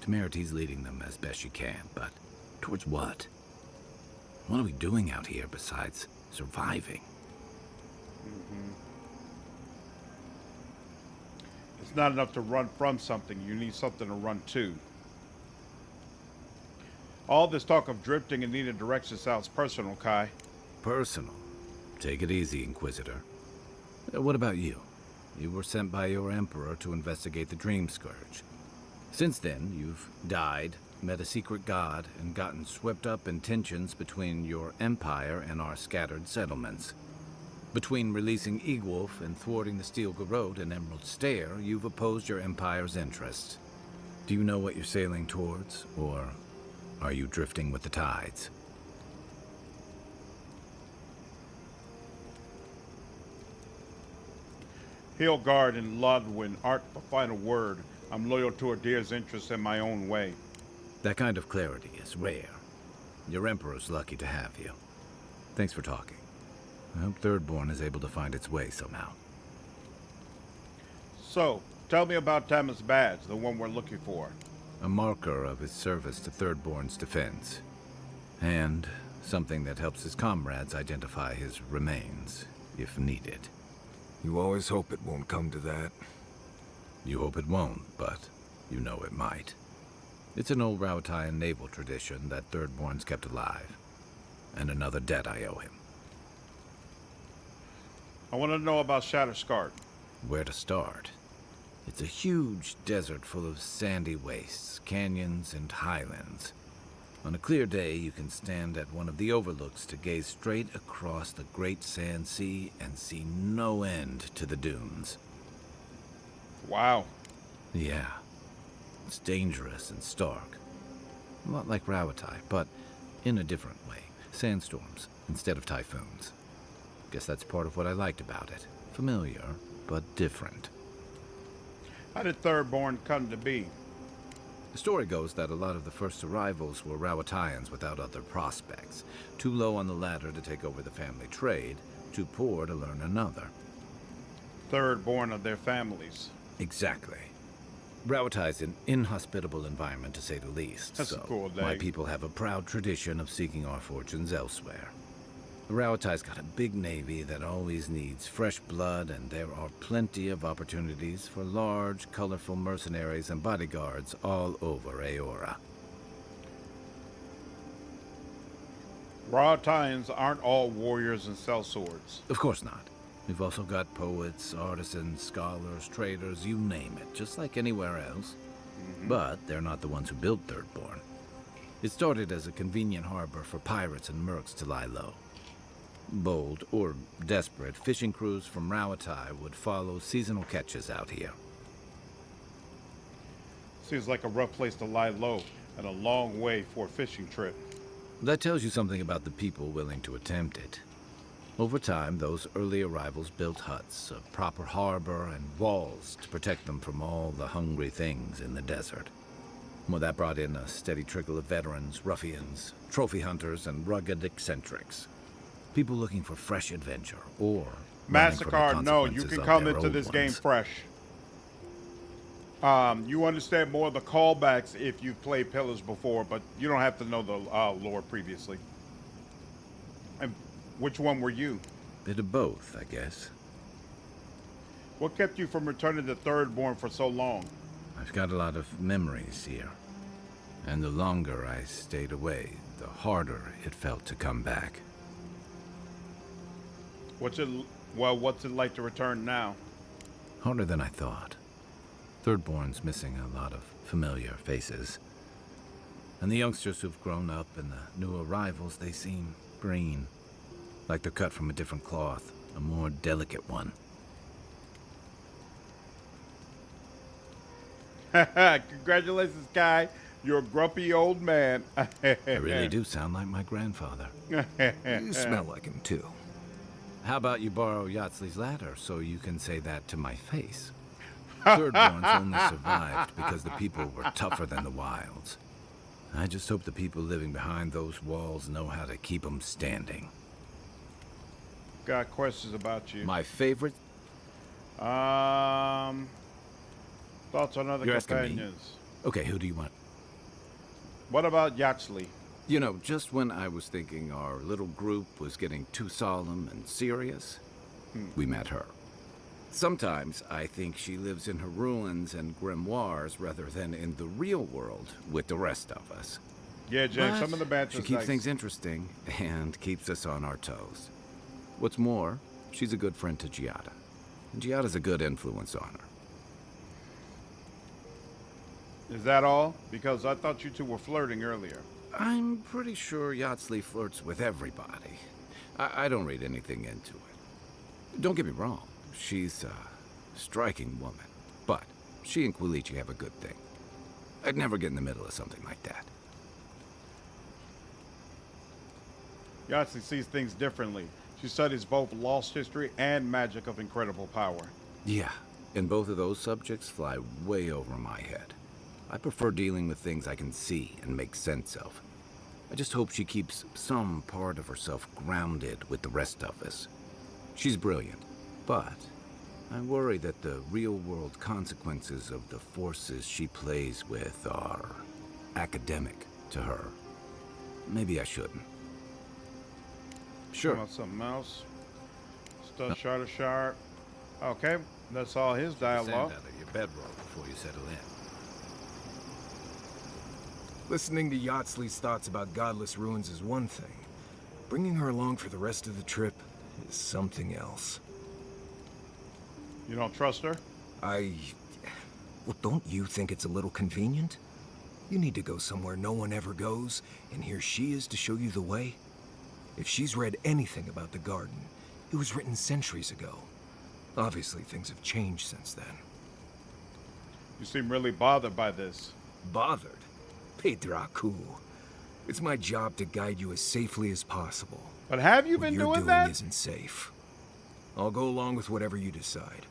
Temerity's leading them as best she can, but towards what? What are we doing out here besides surviving? It's not enough to run from something. You need something to run to. All this talk of drifting and needing direction sounds personal, Kai. Personal? Take it easy, Inquisitor. What about you? You were sent by your Emperor to investigate the Dream Scourge. Since then, you've died, met a secret god, and gotten swept up in tensions between your empire and our scattered settlements. Between releasing Egwolf and thwarting the Steel Garrote and Emerald Stair, you've opposed your empire's interests. Do you know what you're sailing towards, or are you drifting with the tides? Hilgard and Lodwyn aren't the final word. I'm loyal to Adir's interests in my own way. That kind of clarity is rare. Your Emperor's lucky to have you. Thanks for talking. I hope Thirdborn is able to find its way somehow. So, Tell me about Tammuz badge, the one we're looking for. A marker of his service to Thirdborn's defense. And something that helps his comrades identify his remains, if needed. You always hope it won't come to that. You hope it won't, but you know it might. It's an old Rauataian naval tradition that Thirdborn's kept alive. And another debt I owe him. I want to know about Shatterscart. Where to start? It's a huge desert full of sandy wastes, canyons, and highlands. On a clear day, you can stand at one of the overlooks to gaze straight across the great sand sea and see no end to the dunes. Wow. Yeah. It's dangerous and stark. A lot like Rauatai, but in a different way. Sandstorms instead of typhoons. Guess that's part of what I liked about it. Familiar, but different. How did Thirdborn come to be? The story goes that a lot of the first arrivals were Rauataians without other prospects. Too low on the ladder to take over the family trade, too poor to learn another. Thirdborn of their families. Exactly. Rauatai's an inhospitable environment, to say the least. That's a cool day. My people have a proud tradition of seeking our fortunes elsewhere. Rauatai's got a big navy that always needs fresh blood, and there are plenty of opportunities for large, colorful mercenaries and bodyguards all over Aora. Rauataians aren't all warriors and sellswords. Of course not. We've also got poets, artisans, scholars, traders, you name it, just like anywhere else. But they're not the ones who built Thirdborn. It started as a convenient harbor for pirates and mercs to lie low. Bold, or desperate, fishing crews from Rauatai would follow seasonal catches out here. Seems like a rough place to lie low and a long way for a fishing trip. That tells you something about the people willing to attempt it. Over time, those early arrivals built huts, a proper harbor, and walls to protect them from all the hungry things in the desert. Well, that brought in a steady trickle of veterans, ruffians, trophy hunters, and rugged eccentrics. People looking for fresh adventure, or Massacre, no, you can come into this game fresh. You understand more of the callbacks if you've played Pillars before, but you don't have to know the lore previously. And which one were you? Bit of both, I guess. What kept you from returning to Thirdborn for so long? I've got a lot of memories here. And the longer I stayed away, the harder it felt to come back. What's it like to return now? Harder than I thought. Thirdborn's missing a lot of familiar faces. And the youngsters who've grown up and the new arrivals, they seem green. Like they're cut from a different cloth, a more delicate one. Congratulations, Kai. You're a grumpy old man. I really do sound like my grandfather. You smell like him, too. How about you borrow Yatsley's ladder so you can say that to my face? Thirdborn's only survived because the people were tougher than the wilds. I just hope the people living behind those walls know how to keep them standing. Got questions about you. My favorite? Thoughts on other You're asking me? companions. Okay, who do you want? What about Yatsley? You know, just when I was thinking our little group was getting too solemn and serious, we met her. Sometimes I think she lives in her ruins and grimoires rather than in the real world with the rest of us. Yeah, Jake, But some of the banter's she keeps nice. things interesting and keeps us on our toes. What's more, she's a good friend to Giada. And Giada's a good influence on her. Is that all? Because I thought you two were flirting earlier. I'm pretty sure Yatsley flirts with everybody. I don't read anything into it. Don't get me wrong, she's a striking woman. But she and Quilichi have a good thing. I'd never get in the middle of something like that. Yatsley sees things differently. She studies both lost history and magic of incredible power. Yeah, and both of those subjects fly way over my head. I prefer dealing with things I can see and make sense of. I just hope she keeps some part of herself grounded with the rest of us. She's brilliant, but I worry that the real-world consequences of the forces she plays with are academic to her. Maybe I shouldn't. Sure. Talking about something else. Stuff shard of shard. Okay, that's all his dialogue. Sand out of your bedroll before you settle in. Listening to Yatsley's thoughts about godless ruins is one thing. Bringing her along for the rest of the trip is something else. You don't trust her? Well, don't you think it's a little convenient? You need to go somewhere no one ever goes, and here she is to show you the way. If she's read anything about the garden, it was written centuries ago. Obviously, things have changed since then. You seem really bothered by this. Bothered? Pedraku. It's my job to guide you as safely as possible. But have you been doing that? What you're doing isn't safe. I'll go along with whatever you decide.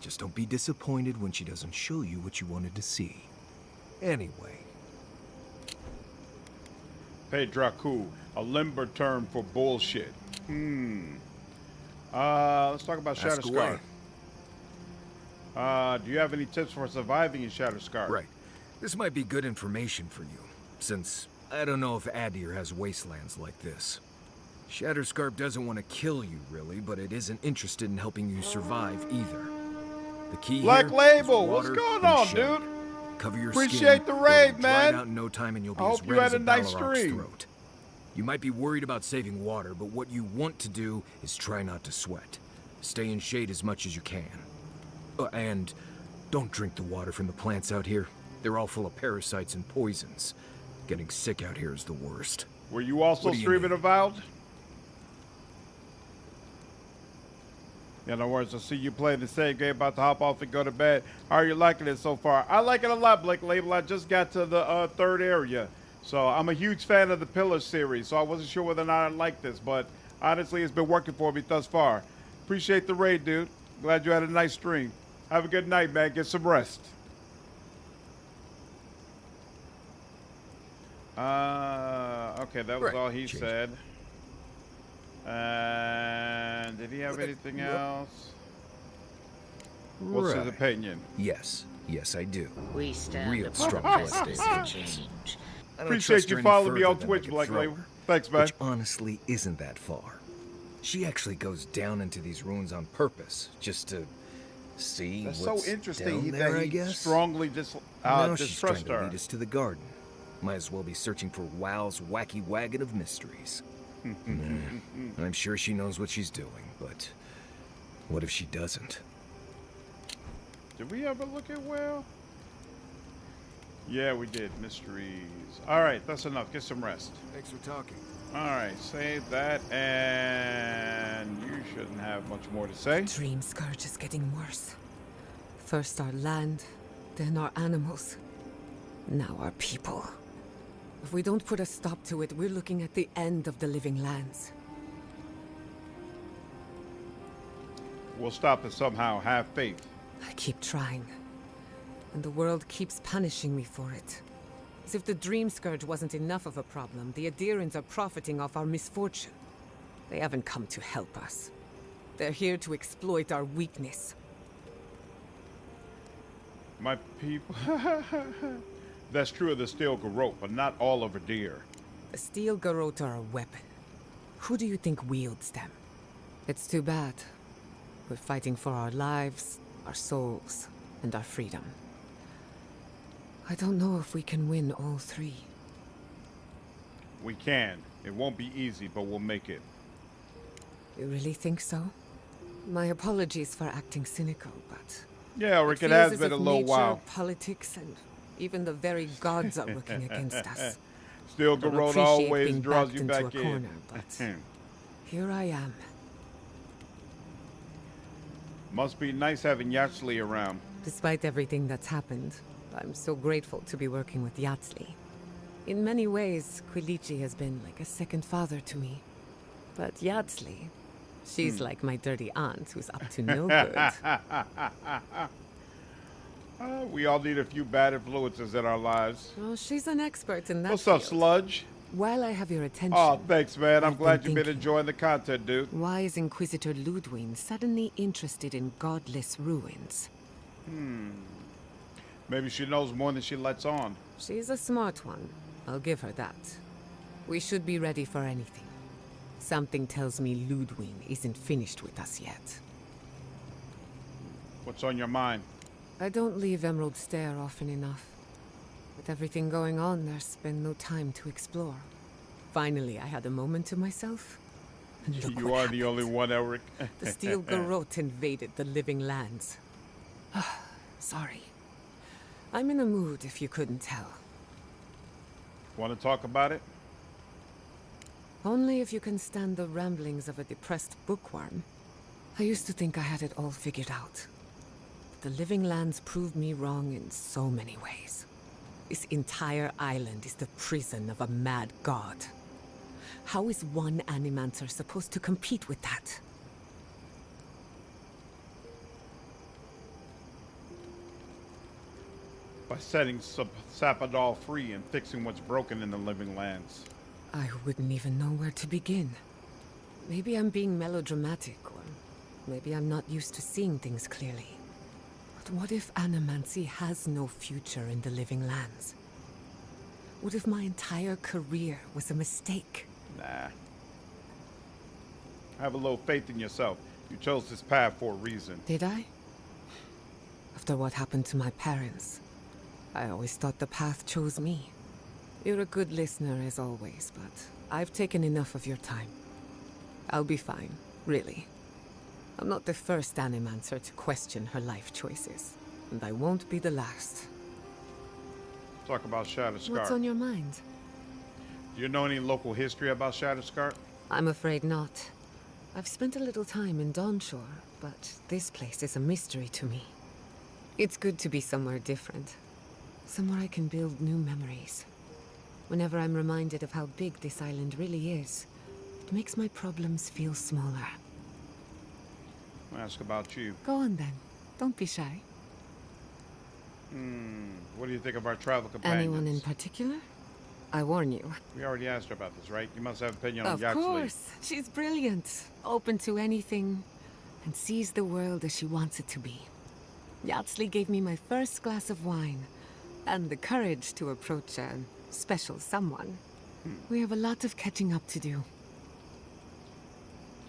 Just don't be disappointed when she doesn't show you what you wanted to see. Anyway. Pedraku, a limber term for bullshit. Let's talk about Shatterscar. Do you have any tips for surviving in Shatterscar? Right. This might be good information for you, since I don't know if Adir has wastelands like this. Shatterscarp doesn't want to kill you, really, but it isn't interested in helping you survive either. The key Black here Label, is what's water going and on, shade. dude? Cover your Appreciate skin, the or raid, it'll dry man. out in no time and you'll be I as hope you red had as a nice Balrog's stream. throat. You might be worried about saving water, but what you want to do is try not to sweat. Stay in shade as much as you can. And don't drink the water from the plants out here. They're all full of parasites and poisons. Getting sick out here is the worst. Were you also What do you streaming need? Avowed? In other words, I see you playing the same game, about to hop off and go to bed. How are you liking it so far? I like it a lot, Black Label. I just got to the third area. So I'm a huge fan of the Pillar series, so I wasn't sure whether or not I like this, but honestly, it's been working for me thus far. Appreciate the raid, dude. Glad you had a nice stream. Have a good night, man. Get some rest. Okay, that was all he said. And did he have anything else? What's his opinion? Yes, I do. We stand Real upon strong justice pledge. and change. I don't Appreciate trust you her any following me further on than I Twitch, could Black throw Label. her, Thanks, man. Which honestly isn't that far. She actually goes down into these ruins on purpose, just to see That's what's so interesting down that there, I he guess. strongly Now she's trying distrusts to her. lead us to the garden. Might as well be searching for WoW's wacky wagon of mysteries. I'm sure she knows what she's doing, but what if she doesn't? Did we ever look at WoW? Yeah, we did. Mysteries. All right, that's enough. Get some rest. Thanks for talking. All right, save that, and you shouldn't have much more to say. Dream Scourge is getting worse. First our land, then our animals. Now our people. If we don't put a stop to it, we're looking at the end of the living lands. We'll stop it somehow. Have faith. I keep trying. And the world keeps punishing me for it. As if the Dream Scourge wasn't enough of a problem, the Adirans are profiting off our misfortune. They haven't come to help us. They're here to exploit our weakness. My people. That's true of the Steel Garrote, but not all of Adir. The Steel Garrote are a weapon. Who do you think wields them? It's too bad. We're fighting for our lives, our souls, and our freedom. I don't know if we can win all three. We can. It won't be easy, but we'll make it. You really think so? My apologies for acting cynical, but... Yeah, Rick, it feels has as been if a little nature, while. Politics, and even the very gods are working against us. Steel I don't Garrote appreciate always being draws backed you into back a in. corner, but here I am. Must be nice having Yatsley around. Despite everything that's happened, I'm so grateful to be working with Yatsley. In many ways, Quilichi has been like a second father to me. But Yatsley, she's like my dirty aunt who's up to no good. We all need a few bad influences in our lives. Well, she's an expert in that What's up, field. Sludge? while I have your attention... Oh, thanks, man. I'm I've glad been you've been thinking, enjoying the content, dude. why is Inquisitor Ludwig suddenly interested in godless ruins? Maybe she knows more than she lets on. She's a smart one. I'll give her that. We should be ready for anything. Something tells me Ludwig isn't finished with us yet. What's on your mind? I don't leave Emerald Stair often enough. With everything going on, there's been no time to explore. Finally, I had a moment to myself. And look You what are happened. the only one, Elric. The steel Garrote invaded the living lands. Sorry. I'm in a mood, if you couldn't tell. Want to talk about it? Only if you can stand the ramblings of a depressed bookworm. I used to think I had it all figured out. But the living lands proved me wrong in so many ways. This entire island is the prison of a mad god. How is one Animancer supposed to compete with that? By setting Sapad all free and fixing what's broken in the living lands. I wouldn't even know where to begin. Maybe I'm being melodramatic, or maybe I'm not used to seeing things clearly. But what if Animancy has no future in the living lands? What if my entire career was a mistake? Nah. Have a little faith in yourself. You chose this path for a reason. Did I? After what happened to my parents, I always thought the path chose me. You're a good listener as always, but I've taken enough of your time. I'll be fine, really. I'm not the first Animancer to question her life choices, and I won't be the last. Talk about Shatterscar. What's on your mind? Do you know any local history about Shatterscar? I'm afraid not. I've spent a little time in Dawnshore, but this place is a mystery to me. It's good to be somewhere different. Somewhere I can build new memories. Whenever I'm reminded of how big this island really is, it makes my problems feel smaller. I'll ask about you. Go on then. Don't be shy. What do you think of our travel companions? Anyone in particular? I warn you. We already asked her about this, right? You must have an opinion on Of Yaxley. course. She's brilliant. Open to anything. And sees the world as she wants it to be. Yaxley gave me my first glass of wine. And the courage to approach a special someone. We have a lot of catching up to do.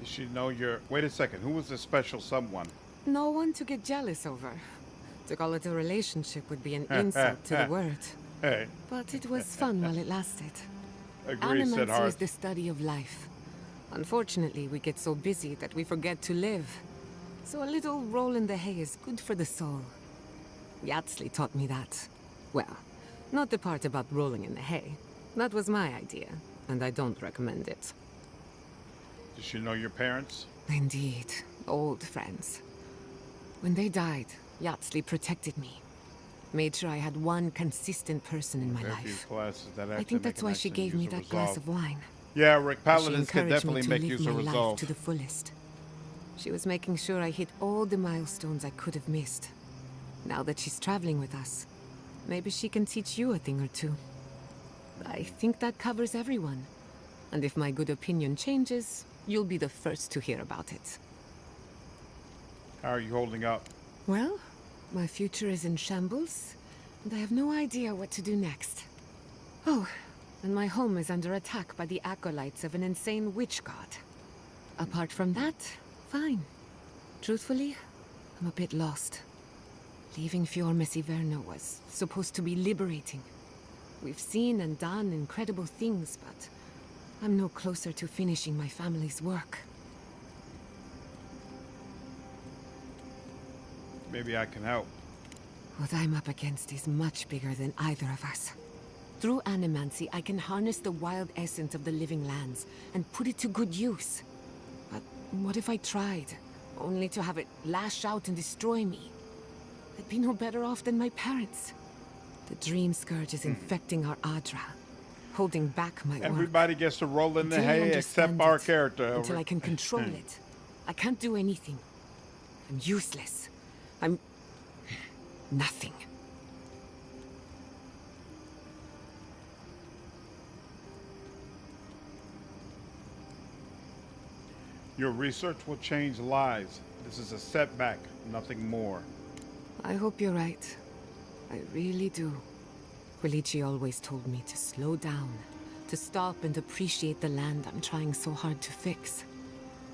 Does she know you're... Wait a second. Who was the special someone? No one to get jealous over. To call it a relationship would be an insult to the word. Hey. But it was fun while it lasted. Agreed, said Animancy Hart. is the study of life. Unfortunately, we get so busy that we forget to live. So a little roll in the hay is good for the soul. Yaxley taught me that. Well, not the part about rolling in the hay. That was my idea, and I don't recommend it. Does she know your parents? Indeed. Old friends. When they died, Yaxley protected me. Made sure I had one consistent person in my There are a few life. classes that I actually think make that's an why she excellent gave me use that of glass resolve. of wine. Yeah, Rick, Paladins She could encouraged me definitely to make live use of my life resolve. to the fullest. She was making sure I hit all the milestones I could have missed. Now that she's traveling with us, maybe she can teach you a thing or two. I think that covers everyone. And if my good opinion changes, you'll be the first to hear about it. How are you holding up? Well, my future is in shambles, and I have no idea what to do next. Oh, and my home is under attack by the acolytes of an insane witch god. Apart from that, fine. Truthfully, I'm a bit lost. Leaving Maxim Vidarro was supposed to be liberating. We've seen and done incredible things, but I'm no closer to finishing my family's work. Maybe I can help. What I'm up against is much bigger than either of us. Through Animancy, I can harness the wild essence of the living lands and put it to good use. But what if I tried, only to have it lash out and destroy me? I'd be no better off than my parents. The Dream Scourge is infecting our Adra, holding back my work. Everybody gets to roll in the Until I hay except understand our it, character. Until I can control it. I can't do anything. I'm useless. I'm... nothing. Your research will change lives. This is a setback, nothing more. I hope you're right. I really do. Quilici always told me to slow down, to stop and appreciate the land I'm trying so hard to fix.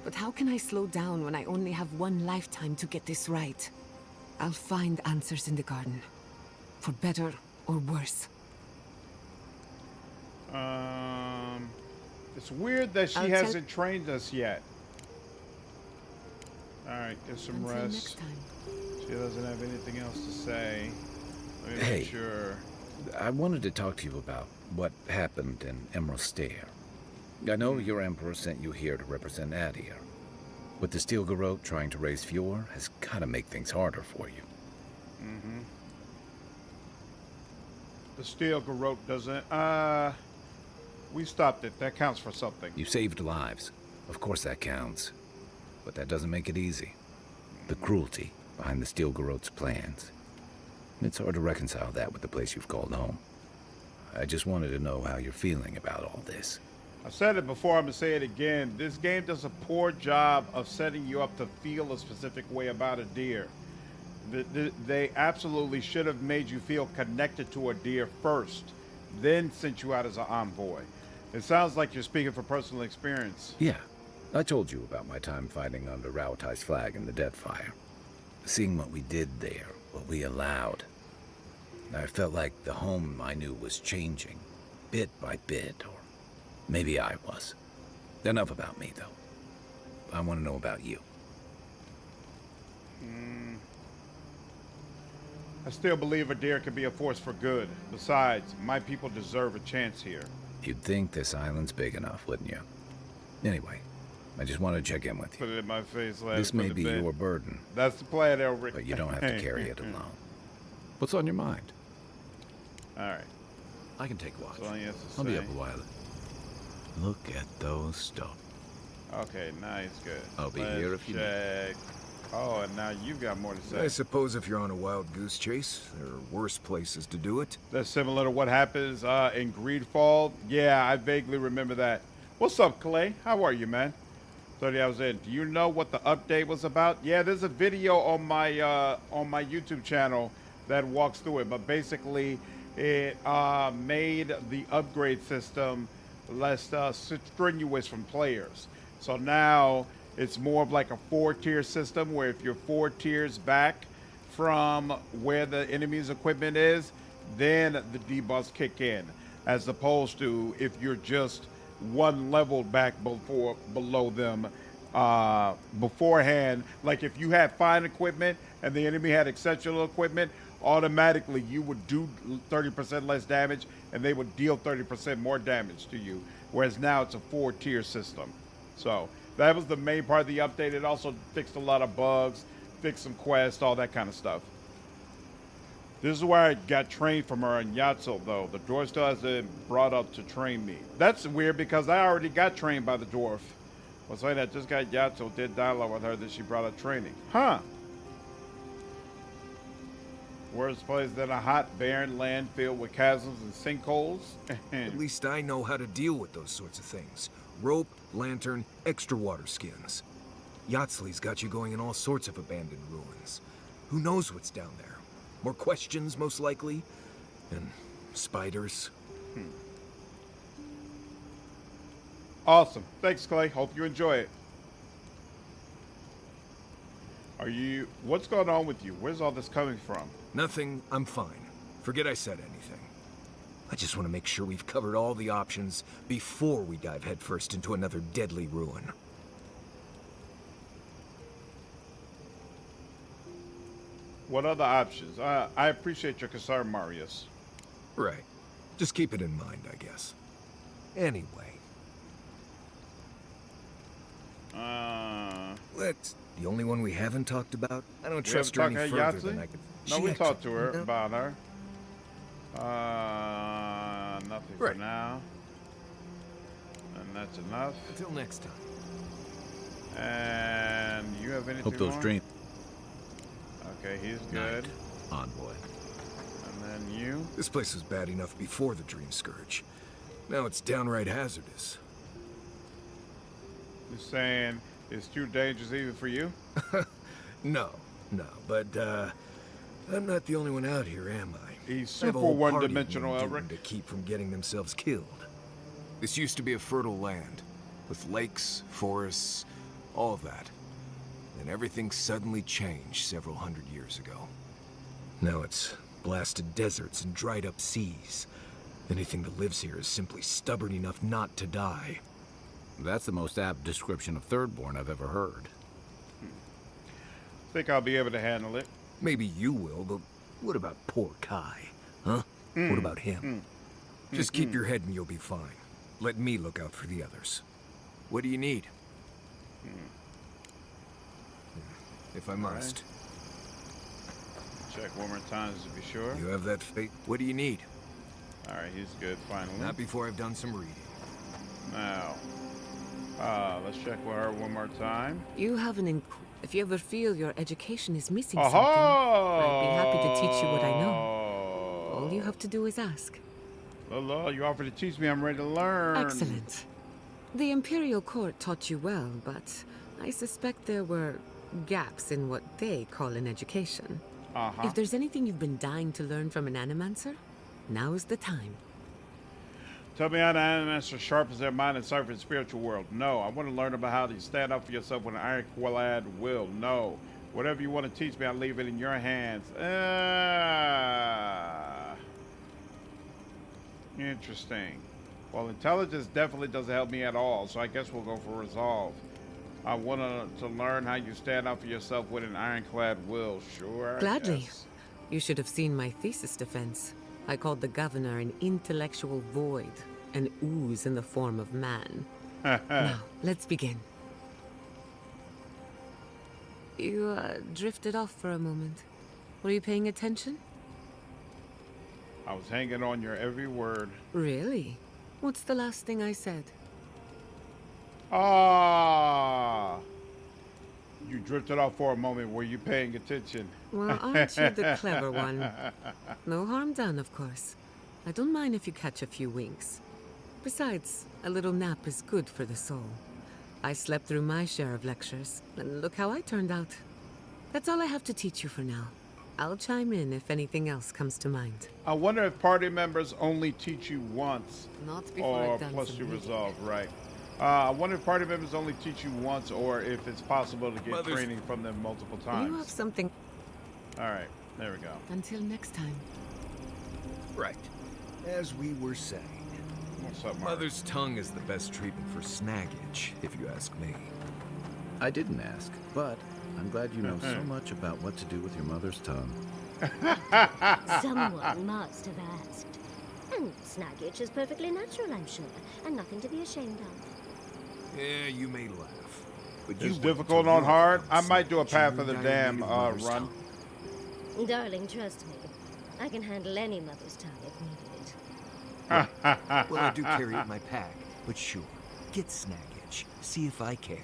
But how can I slow down when I only have one lifetime to get this right? I'll find answers in the garden. For better or worse. It's weird that she hasn't trained us yet. Alright, get some Until rest. next time. She doesn't have anything else to say. Let me Hey. make sure. I wanted to talk to you about what happened in Emerald Stair. I know your Emperor sent you here to represent Adir. With the Steel Garrote trying to raise Fjord has gotta make things harder for you. Mm-hmm. The Steel Garrote doesn't... We stopped it. That counts for something. You saved lives. Of course that counts. But that doesn't make it easy. The cruelty behind the Steel Garrote's plans. It's hard to reconcile that with the place you've called home. I just wanted to know how you're feeling about all this. I said it before, I'm going to say it again. This game does a poor job of setting you up to feel a specific way about a deer. They absolutely should have made you feel connected to a deer first, then sent you out as an envoy. It sounds like you're speaking from personal experience. Yeah, I told you about my time fighting under Rauatai's flag in the Deadfire. Seeing what we did there, what we allowed. I felt like the home I knew was changing, bit by bit, or maybe I was. Enough about me, though. I want to know about you. I still believe a deer can be a force for good. Besides, my people deserve a chance here. You'd think this island's big enough, wouldn't you? Anyway, I just wanted to check in with you. Put it in my face. This may be your burden. That's the plan, Elric. But you don't have to carry it alone. What's on your mind? Alright. I can take watch. I'll be up a while. Look at those stuff. Okay, nice, good. I'll be here if you need. check. Oh, and now you've got more to say. I suppose if you're on a wild goose chase, there are worse places to do it. That's similar to what happens in Greedfall. Yeah, I vaguely remember that. What's up, Clay? How are you, man? 30 hours in. Do you know what the update was about? Yeah, there's a video on my YouTube channel that walks through it. But basically, it made the upgrade system less strenuous from players. So now it's more of like a 4-tier system where if you're 4 tiers back from where the enemy's equipment is, then the debuffs kick in, as opposed to if you're just 1 level back below them beforehand. Like if you had fine equipment and the enemy had exceptional equipment, automatically you would do 30% less damage and they would deal 30% more damage to you. Whereas now it's a 4-tier system. So that was the main part of the update. It also fixed a lot of bugs, fixed some quests, all that kind of stuff. This is where I got trained from her in Yatzel, though. The dwarf still hasn't brought up to train me. That's weird because I already got trained by the dwarf. Well, saying that just got Yatzel, did dialogue with her that she brought up training. Huh. Worse place than a hot, barren land filled with chasms and sinkholes. At least I know how to deal with those sorts of things. Rope, lantern, extra water skins. Yatsley's got you going in all sorts of abandoned ruins. Who knows what's down there? More questions, most likely. And spiders. Awesome. Thanks, Clay. Hope you enjoy it. What's going on with you? Where's all this coming from? Nothing. I'm fine. Forget I said anything. I just want to make sure we've covered all the options before we dive headfirst into another deadly ruin. What other options? I appreciate your concern, Marius. Right. Just keep it in mind, I guess. Anyway. That's the only one we haven't talked about. I don't trust her any further than I can. No, we talked to her about her. Nothing for now. And that's enough. Until next time. And you have anything Hope those more? dreams. Okay, he's good. Envoy. And then you. This place was bad enough before the Dream Scourge. Now it's downright hazardous. You're saying It's too dangerous even for you? No, but I'm not the only one out here, am I? He's I have a super whole party of one-dimensional, men Elric. to keep from getting themselves killed. This used to be a fertile land, with lakes, forests, all of that. Then everything suddenly changed several hundred years ago. Now it's blasted deserts and dried up seas. Anything that lives here is simply stubborn enough not to die. That's the most apt description of Thirdborn I've ever heard. Think I'll be able to handle it. Maybe you will, but what about poor Kai? Huh? What about him? Just keep your head and you'll be fine. Let me look out for the others. What do you need? If I must. Check one more time just to be sure. You have that fate. What do you need? Alright, he's good, finally. Not before I've done some reading. Now, let's check with her one more time. You have an if you ever feel your education is missing Aha! something, I'd be happy to teach you what I know. All you have to do is ask. Lala, you offered to teach me. I'm ready to learn. Excellent. The Imperial Court taught you well, but I suspect there were gaps in what they call an education. If there's anything you've been dying to learn from an Animancer, now is the time. Tell me how the Animancer sharpens their mind and cipher the spiritual world. No. I want to learn about how to stand up for yourself with an ironclad will. No. Whatever you want to teach me, I'll leave it in your hands. Interesting. Well, intelligence definitely doesn't help me at all, so I guess we'll go for resolve. I want to learn how you stand up for yourself with an ironclad will. Sure. Gladly. Yes. You should have seen my thesis defense. I called the governor an intellectual void, an ooze in the form of man. Now, let's begin. You drifted off for a moment. Were you paying attention? I was hanging on your every word. Really? What's the last thing I said? You drifted off for a moment. Were you paying attention? Well, aren't you the clever one? No harm done, of course. I don't mind if you catch a few winks. Besides, a little nap is good for the soul. I slept through my share of lectures, and look how I turned out. That's all I have to teach you for now. I'll chime in if anything else comes to mind. I wonder if party members only teach you once. Not before or I've done plus some you reading. resolve, right. I wonder if party members only teach you once or if it's possible to get training from them multiple times. You have something. Alright, there we go. Until next time. Right. As we were saying. What's up, Mark? Mother's tongue is the best treatment for snaggage, if you ask me. I didn't ask, but I'm glad you know so much about what to do with your mother's tongue. Someone must have asked. And snaggage is perfectly natural, I'm sure, and nothing to be ashamed of. Yeah, you may laugh. But It's difficult on hard. I might do a Path of the Dam run. Darling, trust me. I can handle any mother's tongue if needed. Well, I do carry it in my pack, but sure, get snaggage. See if I care.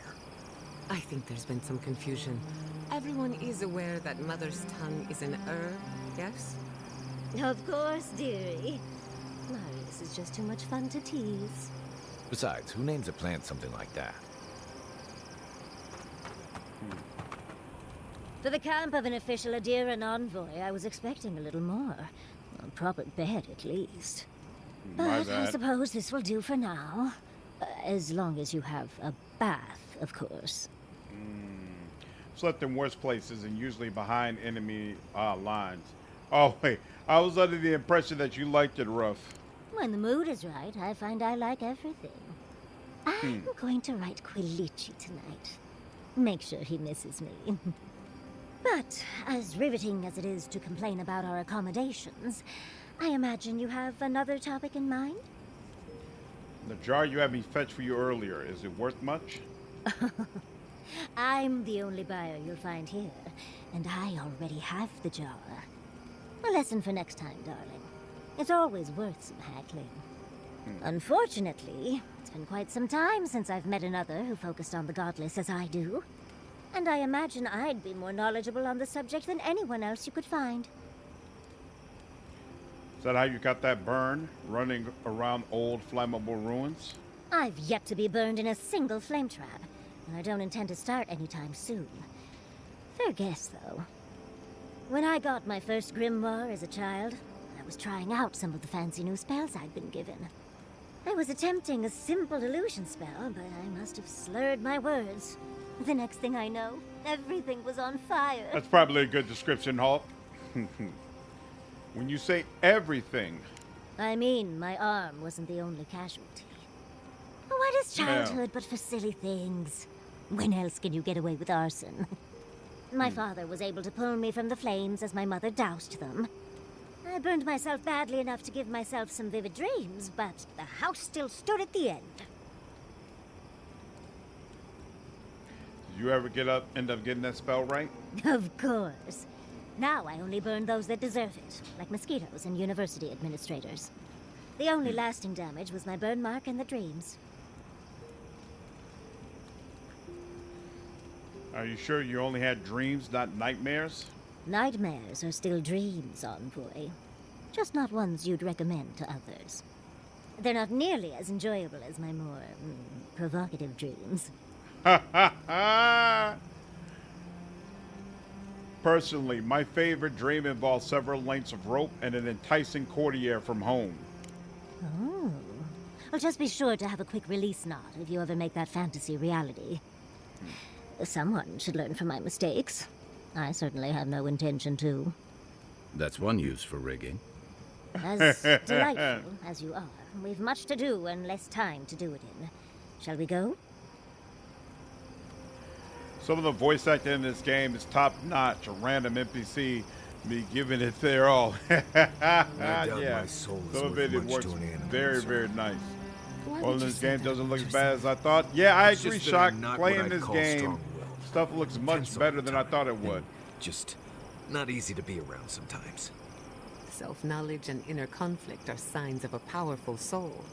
I think there's been some confusion. Everyone is aware that mother's tongue is an herb, yes? Of course, dearie. Marius is just too much fun to tease. Besides, who names a plant something like that? For the camp of an official Adiran envoy, I was expecting a little more. A proper bed, at least. My But I bad. suppose this will do for now. As long as you have a bath, of course. Slept in worse places and usually behind enemy lines. Oh, wait. I was under the impression that you liked it rough. When the mood is right, I find I like everything. I'm going to write Quilici tonight. Make sure he misses me. But, as riveting as it is to complain about our accommodations, I imagine you have another topic in mind? The jar you had me fetch for you earlier, is it worth much? I'm the only buyer you'll find here, and I already have the jar. A lesson for next time, darling. It's always worth some haggling. Unfortunately, it's been quite some time since I've met another who focused on the godless as I do. And I imagine I'd be more knowledgeable on the subject than anyone else you could find. Is that how you got that burn, running around old flammable ruins? I've yet to be burned in a single flame trap. and I don't intend to start anytime soon. Fair guess, though. When I got my first grimoire as a child, I was trying out some of the fancy new spells I'd been given. I was attempting a simple illusion spell, but I must have slurred my words. The next thing I know, everything was on fire. That's probably a good description, Hulk. When you say everything... I mean, my arm wasn't the only casualty. What is childhood but for silly things? When else can you get away with arson? My father was able to pull me from the flames as my mother doused them. I burned myself badly enough to give myself some vivid dreams, but the house still stood at the end. Did you ever end up getting that spell right? Of course. Now I only burn those that deserve it, like mosquitoes and university administrators. The only lasting damage was my burn mark and the dreams. Are you sure you only had dreams, not nightmares? Nightmares are still dreams, Envoy. Just not ones you'd recommend to others. They're not nearly as enjoyable as my more provocative dreams. Personally, my favorite dream involves several lengths of rope and an enticing courtier from home. Oh. Well, just be sure to have a quick release knot if you ever make that fantasy reality. Someone should learn from my mistakes. I certainly have no intention to. That's one use for rigging. As delightful as you are, we've much to do and less time to do it in. Shall we go? Some of the voice acting in this game is top-notch. A random NPC be giving it their all. Yeah, some of it works very, very nice. Well, this game doesn't look as bad as I thought. Yeah, I agree, Shock. Playing this game, stuff looks much better than I thought it would. Just not easy to be around sometimes. Self-knowledge and inner conflict are signs of a powerful soul.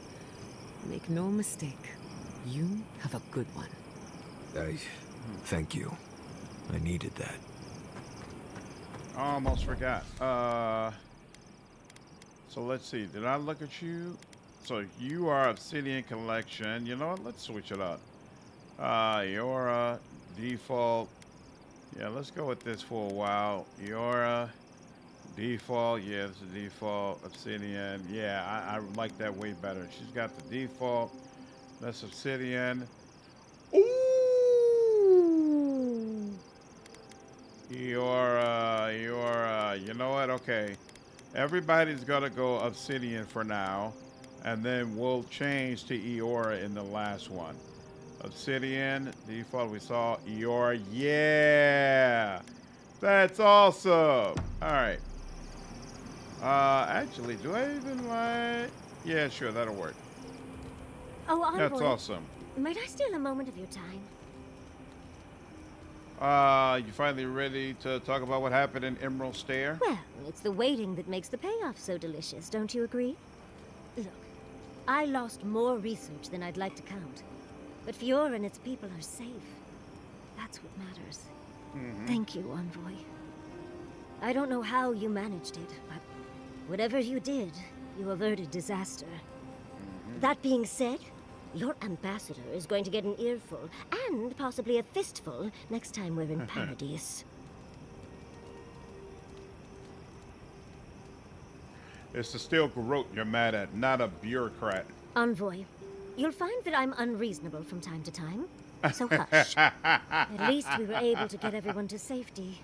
Make no mistake, you have a good one. Thank you. I needed that. I almost forgot. So let's see. Did I look at you? So you are Obsidian Collection. You know what? Let's switch it up. You're default. Yeah, let's go with this for a while. You're default. Yeah, it's a default. Obsidian. Yeah, I like that way better. She's got the default. That's Obsidian. Ooh! You know what? Okay. Everybody's got to go Obsidian for now. And then we'll change to Eora in the last one. Obsidian, default, we saw Eora. Yeah! That's awesome! Alright. Actually, do I even like... Yeah, sure, that'll work. Oh, Envoy. That's awesome. Might I steal a moment of your time? You finally ready to talk about what happened in Emerald Stair? Well, it's the waiting that makes the payoff so delicious, don't you agree? Look, I lost more research than I'd like to count. But Fiora and its people are safe. That's what matters. Thank you, Envoy. I don't know how you managed it, but whatever you did, you averted disaster. That being said, your ambassador is going to get an earful, and possibly a fistful, next time we're in Paradise. It's the still Garrote you're mad at, not a bureaucrat. Envoy, you'll find that I'm unreasonable from time to time, so hush. At least we were able to get everyone to safety.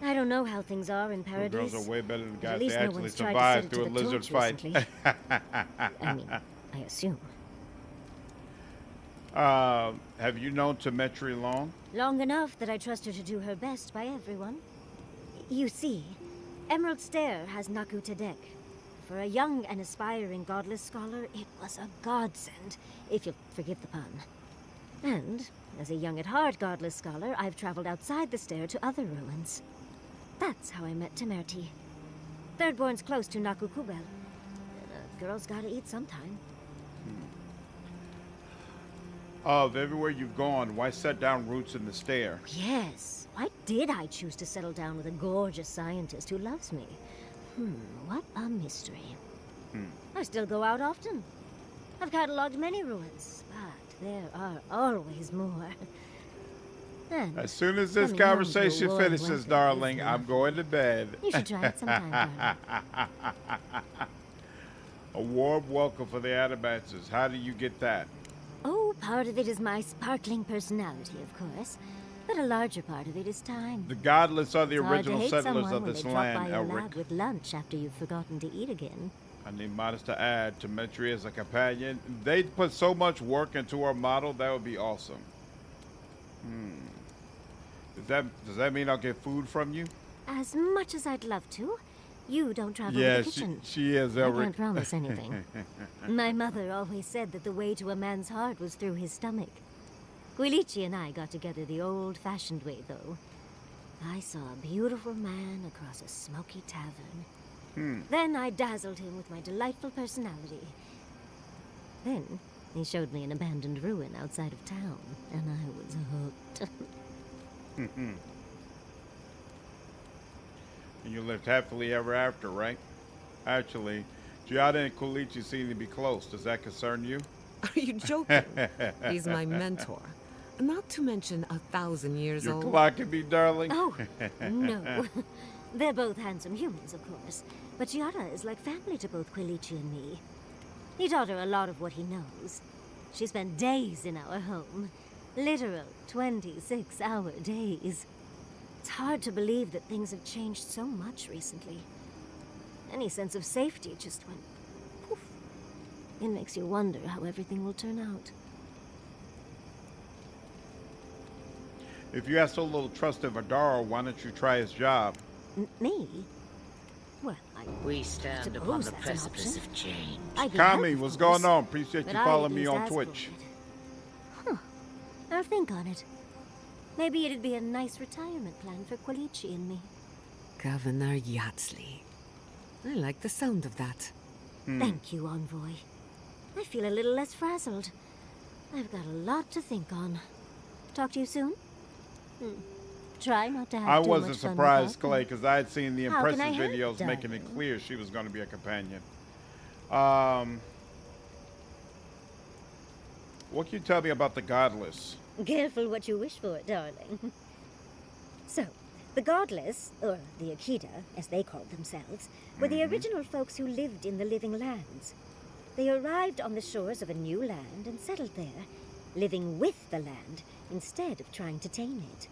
I don't know how things are in Paradise. Girls are way better than guys. At least They no actually one's tried to survived set it through a to the lizard torch fight. recently. I mean, I assume. Have you known Temetri long? Long enough that I trust her to do her best by everyone. You see, Emerald Stair has Naku Tedek. For a young and aspiring godless scholar, it was a godsend, if you'll forgive the pun. And, as a young at heart godless scholar, I've traveled outside the Stair to other ruins. That's how I met Temerti. Thirdborn's close to Naku Kubel. A girl's gotta eat sometime. Of everywhere you've gone, why set down roots in the Stair? Yes. Why did I choose to settle down with a gorgeous scientist who loves me? What a mystery. I still go out often. I've catalogued many ruins, but there are always more. And As soon as this coming home to a conversation warm finishes, welcome darling, is I'm going to bed. You should try it sometime, darling. A warm welcome for the Animancers. How do you get that? Oh, part of it is my sparkling personality, of course. But a larger part of it is time. The godless are the It's hard original to hate settlers someone of when this they drop by land, your Elric. lab with lunch after you've forgotten to eat again. I need Modest to add to Metri as a companion. They put so much work into our model, that would be awesome. Does that mean I'll get food from you? As much as I'd love to, you don't travel Yeah, to the kitchen. she is, I Elric. can't promise anything. My mother always said that the way to a man's heart was through his stomach. Quilici and I got together the old-fashioned way, though. I saw a beautiful man across a smoky tavern. Then I dazzled him with my delightful personality. Then he showed me an abandoned ruin outside of town, and I was hooked. And you lived happily ever after, right? Actually, Giada and Quilici seem to be close. Does that concern you? Are you joking? He's my mentor. Not to mention 1,000 years You're old. clocking me, darling. Oh, no. They're both handsome humans, of course. But Giada is like family to both Quilici and me. He taught her a lot of what he knows. She spent days in our home. Literal 26-hour days. It's hard to believe that things have changed so much recently. Any sense of safety just went poof. It makes you wonder how everything will turn out. If you have so little trust in Vidarro, why don't you try his job? Me? Well, We stand upon the precipice of change. Kami, what's going on? Appreciate you But I following at me least on asked Twitch. I'll think on it. Maybe it'd be a nice retirement plan for Quilici and me. Governor Yatsley. I like the sound of that. Thank you, Envoy. I feel a little less frazzled. I've got a lot to think on. Talk to you soon? Try not to have I too wasn't much fun surprised, without Clay, me. because I had seen the How can impressive I help, videos making it darling? clear she was going to be a companion. What can you tell me about the Godless? Careful what you wish for, darling. So, the Godless, or the Akita, as they called themselves, were the original folks who lived in the Living Lands. They arrived on the shores of a new land and settled there, living with the land instead of trying to tame it.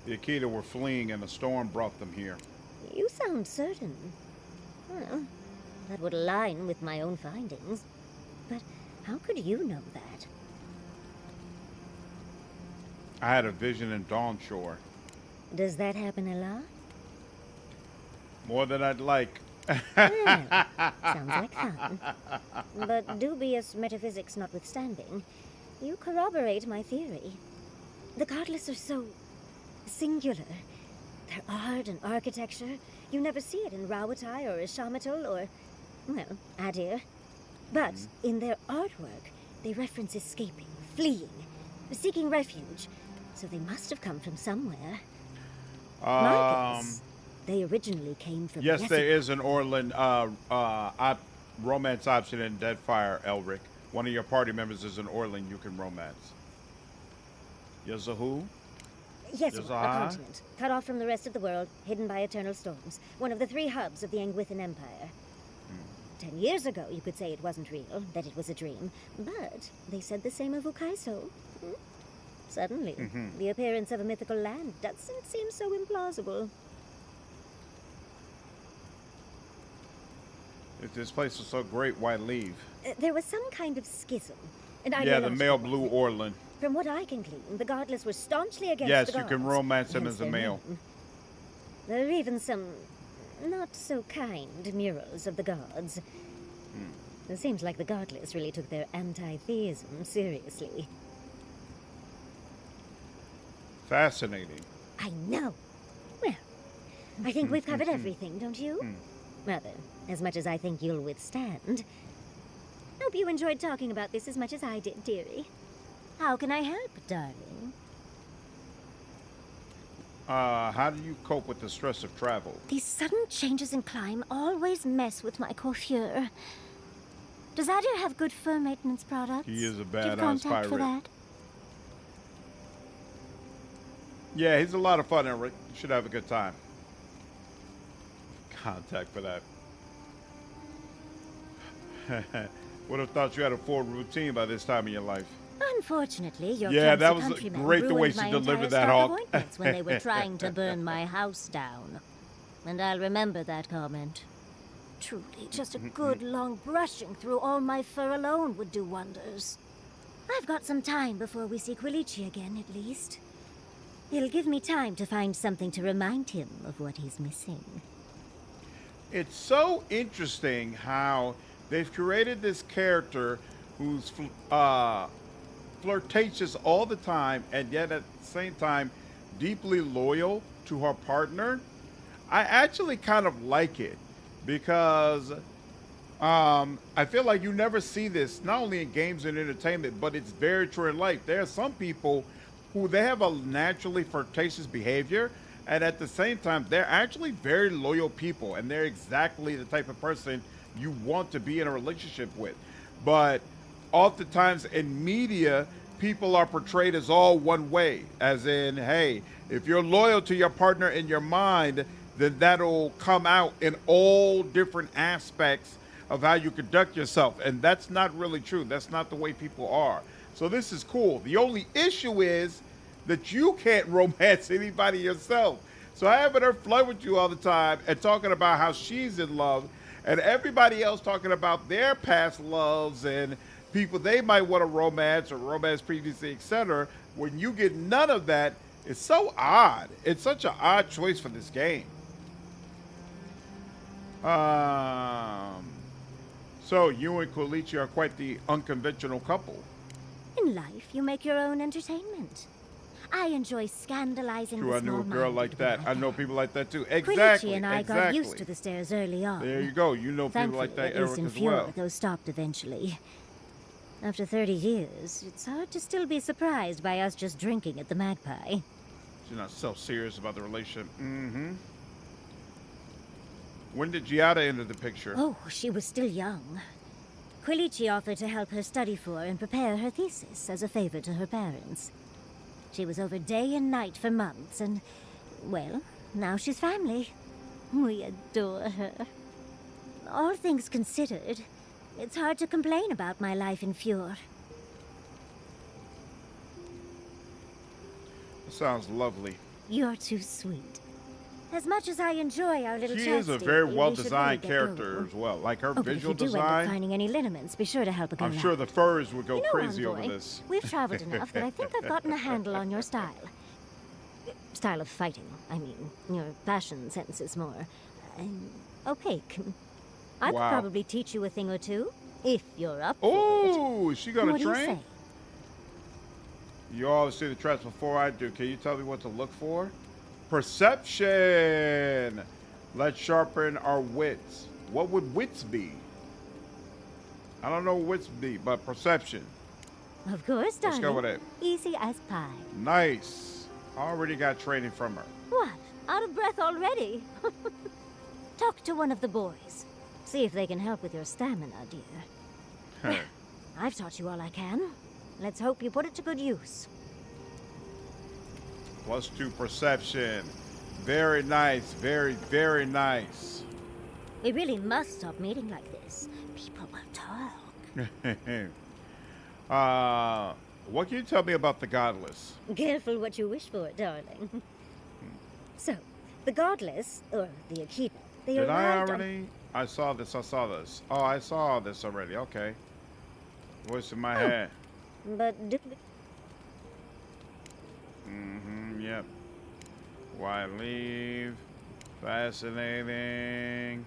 The Akita were fleeing and a storm brought them here. You sound certain. Well, that would align with my own findings. But how could you know that? I had a vision in Dawnshore. Does that happen a lot? More than I'd like. Well, sounds like fun. But dubious metaphysics notwithstanding, you corroborate my theory. The Godless are so singular. Their art and architecture, you never see it in Rawatai or Ishamatal or, well, Adir. But in their artwork, they reference escaping, fleeing, seeking refuge. So they must have come from somewhere. My guess, they originally came from Yes, Nessie. there is an Orland romance option in Deadfire, Elric. One of your party members is an Orland you can romance. Yazahu? Yes, a Yazaha? continent, cut off from the rest of the world, hidden by eternal storms. One of the 3 hubs of the Angwithan Empire. 10 years ago, you could say it wasn't real, that it was a dream. But they said the same of Ukaiso. Suddenly, the appearance of a mythical land doesn't seem so implausible. If this place is so great, why leave? There was some kind of schism. And Yeah, the male blue Orland. From what I can glean, the Godless were staunchly against Yes, the you gods. can romance him hence as a their male. name. There are even some not-so-kind murals of the gods. It seems like the Godless really took their anti-theism seriously. Fascinating. I know. Well, I think we've covered everything, don't you? Rather, as much as I think you'll withstand. Hope you enjoyed talking about this as much as I did, dearie. How can I help, darling? How do you cope with the stress of travel? These sudden changes in climate always mess with my coiffure. Does Adair have good fur maintenance products? He is a Do you have badass contact for pirate. that? Yeah, he's a lot of fun, Eric. You should have a good time. Contact for that. Would have thought you had a full routine by this time in your life. Unfortunately, your Yeah, that was countrymen great the way ruined she my delivered entire that, stock of Hawk. ointments when they were trying to burn my house down. And I'll remember that comment. Truly, just a good long brushing through all my fur alone would do wonders. I've got some time before we see Quilici again, at least. It'll give me time to find something to remind him of what he's missing. It's so interesting how they've created this character who's flirtatious all the time and yet at the same time deeply loyal to her partner. I actually kind of like it because I feel like you never see this, not only in games and entertainment, but it's very true in life. There are some people who they have a naturally flirtatious behavior, and at the same time, they're actually very loyal people, and they're exactly the type of person you want to be in a relationship with. But oftentimes in media, people are portrayed as all one way, as in, hey, if you're loyal to your partner in your mind, then that'll come out in all different aspects of how you conduct yourself. And that's not really true. That's not the way people are. So this is cool. The only issue is that you can't romance anybody yourself. So having her flirt with you all the time and talking about how she's in love, and everybody else talking about their past loves and people they might want to romance or romance previously, etc. When you get none of that, it's so odd. It's such an odd choice for this game. So you and Quilici are quite the unconventional couple. In life, you make your own entertainment. I enjoy scandalizing True, the I knew a small girl minded like that. when I I know can. people like that too. Exactly. Quilici and I exactly. got used to the stairs early on. There you go. You know people like that, Thankfully, at least Eric, in as Fjord, well. those stopped eventually. After 30 years, it's hard to still be surprised by us just drinking at the Magpie. She's not so serious about the relationship. Mm-hmm. When did Giada enter the picture? Oh, she was still young. Quilici offered to help her study for and prepare her thesis as a favor to her parents. She was over day and night for months, and, well, now she's family. We adore her. All things considered, it's hard to complain about my life in Fjord. Sounds lovely. You're too sweet. As much as I enjoy our little She is a chastity, very we should well-designed really get character going. as well. Like her Oh, but visual if you do end up design. finding any liniments, be sure to help a girl I'm sure out. the furs would go You know, crazy Envoy, over this. We've traveled enough that I think I've gotten a handle on your style. Style of fighting, I mean. Your fashion sense is more opaque. I Wow. could probably teach you a thing or two, if you're up for Oh, is she gonna what do you train? say? You always see the traps before I do. Can you tell me what to look for? Perception. Let's sharpen our wits. What would wits be? I don't know what wits be, but perception. Of course, Let's darling. go with it. Easy as pie. Nice. Already got training from her. What? Out of breath already? Talk to one of the boys. See if they can help with your stamina, dear. I've taught you all I can. Let's hope you put it to good use. +2 perception. Very nice. Very, very nice. We really must stop meeting like this. People will talk. What can you tell me about the Godless? Careful what you wish for, darling. So, the Godless, or the Akita, they Did I arrived already? I saw this. I saw this. Oh, I saw this already. Okay. Voice in my head. But Yep. Why leave? Fascinating.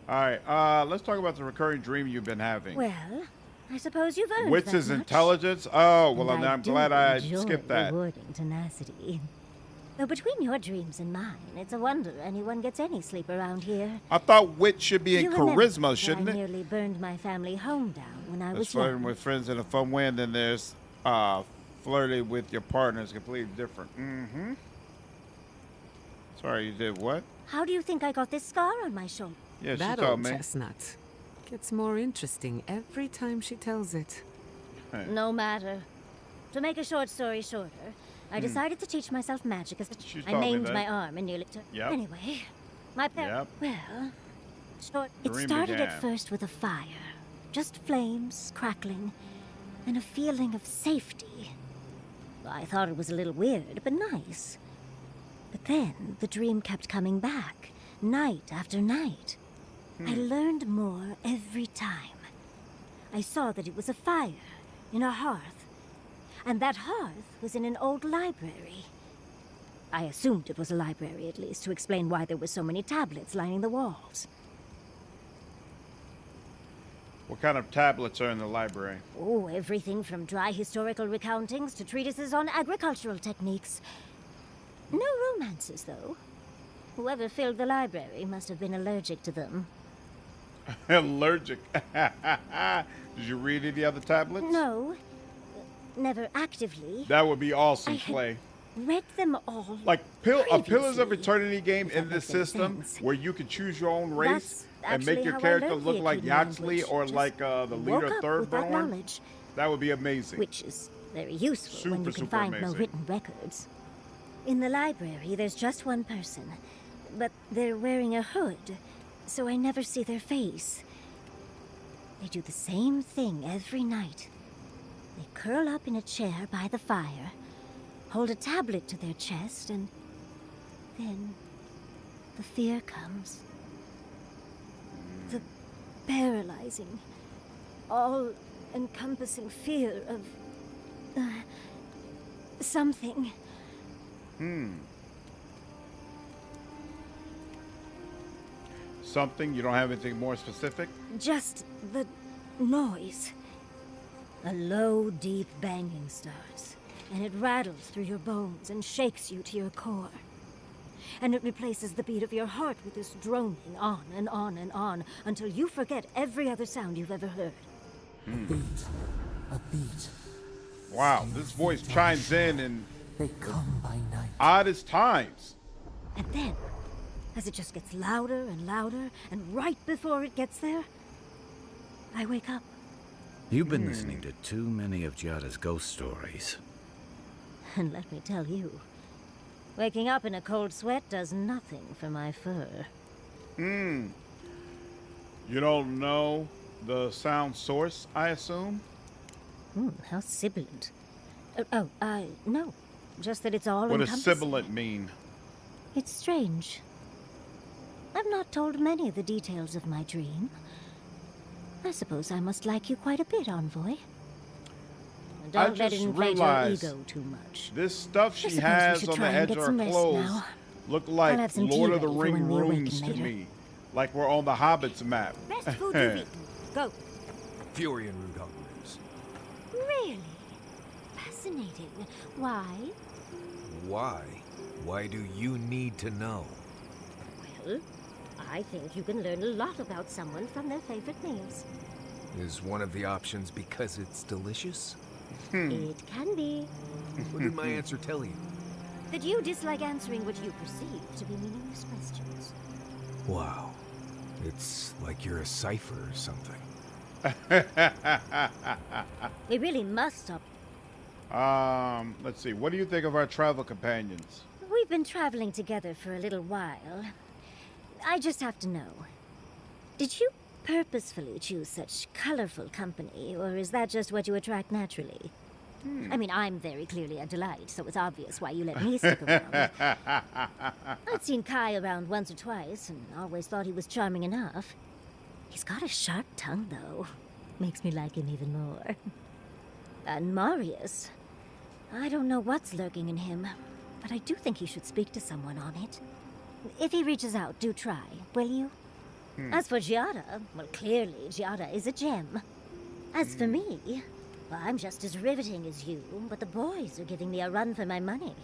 All right. Let's talk about the recurring dream you've been having. well, I suppose you've earned Wits that is much. intelligence. Oh, well, And I'm do glad I enjoy skipped that. rewarding tenacity. Though between your dreams and mine, it's a wonder anyone gets any sleep around here. I thought wit should be in You remember charisma, that shouldn't I it? nearly burned my family home down when I There's was flirting young. with friends in a fun way, and then there's flirting with your partner is completely different. Sorry, you did what? How do you think I got this scar on my shoulder? Yeah, she That told old me. chestnut gets more interesting every time she tells it. No matter. To make a short story shorter, I decided to teach myself magic as She I told me named that. my arm and nearly Yep. Anyway, my parents. Well, it Dream started began. at first with a fire. Just flames, crackling, and a feeling of safety. I thought it was a little weird, but nice. But then the dream kept coming back, night after night. I learned more every time. I saw that it was a fire in a hearth, and that hearth was in an old library. I assumed it was a library, at least, to explain why there were so many tablets lining the walls. What kind of tablets are in the library? Oh, everything from dry historical recountings to treatises on agricultural techniques. No romances, though. Whoever filled the library must have been allergic to them. Allergic. Did you read any other tablets? No, never actively. That would be awesome, I had Clay. read them all. Like a Pillars of previously, Eternity game if in that this makes any system sense. where you could choose your own race That's and make actually your how I character learned look the like Akini Yaxley language. or Just like the woke leader up Third with that Born. knowledge, That would be amazing. which is very useful when you Super, can find no amazing. written records. In the library, there's just one person, but they're wearing a hood, so I never see their face. They do the same thing every night. They curl up in a chair by the fire, hold a tablet to their chest, and then the fear comes. The paralyzing, all-encompassing fear of something. Something? You don't have anything more specific? Just the noise. A low, deep banging starts, and it rattles through your bones and shakes you to your core. And it replaces the beat of your heart with this droning on and on and on until you forget every other sound you've ever heard. A beat. Wow, this voice chimes in They come by night. oddest times. And then, as it just gets louder and louder, and right before it gets there, I wake up. You've been listening to too many of Giada's ghost stories. And let me tell you, waking up in a cold sweat does nothing for my fur. You don't know the sound source, I assume? How sibilant. No. Just that it's all What does encompassing. sibilant mean? It's strange. I've not told many of the details of my dream. I suppose I must like you quite a bit, Envoy. Don't let it inflate your realized ego too much. This stuff I she suppose we has should on the try and edge get of her some rest clothes now. look I'll like have some tea Lord of the ready for Ring when we awaken rooms to later. me. Like we're on the Hobbit's map. Best food you've eaten. Go. Fury and Root Hungers. Really? Fascinating. Why? Why? Why do you need to know? Well, I think you can learn a lot about someone from their favorite meals. Is one of the options because it's delicious? It can be. What did my answer tell you? That you dislike answering what you perceive to be meaningless questions. Wow. It's like you're a cipher or something. We really must stop. Let's see. What do you think of our travel companions? We've been traveling together for a little while. I just have to know. Did you purposefully choose such colorful company, or is that just what you attract naturally? I mean, I'm very clearly a delight, so it's obvious why you let me stick around. I'd seen Kai around once or twice, and always thought he was charming enough. He's got a sharp tongue, though. Makes me like him even more. And Marius. I don't know what's lurking in him, but I do think he should speak to someone on it. If he reaches out, do try, will you? As for Giada, well, clearly Giada is a gem. As for me, well, I'm just as riveting as you, but the boys are giving me a run for my money.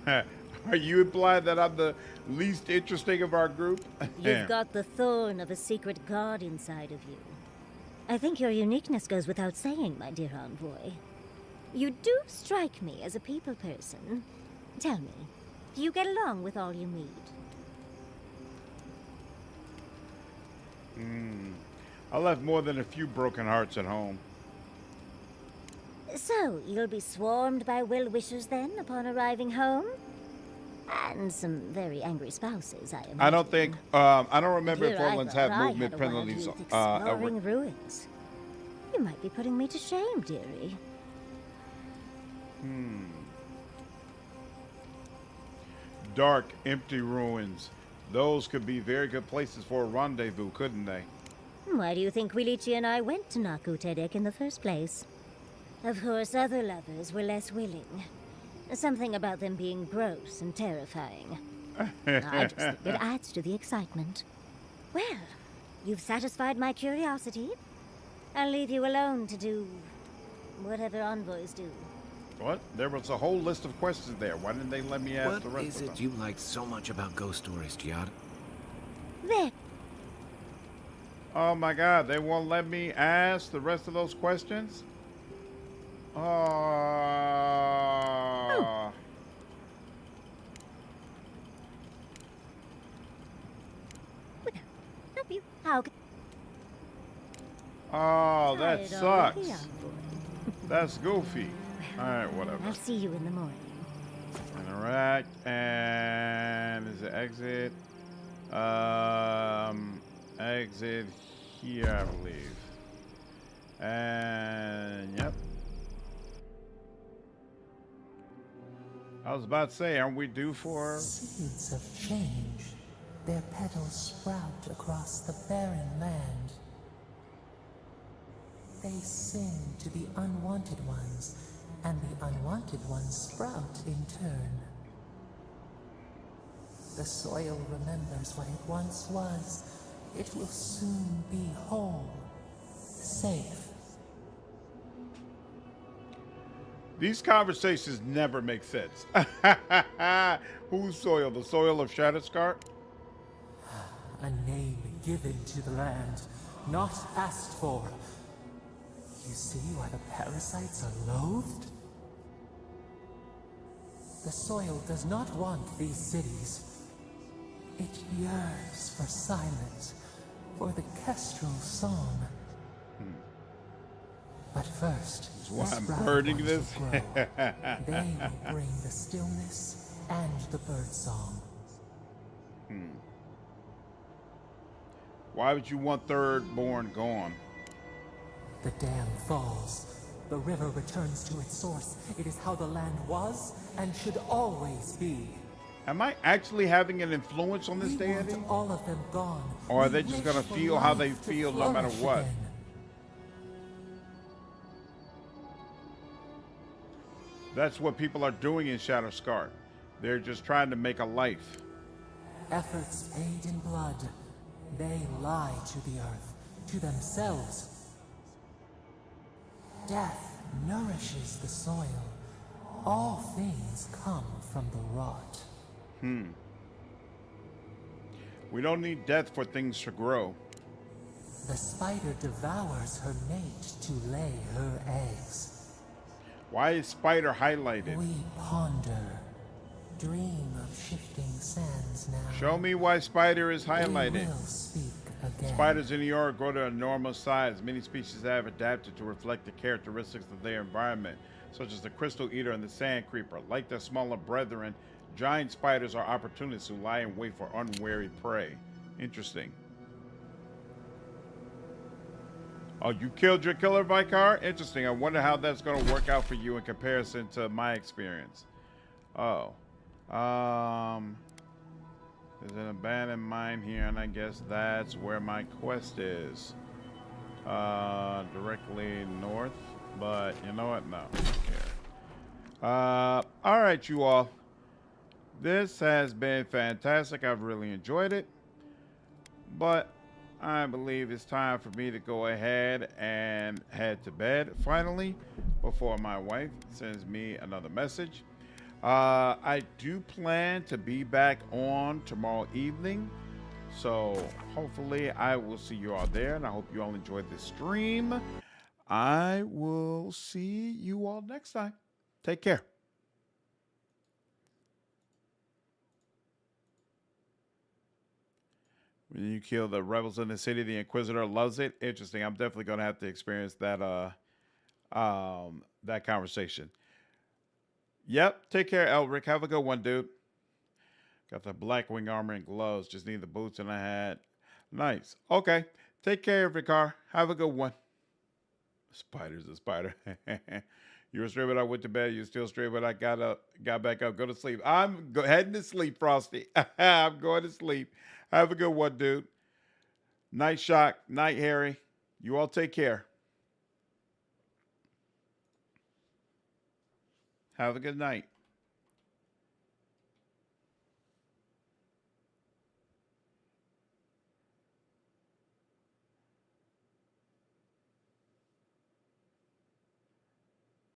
Are you implying that I'm the least interesting of our group? You've got the thorn of a secret god inside of you. I think your uniqueness goes without saying, my dear envoy. You do strike me as a people person. Tell me, Do you get along with all you meet? I left more than a few broken hearts at home. So, you'll be swarmed by well-wishers then, upon arriving home? And some very angry spouses, I imagine. I don't think, I don't remember if Here I Orleans thought have I movement had a wild penalties. youth exploring ruins. You might be putting me to shame, dearie. Dark, empty ruins. Those could be very good places for a rendezvous, couldn't they? Why do you think Wilichi and I went to Naku Tedek in the first place? Of course, other lovers were less willing. Something about them being gross and terrifying. I just think it adds to the excitement. Well, you've satisfied my curiosity. I'll leave you alone to do whatever envoys do. What? There was a whole list of questions there. Why didn't they let me ask the What rest is of it them? you like so much about ghost stories, Giada? There. Oh my god, they won't let me ask the rest of those questions? Oh. Help you? How can... Oh, that Tired sucks. already, That's goofy. Alright, whatever. I'll see you in the morning. Interact and is it exit? Exit here, I believe. And yep. I was about to say, aren't we due for? Seeds of change. Their petals sprout across the barren land. They sing to the unwanted ones, and the unwanted ones sprout in turn. The soil remembers what it once was. It will soon be whole, safe. These conversations never make sense. Whose soil? The soil of Shatterscar? A name given to the land, not asked for. You see why the parasites are loathed? The soil does not want these cities. It yearns for silence, for the kestrel song. But first, That's why the I'm sprout burning ones this. will grow. They will bring the stillness and the bird song. Why would you want Thirdborn gone? The dam falls. The river returns to its source. It is how the land was and should always be. Am I actually having an influence on this We deity? want all of them gone. Or are We they just wish gonna for feel how they life to feel no matter flourish what? again. That's what people are doing in Shatterscar. They're just trying to make a life. Efforts paid in blood. They lie to the earth, to themselves. Death nourishes the soil. All things come from the rot. We don't need death for things to grow. The spider devours her mate to lay her eggs. Why is Spider highlighted? We ponder, dream of shifting sands now. Show me why Spider is We highlighted. will speak again. Spiders in New York grow to enormous size. Many species have adapted to reflect the characteristics of their environment, such as the crystal eater and the sand creeper. Like their smaller brethren, giant spiders are opportunists who lie in wait for unwary prey. Interesting. Oh, you killed your killer, Vicar? Interesting. I wonder how that's going to work out for you in comparison to my experience. Oh. There's an abandoned mine here, and I guess that's where my quest is. Directly north, but you know what? No. All right, you all. This has been fantastic. I've really enjoyed it. But I believe it's time for me to go ahead and head to bed finally before my wife sends me another message. I do plan to be back on tomorrow evening, so hopefully I will see you all there, and I hope you all enjoyed this stream. I will see you all next time. Take care. When you kill the rebels in the city, the Inquisitor loves it. Interesting. I'm definitely going to have to experience that that conversation. Yep. Take care, Elric. Have a good one, dude. Got the black wing armor and gloves. Just need the boots and a hat. Nice. Okay. Take care, Vicar. Have a good one. Spider's a spider. You were straight when I went to bed. You still straight when I got back up. Go to sleep. I'm heading to sleep, Frosty. I'm going to sleep. Have a good one, dude. Night Shock. Night Harry. You all take care. Have a good night.